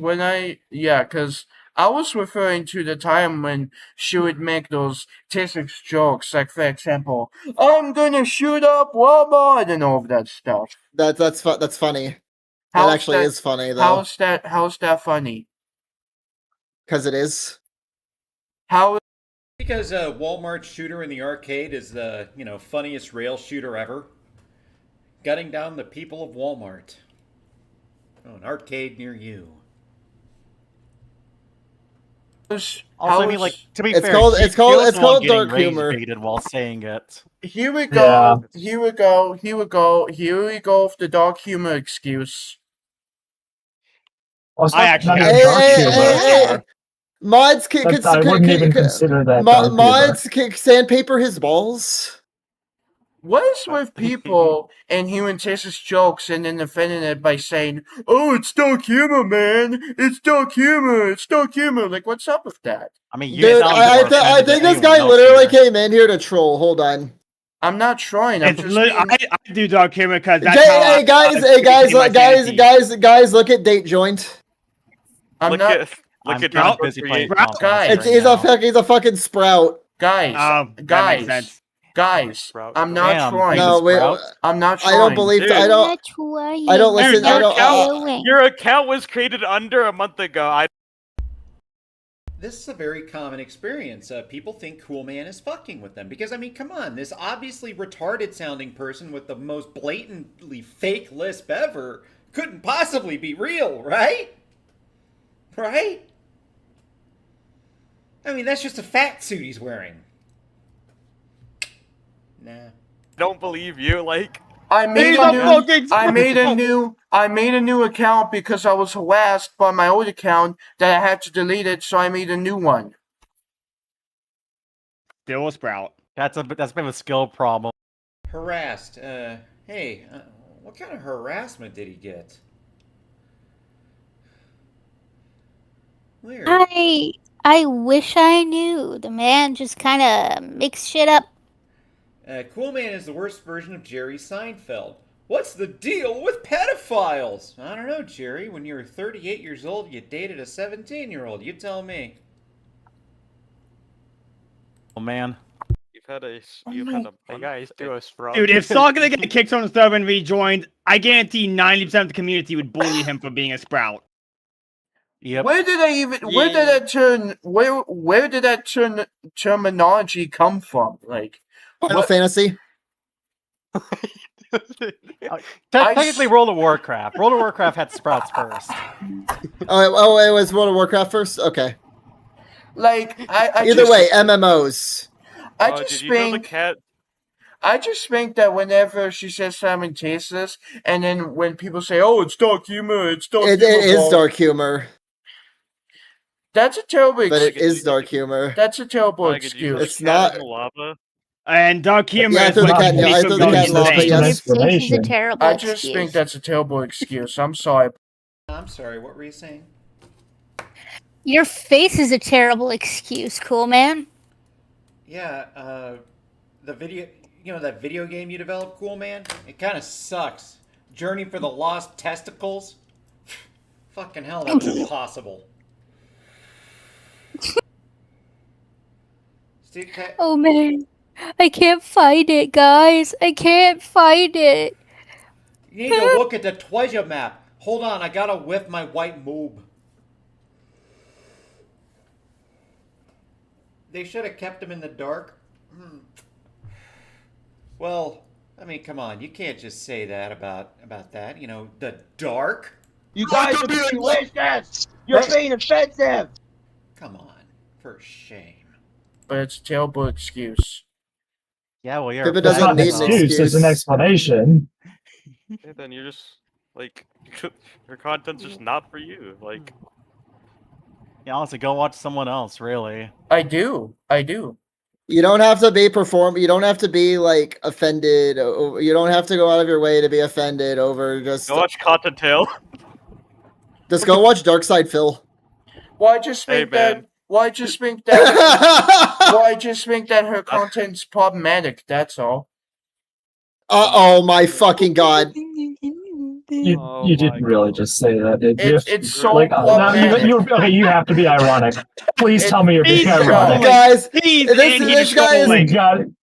Speaker 11: I was referring to the time when she would make those tasteless jokes, like for example, "I'm gonna shoot up Walmart" and all of that stuff.
Speaker 12: That's funny. That actually is funny though.
Speaker 11: How's that funny?
Speaker 12: Because it is.
Speaker 11: How?
Speaker 1: Because Walmart shooter in the arcade is the funniest rail shooter ever. Gutting down the people of Walmart. Oh, an arcade near you.
Speaker 14: Also, I mean, like, to be
Speaker 12: It's
Speaker 14: fair,
Speaker 12: called-
Speaker 14: she
Speaker 12: it's called-
Speaker 14: feels
Speaker 12: it's
Speaker 14: the
Speaker 12: called
Speaker 14: one getting
Speaker 12: dark humor.
Speaker 14: rage-baited while saying it.
Speaker 11: Here we go. Here we go. Here we go. Here we go with the dark humor excuse.
Speaker 17: Well, it's
Speaker 13: I
Speaker 17: not-
Speaker 13: actually
Speaker 17: not
Speaker 13: have
Speaker 17: even
Speaker 13: dark
Speaker 17: dark
Speaker 13: humor.
Speaker 17: humor.
Speaker 12: Mods can
Speaker 17: I wouldn't even consider that dark
Speaker 12: mods can sandpaper his balls.
Speaker 11: What is with people and human tasteless jokes and then defending it by saying, "Oh, it's dark humor, man. It's dark humor. It's dark humor." Like, what's up with that?
Speaker 14: I mean,
Speaker 12: Dude, I think this guy literally came in here to troll. Hold on.
Speaker 11: I'm not trying. I'm
Speaker 13: It's
Speaker 11: just
Speaker 13: lit-
Speaker 11: being...
Speaker 13: I do dark humor because that's
Speaker 12: Hey,
Speaker 13: how
Speaker 12: hey, guys,
Speaker 13: I
Speaker 12: hey, guys,
Speaker 13: see my sanity.
Speaker 12: guys, look at date joint.
Speaker 11: I'm
Speaker 15: Look
Speaker 11: not.
Speaker 15: at
Speaker 14: I'm
Speaker 15: Discord
Speaker 14: kind of busy
Speaker 15: for
Speaker 14: playing
Speaker 15: you.
Speaker 14: Tom
Speaker 11: Guys,
Speaker 12: He's a fucking sprout.
Speaker 11: Guys,
Speaker 13: that makes sense.
Speaker 11: guys, I'm not
Speaker 14: Damn,
Speaker 11: trying.
Speaker 12: No, wait,
Speaker 11: I'm not
Speaker 12: I
Speaker 11: trying.
Speaker 12: don't believe.
Speaker 15: Dude.
Speaker 12: I don't listen. I don't.
Speaker 15: Your account was created under a month ago.
Speaker 1: this is a very common experience. People think Coolman is fucking with them. Because, I mean, come on. This obviously retarded-sounding person with the most blatantly fake lisp ever couldn't possibly be real, right? Right? I mean, that's just a fat suit he's wearing. Nah.
Speaker 15: Don't believe you, like...
Speaker 11: I made a new account because I was harassed by my old account that I had to delete it, so I made a new one.
Speaker 13: Still a sprout.
Speaker 14: That's been a skill problem.
Speaker 1: Harassed. Hey, what kind of harassment did he get? Weird.
Speaker 16: I wish I knew. The man just kind of makes shit up.
Speaker 1: Coolman is the worst version of Jerry Seinfeld. What's the deal with pedophiles? I don't know, Jerry. When you were 38 years old, you dated a 17-year-old. You tell me.
Speaker 14: Oh man.
Speaker 15: You've had a...
Speaker 9: Hey guys, do a sprout.
Speaker 13: Dude, if Saul gonna get kicked from the server and rejoined, I guarantee 90% of the community would bully him for being a sprout.
Speaker 14: Yep.
Speaker 11: Where did that terminology come from? Like,
Speaker 12: Final Fantasy.
Speaker 14: Technically, World of Warcraft. World of Warcraft had sprouts first.
Speaker 12: Oh, it was World of Warcraft first. Okay.
Speaker 11: Like,
Speaker 12: either way, MMOs.
Speaker 11: I just think that whenever she says Simon Tasteless, and then when people say, "Oh, it's dark humor," it's dark humor.
Speaker 12: It is dark humor.
Speaker 11: That's a terrible excuse.
Speaker 12: But it is dark humor.
Speaker 11: That's a terrible excuse.
Speaker 12: It's not.
Speaker 13: And dark humor.
Speaker 12: Yeah, I threw the cat in lava. Yes.
Speaker 16: It's a terrible
Speaker 11: I just
Speaker 16: excuse.
Speaker 11: think that's a terrible excuse. I'm sorry.
Speaker 1: I'm sorry, what were you saying?
Speaker 16: Your face is a terrible excuse, Coolman.
Speaker 1: Yeah, the video, that video game you developed, Coolman? It kind of sucks. Journey for the Lost Testicles? Fucking hell, that was impossible.
Speaker 16: Oh man, I can't find it, guys. I can't find it.
Speaker 1: You need to look at the treasure map. Hold on, I gotta whiff my white moob. They should have kept him in the dark. Well, I mean, come on. You can't just say that about that. The dark.
Speaker 18: You guys are being racist! You're being offensive!
Speaker 1: Come on. For shame.
Speaker 11: But it's a terrible excuse.
Speaker 14: Yeah, well,
Speaker 12: If it doesn't need an excuse,
Speaker 17: it's an explanation.
Speaker 15: Yeah, then you're just, like, your content's just not for you. Like...
Speaker 14: Yeah, honestly, go watch someone else, really.
Speaker 11: I do.
Speaker 12: You don't have to be You don't have to be like offended. You don't have to go out of your way to be offended over just.
Speaker 15: Go watch Cottontail.
Speaker 12: Just go watch Darkside Phil.
Speaker 11: Well, I just think that her content's problematic. That's all.
Speaker 12: Oh my fucking god.
Speaker 17: You didn't really just say that, did you?
Speaker 11: It's so
Speaker 17: like, you have to be ironic. Please tell me you're being ironic.
Speaker 12: Guys,
Speaker 17: this guy is...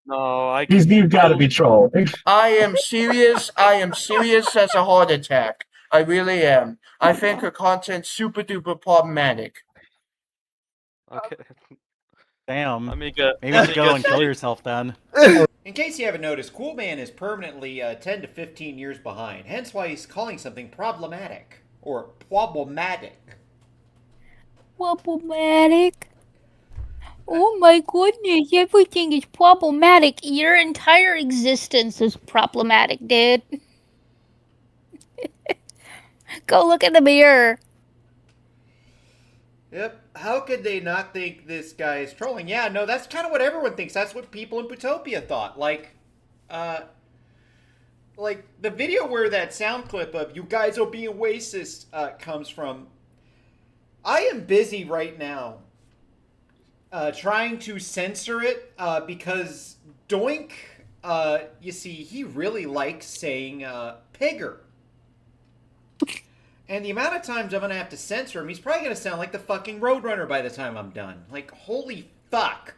Speaker 15: No,
Speaker 17: you've got to be trolling.
Speaker 11: I am serious. I am serious as a heart attack. I really am. I think her content's super duper problematic.
Speaker 15: Okay.
Speaker 14: Damn.
Speaker 15: Maybe
Speaker 14: you should go and kill yourself then.
Speaker 1: In case you haven't noticed, Coolman is permanently 10 to 15 years behind. Hence why he's calling something problematic. Or problematic.
Speaker 16: Problematic? Oh my goodness, everything is problematic. Your entire existence is problematic, dude. Go look in the mirror.
Speaker 1: Yep. How could they not think this guy is trolling? Yeah, no, that's kind of what everyone thinks. That's what people in Bootopia thought. Like the video where that sound clip of "you guys are being racist" comes from. I am busy right now trying to censor it because Doink, you see, he really likes saying pigger. And the amount of times I'm going to have to censor him, he's probably going to sound like the fucking Roadrunner by the time I'm done. Like, holy fuck.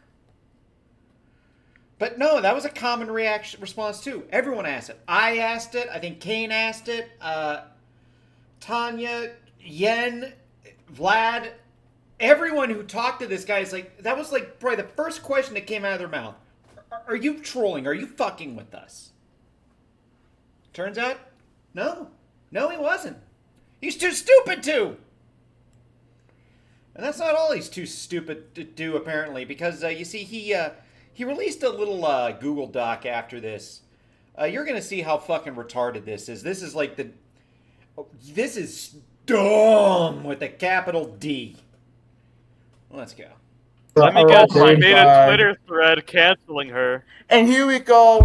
Speaker 1: But no, that was a common response too. Everyone asked it. I asked it. I think Kane asked it. Tanya, Yen, Vlad, everyone who talked to this guy is like, that was like probably the first question that came out of their mouth. Are you trolling? Are you fucking with us? Turns out, no. No, he wasn't. He's too stupid to. And that's not all he's too stupid to do, apparently, because you see, he released a little Google Doc after this. You're gonna see how fucking retarded this is. This is like this is dumb with a capital D. Let's go.
Speaker 15: Let me guess, he made a Twitter thread canceling her.
Speaker 11: And here we go,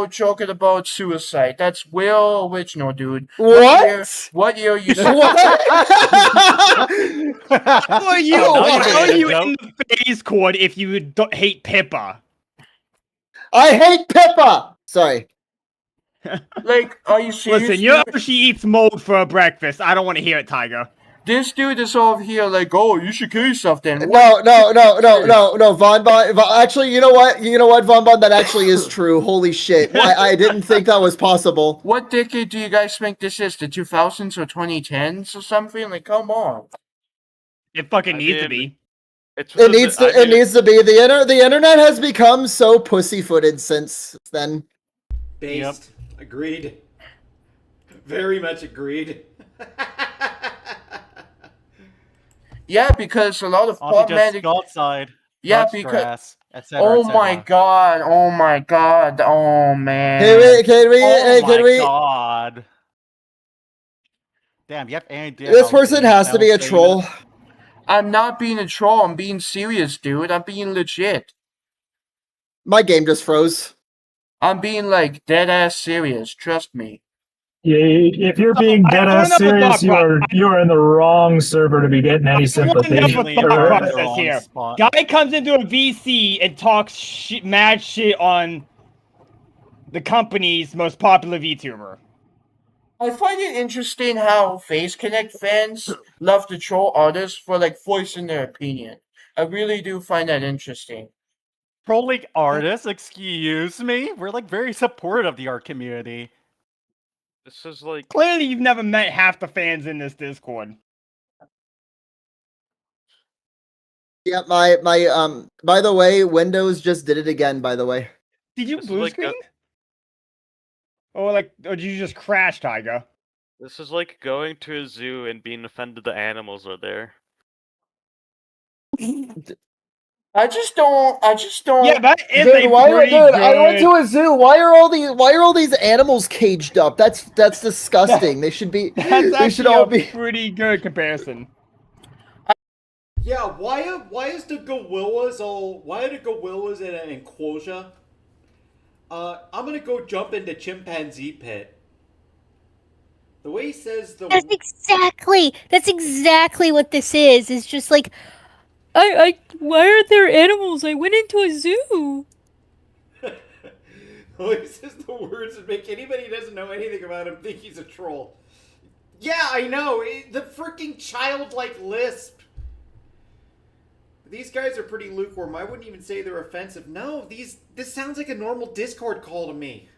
Speaker 11: joking about suicide. That's well original, dude. What year you
Speaker 13: How are you in the phase chord if you hate Pippa?
Speaker 12: I hate Pippa! Sorry.
Speaker 11: Like, are you serious?
Speaker 13: Listen, you know she eats mold for breakfast. I don't want to hear it, Tiger.
Speaker 11: This dude is over here like, oh, you should kill yourself then.
Speaker 12: No, Von Bon. Actually, you know what, Von Bon, that actually is true. Holy shit. I didn't think that was possible.
Speaker 11: What decade do you guys think this is? The 2000s or 2010s or something? Like, come on.
Speaker 13: It fucking needs to be.
Speaker 12: It needs to be. The internet has become so pussyfooted since then.
Speaker 1: Based. Yep. Agreed. Very much agreed.
Speaker 11: Yeah, because a lot of problematic.
Speaker 14: Go outside.
Speaker 11: Yeah,
Speaker 14: touch
Speaker 11: because.
Speaker 14: grass, etc.,
Speaker 11: Oh
Speaker 14: etc.
Speaker 11: my god! Oh my god! Oh man!
Speaker 12: Can we?
Speaker 14: God! Damn, you have any idea?
Speaker 12: This person has to be a troll.
Speaker 11: I'm not being a troll. I'm being serious, dude. I'm being legit.
Speaker 12: My game just froze.
Speaker 11: I'm being like dead ass serious. Trust me.
Speaker 17: Yeah, if you're being dead ass serious, you're in the wrong server to be getting any sympathy.
Speaker 13: Here. Guy comes into a VC and talks mad shit on the company's most popular VTuber.
Speaker 11: I find it interesting how Face Connect fans love to troll artists for like voicing their opinion. I really do find that interesting.
Speaker 14: Trolling artists? Excuse me? We're like very supportive of the art community.
Speaker 15: This is like
Speaker 13: clearly you've never met half the fans in this Discord.
Speaker 12: Yeah, my by the way, Windows just did it again, by the way.
Speaker 13: Did you blue screen? Or did you just crash, Tiger?
Speaker 15: This is like going to a zoo and being offended the animals are there.
Speaker 11: I just don't.
Speaker 13: Yeah, that is
Speaker 12: Dude,
Speaker 13: good.
Speaker 12: I went to a zoo. Why are all these animals caged up? That's disgusting. They should be.
Speaker 13: That's
Speaker 12: should all be
Speaker 13: pretty good comparison.
Speaker 1: Yeah, why is the gorillas why are the gorillas in an enclosure? I'm gonna go jump into chimpanzee pit. The way he says
Speaker 16: That's exactly what this is. It's just like, why are there animals? I went into a zoo.
Speaker 1: The way he says the words that make anybody who doesn't know anything about him think he's a troll. Yeah, I know. The freaking childlike lisp. These guys are pretty lukewarm. I wouldn't even say they're offensive. No, this sounds like a normal Discord call to me.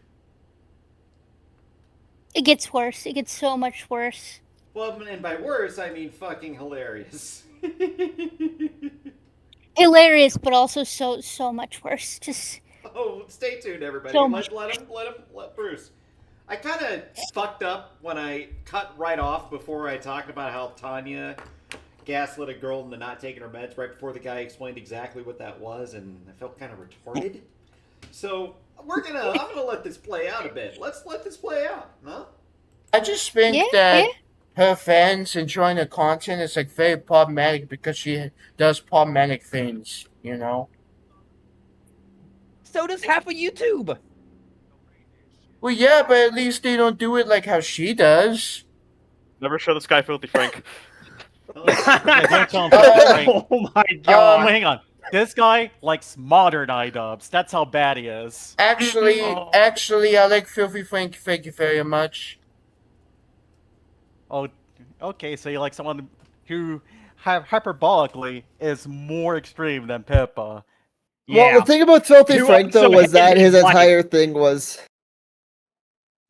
Speaker 16: It gets worse. It gets so much worse.
Speaker 1: Well, and by worse, I mean fucking hilarious.
Speaker 16: Hilarious, but also so much worse. Just
Speaker 1: stay tuned, everybody.
Speaker 16: So
Speaker 1: Let Bruce. I kind of fucked up when I cut right off before I talked about how Tanya gaslit a girl into not taking her meds right before the guy explained exactly what that was, and I felt kind of retarded. So I'm gonna let this play out a bit. Let's let this play out, huh?
Speaker 11: I just think that her fans enjoying the content is like very problematic because she does problematic things, you know.
Speaker 13: So does half of YouTube.
Speaker 11: Well, yeah, but at least they don't do it like how she does.
Speaker 15: Never show this guy Filthy Frank.
Speaker 14: Oh my
Speaker 11: god.
Speaker 14: Hang on. This guy likes modern iDubbbz. That's how bad he is.
Speaker 11: Actually, I like Filthy Frank. Thank you very much.
Speaker 14: Oh, okay. So you like someone who hyperbolically is more extreme than Pippa.
Speaker 12: Yeah. Well, the thing about Filthy Frank though was that his entire thing was.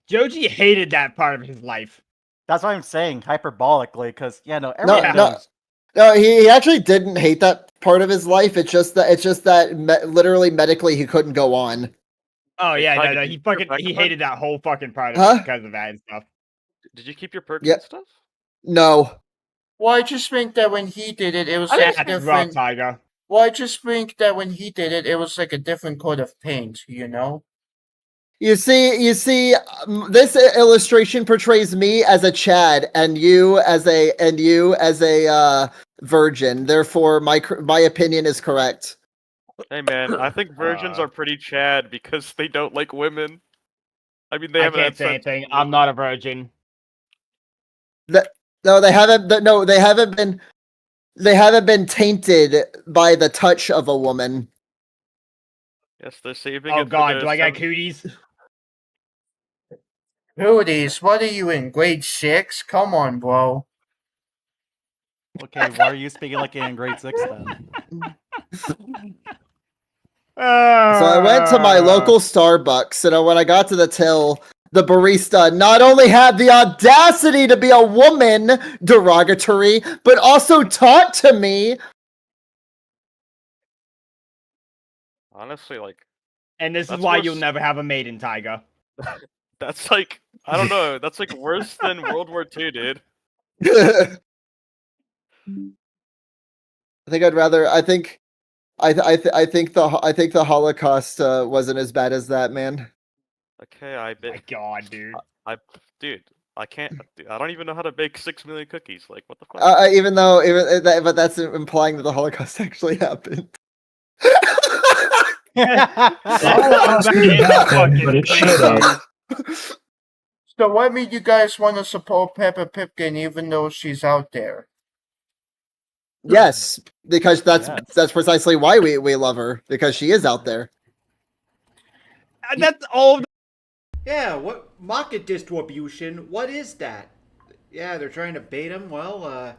Speaker 13: Joji hated that part of his life.
Speaker 14: That's what I'm saying, hyperbolically, because everyone knows.
Speaker 12: No, he actually didn't hate that part of his life. It's just that literally medically he couldn't go on.
Speaker 13: Oh
Speaker 15: Hey,
Speaker 13: yeah,
Speaker 15: Ty,
Speaker 13: no,
Speaker 15: did you
Speaker 13: he
Speaker 15: keep your
Speaker 13: fucking
Speaker 15: back
Speaker 13: he
Speaker 15: on?
Speaker 13: hated that whole fucking part of
Speaker 12: Huh?
Speaker 13: it because of that and stuff.
Speaker 15: Did you keep your perks
Speaker 12: Yeah.
Speaker 15: and stuff?
Speaker 12: No.
Speaker 11: Well, I just think that when he did it, it was like
Speaker 13: That's rough,
Speaker 11: different.
Speaker 13: Tiger.
Speaker 11: Well, I just think that when he did it, it was like a different coat of paint, you know?
Speaker 12: You see, this illustration portrays me as a Chad and you as a virgin. Therefore, my opinion is correct.
Speaker 15: Hey man, I think virgins are pretty Chad because they don't like women. I mean, they
Speaker 13: I
Speaker 15: haven't
Speaker 13: can't
Speaker 15: had
Speaker 13: say
Speaker 15: sex.
Speaker 13: anything. I'm not a virgin.
Speaker 12: No, they haven't. No, they haven't been. They haven't been tainted by the touch of a woman.
Speaker 15: Yes, they're saving
Speaker 13: Oh
Speaker 15: it for
Speaker 13: god,
Speaker 15: their
Speaker 13: do I got cooties?
Speaker 11: Cooties, what are you in, grade 6? Come on, bro.
Speaker 14: Okay, why are you speaking like you're in grade 6 then?
Speaker 12: So I went to my local Starbucks, and when I got to the till, the barista not only had the audacity to be a woman, derogatory, but also taught to me.
Speaker 15: Honestly, like.
Speaker 13: And this is
Speaker 15: That's
Speaker 13: why
Speaker 15: worse-
Speaker 13: you'll never have a maiden, Tiger.
Speaker 15: That's like, I don't know. That's like worse than World War II, dude.
Speaker 12: I think I'd rather. I think the Holocaust wasn't as bad as that, man.
Speaker 15: Okay, I bet.
Speaker 13: My god, dude.
Speaker 15: Dude, I can't. I don't even know how to bake 6 million cookies. Like, what the fuck?
Speaker 12: But that's implying that the Holocaust actually happened.
Speaker 17: Holocaust didn't happen, but it should have.
Speaker 11: So what made you guys want to support Peppa Pipkin even though she's out there?
Speaker 12: Yes, because that's precisely why we love her, because she is out there.
Speaker 13: That's all.
Speaker 1: Yeah, what market distribution? What is that? Yeah, they're trying to bait him. Well,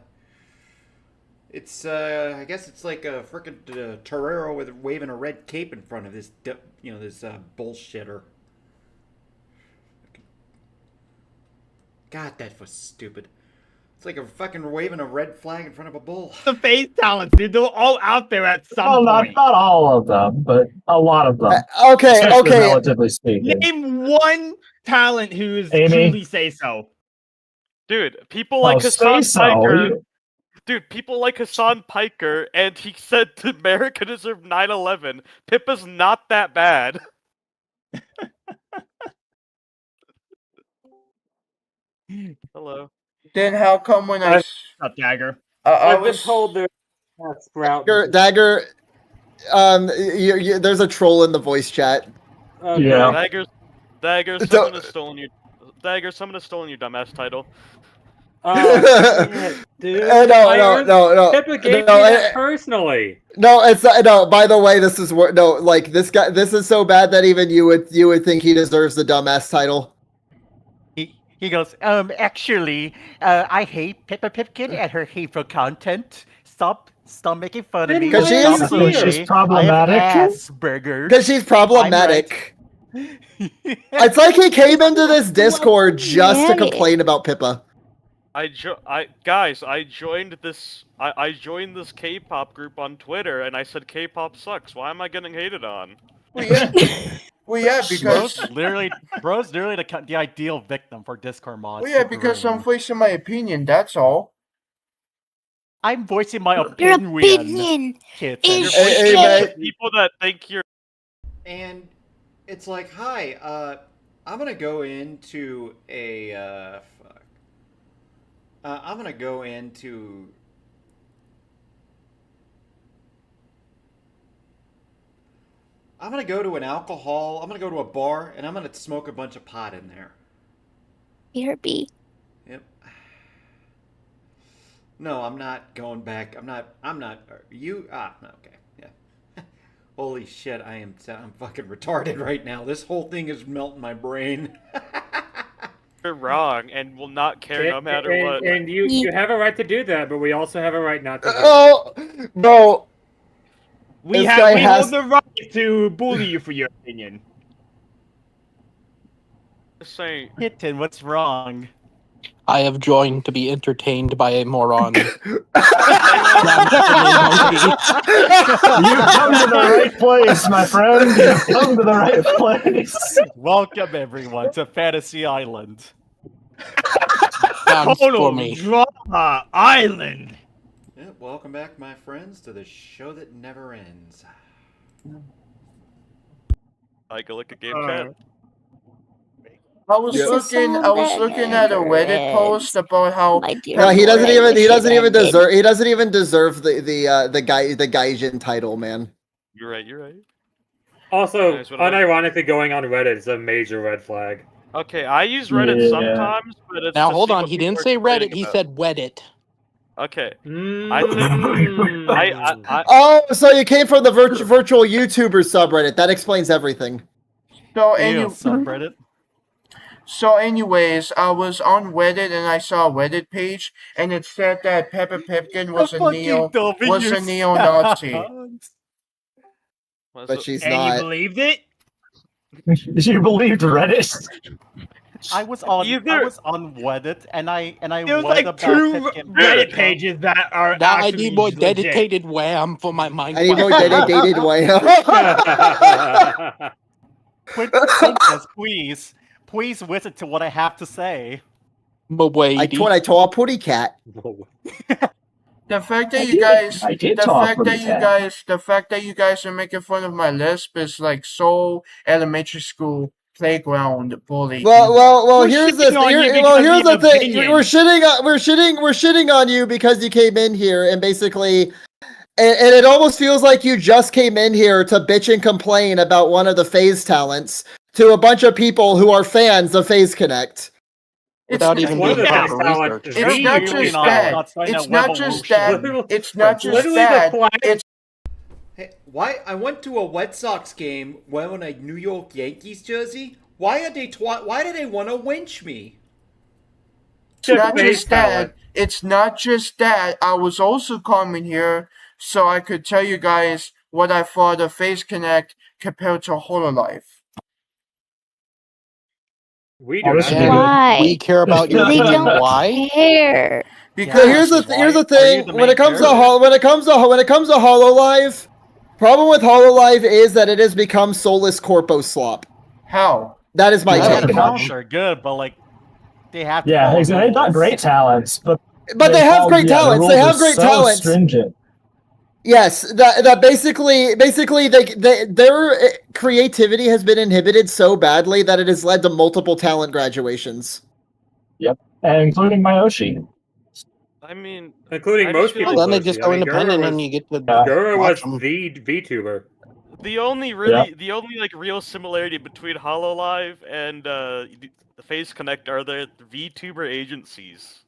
Speaker 1: it's I guess it's like a frickin' Torero with waving a red cape in front of this, this bullshitter. God, that was stupid. It's like a fucking waving a red flag in front of a bull.
Speaker 13: The face talents, dude. They're all out there at some
Speaker 17: Well,
Speaker 13: point.
Speaker 17: not all of them, but a lot of them.
Speaker 12: Okay,
Speaker 17: Especially relatively speaking.
Speaker 13: Name one talent who's
Speaker 17: Amy?
Speaker 13: truly say so.
Speaker 15: Dude, people like Hassan
Speaker 17: say so.
Speaker 15: Piker. Dude, people like Hassan Piker, and he said America deserved 9/11. Pippa's not that bad. Hello.
Speaker 11: Then how come when I
Speaker 13: Up, Dagger.
Speaker 11: I
Speaker 19: I've been
Speaker 11: was
Speaker 19: told there's a sprout.
Speaker 12: Dagger, there's a troll in the voice chat.
Speaker 17: Yeah.
Speaker 15: Dagger, someone has stolen your. Dagger, someone has stolen your dumbass title.
Speaker 19: Oh, dude.
Speaker 12: No.
Speaker 19: Pippa gave me that personally.
Speaker 12: No, it's no. By the way, this is this guy. This is so bad that even you would think he deserves the dumbass title.
Speaker 14: He goes, actually, I hate Peppa Pipkin and her hateful content. Stop making fun of me.
Speaker 12: Because
Speaker 17: she's problematic.
Speaker 14: I have Asperger's.
Speaker 12: Because she's problematic. It's like he came into this Discord just to complain about Pippa.
Speaker 15: I joined this. I joined this K-pop group on Twitter, and I said K-pop sucks. Why am I getting hated on?
Speaker 11: Well, yeah, because
Speaker 14: bro's literally the ideal victim for Discord mods.
Speaker 11: well, yeah, because I'm voicing my opinion. That's all.
Speaker 14: I'm voicing my
Speaker 16: Your
Speaker 14: opinion.
Speaker 16: opinion is
Speaker 15: shit. People that think you're.
Speaker 1: And it's like, hi, I'm gonna go into a I'm gonna go into. I'm gonna go to an alcohol. I'm gonna go to a bar, and I'm gonna smoke a bunch of pot in there.
Speaker 16: BRB.
Speaker 1: Yep. No, I'm not going back. I'm not. You. No, okay. Yeah. Holy shit! I'm fucking retarded right now. This whole thing is melting my brain.
Speaker 15: You're wrong, and will not care no matter what.
Speaker 19: And you have a right to do that, but we also have a right not to.
Speaker 12: Oh, no.
Speaker 13: We hold the right to bully you for your opinion.
Speaker 15: Just saying.
Speaker 14: Kitten, what's wrong?
Speaker 20: I have joined to be entertained by a moron.
Speaker 17: You've come to the right place, my friend. You've come to the right place.
Speaker 14: Welcome everyone to Fantasy Island.
Speaker 13: Total Drama Island.
Speaker 1: Yeah, welcome back, my friends, to the show that never ends.
Speaker 15: I can look at game chat.
Speaker 11: I was looking at a Reddit post about how
Speaker 12: No, he doesn't even deserve the Gaijin title, man.
Speaker 15: You're right.
Speaker 19: Also,
Speaker 15: Anyways, what about-
Speaker 19: unironically, going on Reddit is a major red flag.
Speaker 15: Okay, I use Reddit sometimes, but it's
Speaker 20: Now
Speaker 15: to
Speaker 20: hold
Speaker 15: see
Speaker 20: on,
Speaker 15: what
Speaker 20: he
Speaker 15: people
Speaker 20: didn't
Speaker 15: are
Speaker 20: say
Speaker 15: complaining
Speaker 20: Reddit, he
Speaker 15: about.
Speaker 20: said Weddit.
Speaker 15: Okay.
Speaker 12: Oh, so you came from the virtual YouTuber subreddit. That explains everything.
Speaker 14: Subreddit.
Speaker 11: So anyways, I was on Reddit and I saw a Reddit page and it said that Peppa Pipkin was a neo-Nazi.
Speaker 12: But she's
Speaker 13: and
Speaker 12: not.
Speaker 13: you believed it?
Speaker 17: You believed Reddit?
Speaker 14: I was on Reddit and I
Speaker 13: There was
Speaker 14: read
Speaker 13: like
Speaker 14: about
Speaker 13: 2
Speaker 14: Pipkin.
Speaker 13: Reddit pages that are
Speaker 20: Now I
Speaker 13: actually
Speaker 20: need more
Speaker 13: legit.
Speaker 20: dedicated wham for my mind.
Speaker 12: I need more dedicated wham.
Speaker 14: Princess, please listen to what I have to say.
Speaker 12: I told a putty cat.
Speaker 11: The fact that you guys are making fun of my lisp is like so elementary school playground bully.
Speaker 12: Well. Here's the thing. We're shitting on you because you came in here and basically, and it almost feels like you just came in here to bitch and complain about one of the FaZe talents to a bunch of people who are fans of FaZe Connect.
Speaker 20: Without even doing proper research.
Speaker 11: It's not just that. It's not just that. It's not just that. It's
Speaker 1: Hey, why? I went to a Red Sox game wearing a New York Yankees jersey. Why did they want to winch me?
Speaker 11: not just that. It's not just that. I was also coming here so I could tell you guys what I thought of FaZe Connect compared to HoloLive.
Speaker 19: We
Speaker 20: do not. We care about your
Speaker 16: They
Speaker 20: opinion.
Speaker 16: don't
Speaker 20: Why?
Speaker 16: care.
Speaker 12: Because here's the thing. When it comes to HoloLive, problem with HoloLive is that it has become soulless corpo slop.
Speaker 11: How?
Speaker 12: That is my
Speaker 14: The
Speaker 12: take.
Speaker 14: talents are good, but like they have to
Speaker 17: Yeah,
Speaker 14: follow
Speaker 17: exactly. They've got
Speaker 14: rules.
Speaker 17: great talents, but
Speaker 12: they have great
Speaker 17: the
Speaker 12: talents. They
Speaker 17: rules
Speaker 12: have
Speaker 17: are
Speaker 12: great
Speaker 17: so
Speaker 12: talents.
Speaker 17: Stringent.
Speaker 12: Yes, that basically their creativity has been inhibited so badly that it has led to multiple talent graduations.
Speaker 17: Yep, and including Myoshi.
Speaker 15: I mean,
Speaker 19: including most people.
Speaker 20: Then they just go independent and you get to
Speaker 19: Gura was
Speaker 20: watch them.
Speaker 19: the VTuber.
Speaker 15: The only like real similarity between HoloLive and the FaZe Connect are the VTuber agencies.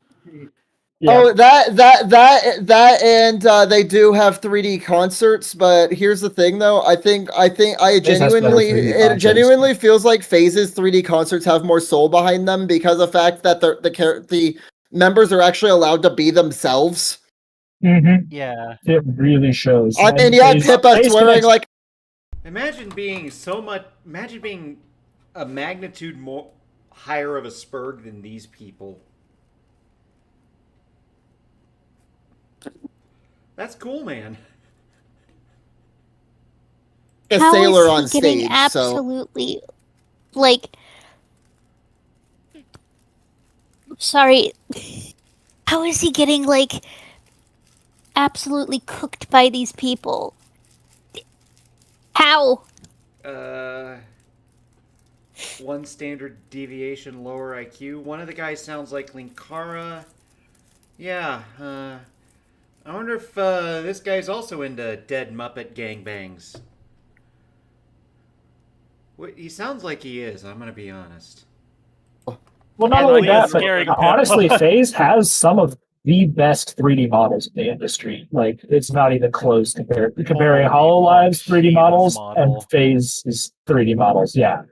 Speaker 12: Yeah. Oh, that, and they do have 3D concerts. But here's the thing, though. I genuinely feels like FaZe's 3D concerts have more soul behind them because of the fact that the members are actually allowed to be themselves.
Speaker 17: Mm-hmm.
Speaker 14: Yeah,
Speaker 17: it really shows.
Speaker 12: I mean, yeah, Pippa's wearing like.
Speaker 1: Imagine being a magnitude more higher of a spurg than these people. That's cool, man.
Speaker 12: A
Speaker 16: How
Speaker 12: sailor
Speaker 16: is he
Speaker 12: on
Speaker 16: getting
Speaker 12: stage,
Speaker 16: absolutely like sorry. How is he getting like absolutely cooked by these people? How?
Speaker 1: One standard deviation lower IQ. One of the guys sounds like Linkara. Yeah, I wonder if this guy's also into dead Muppet gangbangs. He sounds like he is, I'm gonna be honest.
Speaker 17: Well, not only that, but honestly, FaZe has some of the best 3D models in the industry. Like, it's not even close comparing HoloLive's 3D models and FaZe's 3D models. Yeah.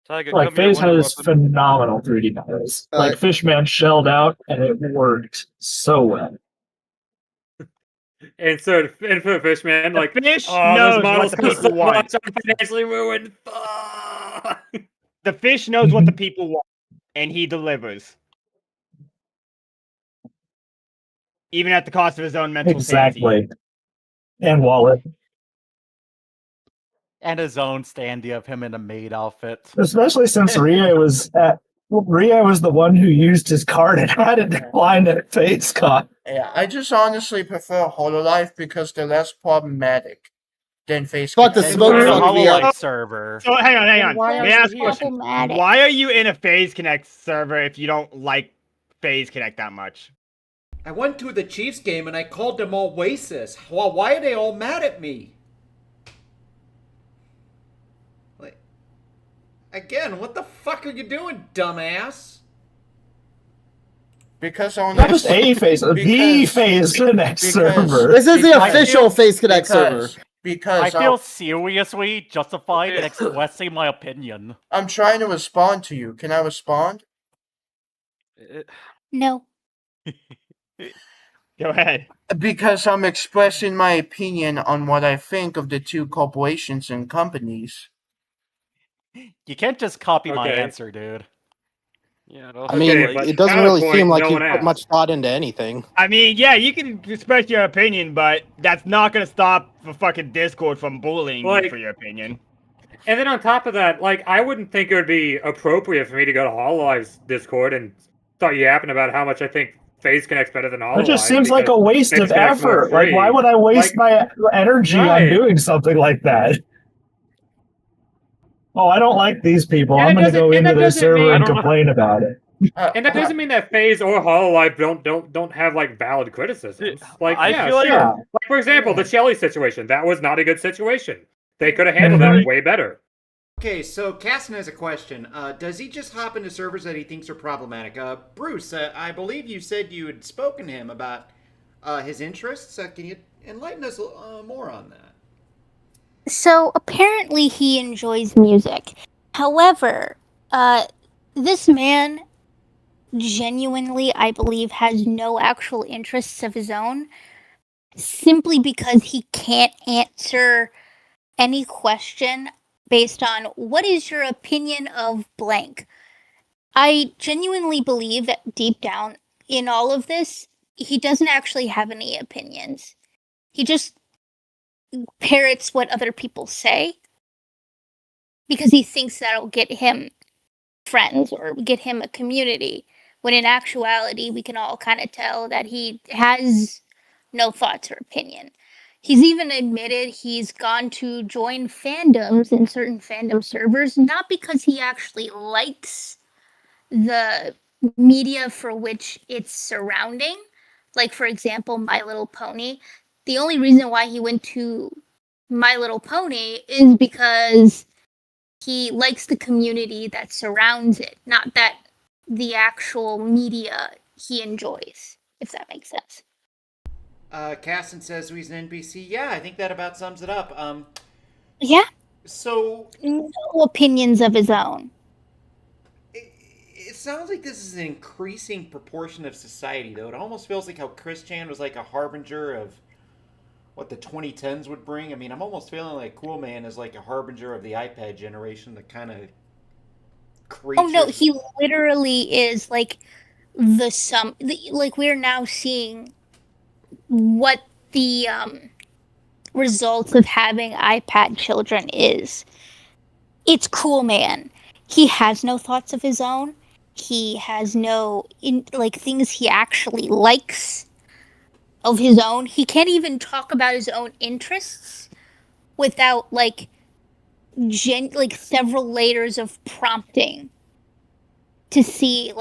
Speaker 17: Like, FaZe has phenomenal 3D models. Like, Fishman shelled out, and it worked so well.
Speaker 19: And so, for Fishman, like,
Speaker 13: Fish
Speaker 19: oh,
Speaker 13: knows
Speaker 19: those models
Speaker 13: what the people want.
Speaker 19: I'm financially ruined.
Speaker 13: The fish knows what the people want, and he delivers. even at the cost of his own mental
Speaker 17: Exactly.
Speaker 13: sanity.
Speaker 17: And wallet.
Speaker 14: And his own standee of him in a maid outfit.
Speaker 17: Especially since Rie was the one who used his card and had it declined at FaceCon.
Speaker 11: Yeah, I just honestly prefer Hololive because they're less problematic than FaceCon.
Speaker 12: Fuck the smoke fucked me up.
Speaker 14: server.
Speaker 13: So hang on.
Speaker 16: Why
Speaker 13: May I ask a question?
Speaker 16: problematic?
Speaker 13: Why are you in a FaZe Connect server if you don't like FaZe Connect that much?
Speaker 1: I went to the Chiefs game and I called them all racist. Well, why are they all mad at me? Like, again, what the fuck are you doing, dumbass?
Speaker 11: Because on
Speaker 17: Not just a FaZe, the FaZe Connect server.
Speaker 12: This is the official FaZe Connect server.
Speaker 11: Because
Speaker 14: I feel seriously justified in expressing my opinion.
Speaker 11: I'm trying to respond to you. Can I respond?
Speaker 16: No.
Speaker 13: Go ahead.
Speaker 11: Because I'm expressing my opinion on what I think of the two corporations and companies.
Speaker 14: You can't just copy my
Speaker 19: Okay.
Speaker 14: answer, dude.
Speaker 15: Yeah,
Speaker 20: I mean,
Speaker 19: but
Speaker 20: it doesn't really
Speaker 19: counterpoint,
Speaker 20: seem like
Speaker 19: no
Speaker 20: you
Speaker 19: one
Speaker 20: put
Speaker 19: asked.
Speaker 20: much thought into anything.
Speaker 13: I mean, yeah, you can express your opinion, but that's not gonna stop the fucking Discord from bullying you for your opinion.
Speaker 19: And then on top of that, like, I wouldn't think it would be appropriate for me to go to Hololive's Discord and start yapping about how much I think FaZe Connect's better than Hololive.
Speaker 17: It just seems like a waste
Speaker 19: FaZe
Speaker 17: of
Speaker 19: Connect's more
Speaker 17: effort. Like,
Speaker 19: free.
Speaker 17: why would I waste my energy
Speaker 19: right.
Speaker 17: on doing something like that? Oh, I don't like these people.
Speaker 19: And
Speaker 17: I'm
Speaker 19: it
Speaker 17: going to go
Speaker 19: doesn't- and
Speaker 17: into
Speaker 19: that
Speaker 17: their
Speaker 19: doesn't
Speaker 17: server
Speaker 19: mean-
Speaker 17: and
Speaker 19: I don't know.
Speaker 17: complain about it.
Speaker 19: And that doesn't mean that FaZe or Hololive don't have like valid criticisms. Like,
Speaker 15: I
Speaker 19: yeah,
Speaker 15: feel like-
Speaker 19: sure.
Speaker 15: Yeah.
Speaker 19: Like, for example, the Shelly situation. That was not a good situation. They could have handled that way better.
Speaker 1: Okay, so Casson has a question. Does he just hop into servers that he thinks are problematic? Bruce, I believe you said you had spoken to him about his interests. Can you enlighten us more on that?
Speaker 16: So apparently he enjoys music. However, this man genuinely, I believe, has no actual interests of his own, simply because he can't answer any question based on what is your opinion of blank. I genuinely believe that deep down in all of this, he doesn't actually have any opinions. He just parrots what other people say because he thinks that'll get him friends or get him a community, when in actuality we can all kind of tell that he has no thoughts or opinion. He's even admitted he's gone to join fandoms in certain fandom servers, not because he actually likes the media for which it's surrounding. Like, for example, My Little Pony. The only reason why he went to My Little Pony is because he likes the community that surrounds it, not that the actual media he enjoys, if that makes sense.
Speaker 1: Casson says he's an NPC. Yeah, I think that about sums it up.
Speaker 16: Yeah.
Speaker 1: So
Speaker 16: no opinions of his own.
Speaker 1: It sounds like this is an increasing proportion of society, though. It almost feels like how Chris Chan was like a harbinger of what the 2010s would bring. I mean, I'm almost feeling like Coolman is like a harbinger of the iPad generation, the kind of creature.
Speaker 16: Oh no, he literally is like the sum. Like, we're now seeing what the results of having iPad children is. It's Coolman. He has no thoughts of his own. He has no things he actually likes of his own. He can't even talk about his own interests without several layers of prompting to see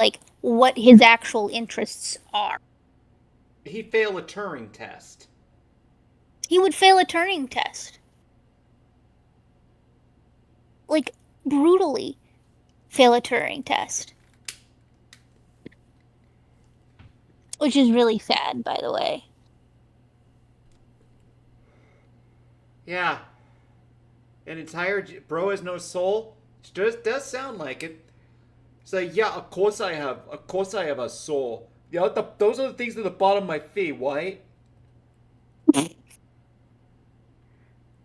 Speaker 16: what his actual interests are.
Speaker 1: He'd fail a Turing test.
Speaker 16: He would fail a Turing test. Brutally fail a Turing test. Which is really sad, by the way.
Speaker 1: Yeah. An entire bro has no soul. It does sound like it. It's like, yeah, of course I have a soul. Yeah, those are the things at the bottom of my feet, white.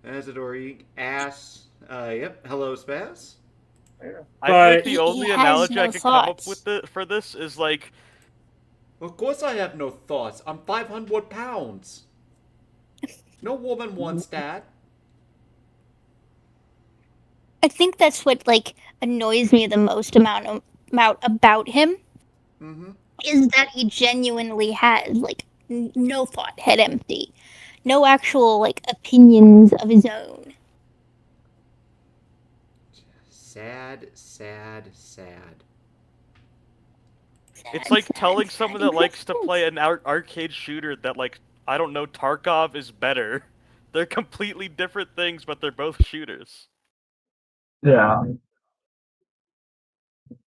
Speaker 1: Azadori, ass. Yep. Hello, Spaz.
Speaker 15: I think the only analogy I could come up with for this is like,
Speaker 1: Of course I have no thoughts. I'm 500 pounds. No woman wants that.
Speaker 16: I think that's what like annoys me the most amount about him
Speaker 1: Mm-hmm.
Speaker 16: is that he genuinely has like no thought, head empty, no actual like opinions of his own.
Speaker 1: Sad, sad, sad.
Speaker 15: It's like telling someone that likes to play an arcade shooter that, like, I don't know, Tarkov is better. They're completely different things, but they're both shooters.
Speaker 17: Yeah.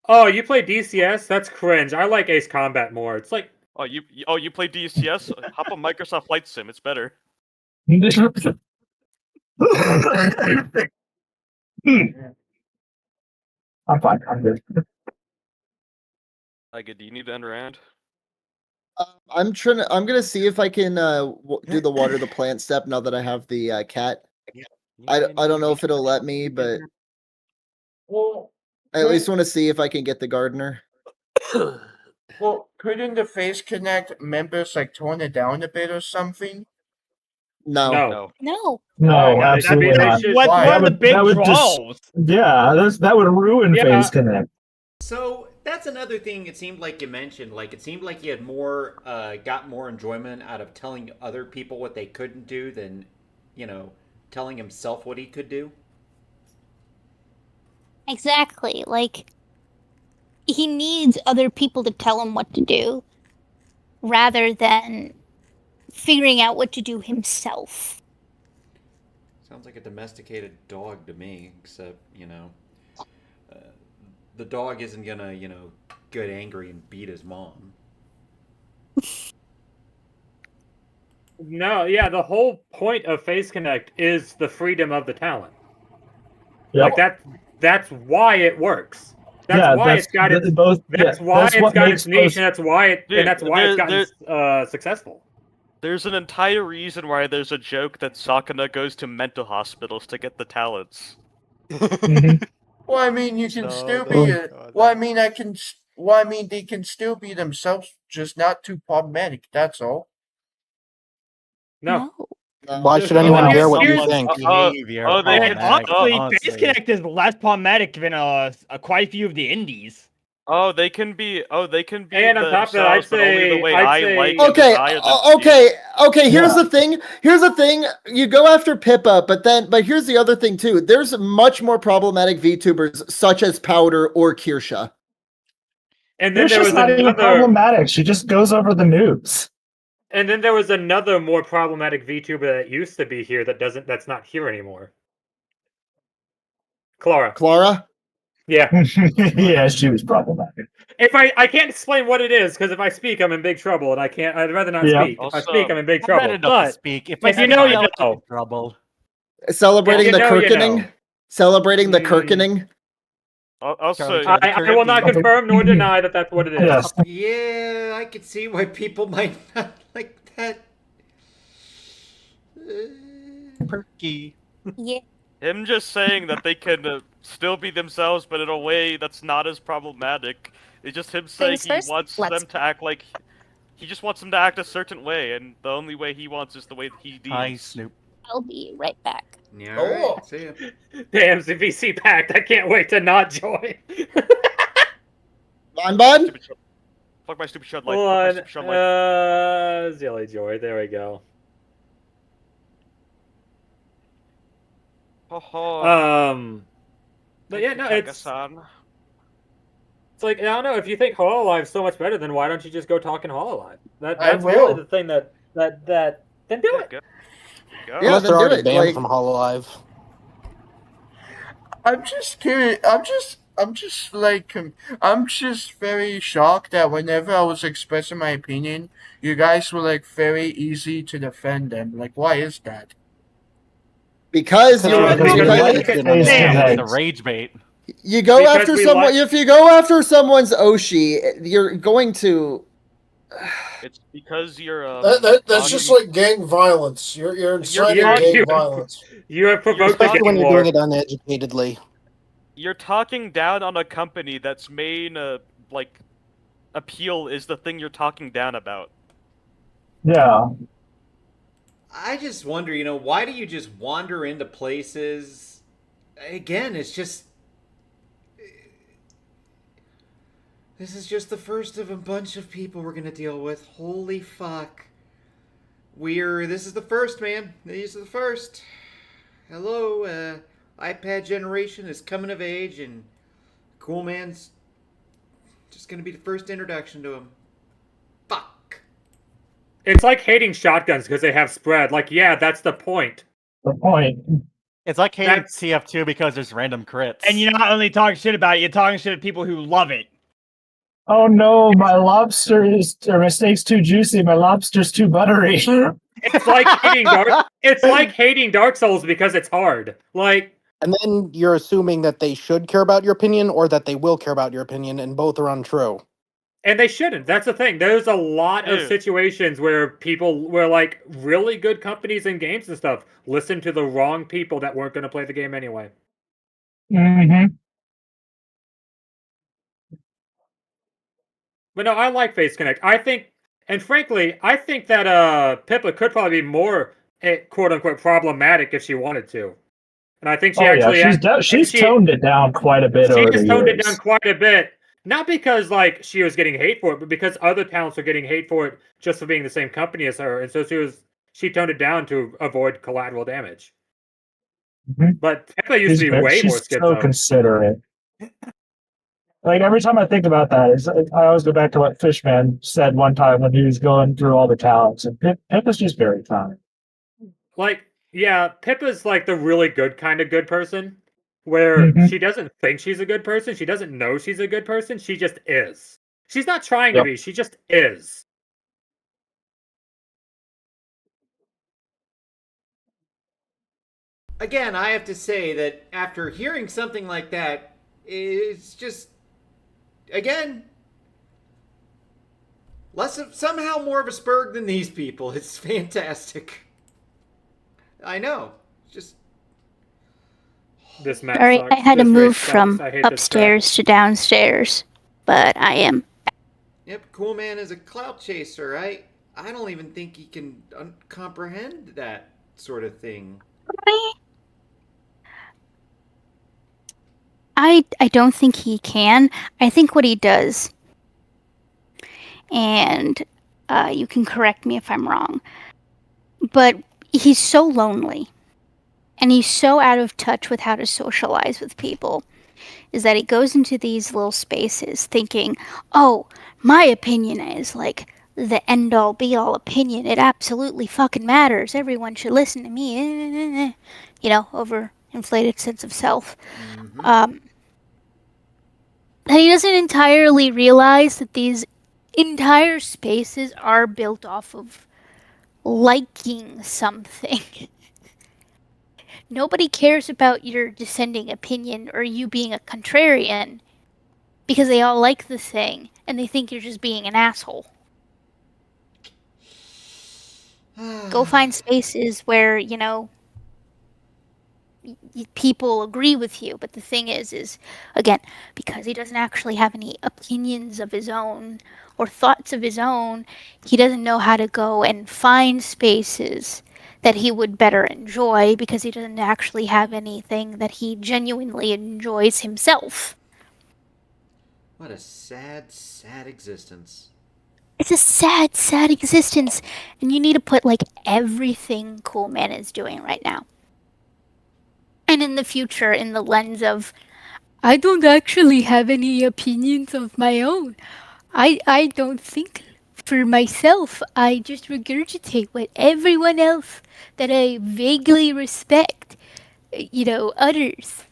Speaker 19: Oh, you play DCS? That's cringe. I like Ace Combat more. It's like...
Speaker 15: Oh, you play DCS? Hop on Microsoft Flight Sim, it's better.
Speaker 17: I'm fine. I'm good.
Speaker 15: Like, do you need to end round?
Speaker 12: I'm gonna see if I can do the water the plant step now that I have the cat. I don't know if it'll let me, but I at least want to see if I can get the gardener.
Speaker 11: Well, couldn't the Face Connect members like tone it down a bit or something?
Speaker 12: No.
Speaker 17: No, absolutely not.
Speaker 13: What's one of the big draws?
Speaker 17: That would ruin Phase Connect.
Speaker 1: So that's another thing it seemed like you mentioned. Like it seemed like you had got more enjoyment out of telling other people what they couldn't do than, telling himself what he could do.
Speaker 16: Exactly. Like he needs other people to tell him what to do rather than figuring out what to do himself.
Speaker 1: Sounds like a domesticated dog to me, except, the dog isn't gonna, get angry and beat his mom.
Speaker 19: No, yeah, the whole point of Face Connect is the freedom of the talent.
Speaker 17: Yep.
Speaker 19: Like that's why it works. That's why it's got its niche, and that's why it's gotten successful.
Speaker 15: There's an entire reason why there's a joke that Sakuna goes to mental hospitals to get the talents.
Speaker 11: Well, I mean, you can still be. Well, I mean, they can still be themselves, just not too problematic. That's all.
Speaker 19: No.
Speaker 20: Why should anyone care what you think?
Speaker 13: Honestly, Face Connect is less problematic than quite a few of the indies.
Speaker 15: They can be.
Speaker 19: And on top of that, I'd say,
Speaker 12: Okay. Here's the thing. You go after Pippa, but here's the other thing too. There's much more problematic VTubers such as Powder or Kirsha.
Speaker 19: And then
Speaker 17: Kirsha's not even problematic. She just goes over the noobs.
Speaker 19: And then there was another more problematic VTuber that used to be here that's not here anymore. Clara? Yeah.
Speaker 17: Yeah, she was problematic.
Speaker 19: If I can't explain what it is, because if I speak, I'm in big trouble, and I'd rather not speak. If I speak, I'm in big trouble. But
Speaker 14: speak.
Speaker 19: If you know, you know.
Speaker 14: Trouble.
Speaker 12: Celebrating the Kirkening? Celebrating the Kirkening?
Speaker 15: Also,
Speaker 19: I will not confirm nor deny that that's what it is.
Speaker 12: Yes.
Speaker 1: Yeah, I could see why people might not like that.
Speaker 14: Perky.
Speaker 16: Yeah.
Speaker 15: Him just saying that they can still be themselves, but in a way that's not as problematic. It's just him saying he wants them to act like... He just wants them to act a certain way, and the only way he wants is the way that he deems.
Speaker 14: Hi, Snoop.
Speaker 16: I'll be right back.
Speaker 1: Yeah, right. See ya.
Speaker 19: Damn, CVC packed. I can't wait to not join.
Speaker 12: Bon?
Speaker 15: Fuck my stupid shut
Speaker 19: Hold
Speaker 15: light.
Speaker 19: on. Zilly Joy. There we go. But yeah, no, it's like, I don't know, if you think Hololive's so much better, then why don't you just go talk in Hololive? That's really the thing then do it.
Speaker 20: Yeah, they're already banned from Hololive.
Speaker 11: I'm just curious. I'm just very shocked that whenever I was expressing my opinion, you guys were like very easy to defend them. Like, why is that?
Speaker 12: Because
Speaker 14: the rage bait.
Speaker 12: You go after someone. If you go after someone's Oshi, you're going to.
Speaker 15: It's because you're.
Speaker 21: That's just like gang violence. You're inciting gang violence.
Speaker 19: You have provoked
Speaker 20: Especially when you're doing it uneducatedly.
Speaker 15: You're talking down on a company that's made appeal is the thing you're talking down about.
Speaker 17: Yeah.
Speaker 1: I just wonder, why do you just wander into places? Again, it's just... This is just the first of a bunch of people we're gonna deal with. Holy fuck. This is the first, man. These are the first. Hello, iPad generation is coming of age, and Coolman's just gonna be the first introduction to him. Fuck.
Speaker 19: It's like hating shotguns because they have spread. Like, yeah, that's the point.
Speaker 17: The point.
Speaker 14: It's like hating TF2 because there's random crits.
Speaker 13: And you're not only talking shit about it, you're talking shit at people who love it.
Speaker 17: Oh no, my steak's too juicy. My lobster's too buttery.
Speaker 19: It's like hating It's like hating Dark Souls because it's hard. Like,
Speaker 20: and then you're assuming that they should care about your opinion or that they will care about your opinion, and both are untrue.
Speaker 19: And they shouldn't. That's the thing. There's a lot of situations where like really good companies and games and stuff listen to the wrong people that weren't going to play the game anyway.
Speaker 17: Mm-hmm.
Speaker 19: But no, I like Face Connect. I think that Pippa could probably be more quote unquote problematic if she wanted to. And I think
Speaker 17: she's toned it down quite a bit.
Speaker 19: She
Speaker 17: over
Speaker 19: has
Speaker 17: the
Speaker 19: toned
Speaker 17: years.
Speaker 19: it down quite a bit. Not because like she was getting hate for it, but because other talents are getting hate for it just for being the same company as her, and so she toned it down to avoid collateral damage.
Speaker 17: Mm-hmm.
Speaker 19: But Pippa used to be way more
Speaker 17: She's so considerate. Like every time I think about that, I always go back to what Fishman said one time when he was going through all the talents, and Pippa's just very kind.
Speaker 19: Like, yeah, Pippa's like the really good kind of good person. Where she doesn't think she's a good person, she doesn't know she's a good person, she just is. She's not trying to be, she just is.
Speaker 1: Again, I have to say that after hearing something like that, it's just, again, somehow more of a spurg than these people. It's fantastic. I know. Just...
Speaker 19: This map
Speaker 16: Sorry,
Speaker 19: sucks.
Speaker 16: I had to
Speaker 19: This
Speaker 16: move
Speaker 19: race sucks.
Speaker 16: from
Speaker 19: I hate this
Speaker 16: upstairs to downstairs, but I am.
Speaker 1: Yep, Coolman is a clout chaser. I don't even think he can comprehend that sort of thing.
Speaker 16: I don't think he can. I think what he does, and you can correct me if I'm wrong, but he's so lonely. And he's so out of touch with how to socialize with people, is that he goes into these little spaces thinking, oh, my opinion is like the end-all be-all opinion. It absolutely fucking matters. Everyone should listen to me. Overinflated sense of self. And he doesn't entirely realize that these entire spaces are built off of liking something. Nobody cares about your dissenting opinion or you being a contrarian because they all like the thing and they think you're just being an asshole. Go find spaces where, people agree with you. But the thing is, again, because he doesn't actually have any opinions of his own or thoughts of his own, he doesn't know how to go and find spaces that he would better enjoy because he doesn't actually have anything that he genuinely enjoys himself.
Speaker 1: What a sad, sad existence.
Speaker 16: It's a sad, sad existence. And you need to put, everything Coolman is doing right now. And in the future, in the lens of, I don't actually have any opinions of my own. I don't think for myself. I just regurgitate what everyone else that I vaguely respect, utters.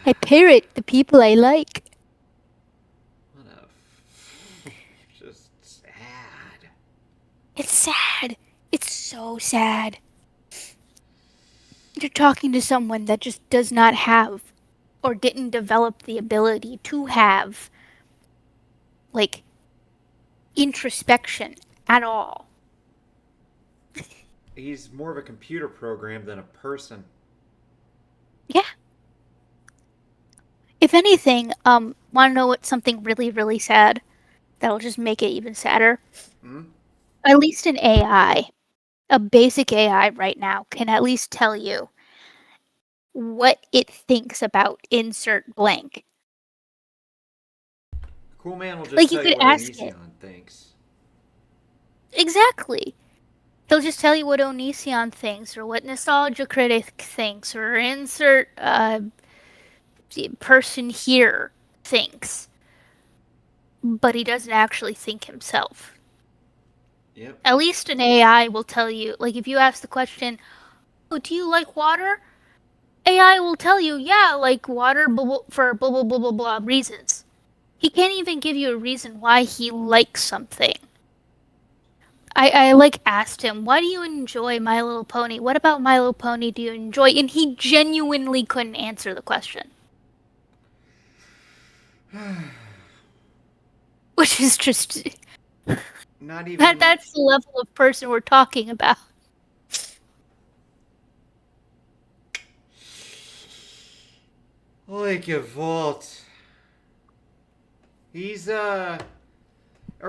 Speaker 16: I parrot the people I like.
Speaker 1: Just sad.
Speaker 16: It's sad. It's so sad. You're talking to someone that just does not have or didn't develop the ability to have, introspection at all.
Speaker 1: He's more of a computer program than a person.
Speaker 16: Yeah. if anything, want to know what something really, really sad that'll just make it even sadder? At least an AI, a basic AI right now, can at least tell you what it thinks about insert blank.
Speaker 4: Coolman will just
Speaker 16: Like, you
Speaker 4: tell you
Speaker 16: could
Speaker 4: what
Speaker 16: ask it.
Speaker 4: Onision thinks.
Speaker 16: Exactly. He'll just tell you what Onision thinks, or what Nostalgia Critic thinks, or insert person here thinks. But he doesn't actually think himself.
Speaker 4: Yep.
Speaker 16: At least an AI will tell you, like, if you ask the question, oh, do you like water? AI will tell you, yeah, like water for blah, blah, blah, blah, blah reasons. He can't even give you a reason why he likes something. I asked him, why do you enjoy My Little Pony? What about My Little Pony do you enjoy? And he genuinely couldn't answer the question. Which is just...
Speaker 4: Not even...
Speaker 16: That's the level of person we're talking about.
Speaker 4: Like a vault. He's, Are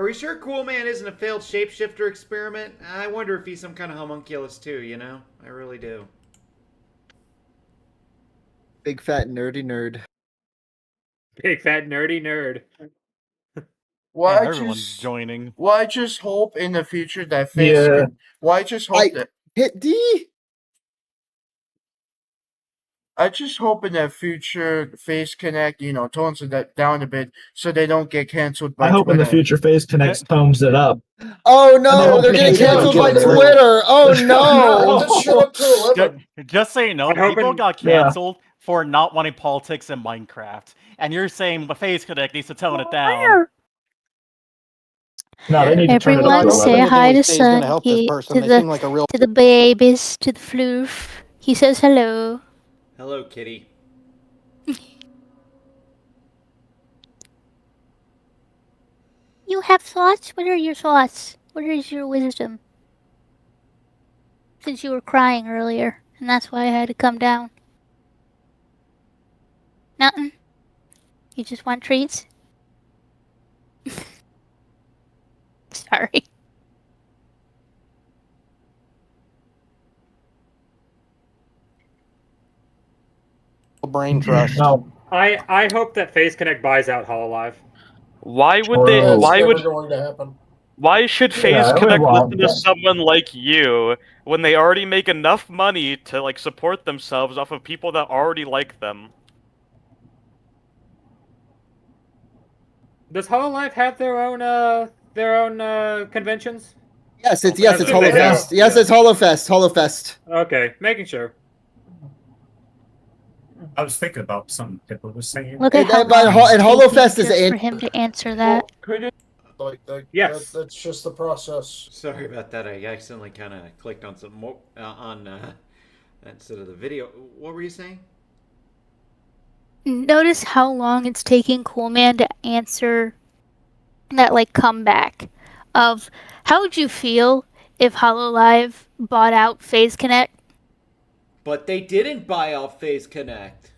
Speaker 4: we sure Coolman isn't a failed shapeshifter experiment? I wonder if he's some kind of homunculus too, you know? I really do.
Speaker 12: Big fat nerdy nerd.
Speaker 19: Big fat nerdy nerd.
Speaker 11: Well,
Speaker 5: Man, everyone's joining.
Speaker 11: Well, I just hope in the future that Face.
Speaker 17: Yeah.
Speaker 11: Well, I just hope that.
Speaker 12: Hit D.
Speaker 11: I just hope in the future Face Connect, tones it down a bit so they don't get canceled by
Speaker 17: I hope in the
Speaker 11: Twitter.
Speaker 17: future Face Connect tones it up.
Speaker 12: Oh no, they're getting canceled by Twitter. Oh no.
Speaker 14: Just so you know,
Speaker 19: I'm hoping-
Speaker 14: people got canceled for not wanting politics in Minecraft, and you're saying the Face Connect needs to tone it down.
Speaker 17: No, they need to turn it up
Speaker 16: Everyone
Speaker 17: to
Speaker 16: say
Speaker 17: 11.
Speaker 16: hi to
Speaker 20: Anything gonna
Speaker 16: Sun,
Speaker 20: help this person.
Speaker 16: to
Speaker 20: They
Speaker 16: the
Speaker 20: seem like a real-
Speaker 16: to the babies, to the floof. He says hello.
Speaker 4: Hello, kitty.
Speaker 16: You have thoughts? What are your thoughts? What is your wisdom? Since you were crying earlier, and that's why I had to come down. Nothing? You just want treats? Sorry.
Speaker 20: Brain trust.
Speaker 17: No.
Speaker 19: I hope that Face Connect buys out HoloLive.
Speaker 15: Why would they?
Speaker 21: That's
Speaker 15: Why
Speaker 21: never
Speaker 15: would?
Speaker 21: going to happen.
Speaker 15: Why should Face
Speaker 17: Yeah, it
Speaker 15: Connect
Speaker 17: won't.
Speaker 15: listen to someone like you when they already make enough money to like support themselves off of people that already like them?
Speaker 19: Does HoloLive have their own conventions?
Speaker 12: Yes, it's
Speaker 19: I think they do.
Speaker 12: HoloFest. Yes, it's HoloFest.
Speaker 19: Okay, making sure.
Speaker 22: I was thinking about something Pippa was saying.
Speaker 16: Look at how
Speaker 12: And
Speaker 16: long it's
Speaker 12: HoloFest
Speaker 16: taking
Speaker 12: is
Speaker 16: just for him to answer that.
Speaker 19: Yes.
Speaker 21: That's just the process.
Speaker 4: Sorry about that. I accidentally kind of clicked on some more instead of the video. What were you saying?
Speaker 16: Notice how long it's taking Coolman to answer that like comeback of how would you feel if HoloLive bought out FaZe Connect?
Speaker 4: But they didn't buy out FaZe Connect.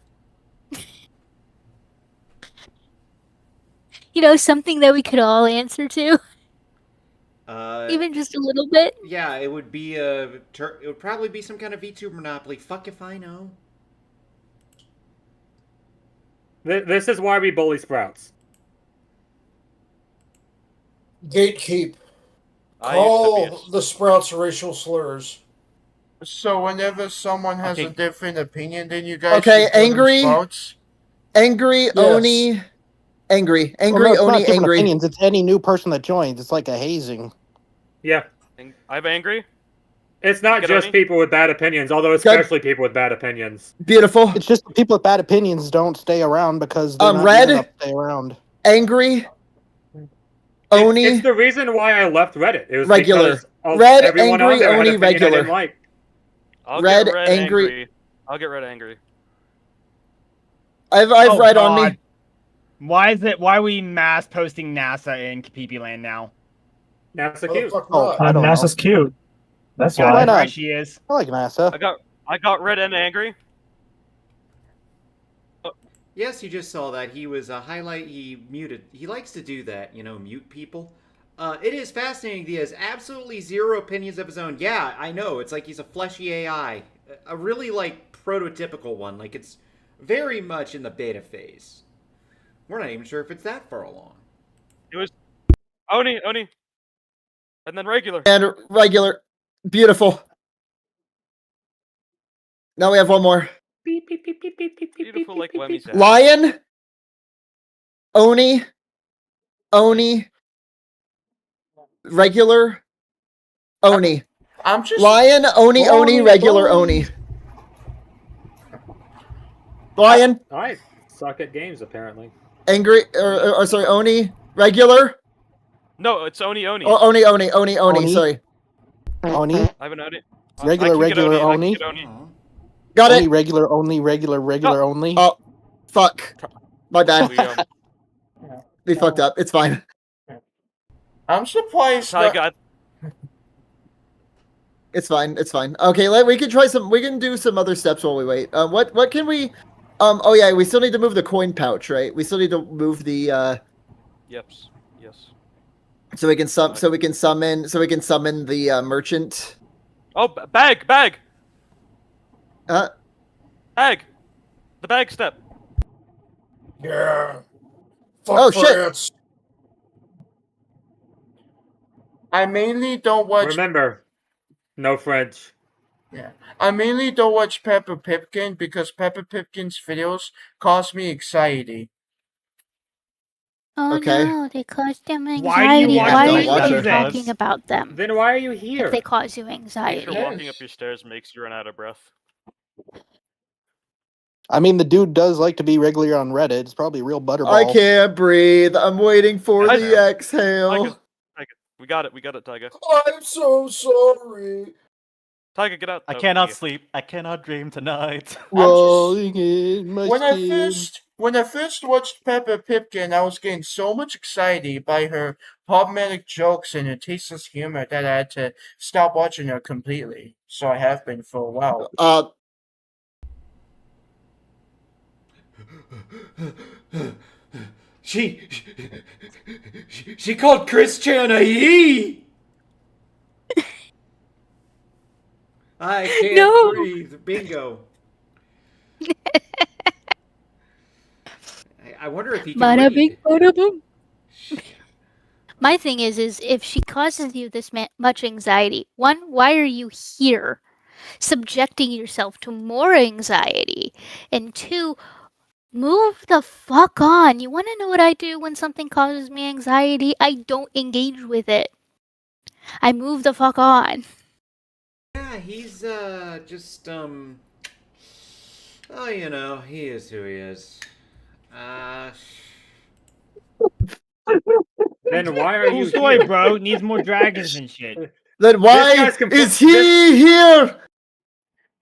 Speaker 16: You know, something that we could all answer to. Even just a little bit.
Speaker 4: Yeah, it would be it would probably be some kind of VTuber monopoly. Fuck if I know.
Speaker 19: This is why we bully Sprouts.
Speaker 21: Gatekeep.
Speaker 15: I
Speaker 21: Call the Sprouts racial slurs.
Speaker 11: So whenever someone has a different opinion than you guys,
Speaker 12: Okay,
Speaker 11: you call them
Speaker 12: angry,
Speaker 11: sprouts?
Speaker 12: angry, Oni, angry,
Speaker 20: Well, no, it's not
Speaker 12: Oni,
Speaker 20: different
Speaker 12: angry.
Speaker 20: opinions. It's any new person that joins. It's like a hazing.
Speaker 19: Yeah.
Speaker 15: I'm angry.
Speaker 19: It's not
Speaker 15: Get
Speaker 19: just
Speaker 15: Oni?
Speaker 19: people with bad opinions, although especially people with bad opinions.
Speaker 12: Beautiful.
Speaker 20: It's just people with bad opinions don't stay around because they're not
Speaker 12: Red,
Speaker 20: good enough to stay around.
Speaker 12: angry, Oni,
Speaker 19: It's the reason why I left Reddit. It was
Speaker 12: regular.
Speaker 19: because of
Speaker 12: Red,
Speaker 19: everyone
Speaker 12: angry,
Speaker 19: on there had
Speaker 12: Oni,
Speaker 19: an opinion I
Speaker 12: regular.
Speaker 19: didn't like.
Speaker 15: I'll
Speaker 12: Red,
Speaker 15: get red
Speaker 12: angry.
Speaker 15: I'll get red angry.
Speaker 12: I've
Speaker 13: Oh,
Speaker 12: red on
Speaker 13: God.
Speaker 12: me.
Speaker 13: Why are we mass posting NASA in PP land now?
Speaker 19: NASA cute.
Speaker 17: NASA's cute. That's
Speaker 13: God,
Speaker 17: why.
Speaker 13: that's right, she is.
Speaker 20: I like NASA.
Speaker 15: I got red and angry.
Speaker 1: Yes, you just saw that. He was a highlight. He muted. He likes to do that, mute people. It is fascinating. He has absolutely zero opinions of his own. Yeah, I know. It's like he's a fleshy AI. A really, prototypical one. Like, it's very much in the beta phase. We're not even sure if it's that far along.
Speaker 15: It was Oni, and then regular.
Speaker 12: And regular. Beautiful. Now we have one more.
Speaker 15: Beautiful like Wemmy's ass.
Speaker 12: Lion. Oni. Regular. Oni.
Speaker 11: I'm just
Speaker 12: Lion, Oni, regular Oni. Lion.
Speaker 19: I suck at games, apparently.
Speaker 12: Angry, or sorry, Oni, regular.
Speaker 15: No, it's Oni.
Speaker 12: Oh, Oni, sorry.
Speaker 20: Oni.
Speaker 15: I have an Oni.
Speaker 20: Regular Oni.
Speaker 12: Got
Speaker 20: Only
Speaker 12: it.
Speaker 20: regular only.
Speaker 12: Oh, fuck. My bad. We fucked up. It's fine.
Speaker 11: I'm surprised.
Speaker 12: It's fine. Okay, we can try some. We can do some other steps while we wait. What can we? Oh yeah, we still need to move the coin pouch, right? We still need to move the.
Speaker 15: Yes.
Speaker 12: So we can summon the merchant.
Speaker 15: Oh, bag. Bag. The bag step.
Speaker 21: Yeah.
Speaker 12: Oh shit.
Speaker 21: France.
Speaker 11: I mainly don't watch.
Speaker 19: Remember, no French.
Speaker 11: Yeah, I mainly don't watch Peppa Pipkin because Peppa Pipkin's videos cause me anxiety.
Speaker 16: Oh
Speaker 12: Okay.
Speaker 16: no, they cause them
Speaker 19: Why are you
Speaker 16: anxiety. Why
Speaker 19: watching
Speaker 16: are you
Speaker 19: those?
Speaker 16: talking about them?
Speaker 19: Then why are you here?
Speaker 16: If they cause you
Speaker 15: If
Speaker 16: anxiety.
Speaker 15: you're walking up your stairs makes you run out of breath.
Speaker 20: I mean, the dude does like to be regular on Reddit. It's probably real butterball.
Speaker 12: I can't breathe. I'm waiting for the exhale.
Speaker 15: Tiger, we got it, Tiger.
Speaker 21: I'm so sorry.
Speaker 15: Tiger, get out.
Speaker 14: I
Speaker 15: Oh,
Speaker 14: cannot
Speaker 15: Tiger.
Speaker 14: sleep. I cannot dream tonight.
Speaker 20: Rolling in my
Speaker 11: When I first watched Peppa Pipkin, I was getting so much anxiety by her problematic jokes and her tasteless humor that I had to stop watching her completely. So I have been for a while.
Speaker 1: She called Christian a he. I can't breathe. Bingo. I wonder if he can
Speaker 16: Bada
Speaker 1: read.
Speaker 16: bing, bada boom. My thing is if she causes you this much anxiety, one, why are you here, subjecting yourself to more anxiety? And two, move the fuck on. You want to know what I do when something causes me anxiety? I don't engage with it. I move the fuck on.
Speaker 1: Yeah, he's just oh, he is who he is.
Speaker 19: Then why are you
Speaker 13: Cool story,
Speaker 19: here?
Speaker 13: bro. Needs more dragons and shit.
Speaker 12: Then why is he here?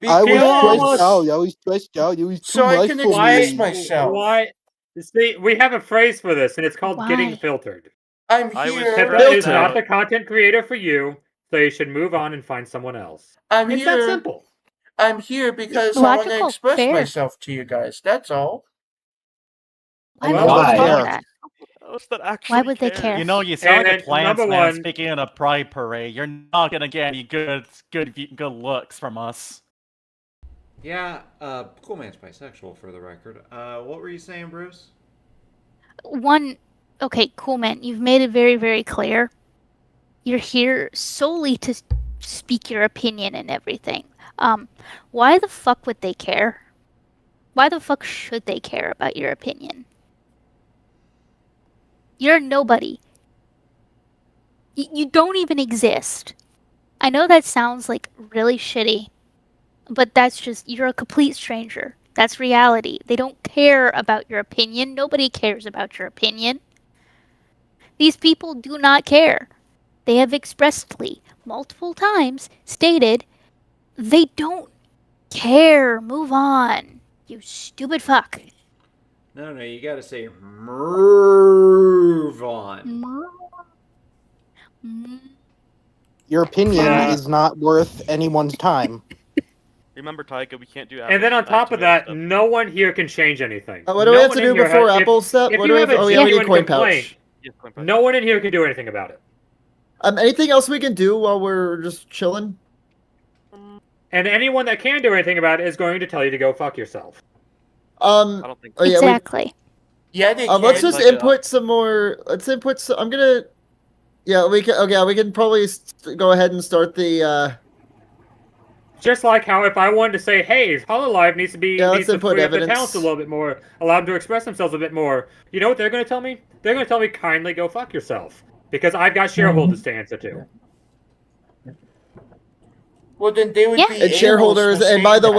Speaker 20: I was stressed out. It was too
Speaker 11: So I
Speaker 20: much
Speaker 11: can
Speaker 20: for
Speaker 11: express
Speaker 20: me.
Speaker 11: myself.
Speaker 19: Why? See, we have a phrase for this, and it's called getting filtered.
Speaker 11: I'm
Speaker 19: Pippa
Speaker 11: here.
Speaker 19: is not the content creator for you, so you should move on and find someone else.
Speaker 11: I'm
Speaker 19: It's
Speaker 11: here.
Speaker 19: that simple.
Speaker 11: I'm here because I want to
Speaker 16: Logical,
Speaker 11: express
Speaker 16: fair.
Speaker 11: myself to you guys. That's all.
Speaker 16: Why
Speaker 11: Well,
Speaker 16: would they
Speaker 11: why?
Speaker 16: care that? Why would they care?
Speaker 14: You know, you sound like a
Speaker 19: And
Speaker 14: plants
Speaker 19: number
Speaker 14: man
Speaker 19: one-
Speaker 14: speaking in a pride parade. You're not gonna get any good looks from us.
Speaker 1: Yeah, Coolman's bisexual for the record. What were you saying, Bruce?
Speaker 16: One, okay, cool, man. You've made it very, very clear. You're here solely to speak your opinion and everything. Why the fuck would they care? Why the fuck should they care about your opinion? You're nobody. You don't even exist. I know that sounds like really shitty, but that's just, you're a complete stranger. That's reality. They don't care about your opinion. Nobody cares about your opinion. These people do not care. They have expressly, multiple times, stated they don't care. Move on. You stupid fuck.
Speaker 1: No, you gotta say move on.
Speaker 20: Your opinion is not worth anyone's time.
Speaker 15: Remember, Taika, we can't do.
Speaker 19: And then on top of that, no one here can change anything.
Speaker 12: What do we have to do before Apple step?
Speaker 19: If
Speaker 12: What
Speaker 19: you
Speaker 12: do we
Speaker 19: have
Speaker 12: have?
Speaker 19: a
Speaker 12: Oh yeah, we need
Speaker 19: genuine
Speaker 12: coin
Speaker 19: complaint,
Speaker 12: pouch.
Speaker 19: no one in here can do anything about it.
Speaker 12: Anything else we can do while we're just chilling?
Speaker 19: And anyone that can do anything about it is going to tell you to go fuck yourself.
Speaker 12: I don't think so.
Speaker 16: Exactly.
Speaker 11: Yeah, they
Speaker 12: let's
Speaker 11: can.
Speaker 12: just input some more. Let's input some. I'm gonna. Yeah, we can. Okay, we can probably go ahead and start the.
Speaker 19: Just like how if I wanted to say, hey, Hololive needs to be needs to
Speaker 12: input
Speaker 19: free up the
Speaker 12: evidence.
Speaker 19: talents a little bit more, allow them to express themselves a bit more. You know what they're going to tell me? They're going to tell me kindly go fuck yourself because I've got shareholders to answer to.
Speaker 11: Well, then they would be
Speaker 12: And shareholders,
Speaker 11: a-holes for
Speaker 12: and by the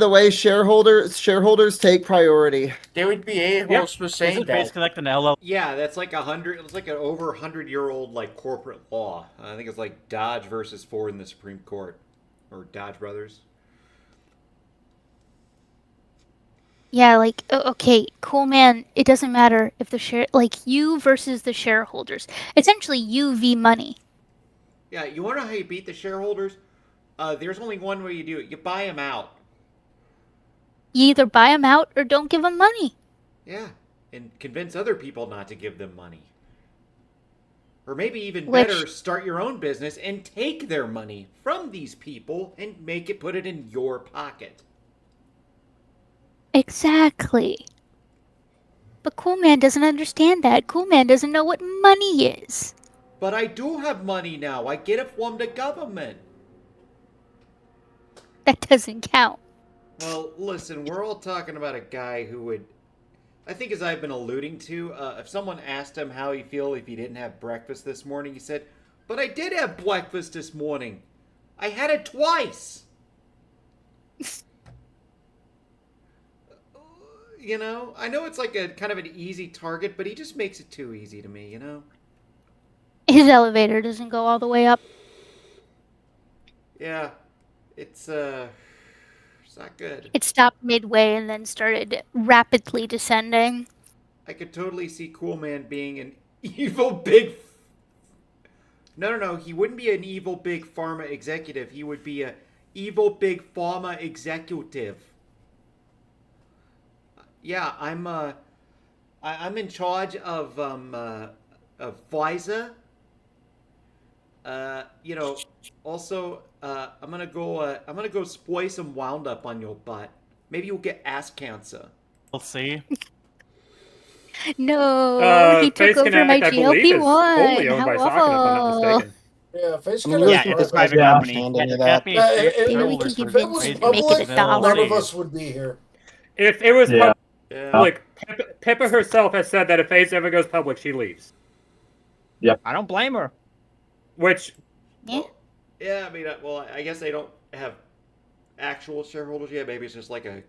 Speaker 11: saying
Speaker 12: way, shareholders take priority.
Speaker 11: that. They would be a-holes for saying that.
Speaker 14: Connect an LL?
Speaker 1: Yeah, that's like it's like an over 100-year-old like corporate law. I think it's like Dodge versus Ford in the Supreme Court, or Dodge Brothers.
Speaker 16: Yeah, like, okay, Coolman, it doesn't matter if the you versus the shareholders. Essentially, you v money.
Speaker 1: Yeah, you want to know how you beat the shareholders? There's only one way you do it. You buy them out.
Speaker 16: You either buy them out or don't give them money.
Speaker 1: Yeah, and convince other people not to give them money. Or maybe even
Speaker 16: Which-
Speaker 1: better, start your own business and take their money from these people and put it in your pocket.
Speaker 16: Exactly. But Coolman doesn't understand that. Coolman doesn't know what money is.
Speaker 1: But I do have money now. I get it from the government.
Speaker 16: That doesn't count.
Speaker 1: Well, listen, we're all talking about a guy who would... I think as I've been alluding to, if someone asked him how he'd feel if he didn't have breakfast this morning, he said, but I did have breakfast this morning. I had it twice. You know, I know it's like a kind of an easy target, but he just makes it too easy to me, you know?
Speaker 16: His elevator doesn't go all the way up.
Speaker 1: Yeah, it's not good.
Speaker 16: It stopped midway and then started rapidly descending.
Speaker 1: I could totally see Coolman being an evil big... No, he wouldn't be an evil big pharma executive. He would be a evil big pharma executive. Yeah, I'm in charge of Pfizer. You know, also, I'm gonna go spray some wound up on your butt. Maybe you'll get ass cancer.
Speaker 14: We'll see.
Speaker 16: No, he took over my GLP-1.
Speaker 19: Wholly owned by Sokka, if I'm not mistaken.
Speaker 21: Yeah, Face
Speaker 20: I mean, really,
Speaker 21: Connect.
Speaker 20: this guy's not understand any of that.
Speaker 16: Maybe we can
Speaker 21: If it
Speaker 16: convince
Speaker 21: was
Speaker 16: him to make it
Speaker 21: public,
Speaker 16: a dollar.
Speaker 21: none of us would be here.
Speaker 19: If it was
Speaker 21: Yeah.
Speaker 19: public, Pippa herself has said that if FaZe ever goes public, she leaves.
Speaker 13: Yep. I don't blame her.
Speaker 19: Which...
Speaker 1: Yeah, I mean, well, I guess they don't have actual shareholders yet. Maybe it's just like a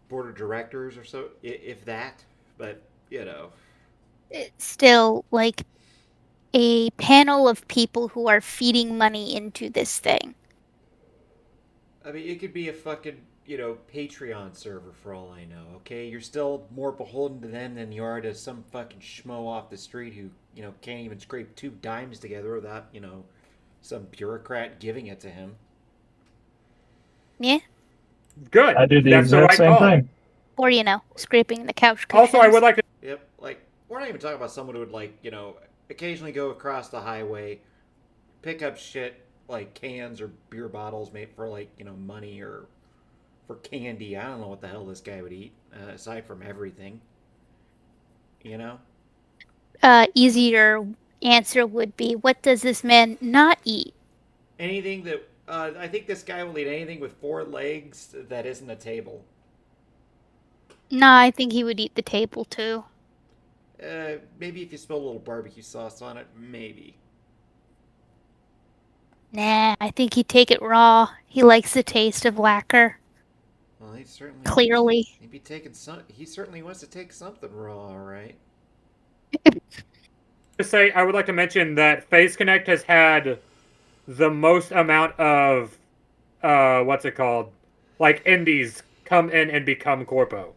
Speaker 1: board of directors or so, if that. But, you know.
Speaker 16: It's still like a panel of people who are feeding money into this thing.
Speaker 1: I mean, it could be a fucking, you know, Patreon server for all I know, okay? You're still more beholden to them than you are to some fucking schmo off the street who, you know, can't even scrape 2 dimes together without, you know, some bureaucrat giving it to him.
Speaker 16: Yeah.
Speaker 19: Good.
Speaker 17: I do the
Speaker 19: That's
Speaker 17: exact
Speaker 19: right
Speaker 17: same
Speaker 19: call.
Speaker 17: thing.
Speaker 16: Or, you know, scraping the couch cushions.
Speaker 19: Also, I would like to...
Speaker 1: Yep, like, we're not even talking about someone who would, like, you know, occasionally go across the highway, pick up shit, like cans or beer bottles made for, like, you know, money or for candy. I don't know what the hell this guy would eat, aside from everything. You know?
Speaker 16: Easier answer would be, what does this man not eat?
Speaker 1: Anything that... I think this guy will eat anything with 4 legs that isn't a table.
Speaker 16: Nah, I think he would eat the table too.
Speaker 1: Maybe if you spill a little barbecue sauce on it, maybe.
Speaker 16: Nah, I think he'd take it raw. He likes the taste of lacquer.
Speaker 1: Well, he certainly...
Speaker 16: Clearly.
Speaker 1: He'd be taking some... He certainly wants to take something raw, all right?
Speaker 19: To say, I would like to mention that FaZe Connect has had the most amount of, what's it called? Like, indies come in and become corpo.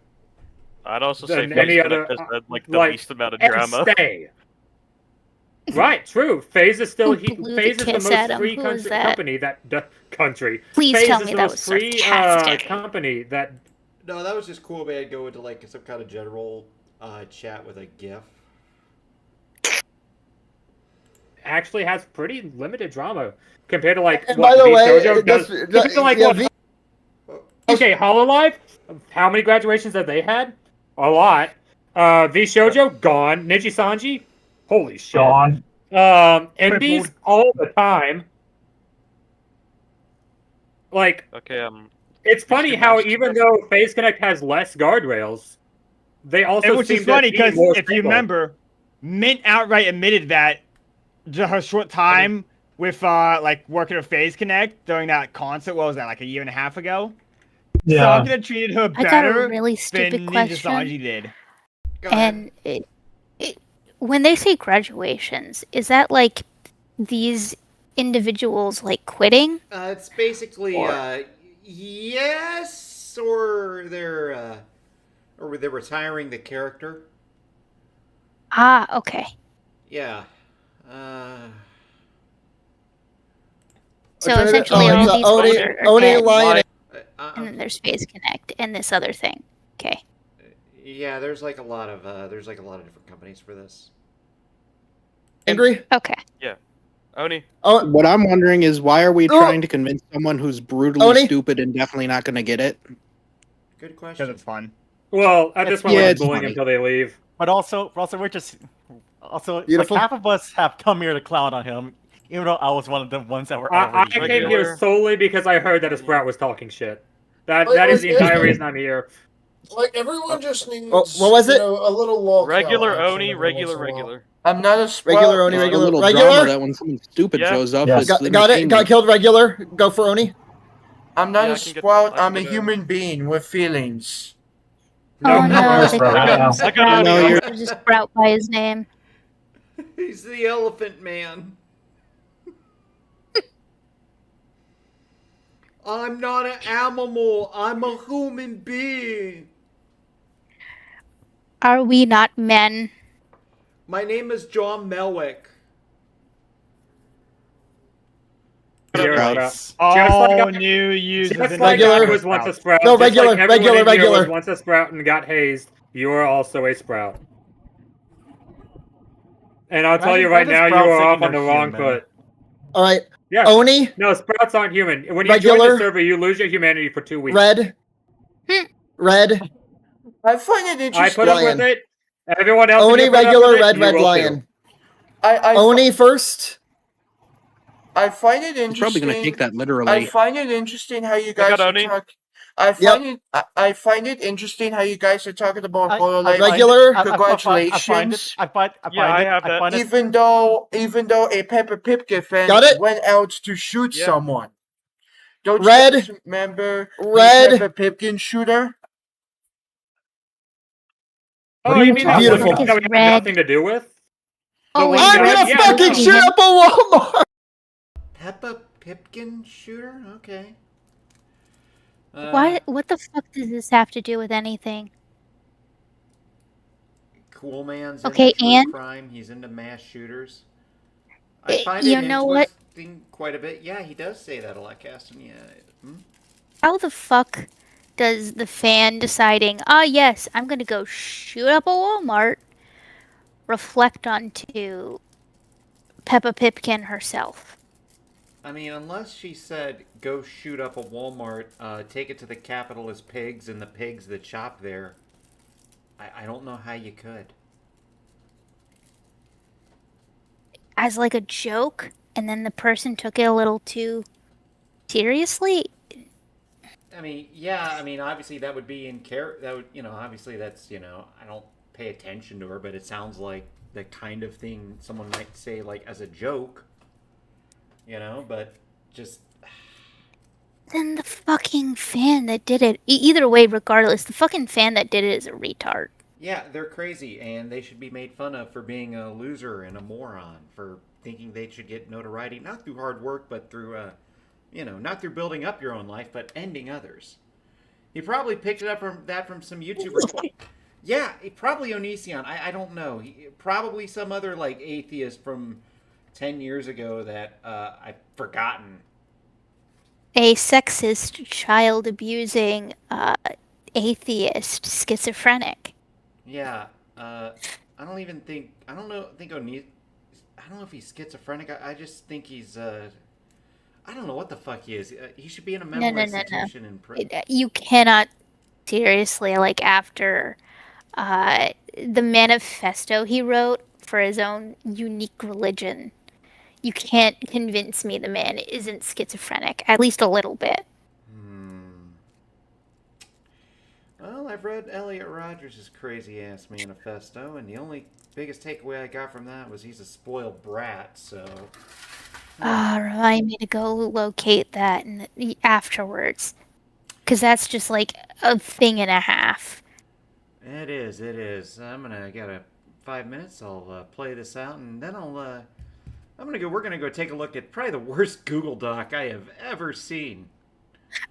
Speaker 15: I'd also say
Speaker 19: Than any
Speaker 15: FaZe
Speaker 19: other,
Speaker 15: Connect has had, like, the least amount of
Speaker 19: and
Speaker 15: drama.
Speaker 19: stay. Right, true. FaZe is still
Speaker 16: blew
Speaker 19: FaZe
Speaker 16: the
Speaker 19: is the
Speaker 16: kiss
Speaker 19: most
Speaker 16: at him?
Speaker 19: free
Speaker 16: Who was
Speaker 19: country,
Speaker 16: that?
Speaker 19: company that country.
Speaker 16: Please
Speaker 19: FaZe
Speaker 16: tell
Speaker 19: is
Speaker 16: me
Speaker 19: the
Speaker 16: that
Speaker 19: most
Speaker 16: was
Speaker 19: free
Speaker 16: sarcastic.
Speaker 19: company that.
Speaker 4: No, that was just Coolman go into like some kind of general chat with a GIF.
Speaker 19: Actually has pretty limited drama compared to like
Speaker 12: And
Speaker 19: what
Speaker 12: by the
Speaker 19: V
Speaker 12: way,
Speaker 19: Shoujo does. Compared to, like,
Speaker 12: yeah,
Speaker 19: what, okay, Hololive. How many graduations have they had? A lot. V Shoujo gone. Niji Sanji, holy shit.
Speaker 17: Gone.
Speaker 19: Indies all the time. Like,
Speaker 15: Okay,
Speaker 19: it's funny how even though FaZe Connect has less guardrails, they also
Speaker 13: Which
Speaker 19: seem
Speaker 13: is funny
Speaker 19: to be
Speaker 13: because
Speaker 19: more
Speaker 13: if you
Speaker 19: stable.
Speaker 13: remember, Mint outright admitted that her short time with like working with FaZe Connect during that concert, what was that, like a year and a half ago?
Speaker 17: Yeah.
Speaker 13: Sakura treated her
Speaker 16: I got a
Speaker 13: better
Speaker 16: really
Speaker 13: than
Speaker 16: stupid
Speaker 13: Ninja
Speaker 16: question.
Speaker 13: Sanji did.
Speaker 16: And when they say graduations, is that like these individuals like quitting?
Speaker 4: It's basically yes, or they're retiring the character.
Speaker 16: Ah, okay.
Speaker 4: Yeah.
Speaker 16: So essentially, all these ones are
Speaker 12: Oni
Speaker 16: dead.
Speaker 12: Lion.
Speaker 16: And then there's Space Connect and this other thing. Okay.
Speaker 4: Yeah, there's like a lot of different companies for this.
Speaker 12: Angry?
Speaker 16: Okay.
Speaker 15: Yeah. Oni.
Speaker 12: Oh,
Speaker 20: what I'm wondering is why are we trying to convince someone who's brutally stupid and definitely not going to get it?
Speaker 4: Good question.
Speaker 13: Because it's fun.
Speaker 19: Well, at this point,
Speaker 20: Yeah,
Speaker 19: we're
Speaker 20: it's
Speaker 19: just bullying
Speaker 20: funny.
Speaker 19: until they leave.
Speaker 14: But also we're just
Speaker 12: Beautiful.
Speaker 14: like half of us have come here to clown on him, even though I was one of the ones that were
Speaker 19: I
Speaker 14: already
Speaker 19: came here solely because I heard that a Sprout was talking shit. That is the
Speaker 21: Like,
Speaker 19: entire reason I'm here.
Speaker 21: Like everyone just needs,
Speaker 12: what was it?
Speaker 21: a little lol.
Speaker 15: Regular Oni, regular.
Speaker 11: I'm not a sprout.
Speaker 12: Regular Oni,
Speaker 20: It's a
Speaker 12: regular.
Speaker 20: little
Speaker 12: Regular?
Speaker 20: drama that when something stupid
Speaker 15: Yeah.
Speaker 20: shows up,
Speaker 11: Yes.
Speaker 20: it's
Speaker 12: Got it. Got killed. Regular. Go for Oni.
Speaker 11: I'm not
Speaker 15: Yeah,
Speaker 11: a
Speaker 15: I can get-
Speaker 11: sprout.
Speaker 15: I can
Speaker 11: I'm a
Speaker 15: get a-
Speaker 11: human being with feelings.
Speaker 16: Oh no,
Speaker 17: no,
Speaker 16: they
Speaker 17: Sprout,
Speaker 16: called him
Speaker 17: yeah.
Speaker 16: Sprout.
Speaker 20: No, you're-
Speaker 16: Or just Sprout by his name.
Speaker 4: He's the elephant man. I'm not an animal. I'm a human being.
Speaker 16: Are we not men?
Speaker 4: My name is John Melwick.
Speaker 13: All new users.
Speaker 19: Just
Speaker 13: in
Speaker 19: like
Speaker 13: the
Speaker 19: I
Speaker 13: game.
Speaker 19: was once a Sprout.
Speaker 12: No,
Speaker 19: just
Speaker 12: regular,
Speaker 19: like everyone
Speaker 12: regular,
Speaker 19: in here
Speaker 12: regular.
Speaker 19: was once a Sprout and got hazed. You are also a Sprout. And I'll tell you right now, you are off on the wrong foot.
Speaker 12: All right.
Speaker 19: Yeah.
Speaker 12: Oni.
Speaker 19: No, Sprouts aren't human. When you join
Speaker 12: Regular.
Speaker 19: the server, you lose your humanity for 2 weeks.
Speaker 12: Red. Red.
Speaker 11: I find it interesting.
Speaker 19: I put up with it. Everyone else.
Speaker 12: Oni,
Speaker 19: if you put up
Speaker 12: regular,
Speaker 19: with it,
Speaker 12: red,
Speaker 19: you
Speaker 12: red
Speaker 19: will
Speaker 12: lion.
Speaker 19: too.
Speaker 12: Oni first.
Speaker 11: I find it interesting.
Speaker 20: You're probably going to take that
Speaker 11: I
Speaker 20: literally.
Speaker 11: find it interesting how you
Speaker 15: got
Speaker 11: guys are
Speaker 15: Oni.
Speaker 11: talking. I find it interesting how you guys are talking about Hololive.
Speaker 12: Regular.
Speaker 11: Congratulations. Even though a Peppa Pipkin fan
Speaker 12: Got it?
Speaker 11: went out to shoot someone. Don't
Speaker 12: Red.
Speaker 11: you guys remember
Speaker 12: Red.
Speaker 11: the Peppa Pipkin shooter?
Speaker 19: Oh, you mean that
Speaker 12: Beautiful.
Speaker 19: one that we had nothing to do with?
Speaker 16: Oh,
Speaker 19: one
Speaker 12: I'm
Speaker 19: that-
Speaker 12: gonna
Speaker 19: yeah,
Speaker 12: fucking
Speaker 19: no.
Speaker 12: shoot up a Walmart.
Speaker 4: Peppa Pipkin shooter? Okay.
Speaker 16: What the fuck does this have to do with anything?
Speaker 4: Coolman's
Speaker 16: Okay,
Speaker 4: into true
Speaker 16: and-
Speaker 4: crime. He's into mass shooters. I find
Speaker 16: you
Speaker 4: it
Speaker 16: know what?
Speaker 4: interesting quite a bit. Yeah, he does say that a lot, Caston. Yeah.
Speaker 16: How the fuck does the fan deciding, yes, I'm gonna go shoot up a Walmart, reflect onto Peppa Pipkin herself?
Speaker 4: I mean, unless she said, go shoot up a Walmart, take it to the capitalist pigs and the pigs that shop there, I don't know how you could.
Speaker 16: As like a joke, and then the person took it a little too seriously?
Speaker 4: I mean, yeah, I mean, obviously that would be in care. That would, obviously that's, I don't pay attention to her, but it sounds like the kind of thing someone might say, like, as a joke, but just.
Speaker 16: Then the fucking fan that did it, either way, regardless, the fucking fan that did it is a retard.
Speaker 4: Yeah, they're crazy, and they should be made fun of for being a loser and a moron, for thinking they should get notoriety, not through hard work, but through, not through building up your own life, but ending others. He probably picked it up from some YouTuber.
Speaker 1: Yeah, probably Onision. I don't know. Probably some other like atheist from 10 years ago that I've forgotten.
Speaker 16: A sexist, child abusing, atheist, schizophrenic.
Speaker 1: Yeah, I don't even think I don't know. Think Onision. I don't know if he's schizophrenic. I just think he's. I don't know what the fuck he is. He should be in a mental institution in prison.
Speaker 16: You cannot seriously, like, after the manifesto he wrote for his own unique religion, you can't convince me the man isn't schizophrenic, at least a little bit.
Speaker 1: Well, I've read Elliot Rodgers' crazy ass manifesto, and the only biggest takeaway I got from that was he's a spoiled brat, so.
Speaker 16: Remind me to go locate that afterwards. Because that's just like a thing and a half.
Speaker 1: It is. I got 5 minutes. I'll play this out, and then we're gonna go take a look at probably the worst Google Doc I have ever seen.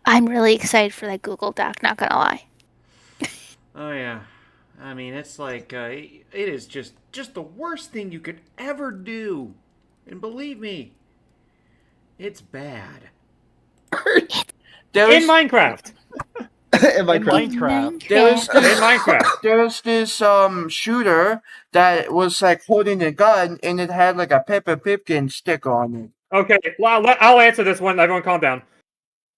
Speaker 16: I'm really excited for that Google Doc, not gonna lie.
Speaker 1: Oh yeah. I mean, it's like, it is just the worst thing you could ever do. And believe me, it's bad.
Speaker 19: In Minecraft.
Speaker 12: In Minecraft.
Speaker 11: There was this shooter that was like holding a gun and it had like a Peppa Pipkin sticker on it.
Speaker 19: Okay, well, I'll answer this one. Everyone calm down.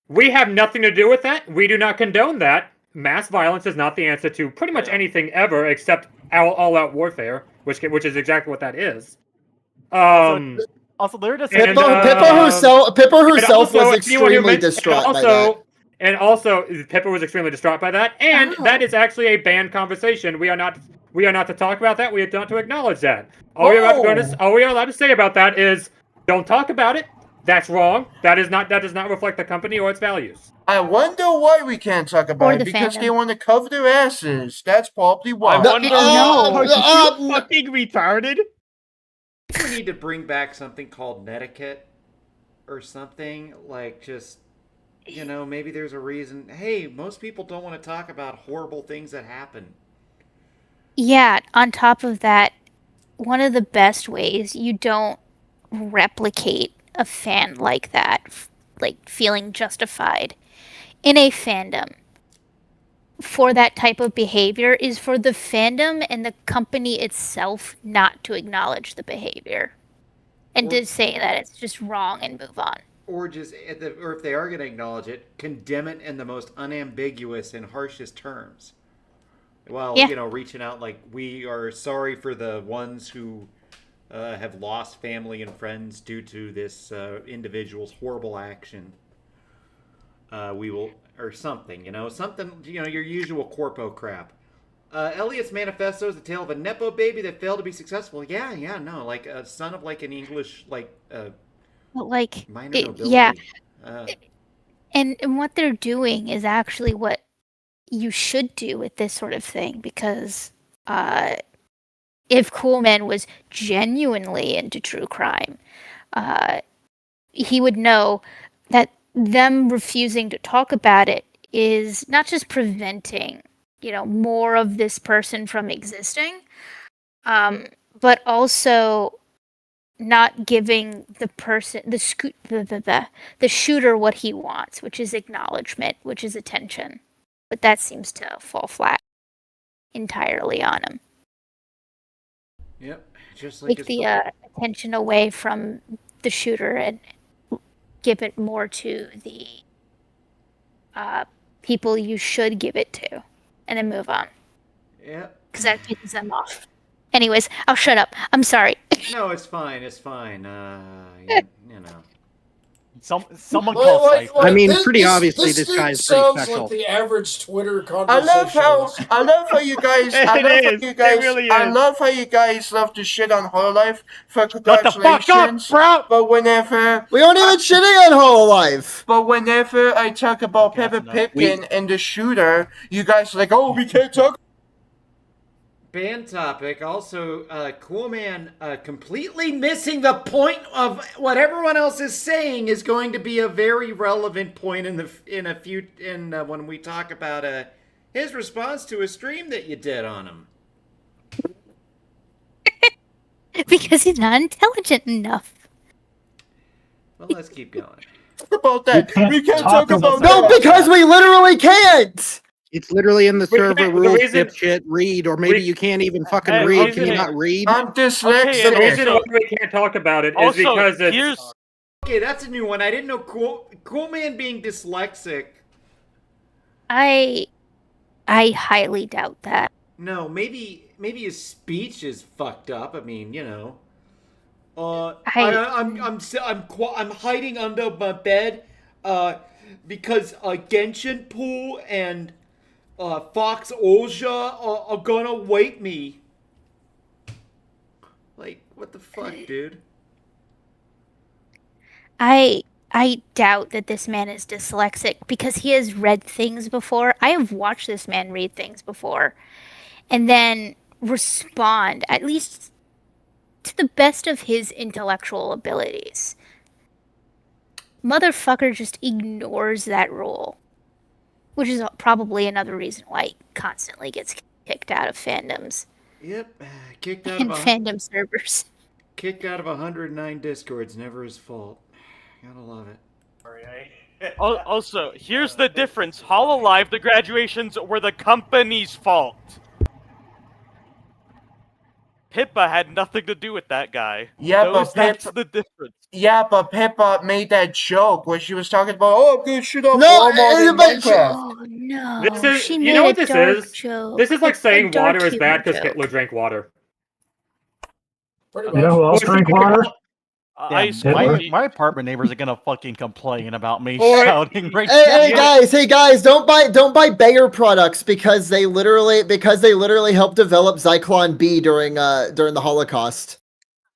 Speaker 19: We have nothing to do with that. We do not condone that. Mass violence is not the answer to pretty much anything ever except all-out warfare, which is exactly what that is.
Speaker 14: Also, they're just
Speaker 12: Pippa herself was extremely distraught by that.
Speaker 19: And also, Pippa was extremely distraught by that, and that is actually a banned conversation. We are not to talk about that. We are not to acknowledge that. All we are allowed to say about that is, don't talk about it. That's wrong. That does not reflect the company or its values.
Speaker 11: I wonder why we can't talk about it, because they want to cover their asses. That's probably why.
Speaker 13: I wonder. Are you fucking retarded?
Speaker 1: We need to bring back something called netiquette or something, like just, maybe there's a reason. Hey, most people don't want to talk about horrible things that happen.
Speaker 16: Yeah, on top of that, one of the best ways you don't replicate a fan like that, like feeling justified in a fandom for that type of behavior, is for the fandom and the company itself not to acknowledge the behavior and to say that it's just wrong and move on.
Speaker 1: Or if they are going to acknowledge it, condemn it in the most unambiguous and harshest terms. Well, reaching out like, we are sorry for the ones who have lost family and friends due to this individual's horrible action. We will, or something, your usual corpo crap. Elliot's manifesto is the tale of a nepo baby that failed to be successful. Like a son of like an English minor nobility.
Speaker 16: Yeah. And what they're doing is actually what you should do with this sort of thing, because if Coolman was genuinely into true crime, he would know that them refusing to talk about it is not just preventing, more of this person from existing, but also not giving the person, the shooter, what he wants, which is acknowledgement, which is attention. But that seems to fall flat entirely on him.
Speaker 1: Yep, just like
Speaker 16: take the attention away from the shooter and give it more to the people you should give it to, and then move on.
Speaker 1: Yeah.
Speaker 16: Because that pisses them off. Anyways, I'll shut up. I'm sorry.
Speaker 1: No, it's fine. It's fine.
Speaker 14: Someone calls.
Speaker 20: I mean, pretty obviously, this guy's pretty
Speaker 21: sounds
Speaker 20: special.
Speaker 21: like the average Twitter
Speaker 11: I
Speaker 21: conversation.
Speaker 11: love how you guys. I love how you guys love to shit on Hololive. For congratulations,
Speaker 19: bro.
Speaker 11: But whenever
Speaker 12: we aren't even shitting on Hololive.
Speaker 11: But whenever I talk about Peppa Pipkin and the shooter, you guys are like, oh, we can't talk.
Speaker 1: Band topic. Also, Coolman completely missing the point of what everyone else is saying is going to be a very relevant point when we talk about his response to a stream that you did on him.
Speaker 16: Because he's not intelligent enough.
Speaker 1: Well, let's keep going.
Speaker 11: About that. We can't talk about
Speaker 12: No, because we literally can't.
Speaker 20: It's literally in the server
Speaker 19: the
Speaker 20: rules,
Speaker 19: reason-
Speaker 20: dipshit. Read, or maybe you can't even fucking read. Can you not read?
Speaker 11: I'm dyslexic.
Speaker 19: The reason why we can't talk about it is because it's...
Speaker 1: Okay, that's a new one. I didn't know Coolman being dyslexic.
Speaker 16: I highly doubt that.
Speaker 1: No, maybe his speech is fucked up. I mean, you know. I'm hiding under my bed, because Genshin Pool and Fox Oja are gonna wake me. Like, what the fuck, dude?
Speaker 16: I doubt that this man is dyslexic because he has read things before. I have watched this man read things before and then respond, at least to the best of his intellectual abilities. Motherfucker just ignores that rule, which is probably another reason why he constantly gets kicked out of fandoms.
Speaker 1: Yep, kicked out
Speaker 16: and
Speaker 1: of
Speaker 16: fandom servers.
Speaker 1: Kicked out of 109 discords, never his fault. Gotta love it.
Speaker 15: Also, here's the difference. Hololive, the graduations were the company's fault. Pippa had nothing to do with that guy.
Speaker 11: Yeah,
Speaker 15: That's the difference.
Speaker 11: Yeah, but Pippa made that joke where she was talking about, oh, I'm gonna shoot up
Speaker 12: No,
Speaker 11: Walmart in
Speaker 12: but
Speaker 11: Minecraft.
Speaker 16: Oh no!
Speaker 19: This is,
Speaker 16: she
Speaker 19: you
Speaker 16: made
Speaker 19: know
Speaker 16: a
Speaker 19: what this
Speaker 16: dark
Speaker 19: is?
Speaker 16: joke.
Speaker 19: This is like saying
Speaker 16: dark
Speaker 19: water is bad
Speaker 16: humor
Speaker 19: because
Speaker 16: joke.
Speaker 19: Hitler drank water.
Speaker 21: Pretty
Speaker 17: You know who else drank water?
Speaker 14: My apartment neighbors are gonna fucking complain about me
Speaker 12: Or-
Speaker 14: shouting right
Speaker 12: Hey
Speaker 14: now.
Speaker 12: guys, don't buy Bayer products because they literally helped develop Zyklon B during the Holocaust.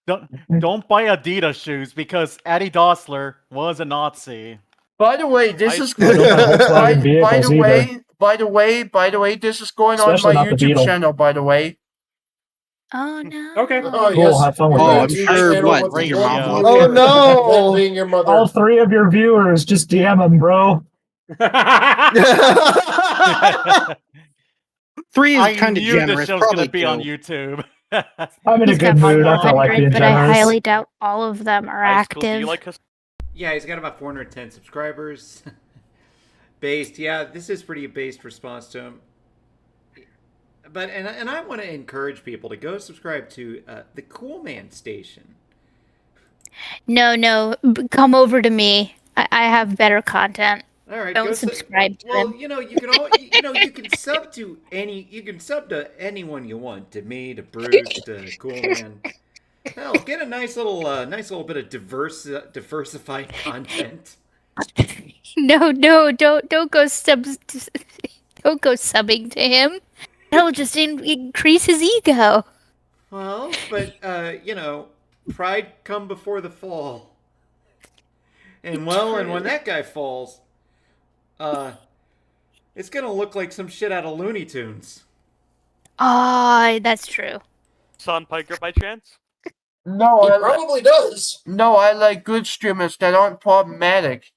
Speaker 14: Don't buy Adidas shoes because Addie Dossler was a Nazi.
Speaker 11: By the way, this is
Speaker 17: I don't buy Volkswagen vehicles either.
Speaker 11: by the way, this is going
Speaker 17: Especially
Speaker 11: on my
Speaker 17: not the
Speaker 11: YouTube
Speaker 17: Beetle.
Speaker 11: channel, by the way.
Speaker 16: Oh no!
Speaker 19: Okay.
Speaker 21: Oh,
Speaker 17: Cool,
Speaker 21: yes.
Speaker 17: have fun with
Speaker 21: Oh,
Speaker 17: that.
Speaker 21: I'm sure what?
Speaker 20: Bring your
Speaker 21: That
Speaker 20: mom
Speaker 12: Oh no!
Speaker 21: being your mother.
Speaker 17: All 3 of your viewers, just DM them, bro.
Speaker 20: 3 is
Speaker 14: I
Speaker 20: kind of
Speaker 14: knew
Speaker 20: generous.
Speaker 14: this show's
Speaker 20: Probably
Speaker 14: gonna be
Speaker 20: 2.
Speaker 14: on YouTube.
Speaker 17: I'm in a
Speaker 16: He's
Speaker 17: good
Speaker 16: got
Speaker 17: mood. I feel like
Speaker 16: 400,
Speaker 17: being
Speaker 16: but I
Speaker 17: generous.
Speaker 16: highly doubt all of them are active.
Speaker 1: Yeah, he's got about 410 subscribers. Based, yeah, this is pretty based response to him. But and I want to encourage people to go subscribe to the Coolman station.
Speaker 16: No, come over to me. I have better content.
Speaker 1: All right,
Speaker 16: Don't
Speaker 1: go
Speaker 16: subscribe to
Speaker 1: Well,
Speaker 16: him.
Speaker 1: you know, you can sub to anyone you want. To me, to Bruce, to Coolman. Hell, get a nice little bit of diversified content.
Speaker 16: No, don't go don't go subbing to him. That'll just increase his ego.
Speaker 1: Well, but you know, pride come before the fall. And when that guy falls, it's gonna look like some shit out of Looney Tunes.
Speaker 16: Ah, that's true.
Speaker 15: Son Piker by chance?
Speaker 11: No,
Speaker 21: He
Speaker 11: I
Speaker 21: probably does.
Speaker 11: No, I like good streamers that aren't problematic.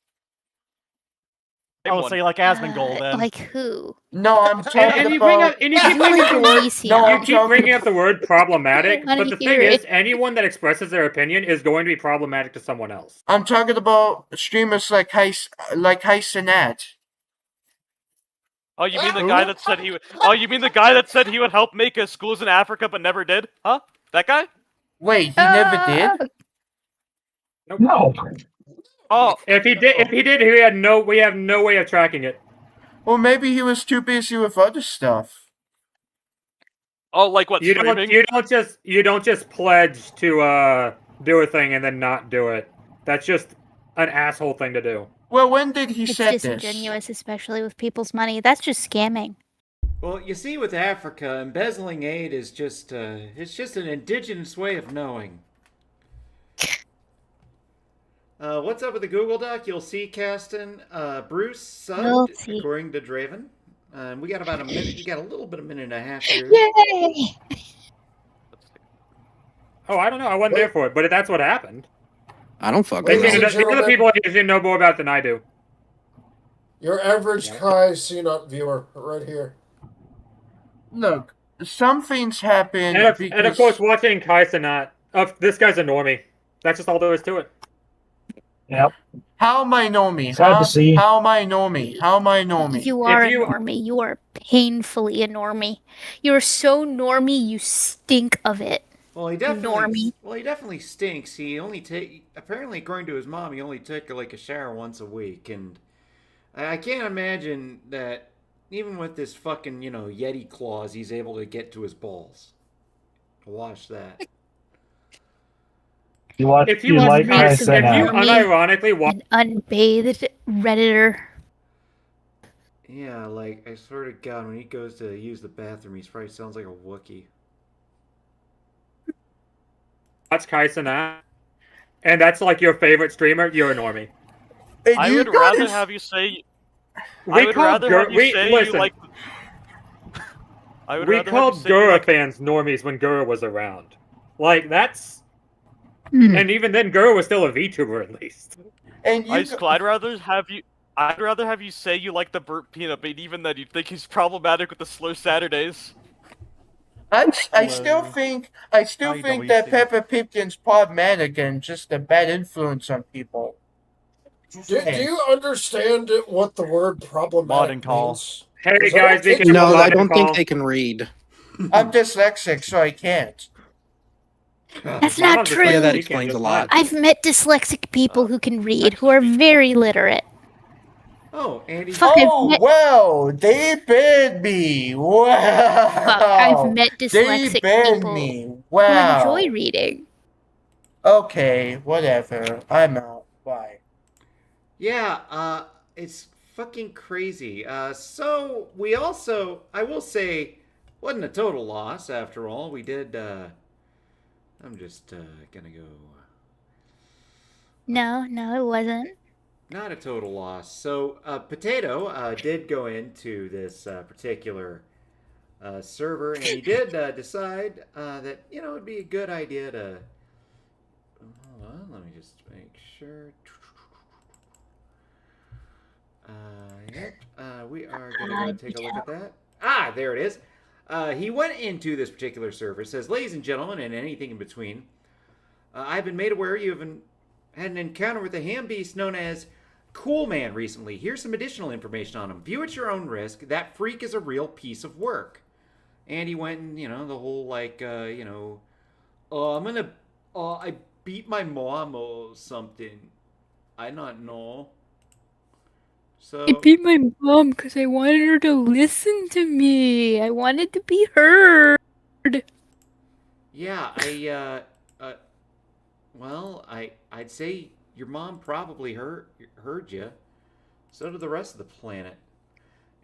Speaker 14: I would say like Asmongold then.
Speaker 16: Like who?
Speaker 11: No, I'm talking
Speaker 19: And you bring up, and you keep bringing up the word.
Speaker 11: No,
Speaker 19: You
Speaker 11: I'm
Speaker 19: keep
Speaker 11: talking-
Speaker 19: bringing up the word problematic,
Speaker 16: I
Speaker 19: but
Speaker 16: wanna
Speaker 19: the
Speaker 16: hear
Speaker 19: thing is,
Speaker 16: it.
Speaker 19: anyone that expresses their opinion is going to be problematic to someone else.
Speaker 11: I'm talking about streamers like Hycenat.
Speaker 15: Oh, you mean the guy that said he would? Oh, you mean the guy that said he would help make schools in Africa but never did? Huh? That guy?
Speaker 11: Wait, he never did?
Speaker 17: No.
Speaker 15: Oh,
Speaker 19: If he did, we have no way of tracking it.
Speaker 11: Or maybe he was too busy with other stuff.
Speaker 15: oh, like what?
Speaker 19: You
Speaker 15: Streaming?
Speaker 19: don't just pledge to do a thing and then not do it. That's just an asshole thing to do.
Speaker 11: Well, when did he
Speaker 16: It's
Speaker 11: say this?
Speaker 16: disingenuous, especially with people's money. That's just scamming.
Speaker 1: Well, you see, with Africa, embezzling aid is just it's just an indigenous way of knowing. What's up with the Google Doc? You'll see, Caston. Bruce
Speaker 16: We'll
Speaker 1: subbed,
Speaker 16: see.
Speaker 1: according to Draven. We got about a minute. You got a little bit, a minute and a half here.
Speaker 16: Yay!
Speaker 19: Oh, I don't know. I wasn't there for it, but that's what happened.
Speaker 20: I don't fuck
Speaker 19: These
Speaker 20: with
Speaker 19: are
Speaker 20: that.
Speaker 19: the people who know more about it than I do.
Speaker 21: Your average Kai CNOT viewer, right here.
Speaker 11: Look, some things happen
Speaker 19: And of course, watching Kai Cenat. This guy's a normie. That's just all there is to it.
Speaker 17: Yep.
Speaker 11: How am I normie?
Speaker 17: Sad to see.
Speaker 11: How am I normie? How am I normie?
Speaker 16: You are a normie. You are painfully a normie. You're so normie, you stink of it.
Speaker 4: Well, he definitely.
Speaker 16: Normie.
Speaker 4: Well, he definitely stinks. He only apparently, according to his mom, he only took like a shower once a week, and I can't imagine that even with this fucking Yeti claws, he's able to get to his balls. Watch that.
Speaker 19: If you unironically watch
Speaker 16: an unbathed Redditor.
Speaker 4: Yeah, like, I swear to God, when he goes to use the bathroom, he probably sounds like a Wookiee.
Speaker 19: Watch Kai Cenat, and that's like your favorite streamer, you're a normie.
Speaker 15: I would rather have you say.
Speaker 19: We called Gura fans normies when Gura was around. Like, that's... And even then, Gura was still a VTuber, at least.
Speaker 11: And
Speaker 15: I'd rather have you say you like the burnt peanut, but even then you think he's problematic with the slow Saturdays.
Speaker 11: I still think that Peppa Pipkin's problematic and just a bad influence on people.
Speaker 21: Do you understand what the word problematic means?
Speaker 19: Hey guys,
Speaker 20: no, I don't think they can read.
Speaker 11: I'm dyslexic, so I can't.
Speaker 16: That's not true.
Speaker 20: Yeah, that explains a lot.
Speaker 16: I've met dyslexic people who can read, who are very literate.
Speaker 4: Oh, Andy.
Speaker 11: Wow, they banned me. Wow.
Speaker 16: I've met dyslexic people
Speaker 11: me. Wow.
Speaker 16: who enjoy reading.
Speaker 11: Okay, whatever. I'm out. Bye.
Speaker 4: Yeah, it's fucking crazy. So we also, I will say, wasn't a total loss after all. We did, I'm just gonna go.
Speaker 16: No, it wasn't.
Speaker 4: Not a total loss. So, Potato did go into this particular server, and he did decide that, it'd be a good idea to... Hold on, let me just make sure. Yep, we are going to go take a look at that. Ah, there it is. He went into this particular server. It says, ladies and gentlemen, and anything in between, I've been made aware you have had an encounter with a ham beast known as Coolman recently. Here's some additional information on him. View at your own risk. That freak is a real piece of work. And he went and, the whole, like, I'm gonna, I beat my mom or something. I not know. So
Speaker 16: I beat my mom because I wanted her to listen to me. I wanted to be heard.
Speaker 4: Yeah, I'd say your mom probably heard you. So did the rest of the planet.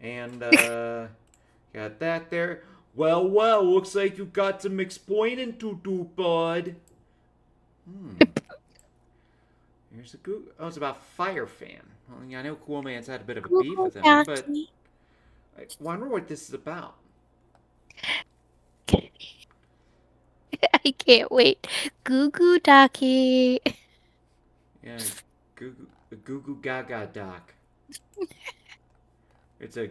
Speaker 4: And, got that there. Well, looks like you got some explaining to do, bud. Here's a Google. Oh, it's about Fire Fan. Well, yeah, I know Coolman's had a bit of a beef with him, but I wonder what this is about.
Speaker 16: I can't wait. Goo Goo Daki.
Speaker 4: Yeah, Goo Goo Gaga Doc. It's a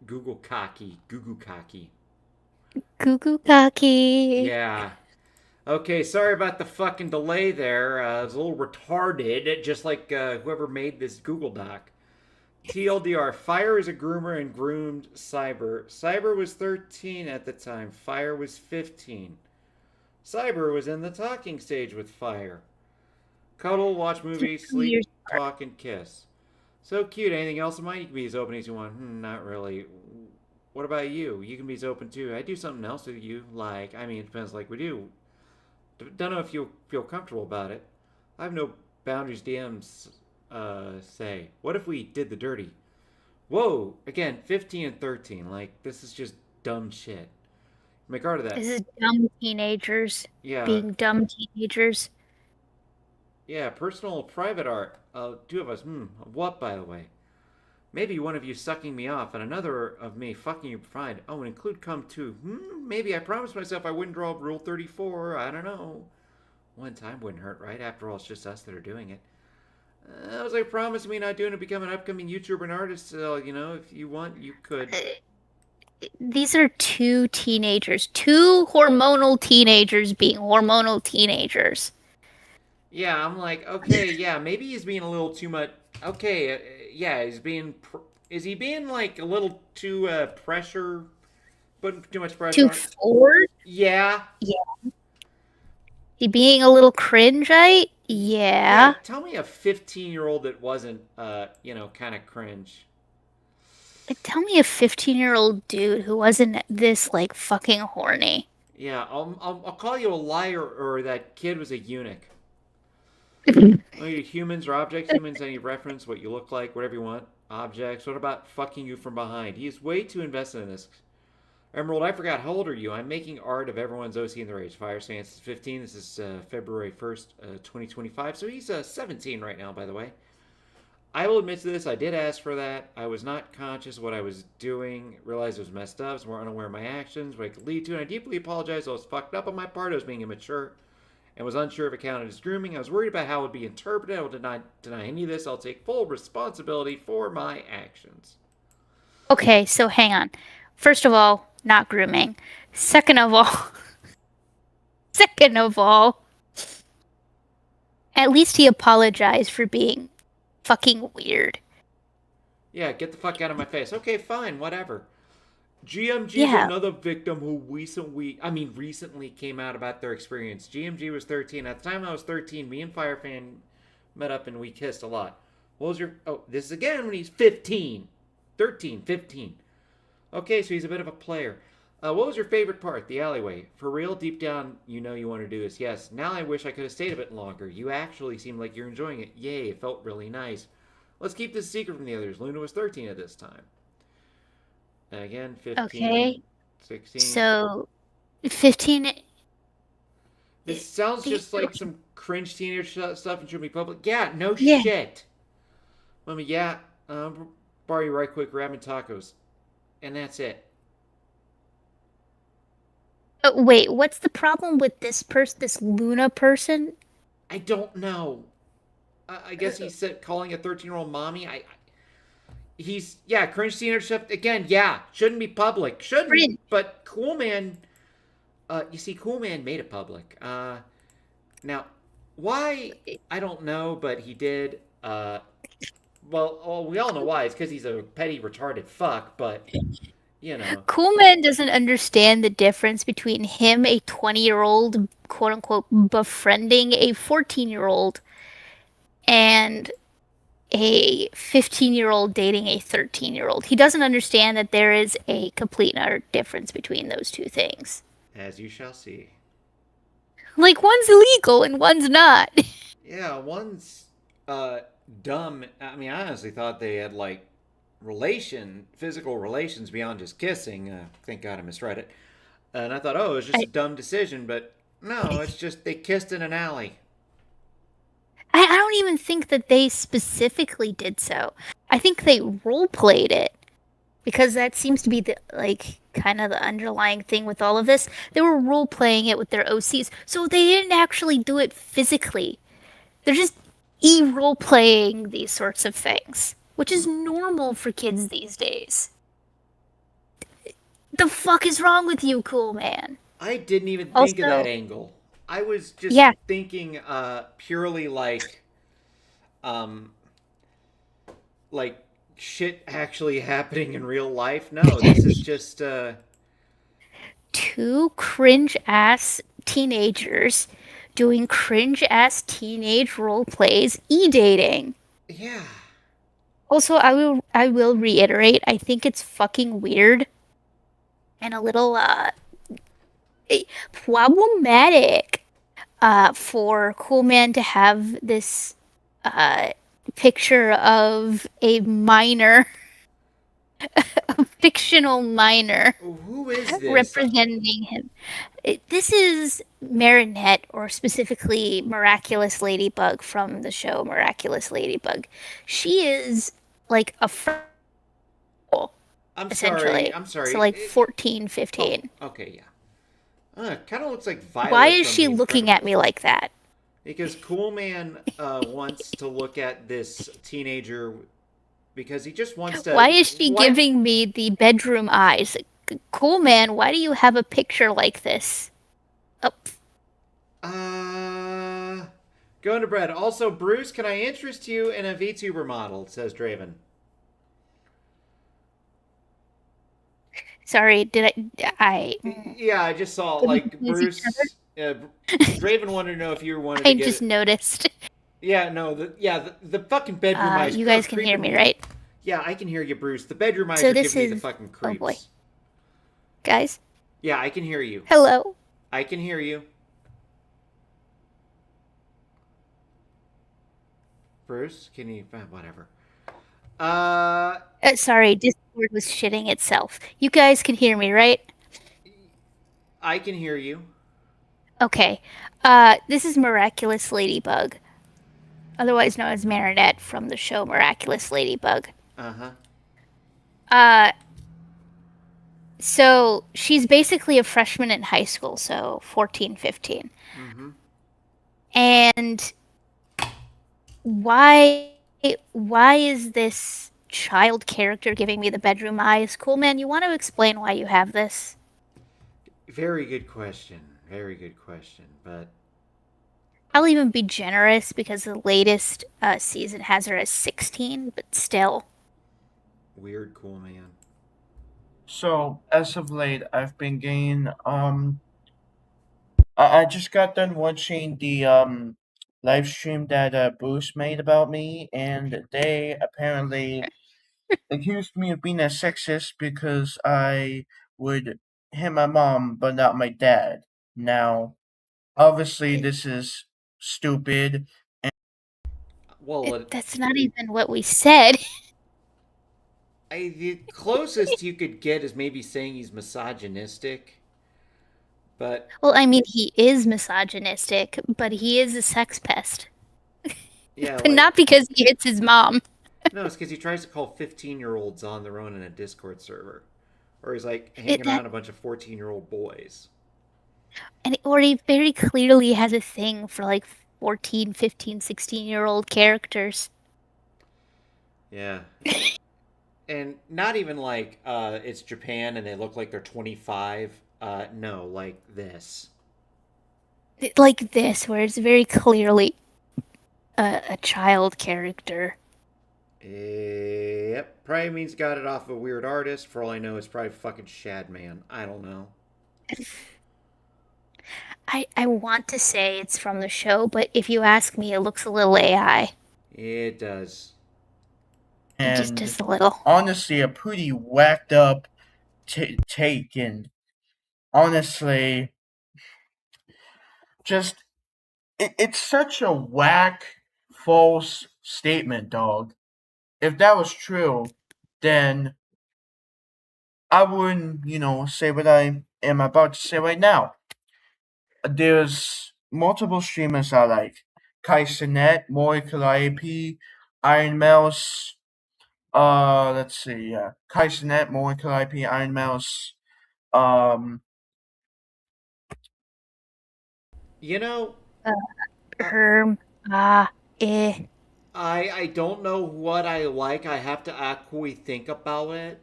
Speaker 4: Google Cocky. Goo Goo Cocky.
Speaker 16: Goo Goo Cocky.
Speaker 4: Yeah. Okay, sorry about the fucking delay there. It was a little retarded, just like whoever made this Google Doc. TLDR, Fire is a groomer and groomed Cyber. Cyber was 13 at the time. Fire was 15. Cyber was in the talking stage with Fire. Cuddle, watch movies, sleep, talk, and kiss. So cute. Anything else in mind? You can be as open as you want. Not really. What about you? You can be as open too. I do something else with you. Like, I mean, it depends like we do. Don't know if you'll feel comfortable about it. I have no boundaries, DMs say. What if we did the dirty? Whoa! Again, 15 and 13. Like, this is just dumb shit. Make art of that.
Speaker 16: This is dumb teenagers.
Speaker 4: Yeah.
Speaker 16: Being dumb teenagers.
Speaker 4: Yeah, personal private art. Two of us. What, by the way? Maybe one of you sucking me off, and another of me fucking you fine. Oh, and include cum too. Maybe I promised myself I wouldn't draw Rule 34. I don't know. One time wouldn't hurt, right? After all, it's just us that are doing it. I was like, promise me not doing it, become an upcoming YouTuber and artist. So, if you want, you could.
Speaker 16: these are two teenagers, two hormonal teenagers being hormonal teenagers.
Speaker 1: Yeah, I'm like, okay, yeah, maybe he's being a little too much. Okay, yeah, he's being. Is he being like a little too pressure? Putting too much pressure
Speaker 16: Too
Speaker 1: on?
Speaker 16: forward?
Speaker 1: Yeah.
Speaker 16: Yeah. He being a little cringeite? Yeah.
Speaker 1: Tell me a 15-year-old that wasn't, kind of cringe.
Speaker 16: Tell me a 15-year-old dude who wasn't this, like, fucking horny.
Speaker 1: Yeah, I'll call you a liar, or that kid was a eunuch. Humans or objects? Humans, any reference, what you look like, whatever you want. Objects. What about fucking you from behind? He is way too invested in this. Emerald, I forgot. How old are you? I'm making art of everyone's OC in their age. Fire Stance is 15. This is February 1st, 2025. So he's 17 right now, by the way. I will admit to this. I did ask for that. I was not conscious of what I was doing. Realized it was messed up. I was more unaware of my actions, what it could lead to. And I deeply apologize. I was fucked up on my part. I was being immature and was unsure if it counted as grooming. I was worried about how it would be interpreted. I will not deny any of this. I'll take full responsibility for my actions.
Speaker 16: Okay, so hang on. First of all, not grooming. Second of all, at least he apologized for being fucking weird.
Speaker 1: Yeah, get the fuck out of my face. Okay, fine, whatever. GMG is another victim who recently came out about their experience. GMG was 13. At the time I was 13, me and Firefan met up and we kissed a lot. What was your... Oh, this is again when he's 15. 13, 15. Okay, so he's a bit of a player. What was your favorite part? The alleyway. For real, deep down, you know you want to do this. Yes. Now I wish I could have stayed a bit longer. You actually seem like you're enjoying it. Yay, it felt really nice. Let's keep this secret from the others. Luna was 13 at this time. Again, 15,
Speaker 16: okay.
Speaker 1: 16.
Speaker 16: So, 15...
Speaker 1: This sounds just like some cringe teenage stuff and should be public. Yeah, no shit. Mommy, borrow you right quick, grabbing tacos. And that's it.
Speaker 16: Wait, what's the problem with this Luna person?
Speaker 1: I don't know. I guess he's calling a 13-year-old mommy. He's cringe teenage stuff again. Yeah, shouldn't be public. Shouldn't. But Coolman, you see, Coolman made it public. Now, why? I don't know, but he did. Well, we all know why. It's because he's a petty, retarded fuck. But you know,
Speaker 16: Coolman doesn't understand the difference between him, a 20-year-old, quote-unquote, befriending a 14-year-old, and a 15-year-old dating a 13-year-old. He doesn't understand that there is a complete and utter difference between those two things.
Speaker 1: As you shall see.
Speaker 16: Like, one's illegal and one's not.
Speaker 1: Yeah, one's dumb. I mean, I honestly thought they had, like, physical relations beyond just kissing. Thank God I misread it. And I thought, it was just a dumb decision, but no, it's just they kissed in an alley.
Speaker 16: I don't even think that they specifically did so. I think they role-played it. Because that seems to be kind of the underlying thing with all of this. They were role-playing it with their OCs. So they didn't actually do it physically. They're just role-playing these sorts of things. Which is normal for kids these days. The fuck is wrong with you, Coolman?
Speaker 1: I didn't even think of that angle. I was just thinking purely like shit actually happening in real life. No, this is just
Speaker 16: two cringe-ass teenagers doing cringe-ass teenage role plays, e-dating.
Speaker 1: Yeah.
Speaker 16: Also, I will reiterate, I think it's fucking weird and a little problematic for Coolman to have this picture of a minor, a fictional minor.
Speaker 1: Who is this?
Speaker 16: Representing him. This is Marinette, or specifically Miraculous Ladybug from the show Miraculous Ladybug. She is like a essentially.
Speaker 1: I'm sorry.
Speaker 16: So like 14, 15.
Speaker 1: Oh, okay, yeah. Kind of looks like Violet.
Speaker 16: Why is she looking at me like that?
Speaker 1: Because Coolman wants to look at this teenager because he just wants to...
Speaker 16: Why is she giving me the bedroom eyes? Coolman, why do you have a picture like this? Oh.
Speaker 1: Going to bread. Also, Bruce, can I interest you in a VTuber model? Says Draven.
Speaker 16: Sorry, did I?
Speaker 1: Yeah, I just saw like Bruce. Draven wanted to know if you wanted to
Speaker 16: I
Speaker 1: get.
Speaker 16: just noticed.
Speaker 1: Yeah, no, the fucking bedroom eyes.
Speaker 16: You guys can hear me, right?
Speaker 1: Yeah, I can hear you, Bruce. The bedroom eyes are giving me the fucking creeps.
Speaker 16: Oh boy. Guys?
Speaker 1: Yeah, I can hear you.
Speaker 16: Hello?
Speaker 1: I can hear you. Bruce, can you... whatever.
Speaker 16: Sorry, Discord was shitting itself. You guys can hear me, right?
Speaker 1: I can hear you.
Speaker 16: Okay. This is Miraculous Ladybug. Otherwise known as Marinette from the show Miraculous Ladybug. So she's basically a freshman in high school, so 14, 15.
Speaker 1: Mm-hmm.
Speaker 16: And why is this child character giving me the bedroom eyes? Coolman, you want to explain why you have this?
Speaker 1: Very good question. Very good question, but...
Speaker 16: I'll even be generous because the latest season has her as 16, but still.
Speaker 1: Weird, Coolman.
Speaker 11: So, as of late, I've been getting, I just got done watching the, live stream that, Bruce made about me, and they apparently accused me of being a sexist because I would hit my mom, but not my dad. Now, obviously, this is stupid. And
Speaker 1: well,
Speaker 16: that's not even what we said.
Speaker 1: The closest you could get is maybe saying he's misogynistic. But
Speaker 16: well, I mean, he is misogynistic, but he is a sex pest.
Speaker 1: Yeah,
Speaker 16: but not because he hits his mom.
Speaker 1: No, it's because he tries to call 15-year-olds on their own in a Discord server. Or he's like hanging around a bunch of 14-year-old boys.
Speaker 16: Or he very clearly has a thing for like 14, 15, 16-year-old characters.
Speaker 1: Yeah. And not even like it's Japan and they look like they're 25. No, like this.
Speaker 16: Like this, where it's very clearly a child character.
Speaker 1: Yep. Probably means got it off a weird artist. For all I know, it's probably fucking Shadman. I don't know.
Speaker 16: I want to say it's from the show, but if you ask me, it looks a little AI.
Speaker 1: It does.
Speaker 11: And
Speaker 16: just a little.
Speaker 11: Honestly, a pretty whacked up take, and honestly, just it's such a whack, false statement, dog. If that was true, then I wouldn't, say what I am about to say right now. There's multiple streamers I like. Kaisenet, Molecular AP, Iron Mouse, let's see, yeah. Kaisenet, Molecular IP, Iron Mouse,
Speaker 1: You know, I don't know what I like. I have to actually think about it.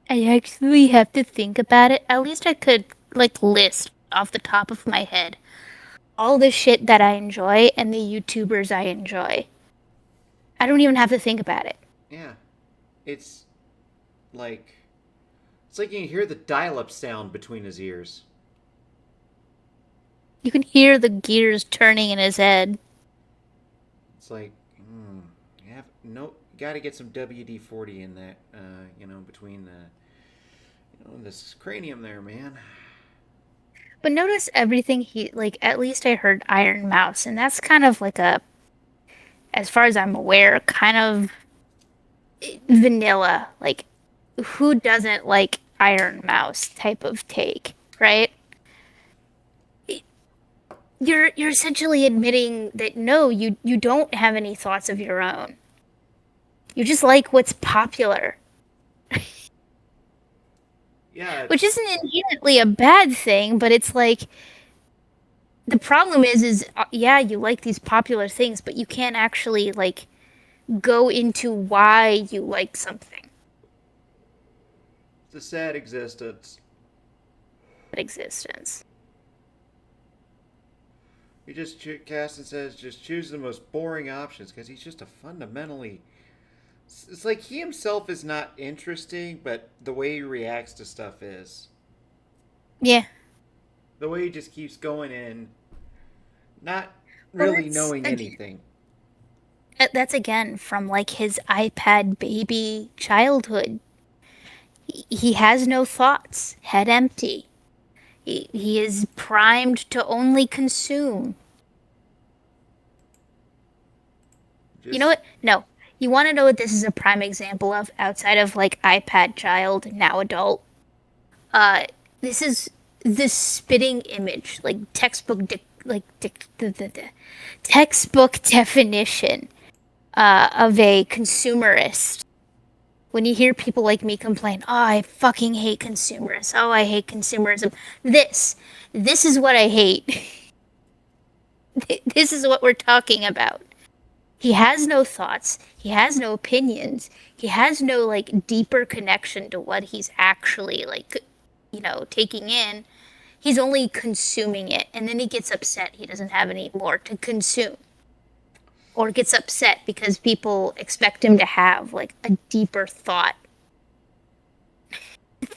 Speaker 16: I actually have to think about it. At least I could, list off the top of my head all the shit that I enjoy and the YouTubers I enjoy. I don't even have to think about it.
Speaker 1: Yeah. It's like you can hear the dial-up sound between his ears.
Speaker 16: You can hear the gears turning in his head.
Speaker 1: It's like, you got to get some WD-40 in that, between this cranium there, man.
Speaker 16: But notice everything at least I heard Iron Mouse, and that's kind of like as far as I'm aware, kind of vanilla. Like, who doesn't like Iron Mouse type of take, right? You're essentially admitting that no, you don't have any thoughts of your own. You just like what's popular.
Speaker 1: Yeah.
Speaker 16: Which isn't inherently a bad thing, but it's like the problem is yeah, you like these popular things, but you can't actually go into why you like something.
Speaker 4: a sad existence.
Speaker 16: Existence.
Speaker 4: He just Caston says just choose the most boring options because he's just a fundamentally. It's like he himself is not interesting, but the way he reacts to stuff is.
Speaker 16: Yeah.
Speaker 4: The way he just keeps going in, not really knowing anything.
Speaker 16: That's again from like his iPad baby childhood. He has no thoughts, head empty. He is primed to only consume. You know what? No. You want to know what this is a prime example of outside of like iPad child, now adult? This is the spitting image, like textbook textbook definition of a consumerist. When you hear people like me complain, oh, I fucking hate consumerists. Oh, I hate consumerism. This is what I hate. This is what we're talking about. He has no thoughts. He has no opinions. He has no like deeper connection to what he's actually like, taking in. He's only consuming it, and then he gets upset he doesn't have any more to consume. Or gets upset because people expect him to have like a deeper thought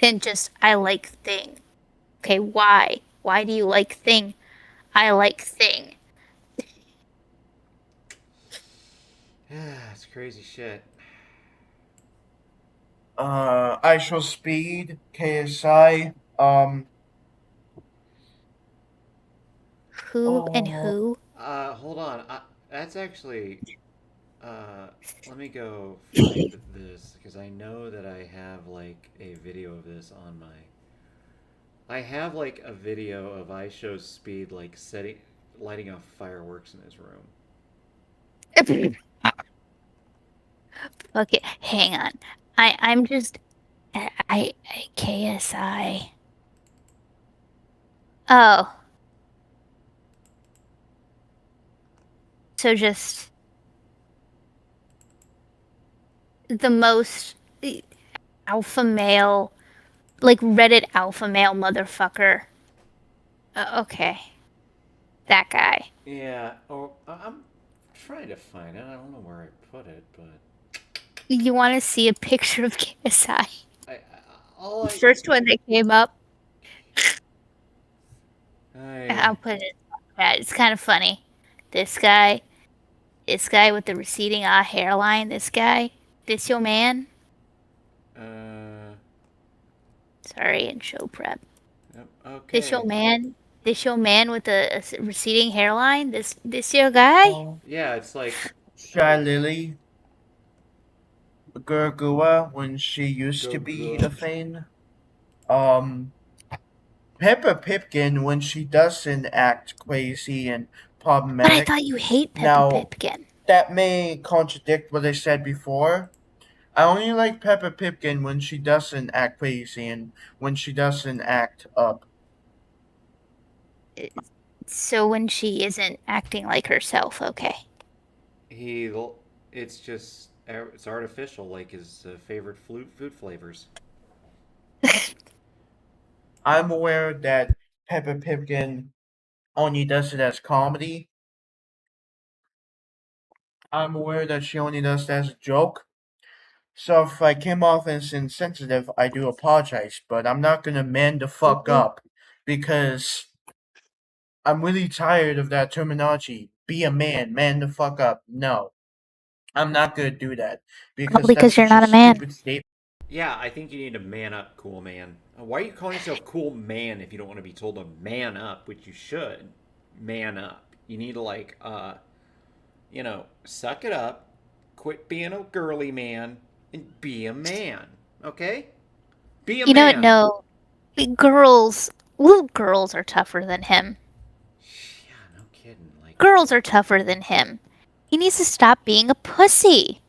Speaker 16: than just I like thing. Okay, why? Why do you like thing? I like thing.
Speaker 4: It's crazy shit.
Speaker 11: I Shall Speed, KSI,
Speaker 16: Who and who?
Speaker 4: Hold on. That's actually. Let me go find this because I know that I have like a video of this on my. I have like a video of I Show Speed like lighting off fireworks in his room.
Speaker 16: Okay, hang on. I'm just I KSI. Oh. So just the most alpha male, like Reddit alpha male motherfucker. Okay. That guy.
Speaker 4: Yeah. Oh, I'm trying to find it. I don't know where I put it, but.
Speaker 16: You want to see a picture of KSI? The first one that came up. I'll put it in the chat. It's kind of funny. This guy with the receding hairline. This your man. Sorry, in show prep.
Speaker 4: Yep, okay.
Speaker 16: This your man with the receding hairline. This your guy.
Speaker 4: Yeah, it's like
Speaker 11: Shy Lily, Gurgua when she used to be a thing. Peppa Pipkin when she doesn't act crazy and problematic.
Speaker 16: But I thought you hate Peppa Pipkin.
Speaker 11: That may contradict what I said before. I only like Peppa Pipkin when she doesn't act crazy and when she doesn't act up.
Speaker 16: So when she isn't acting like herself, okay.
Speaker 4: It's artificial, like his favorite food flavors.
Speaker 11: I'm aware that Peppa Pipkin only does it as comedy. I'm aware that she only does it as a joke. So if I came off as insensitive, I do apologize, but I'm not gonna man the fuck up because I'm really tired of that terminology. Be a man, man the fuck up. No. I'm not gonna do that.
Speaker 16: Because you're not a man.
Speaker 4: Yeah, I think you need to man up, cool man. Why are you calling yourself cool man if you don't want to be told to man up, which you should? Man up. You need to suck it up, quit being a girly man, and be a man. Okay? Be a man.
Speaker 16: You know what? No. Little girls are tougher than him.
Speaker 4: Yeah, no kidding.
Speaker 16: Girls are tougher than him. He needs to stop being a pussy.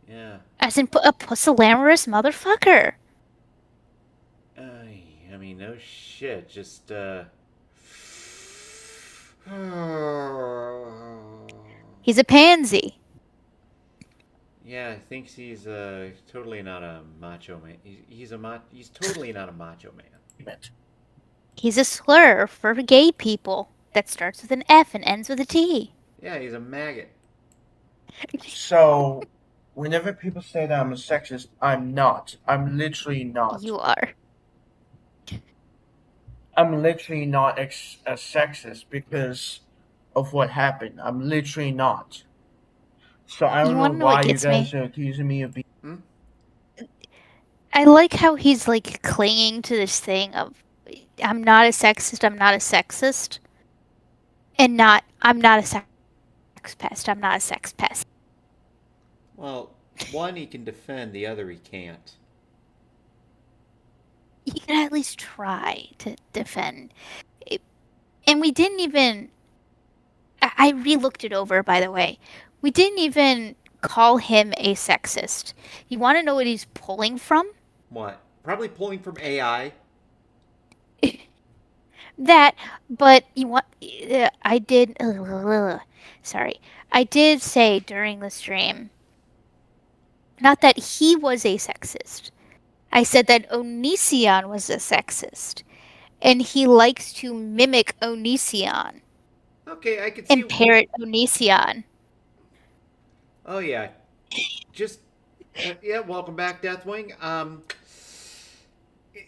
Speaker 4: Yeah.
Speaker 16: As in a pusillanimous motherfucker.
Speaker 4: I mean, no shit. Just,
Speaker 16: He's a pansy.
Speaker 4: Yeah, I think he's totally not a macho man. He's totally not a macho man.
Speaker 16: He's a slur for gay people that starts with an F and ends with a T.
Speaker 4: Yeah, he's a maggot.
Speaker 11: So, whenever people say that I'm a sexist, I'm not. I'm literally not.
Speaker 16: You are.
Speaker 11: I'm literally not a sexist because of what happened. I'm literally not. So I don't know why you guys are accusing me of being.
Speaker 16: I like how he's like clinging to this thing of I'm not a sexist, I'm not a sexist. And not I'm not a sex pest, I'm not a sex pest.
Speaker 4: Well, one he can defend, the other he can't.
Speaker 16: He can at least try to defend. And we didn't even I re-looked it over, by the way. We didn't even call him a sexist. You want to know what he's pulling from?
Speaker 4: What? Probably pulling from AI.
Speaker 16: That, but you want? I did. Sorry, I did say during the stream. Not that he was a sexist. I said that Onision was a sexist, and he likes to mimic Onision.
Speaker 4: Okay, I could see.
Speaker 16: And parrot Onision.
Speaker 4: Oh yeah, just yeah. Welcome back, Deathwing.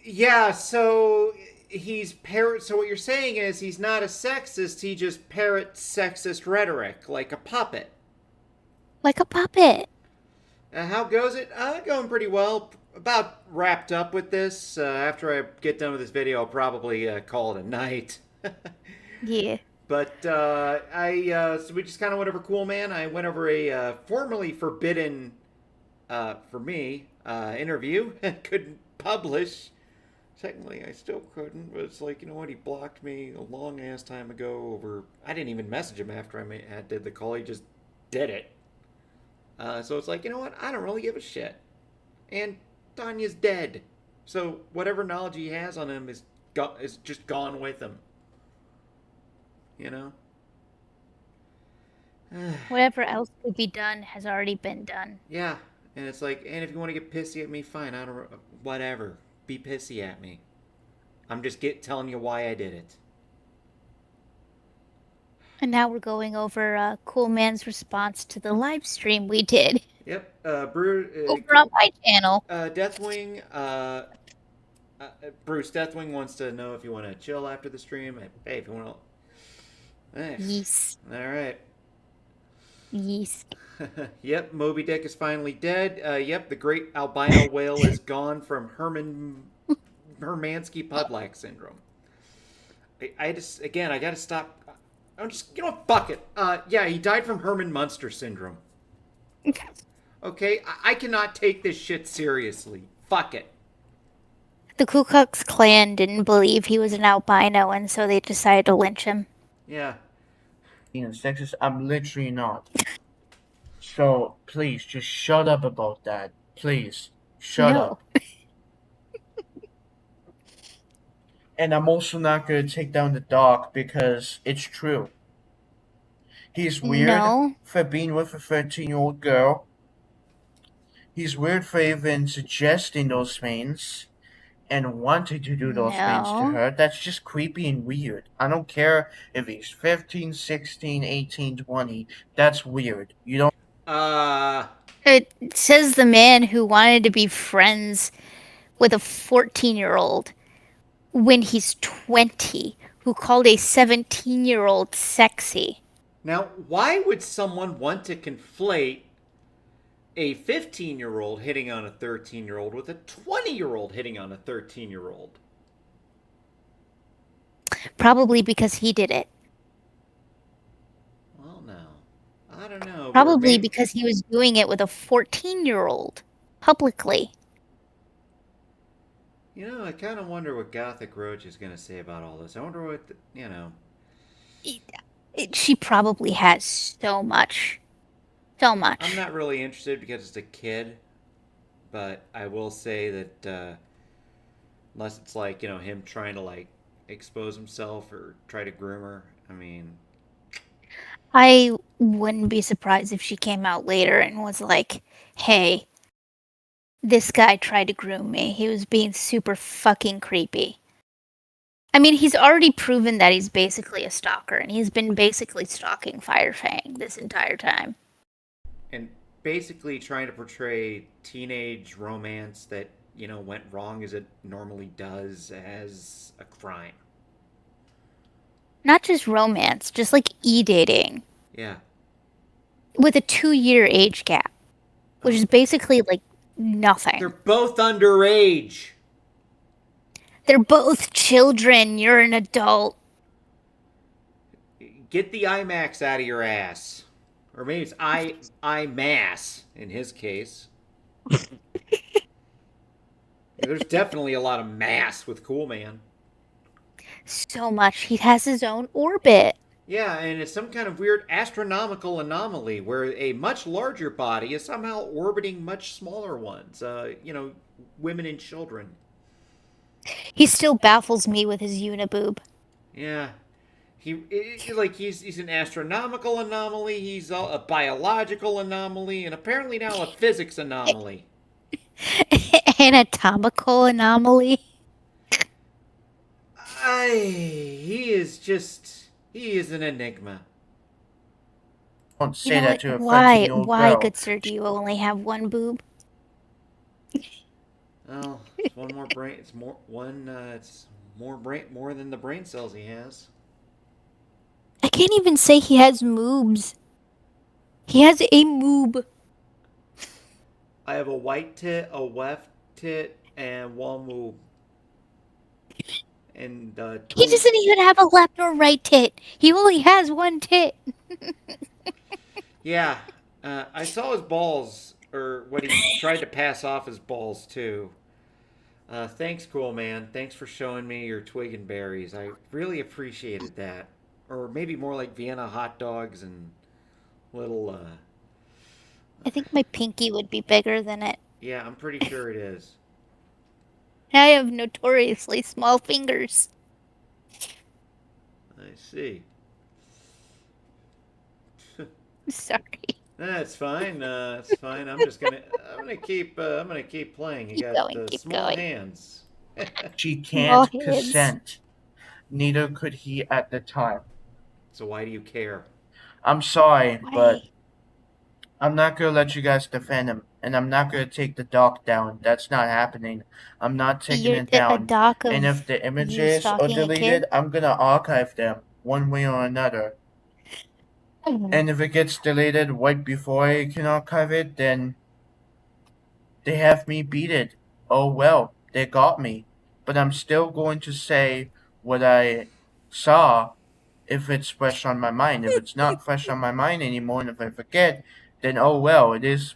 Speaker 4: Yeah. So he's parrot. So what you're saying is he's not a sexist. He just parrots sexist rhetoric like a puppet.
Speaker 16: Like a puppet.
Speaker 4: How goes it? Going pretty well. About wrapped up with this. After I get done with this video, I'll probably call it a night.
Speaker 16: Yeah.
Speaker 4: But so we just kind of went over Coolman. I went over a formerly forbidden, for me, interview. Couldn't publish. Technically, I still couldn't, but it's like, you know what? He blocked me a long ass time ago over. I didn't even message him after I did the call. He just did it. So it's like, you know what? I don't really give a shit. And Tanya's dead. So whatever knowledge he has on him is just gone with him. You know?
Speaker 16: Whatever else could be done has already been done.
Speaker 4: Yeah. And it's like, and if you want to get pissy at me, fine. I don't. Whatever. Be pissy at me. I'm just telling you why I did it.
Speaker 16: And now we're going over Coolman's response to the live stream we did.
Speaker 4: Yep.
Speaker 16: Over on my channel.
Speaker 4: Deathwing. Bruce Deathwing wants to know if you want to chill after the stream. Hey, if you want to.
Speaker 16: Yes.
Speaker 4: All right.
Speaker 16: Yes.
Speaker 4: Yep, Moby Dick is finally dead. Yep, the great albino whale is gone from Hermansky-Pudlak syndrome. I just, again, I gotta stop. I'm just, you know, fuck it. Yeah, he died from Herman Munster syndrome. Okay, I cannot take this shit seriously. Fuck it.
Speaker 16: The Ku Klux Klan didn't believe he was an albino, and so they decided to lynch him.
Speaker 4: Yeah.
Speaker 11: Being sexist, I'm literally not. So please, just shut up about that. Please, shut up. And I'm also not going to take down the dog because it's true. He's weird for being with a 13-year-old girl. He's weird for even suggesting those things and wanting to do those things to her. That's just creepy and weird. I don't care if he's 15, 16, 18, 20. That's weird. You don't.
Speaker 16: It says the man who wanted to be friends with a 14-year-old when he's 20, who called a 17-year-old sexy.
Speaker 4: Now, why would someone want to conflate a 15-year-old hitting on a 13-year-old with a 20-year-old hitting on a 13-year-old?
Speaker 16: Probably because he did it.
Speaker 4: Well, no. I don't know.
Speaker 16: Probably because he was doing it with a 14-year-old publicly.
Speaker 4: You know, I kind of wonder what Gothic Roach is going to say about all this. I wonder what, you know.
Speaker 16: She probably has so much. So much.
Speaker 4: I'm not really interested because it's a kid. But I will say that unless it's like, you know, him trying to like expose himself or try to groom her, I mean.
Speaker 16: I wouldn't be surprised if she came out later and was like, hey, this guy tried to groom me. He was being super fucking creepy. I mean, he's already proven that he's basically a stalker, and he's been basically stalking Firefang this entire time.
Speaker 1: And basically trying to portray teenage romance that, went wrong as it normally does as a crime.
Speaker 16: Not just romance, just like e-dating.
Speaker 1: Yeah.
Speaker 16: With a 2-year age gap, which is basically like nothing.
Speaker 1: They're both underage.
Speaker 16: They're both children. You're an adult.
Speaker 1: Get the IMAX out of your ass. Or maybe it's IMAS in his case. There's definitely a lot of mass with Coolman.
Speaker 16: So much. He has his own orbit.
Speaker 1: Yeah, and it's some kind of weird astronomical anomaly where a much larger body is somehow orbiting much smaller ones. Women and children.
Speaker 16: He still baffles me with his uniboob.
Speaker 1: Yeah. He's an astronomical anomaly, he's a biological anomaly, and apparently now a physics anomaly.
Speaker 16: Anatomical anomaly.
Speaker 1: He is an enigma.
Speaker 11: Don't say that to a
Speaker 16: Why,
Speaker 11: girl.
Speaker 16: good sir, do you only have one boob?
Speaker 1: Well, it's one more brain. It's more than the brain cells he has.
Speaker 16: I can't even say he has moobs. He has a moob.
Speaker 1: I have a white tit, a left tit, and one moob. And
Speaker 16: he doesn't even have a left or right tit. He only has one tit.
Speaker 1: Yeah, I saw his balls, or what he tried to pass off his balls too. Thanks, Coolman. Thanks for showing me your twig and berries. I really appreciated that. Or maybe more like Vienna hot dogs and little.
Speaker 16: I think my pinky would be bigger than it.
Speaker 1: Yeah, I'm pretty sure it is.
Speaker 16: I have notoriously small fingers.
Speaker 1: I see.
Speaker 16: Sorry.
Speaker 1: That's fine. It's fine. I'm gonna keep playing. You got small hands.
Speaker 11: She can't consent. Neither could he at the time.
Speaker 1: So why do you care?
Speaker 11: I'm sorry, but I'm not gonna let you guys defend him, and I'm not gonna take the doc down. That's not happening. I'm not taking it down. And if the images are deleted, I'm gonna archive them one way or another. And if it gets deleted right before I can archive it, then they have me beat it. Oh well, they got me. But I'm still going to say what I saw if it's fresh on my mind. If it's not fresh on my mind anymore, and if I forget, then oh well, it is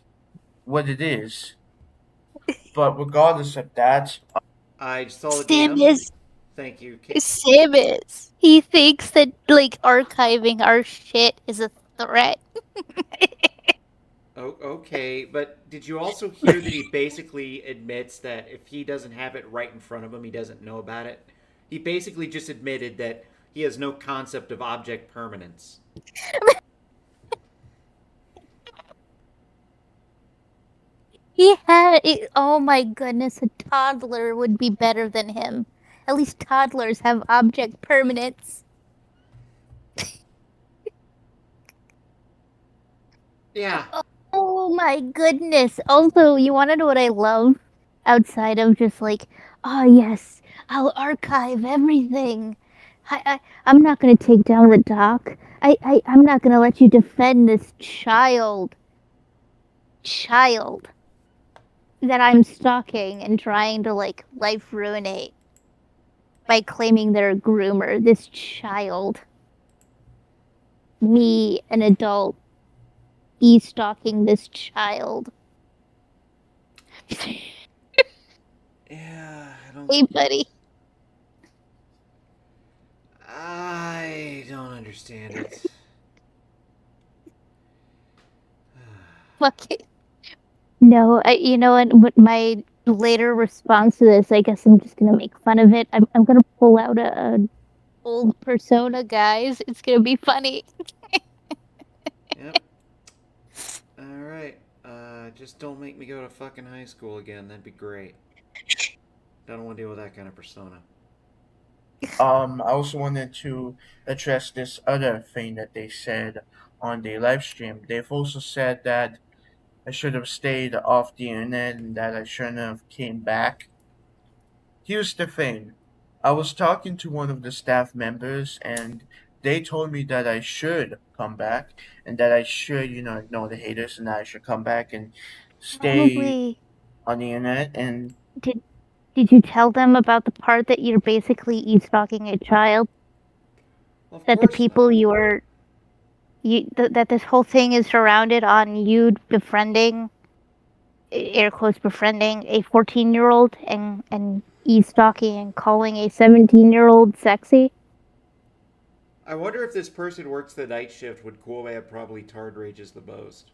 Speaker 11: what it is. But regardless of that,
Speaker 1: I saw the
Speaker 16: Samus.
Speaker 1: Thank you.
Speaker 16: Samus. He thinks that archiving our shit is a threat.
Speaker 1: Oh, okay, but did you also hear that he basically admits that if he doesn't have it right in front of him, he doesn't know about it? He basically just admitted that he has no concept of object permanence.
Speaker 16: He had oh my goodness, a toddler would be better than him. At least toddlers have object permanence.
Speaker 1: Yeah.
Speaker 16: Oh my goodness. Also, you want to know what I love? Outside of just oh yes, I'll archive everything. I'm not going to take down the doc. I'm not going to let you defend this child that I'm stalking and trying to life ruinate by claiming they're a groomer. This child. Me, an adult, stalking this child.
Speaker 1: Yeah, I don't.
Speaker 16: Hey, buddy.
Speaker 1: I don't understand it.
Speaker 16: Fuck it. No, you know what? My later response to this, I guess I'm just gonna make fun of it. I'm gonna pull out a old Persona, guys. It's gonna be funny.
Speaker 1: Yep. Alright. Just don't make me go to fucking high school again. That'd be great. Don't want to deal with that kind of persona.
Speaker 11: I also wanted to address this other thing that they said on the live stream. They've also said that I should have stayed off the internet and that I shouldn't have came back. Here's the thing. I was talking to one of the staff members and they told me that I should come back and that I should, ignore the haters and that I should come back and stay
Speaker 16: Probably.
Speaker 11: on the internet and
Speaker 16: Did you tell them about the part that you're basically e-stalking a child? That the people that this whole thing is surrounded on you befriending, air quotes befriending, a 14-year-old and e-stalking and calling a 17-year-old sexy?
Speaker 1: I wonder if this person works the night shift when Coolman probably tard rages the most.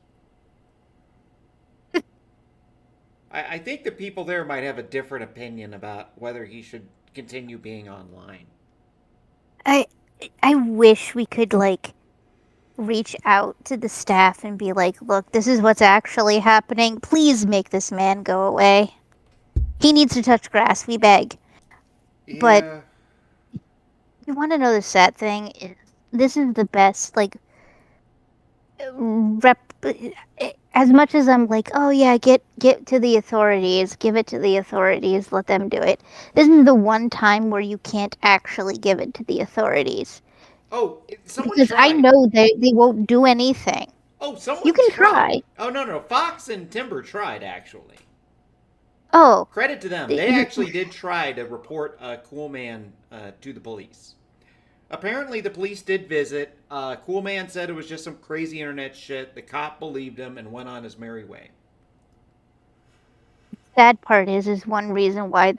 Speaker 1: I think the people there might have a different opinion about whether he should continue being online.
Speaker 16: I wish we could, reach out to the staff and be like, look, this is what's actually happening. Please make this man go away. He needs to touch grass, we beg.
Speaker 1: Yeah.
Speaker 16: But you want to know the sad thing? This is the best, as much as I'm like, oh yeah, get to the authorities, give it to the authorities, let them do it. This is the one time where you can't actually give it to the authorities.
Speaker 1: Oh, someone
Speaker 16: because
Speaker 1: tried.
Speaker 16: I know they won't do anything.
Speaker 1: Oh, someone
Speaker 16: You can
Speaker 1: tried.
Speaker 16: try.
Speaker 1: Oh, no. Fox and Timber tried, actually.
Speaker 16: Oh.
Speaker 1: Credit to them. They actually did try to report Coolman to the police. Apparently, the police did visit. Coolman said it was just some crazy internet shit. The cop believed him and went on his merry way.
Speaker 16: Sad part is one reason why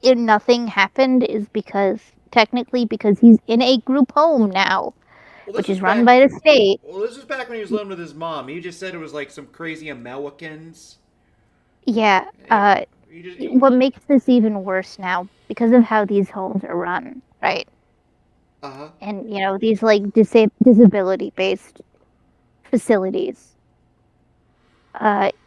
Speaker 16: nothing happened is because he's in a group home now, which is run by the state.
Speaker 1: Well, this was back when he was living with his mom. He just said it was like some crazy Americans.
Speaker 16: Yeah. What makes this even worse now, because of how these homes are run, right?
Speaker 1: Uh-huh.
Speaker 16: And, these, disability-based facilities.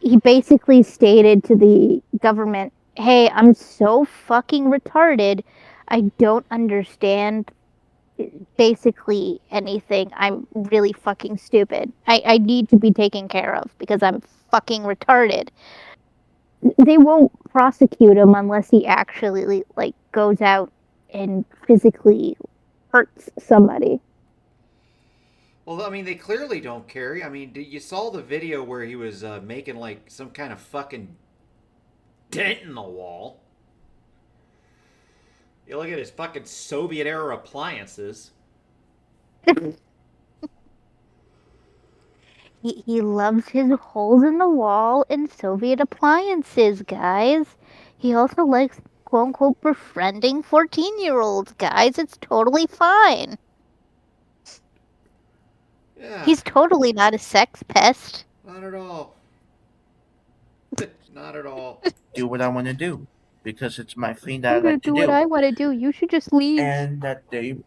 Speaker 16: He basically stated to the government, hey, I'm so fucking retarded, I don't understand basically anything. I'm really fucking stupid. I need to be taken care of because I'm fucking retarded. They won't prosecute him unless he actually, goes out and physically hurts somebody.
Speaker 1: Well, I mean, they clearly don't care. I mean, you saw the video where he was making, some kind of fucking dent in the wall. You look at his fucking Soviet-era appliances.
Speaker 16: He loves his holes in the wall and Soviet appliances, guys. He also likes, quote-unquote, befriending 14-year-olds, guys. It's totally fine.
Speaker 1: Yeah.
Speaker 16: He's totally not a sex pest.
Speaker 1: Not at all. Not at all.
Speaker 11: Do what I want to do because it's my thing that
Speaker 16: I'm
Speaker 11: I
Speaker 16: gonna
Speaker 11: like to
Speaker 16: do
Speaker 11: do.
Speaker 16: what I want to do. You should just leave.
Speaker 11: And that they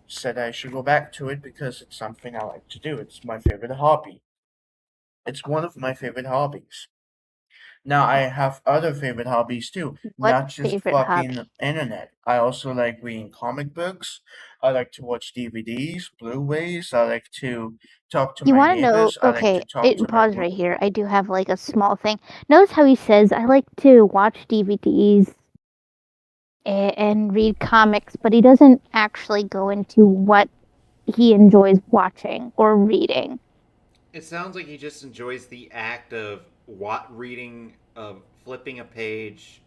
Speaker 11: said I should go back to it because it's something I like to do. It's my favorite hobby. It's one of my favorite hobbies. Now I have other favorite hobbies too, not just fucking internet. I also like reading comic books. I like to watch DVDs, Blu-rays. I like to talk to
Speaker 16: You
Speaker 11: my
Speaker 16: want to know?
Speaker 11: neighbors. I like
Speaker 16: Okay,
Speaker 11: to talk to my
Speaker 16: pause right here. I do have a small thing. Notice how he says, I like to watch DVDs and read comics, but he doesn't actually go into what he enjoys watching or reading.
Speaker 1: It sounds like he just enjoys the act of reading, of flipping a page,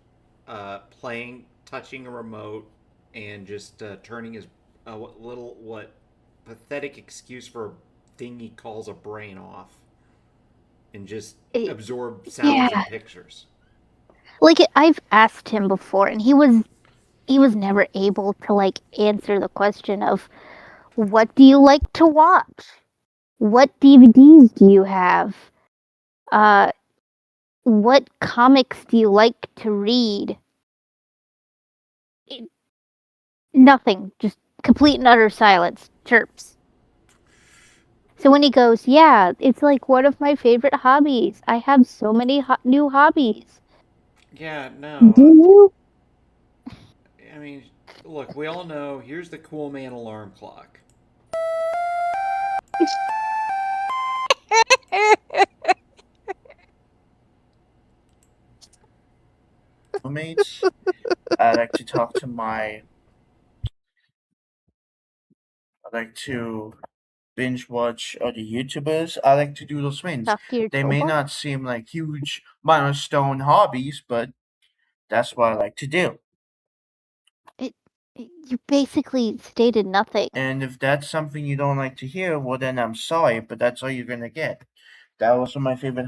Speaker 1: playing, touching a remote, and just turning his pathetic excuse for a thing he calls a brain off, and just absorb sounds and pictures.
Speaker 16: I've asked him before, and he was never able to answer the question of, what do you like to watch? What DVDs do you have? What comics do you like to read? Nothing. Just complete and utter silence. Chirps. So when he goes, yeah, it's like one of my favorite hobbies. I have so many new hobbies.
Speaker 1: Yeah, no.
Speaker 16: Do you?
Speaker 1: I mean, look, we all know, here's the Coolman alarm clock.
Speaker 11: Roommates. I like to talk to I like to binge watch other YouTubers. I like to do those things.
Speaker 16: Talk to your
Speaker 11: They may
Speaker 16: toolbar?
Speaker 11: not seem like huge milestone hobbies, but that's what I like to do.
Speaker 16: You basically stated nothing.
Speaker 11: And if that's something you don't like to hear, well then I'm sorry, but that's all you're gonna get. That was one of my favorite.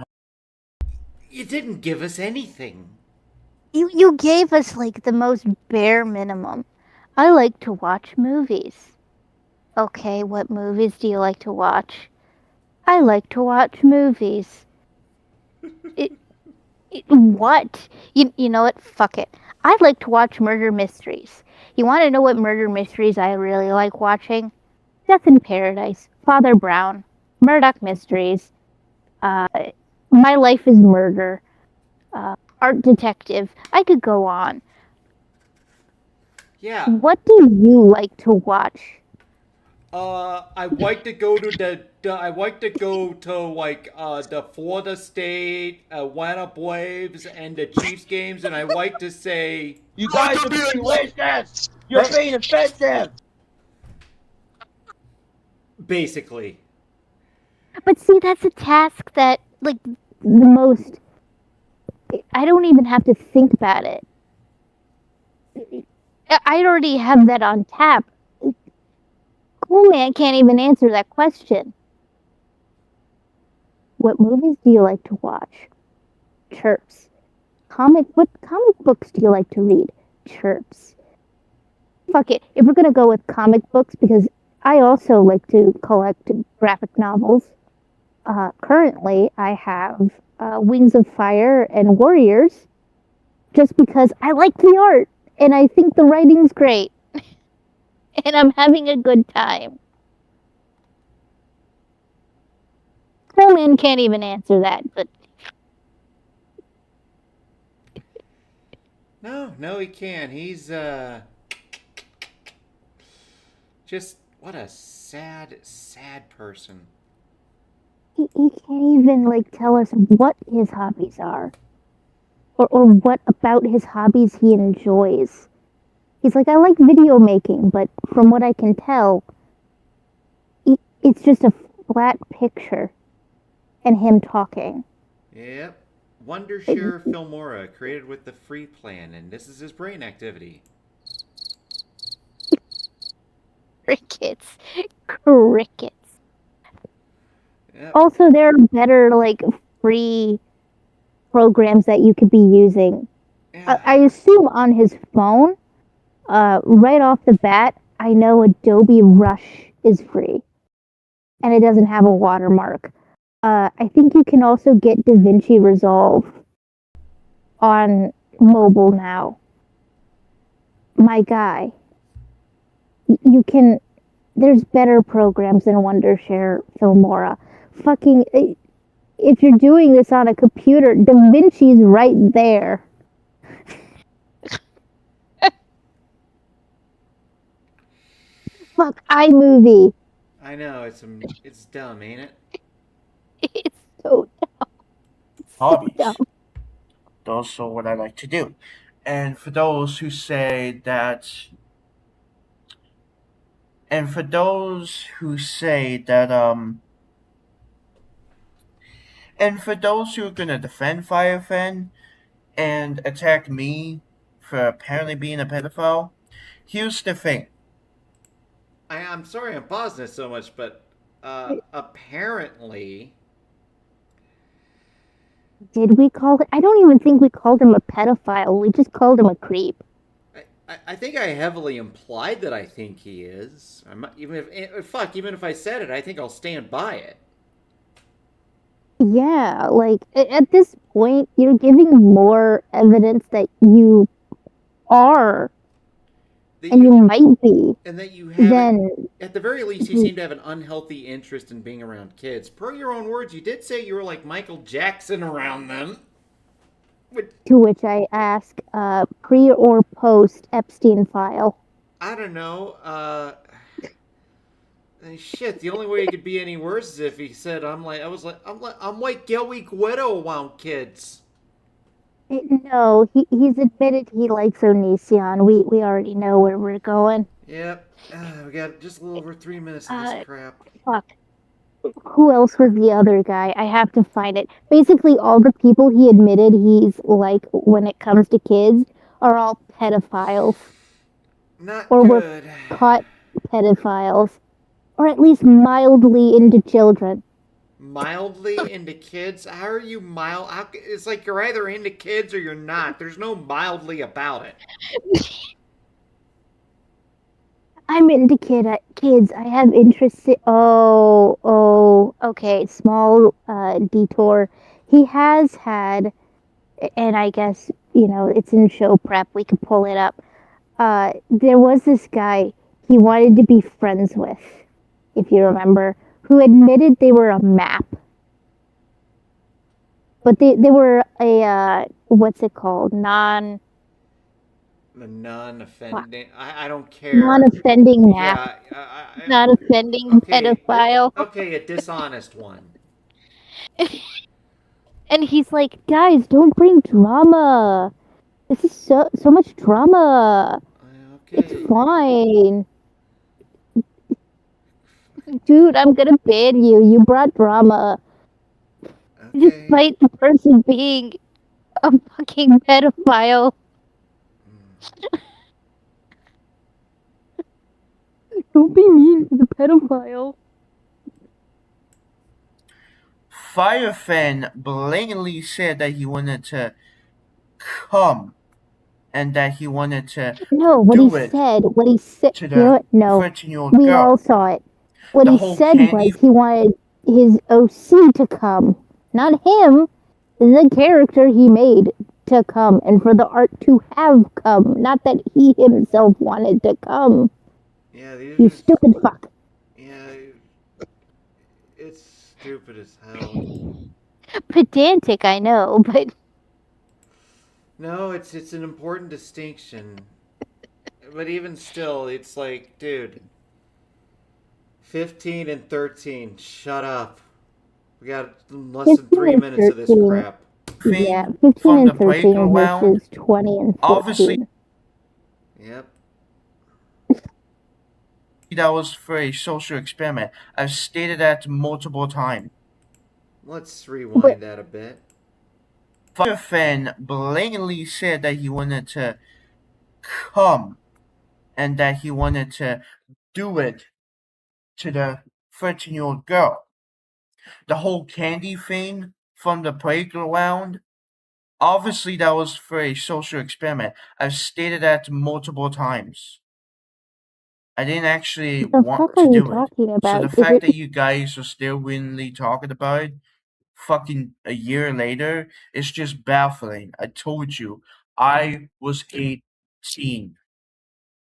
Speaker 1: You didn't give us anything.
Speaker 16: You gave us like the most bare minimum. I like to watch movies. Okay, what movies do you like to watch? I like to watch movies. What? You know what? Fuck it. I like to watch murder mysteries. You want to know what murder mysteries I really like watching? Death in Paradise, Father Brown, Murdoch Mysteries, My Life is Murder, Art Detective. I could go on.
Speaker 1: Yeah.
Speaker 16: What do you like to watch?
Speaker 1: I like to go to I like to go to like the Florida State, Atlanta Braves, and the Chiefs games, and I like to say,
Speaker 18: You guys are being racist! You're being offensive!
Speaker 1: basically.
Speaker 16: But see, that's a task that, like, the most. I don't even have to think about it. I already have that on tap. Coolman can't even answer that question. What movies do you like to watch? Chirps. What comic books do you like to read? Chirps. Fuck it. If we're gonna go with comic books, because I also like to collect graphic novels. Currently, I have Wings of Fire and Warriors, just because I like the art and I think the writing's great, and I'm having a good time. Coolman can't even answer that, but
Speaker 1: No, he can't. He's just what a sad person.
Speaker 16: he can't even like tell us what his hobbies are, or what about his hobbies he enjoys. He's like, I like video making, but from what I can tell, it's just a flat picture and him talking.
Speaker 1: Yep. Wondershare Filmora, created with the free plan, and this is his brain activity.
Speaker 16: Crickets.
Speaker 1: Yep.
Speaker 16: Also, there are better, like, free programs that you could be using.
Speaker 1: Yeah.
Speaker 16: I assume on his phone, right off the bat, I know Adobe Rush is free. And it doesn't have a watermark. I think you can also get DaVinci Resolve on mobile now. My guy. You can... There's better programs than Wondershare Filmora. Fucking... If you're doing this on a computer, DaVinci's right there. Fuck, iMovie.
Speaker 1: I know, it's dumb, ain't it?
Speaker 16: It's so dumb.
Speaker 11: Hobbies. Those are what I like to do. And for those who say that and for those who say that and for those who are gonna defend Firefan and attack me for apparently being a pedophile, here's the thing.
Speaker 1: I'm sorry I'm pausing it so much, but apparently...
Speaker 16: Did we call it? I don't even think we called him a pedophile. We just called him a creep.
Speaker 1: I think I heavily implied that I think he is. Even if I said it, I think I'll stand by it.
Speaker 16: Yeah, like at this point, you're giving more evidence that you are and you might be,
Speaker 1: and that you have,
Speaker 16: then
Speaker 1: at the very least, you seem to have an unhealthy interest in being around kids. Per your own words, you did say you were like Michael Jackson around them.
Speaker 16: to which I ask, pre or post Epstein file?
Speaker 1: I don't know. Shit, the only way it could be any worse is if he said, I'm like Gilly Guido around kids.
Speaker 16: No, he's admitted he likes Onision. We already know where we're going.
Speaker 1: Yep. We got just a little over 3 minutes of this crap.
Speaker 16: Fuck. Who else was the other guy? I have to find it. Basically, all the people he admitted he's like when it comes to kids are all pedophiles.
Speaker 1: Not
Speaker 16: or
Speaker 1: good.
Speaker 16: were caught pedophiles. Or at least mildly into children.
Speaker 1: Mildly into kids? How are you mild? It's like you're either into kids or you're not. There's no mildly about it.
Speaker 16: I'm into kids. I have interest in... okay. Small detour. He has had, and I guess, it's in show prep. We could pull it up. There was this guy he wanted to be friends with, if you remember, who admitted they were a map. But they were a, what's it called?
Speaker 1: Non-offending. I don't care.
Speaker 16: Non-offending map.
Speaker 1: Yeah,
Speaker 16: non-offending pedophile.
Speaker 1: Okay, a dishonest one.
Speaker 16: And he's like, guys, don't bring drama. This is so much drama.
Speaker 1: Okay.
Speaker 16: It's fine. Dude, I'm gonna ban you. You brought drama. Okay. Despite the person being a fucking pedophile. Don't be mean to the pedophile.
Speaker 11: Firefan blatantly said that he wanted to come and that he wanted to
Speaker 16: what he said,
Speaker 11: to the
Speaker 16: no,
Speaker 11: 13-year-old
Speaker 16: we
Speaker 11: girl.
Speaker 16: all saw it. What he said was he wanted his OC to come, not him, the character he made to come, and for the art to have come, not that he himself wanted to come.
Speaker 1: Yeah,
Speaker 16: you stupid fuck.
Speaker 1: Yeah, it's stupid as hell.
Speaker 16: Pedantic, I know, but
Speaker 1: no, it's an important distinction. But even still, it's like, dude, 15 and 13, shut up. We got less than 3 minutes of this crap.
Speaker 16: Yeah, 15 and 13 versus 20 and 14.
Speaker 11: Obviously.
Speaker 1: Yep.
Speaker 11: That was for a social experiment. I've stated that multiple times.
Speaker 1: Let's rewind that a bit.
Speaker 11: Firefan blatantly said that he wanted to come and that he wanted to do it to the 13-year-old girl. The whole candy thing from the playground, obviously that was for a social experiment. I've stated that multiple times. I didn't actually want to do it. So the fact that you guys are still willingly talking about it fucking a year later is just baffling. I told you, I was 18.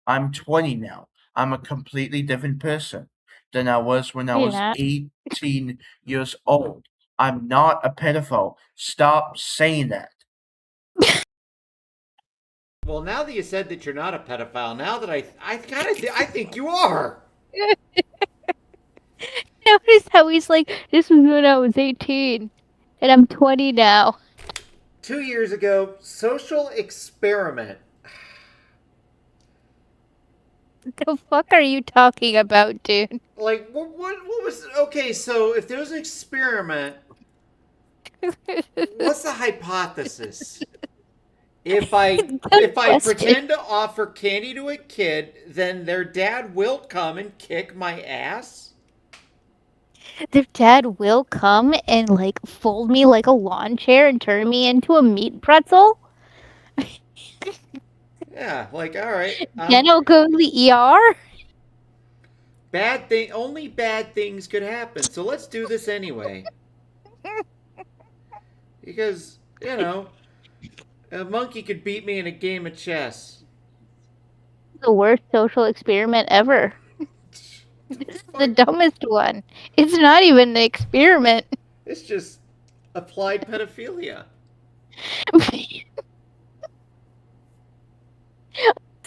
Speaker 11: I'm 20 now. I'm a completely different person than I was when I was 18 years old. I'm not a pedophile. Stop saying that.
Speaker 1: Well, now that you said that you're not a pedophile, now that I think you are.
Speaker 16: Notice how he's like, this was when I was 18, and I'm 20 now.
Speaker 1: 2 years ago, social experiment.
Speaker 16: The fuck are you talking about, dude?
Speaker 1: Like, what was... Okay, so if there was an experiment, what's the hypothesis? If I pretend to offer candy to a kid, then their dad will come and kick my ass?
Speaker 16: Their dad will come and, like, fold me like a lawn chair and turn me into a meat pretzel?
Speaker 1: Yeah, like, alright.
Speaker 16: Then I'll go to the ER?
Speaker 1: Only bad things could happen, so let's do this anyway. Because, a monkey could beat me in a game of chess.
Speaker 16: the worst social experiment ever. This is the dumbest one. It's not even an experiment.
Speaker 1: It's just applied pedophilia.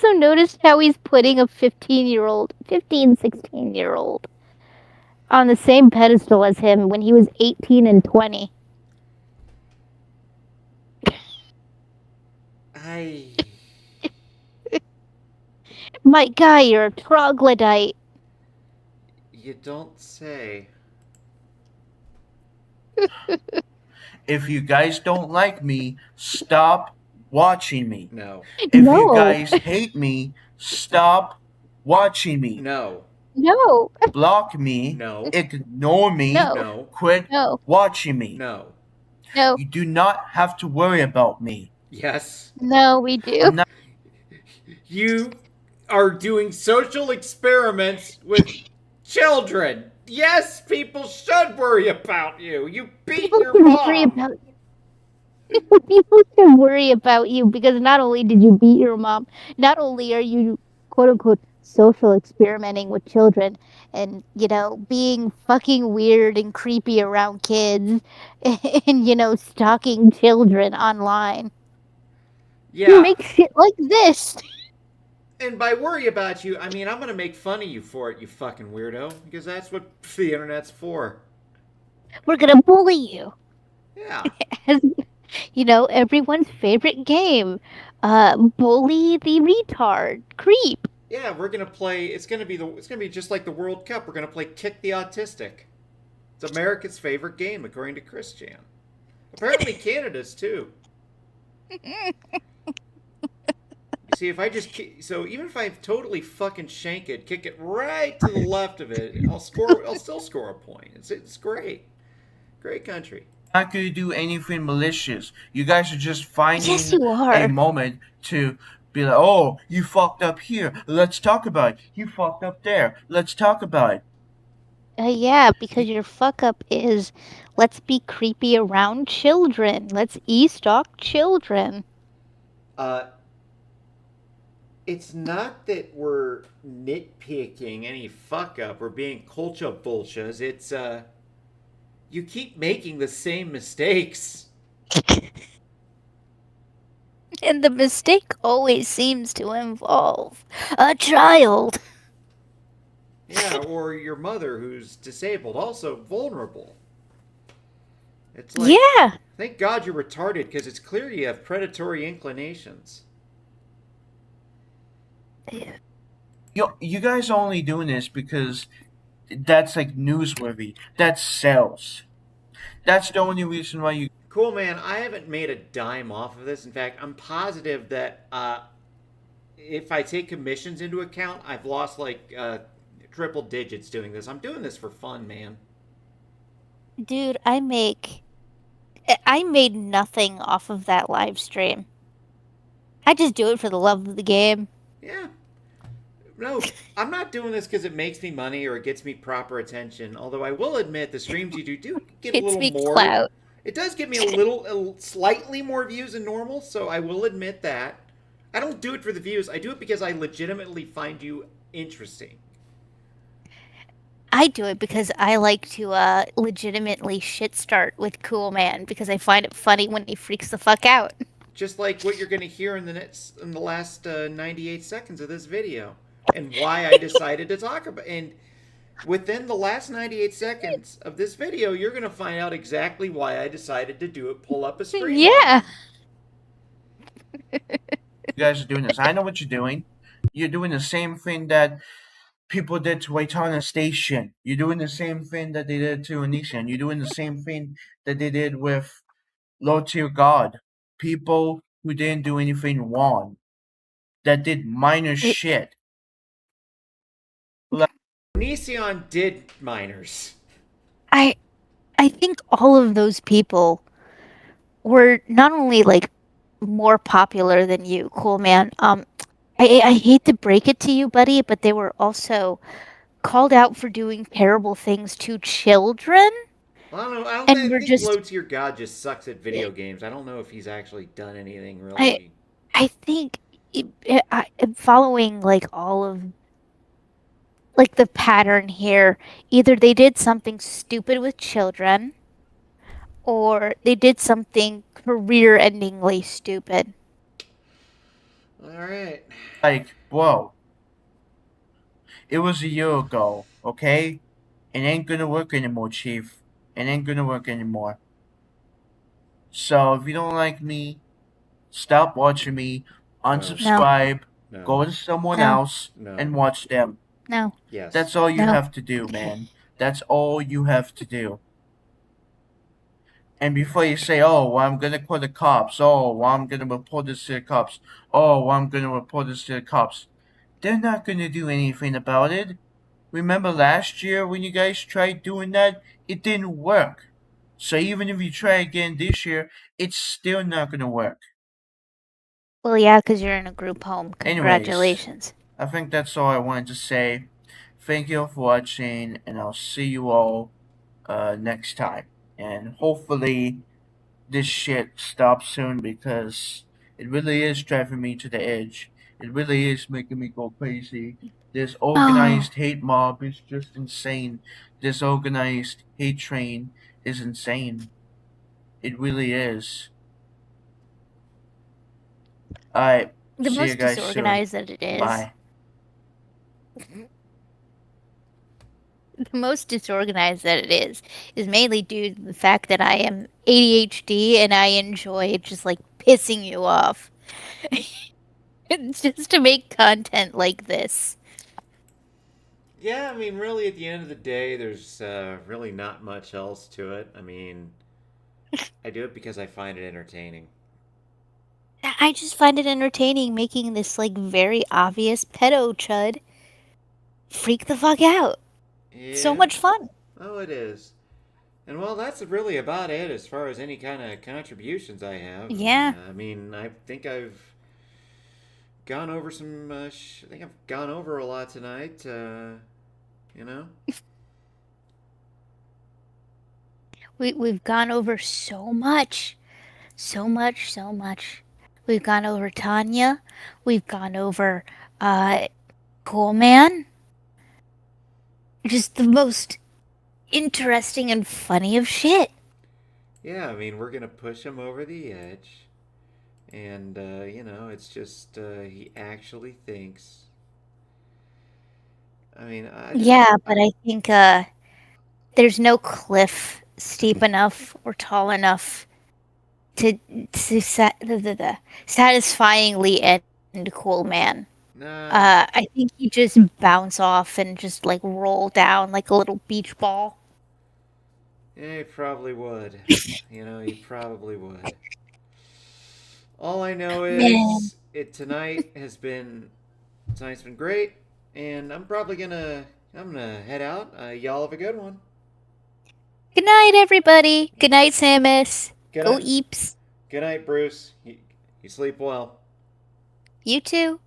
Speaker 16: Also noticed how he's putting a 16-year-old on the same pedestal as him when he was 18 and 20. My guy, you're a troglodyte.
Speaker 1: You don't say.
Speaker 11: If you guys don't like me, stop watching me.
Speaker 1: No.
Speaker 11: If you guys hate me, stop watching me.
Speaker 1: No.
Speaker 16: No.
Speaker 11: Block me.
Speaker 1: No.
Speaker 11: Ignore me.
Speaker 1: No.
Speaker 11: Quit watching me.
Speaker 1: No.
Speaker 16: No.
Speaker 11: You do not have to worry about me.
Speaker 1: Yes.
Speaker 16: No, we do.
Speaker 1: You are doing social experiments with children. Yes, people should worry about you. You beat your mom.
Speaker 16: People should worry about you because not only did you beat your mom, not only are you quote unquote social experimenting with children and, being fucking weird and creepy around kids and, stalking children online.
Speaker 1: Yeah.
Speaker 16: You make shit like this.
Speaker 1: And by worry about you, I mean I'm gonna make fun of you for it, you fucking weirdo, because that's what the internet's for.
Speaker 16: We're gonna bully you.
Speaker 1: Yeah.
Speaker 16: As, everyone's favorite game. Bully the retard. Creep.
Speaker 1: Yeah, we're gonna play. It's gonna be just like the World Cup. We're gonna play Kick the Autistic. It's America's favorite game, according to Chris Chan. Apparently Canada's too. You see, if I just even if I totally fucking shank it, kick it right to the left of it, I'll still score a point. It's great, great country.
Speaker 11: Not going to do anything malicious. You guys are just finding
Speaker 16: Yes, you are.
Speaker 11: a moment to be like, oh, you fucked up here. Let's talk about it. You fucked up there. Let's talk about it.
Speaker 16: Yeah, because your fuck up is let's be creepy around children. Let's e-stalk children.
Speaker 1: It's not that we're nitpicking any fuck up or being culture bullshits. It's you keep making the same mistakes.
Speaker 16: And the mistake always seems to involve a child.
Speaker 1: Yeah, or your mother who's disabled, also vulnerable. It's like,
Speaker 16: yeah.
Speaker 1: Thank God you're retarded because it's clear you have inclinations.
Speaker 11: You guys are only doing this because that's like newsworthy. That sells. That's the only reason why you.
Speaker 1: Cool, man. I haven't made a dime off of this. In fact, I'm positive that if I take commissions into account, I've lost like triple digits doing this. I'm doing this for fun, man.
Speaker 16: Dude, I made nothing off of that live stream. I just do it for the love of the game.
Speaker 1: Yeah. No, I'm not doing this because it makes me money or it gets me proper attention. Although I will admit, the streams you do get a little more.
Speaker 16: Clout.
Speaker 1: It does give me a slightly more views than normal, so I will admit that. I don't do it for the views. I do it because I legitimately find you interesting.
Speaker 16: I do it because I like to legitimately shit start with Coolman because I find it funny when he freaks the fuck out.
Speaker 1: Just like what you're going to hear in the last 98 seconds of this video. And why I decided to talk about. And within the last 98 seconds of this video, you're going to find out exactly why I decided to do it. Pull up a screen.
Speaker 16: Yeah.
Speaker 11: You guys are doing this. I know what you're doing. You're doing the same thing that people did to Waitana Station. You're doing the same thing that they did to Anisha. You're doing the same thing that they did with Low Tier God. People who didn't do anything wrong. That did minor shit.
Speaker 1: Onision did minors.
Speaker 16: I think all of those people were not only like more popular than you, Coolman. I hate to break it to you, buddy, but they were also called out for doing terrible things to children.
Speaker 1: Well, I think Low Tier God just sucks at video games. I don't know if he's actually done anything really.
Speaker 16: I think I'm following like all of like the pattern here. Either they did something stupid with children, or they did something career-endingly stupid.
Speaker 1: All right.
Speaker 11: Like, bro, it was a year ago, okay? It ain't gonna work anymore, Chief. It ain't gonna work anymore. So if you don't like me, stop watching me, unsubscribe,
Speaker 1: No.
Speaker 11: go to someone
Speaker 16: No.
Speaker 11: else,
Speaker 1: No.
Speaker 11: and watch them.
Speaker 16: No.
Speaker 1: Yes.
Speaker 11: That's all you
Speaker 16: No.
Speaker 11: have to do, man. That's all you have to do. And before you say, oh, well, I'm going to call the cops. Oh, well, I'm going to report this to the cops. Oh, well, I'm going to report this to the cops. They're not going to do anything about it. Remember last year when you guys tried doing that? It didn't work. So even if you try again this year, it's still not going to work.
Speaker 16: Well, yeah, because you're in a group home.
Speaker 11: Anyways,
Speaker 16: Congratulations.
Speaker 11: I think that's all I wanted to say. Thank you all for watching, and I'll see you all next time. And hopefully this shit stops soon, because it really is driving me to the edge. It really is making me go crazy. This organized hate mob is just insane. This organized hate train is insane. It really is. Alright,
Speaker 16: The
Speaker 11: see you
Speaker 16: most
Speaker 11: guys
Speaker 16: disorganized
Speaker 11: soon.
Speaker 16: that it is.
Speaker 11: Bye.
Speaker 16: The most disorganized that it is mainly due to the fact that I am ADHD and I enjoy just like pissing you off. Just to make content like this.
Speaker 1: Yeah, I mean, really, at the end of the day, there's really not much else to it. I mean, I do it because I find it entertaining.
Speaker 16: I just find it entertaining making this like very obvious pedo chud freak the fuck out.
Speaker 1: Yeah.
Speaker 16: So much fun.
Speaker 1: Oh, it is. And well, that's really about it as far as any kind of contributions I have.
Speaker 16: Yeah.
Speaker 1: I mean, I think I've gone over some. I think I've gone over a lot tonight. You know.
Speaker 16: We've gone over so much. We've gone over Tanya. We've gone over Coolman. Just the most interesting and funny of shit.
Speaker 1: Yeah, I mean, we're gonna push him over the edge, and you know, it's just he actually thinks. I mean,
Speaker 16: Yeah, but I think there's no cliff steep enough or tall enough to satisfyingly end Coolman. I think he just bounce off and just like roll down like a little beach ball.
Speaker 1: Yeah, he probably would. You know, he probably would. All I know is tonight's been great, and I'm gonna head out. Y'all have a good one.
Speaker 16: Good night, everybody. Good night, Samus.
Speaker 1: Good
Speaker 16: Go
Speaker 1: night.
Speaker 16: Eeps.
Speaker 1: Good night, Bruce. You sleep well.
Speaker 16: You too.